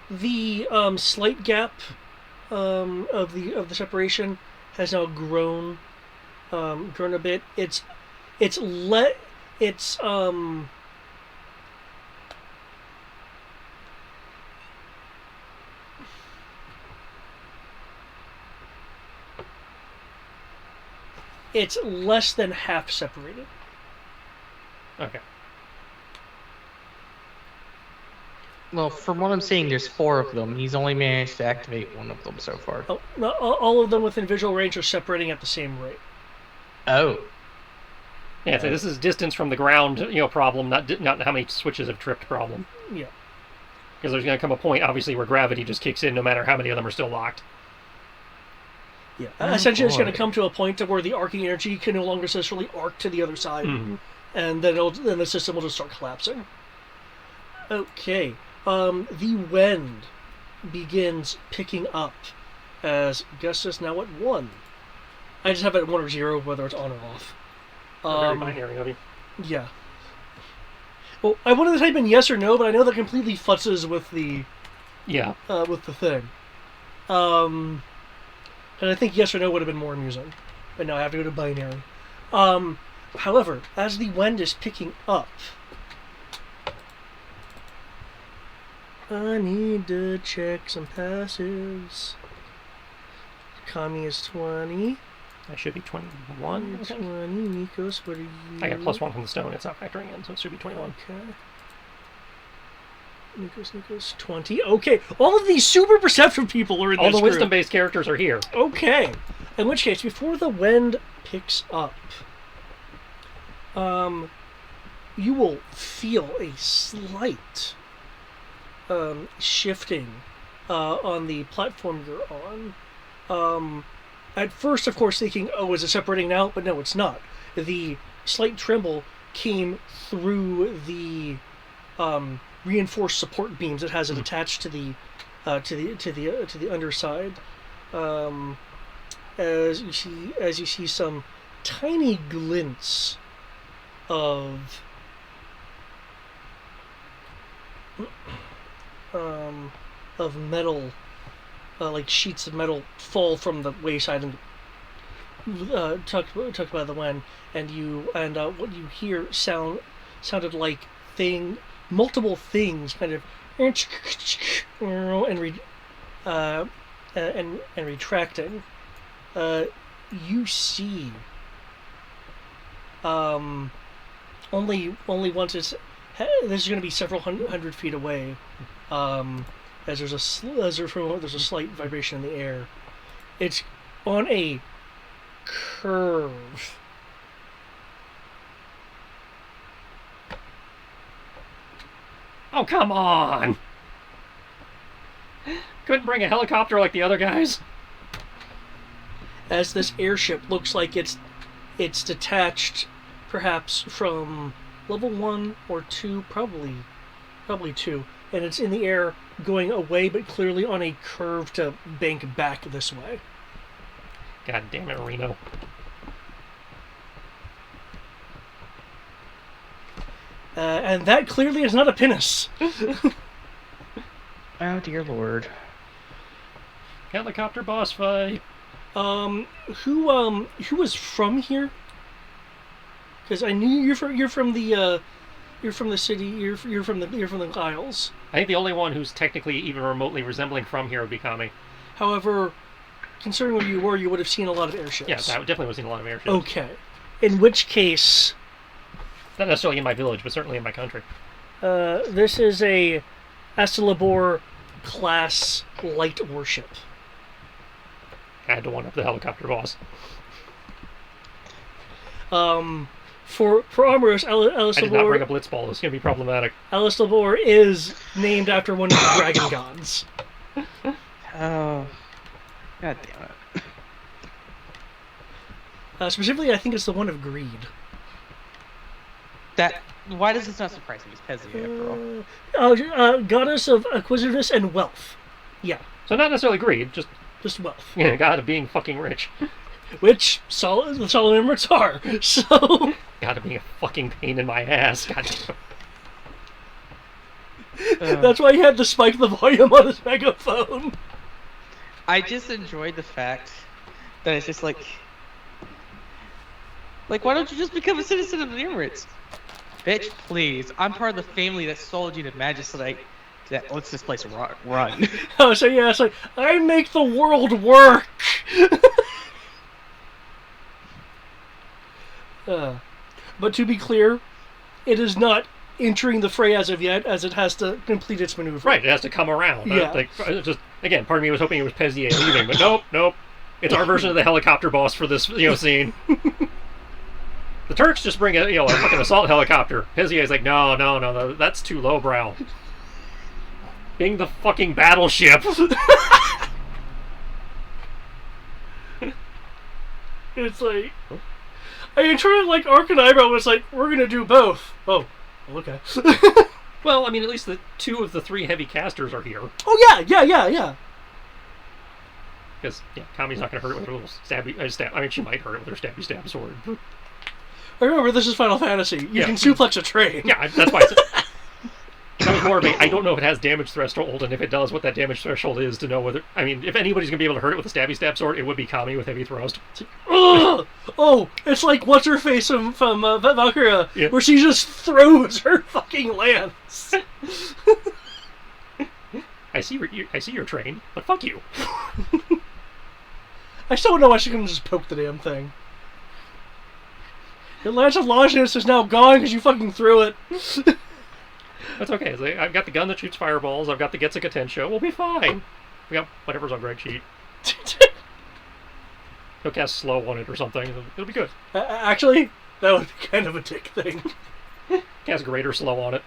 The slight gap of the separation has now grown a bit. It's less than half separated. Okay. Well, from what I'm seeing, there's 4 of them. He's only managed to activate 1 of them so far. Oh, no, all of them within visual range are separating at the same rate. Oh. Yeah, so this is distance from the ground, problem, not how many switches have tripped problem. Yeah. Because there's going to come a point, obviously, where gravity just kicks in no matter how many of them are still locked. Yeah. Essentially, it's going to come to a point to where the arcing energy can no longer necessarily arc to the other side, and then the system will just start collapsing. Okay. The wind begins picking up as Gustus now at 1. I just have it at 1 or 0, whether it's on or off. Very binary of you. Yeah. Well, I wanted to type in yes or no, but I know that completely futzes with the with the thing. And I think yes or no would have been more amusing. But now I have to go to binary. However, as the wind is picking up, I need to check some passives. Kami is 20. I should be 21. 20. Nikos, what are you? I got +1 from the stone. It's not factoring in, so it should be 21. Okay. Nikos, 20. Okay, all of these super perceptive people are in All this the group. wisdom-based characters are here. Okay. In which case, before the wind picks up, you will feel a slight shifting on the platform you're on. At first, of course, thinking, oh, is it separating now? But no, it's not. The slight tremble came through the reinforced support beams. It has it attached to the underside. As you see some tiny glints of metal, like sheets of metal, fall from the wayside and tucked by the wind, and what you hear sounded like multiple things kind of and retracting. You see only once this is going to be several hundred feet away, as there's a slight vibration in the air. It's on a curve. Oh, come on! Couldn't bring a helicopter like the other guys? As this airship looks like it's detached, perhaps from level 1 or 2, probably 2, and it's in the air going away, but clearly on a curve to bank back this way. God damn it, Reno. And that clearly is not a pinnace. Oh dear lord. Helicopter boss fight. Who was from here? Because I knew you're from the city. You're from the Isles. I think the only one who's technically even remotely resembling from here would be Kami. However, considering where you were, you would have seen a lot of airships. Yes, I definitely would have seen a lot of airships. Okay. In which case, not necessarily in my village, but certainly in my country. This is a Astalabor class light warship. I had to one up the helicopter boss. For Armoros, Alice I did not bring a blitzball. It's going to be problematic. Alice Labor is named after one of the dragon gods. Oh. God damn it. Specifically, I think it's the one of greed. Why does this not surprise me? It's Pezia, after all. Goddess of acquisitiveness and wealth. Yeah. So not necessarily greed, just wealth. Yeah, god of being fucking rich. Which the Solid Emirates are. So. God of being a fucking pain in my ass. God. That's why he had to spike the volume on his megaphone. I just enjoyed the fact that it's just like, why don't you just become a citizen of the Emirates? Bitch, please. I'm part of the family that sold you to Magistrate that lets this place run. Oh, so yeah, it's like, I make the world work! But to be clear, it is not entering the fray as of yet, as it has to complete its maneuver. Right, it has to come around. Yeah. Just again, part of me was hoping it was Pezier leaving, but nope. It's our version of the helicopter boss for this scene. The Turks just bring a fucking assault helicopter. Pezier's like, no, that's too lowbrow. Being the fucking battleship. It's like, I mean, trying like Ark and Eyebrow was like, we're gonna do both. Oh, okay. Well, I mean, at least the 2 of the 3 heavy casters are here. Oh yeah. Because Kami's not gonna hurt it with her little stabby. I mean, she might hurt it with her stab sword. Remember, this is Final Fantasy. You can suplex a train. Yeah, that's why. That was more of a, I don't know if it has damage threshold, and if it does, what that damage threshold is to know whether... I mean, if anybody's going to be able to hurt it with a stab sword, it would be Kami with heavy thrust. It's like what's-her-face from Valkyria, where she just throws her fucking lance. I see your train, but fuck you. I still don't know why she couldn't just poke the damn thing. Your Lance of Longinus is now gone because you fucking threw it. That's okay. I've got the gun that shoots fireballs. I've got the Getsuka Tensho. We'll be fine. We got whatever's on Greg's sheet. He'll cast slow on it or something. It'll be good. Actually, that would be kind of a dick thing. Cast greater slow on it.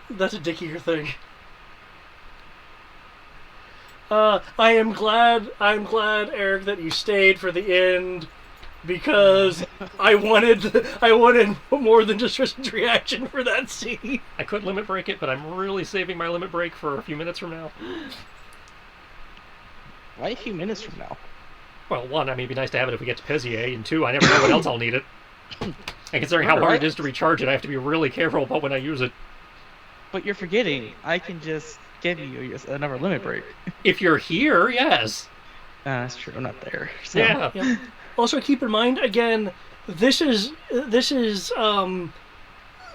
That's a dickier thing. I'm glad, Eric, that you stayed for the end, because I wanted more than just Tristan's reaction for that scene. I could limit break it, but I'm really saving my limit break for a few minutes from now. Why a few minutes from now? Well, one, I mean, it'd be nice to have it if we get to Pezier, and two, I never know when else I'll need it. And considering how hard it is to recharge it, I have to be really careful about when I use it. But you're forgetting, I can just give you another limit break. If you're here, yes. That's true, I'm not there. So. Yeah. Also, keep in mind, again, this is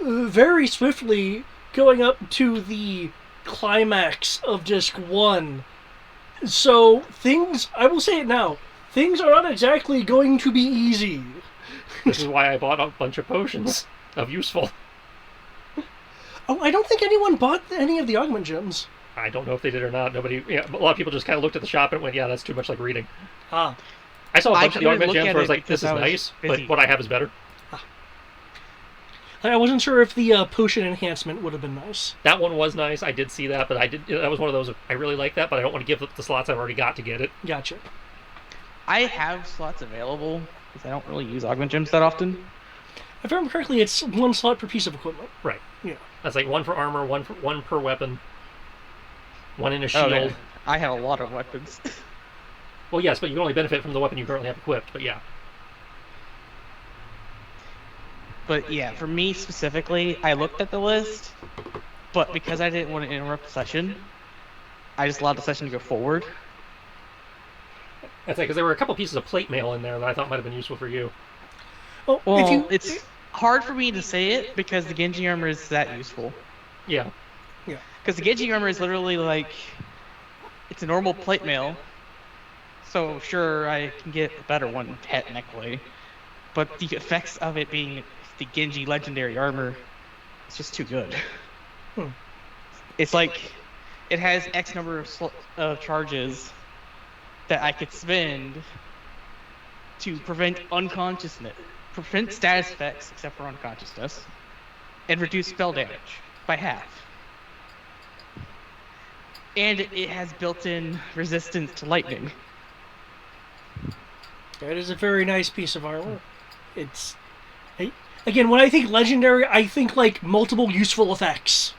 very swiftly going up to the climax of Disc 1. So, I will say it now, things are not exactly going to be easy. This is why I bought a bunch of potions of useful. Oh, I don't think anyone bought any of the augment gems. I don't know if they did or not. A lot of people just kind of looked at the shop and went, yeah, that's too much like reading. Ah. I saw a bunch of the augment gems where I was like, this is nice, but what I have is better. I wasn't sure if the potion enhancement would have been nice. That one was nice. I did see that, but that was one of those, I really like that, but I don't want to give up the slots I've already got to get it. Gotcha. I have slots available, because I don't really use augment gems that often. If I remember correctly, it's one slot per piece of equipment. Right. Yeah. That's like one for armor, one per weapon, one in a shield. Okay. I have a lot of weapons. Well, yes, but you can only benefit from the weapon you currently have equipped, but yeah. But yeah, for me specifically, I looked at the list, but because I didn't want to interrupt the session, I just allowed the session to go forward. That's because there were a couple pieces of plate mail in there that I thought might have been useful for you. Oh, well, it's hard for me to say it because the Genji armor is that useful. Yeah. Yeah. Because the Genji armor is literally like, it's a normal plate mail, so sure, I can get a better one technically, but the effects of it being the Genji legendary armor, it's just too good. It's like, it has X number of charges that I could spend to prevent prevent status effects except for unconsciousness, and reduce spell damage by half. And it has built-in resistance to lightning. That is a very nice piece of armor. It's... Again, when I think legendary, I think like multiple useful effects.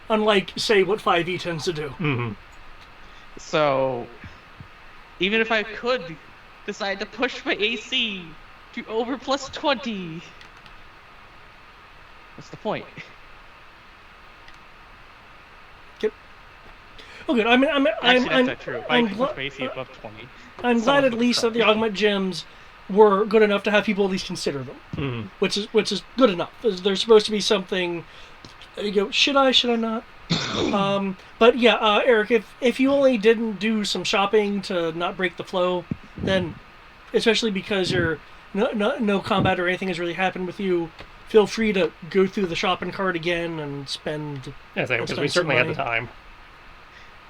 Unlike, say, what 5e tends to do. Mm-hmm. So, even if I could decide to push my AC to over plus 20, what's the point? Oh, good. I'm not true. I push my AC above 20. I'm glad at least that the augment gems were good enough to have people at least consider them, which is good enough. There's supposed to be something. You go, should I not? But yeah, Eric, if you only didn't do some shopping to not break the flow, then especially because you're no combat or anything has really happened with you, feel free to go through the shopping cart again and spend. Yeah, because we certainly had the time.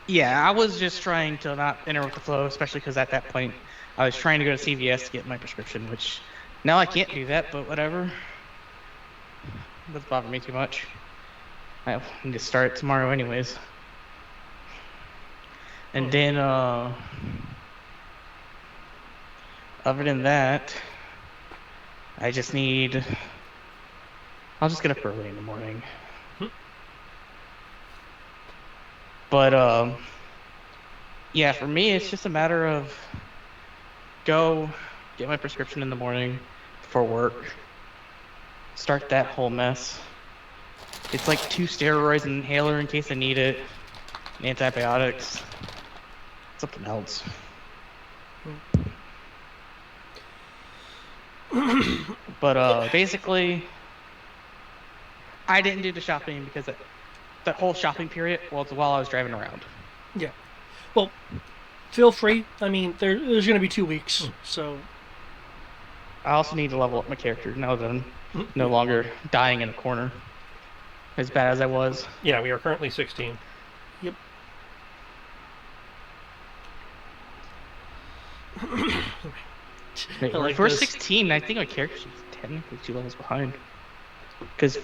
Yeah, I was just trying to not interrupt the flow, especially because at that point I was trying to go to CVS to get my prescription, which now I can't do that, but whatever. It doesn't bother me too much. I need to start tomorrow anyways. And then, other than that, I just need... I'll just get up early in the morning. But, yeah, for me, it's just a matter of go get my prescription in the morning for work, start that whole mess. It's like 2 steroids, an inhaler in case I need it, and antibiotics, something else. But basically, I didn't do the shopping because that whole shopping period was while I was driving around. Yeah. Well, feel free. I mean, there's going to be 2 weeks, so... I also need to level up my character now that I'm no longer dying in a corner. as bad as I was. Yeah, we are currently 16. Yep. Wait, I like if we're this. 16, I think my character's technically 2 levels behind. Because.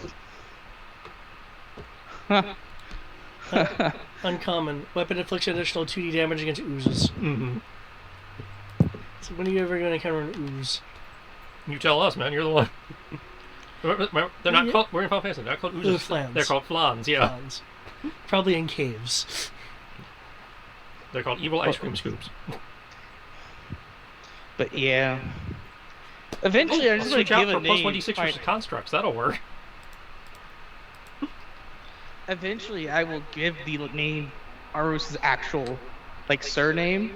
Uncommon. Weapon inflicts additional 2d damage against oozes. Mm-hmm. So when are you ever going to encounter an ooze? You tell us, man. You're the one. They're not called. We're in Final Fantasy. They're not called oozes. Flans. They're called flans. Yeah. Flans. Probably in caves. They're called evil ice cream scoops. But yeah. Eventually, I'm just going to give a for plus name. 1d6 for constructs. That'll work. Eventually, I will give the name Arus's actual, surname.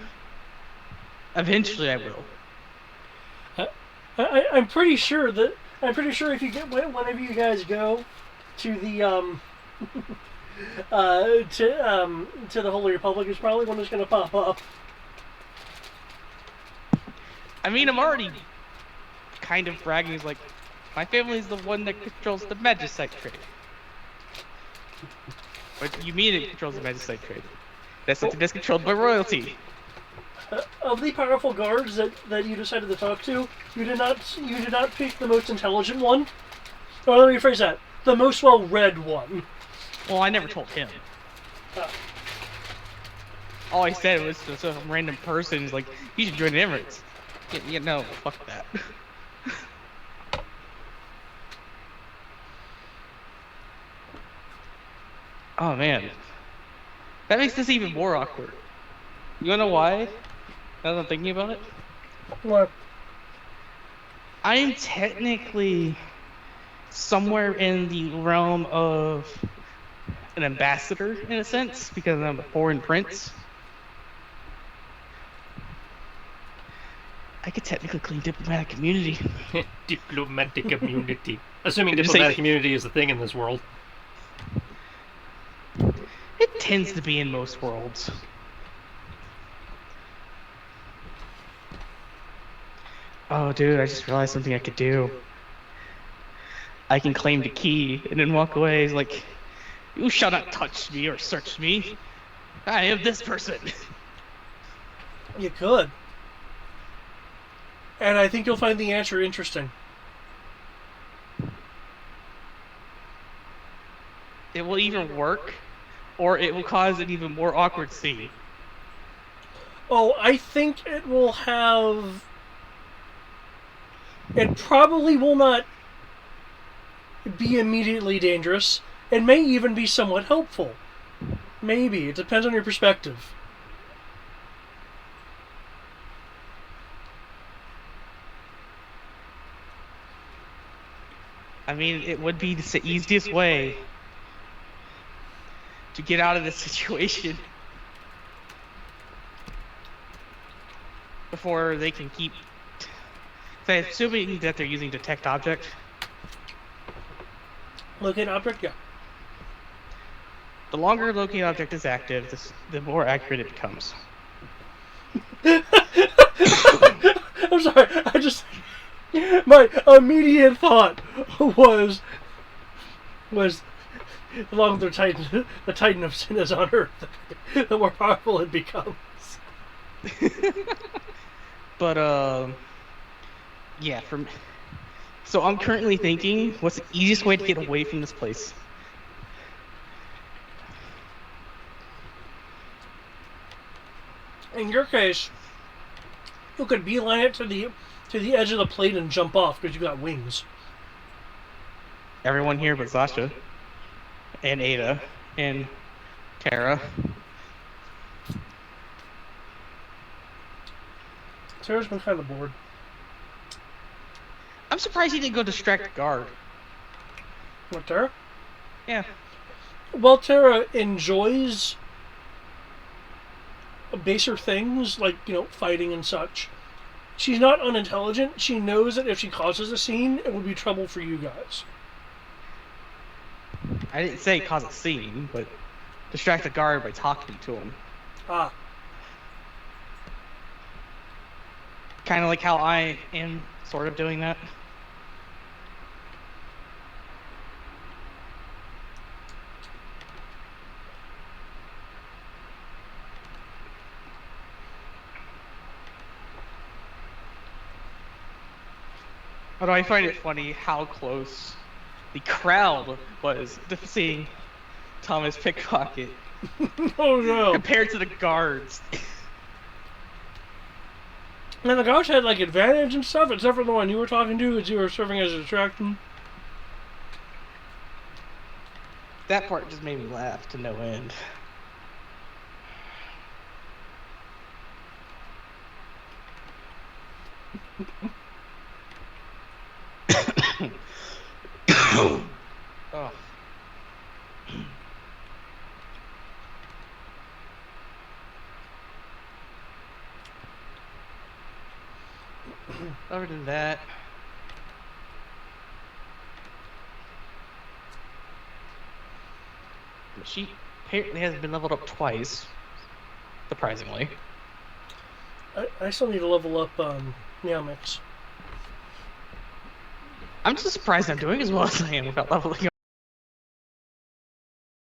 Eventually, I will. I'm pretty sure if you get whenever you guys go to the to the Holy Republic, it's probably one that's going to pop up. I mean, I'm already kind of bragging. It's like, my family's the one that controls the Magicite trade. But you mean it controls the Magicite trade? That's something that's controlled by royalty. Of the powerful guards that you decided to talk to, you did not pick the most intelligent one. Or let me rephrase that: the most well-read one. Well, I never told him. All I said was to some random person is like, "You should join the Emirates." Yeah, no, fuck that. Oh man, that makes this even more awkward. You wanna know why? Now that I'm thinking about it. What? I am technically somewhere in the realm of an ambassador in a sense because I'm a foreign prince. I could technically claim diplomatic immunity. Diplomatic immunity. Assuming diplomatic immunity is the thing in this world. It tends to be in most worlds. Oh, dude, I just realized something I could do. I can claim the key and then walk away. He's like, you shall not touch me or search me. I am this person. You could. And I think you'll find the answer interesting. It will either work, or it will cause an even more awkward scene. Oh, I think it will have... It probably will not be immediately dangerous. It may even be somewhat helpful. Maybe. It depends on your perspective. I mean, it would be the easiest way to get out of this situation before they can keep... So assuming that they're using detect object. Locate object, yeah. The longer locate object is active, the more accurate it becomes. I'm sorry, my immediate thought was the longer the Titan of Sin is on Earth, the more powerful it becomes. But yeah, so I'm currently thinking, what's the easiest way to get away from this place? In your case, you could beeline it to the edge of the plate and jump off because you got wings. Everyone here but Sasha, and Ada, and Tara. Tara's been kind of bored. I'm surprised he didn't go distract the guard. What, Tara? Yeah. Well, Tara enjoys baser things like, fighting and such. She's not unintelligent. She knows that if she causes a scene, it would be trouble for you guys. I didn't say cause a scene, but distract the guard by talking to him. Ah. Kind of like how I am sort of doing that. Although I find it funny how close the crowd was to seeing Thomas pickpocket Oh no! compared to the guards. And the guards had like advantage and stuff, except for the one you were talking to, as you were serving as a distraction. That part just made me laugh to no end. Oh. Other than that, she apparently has been leveled up twice, surprisingly. I still need to level up Neomix. I'm just surprised I'm doing as well as I am without leveling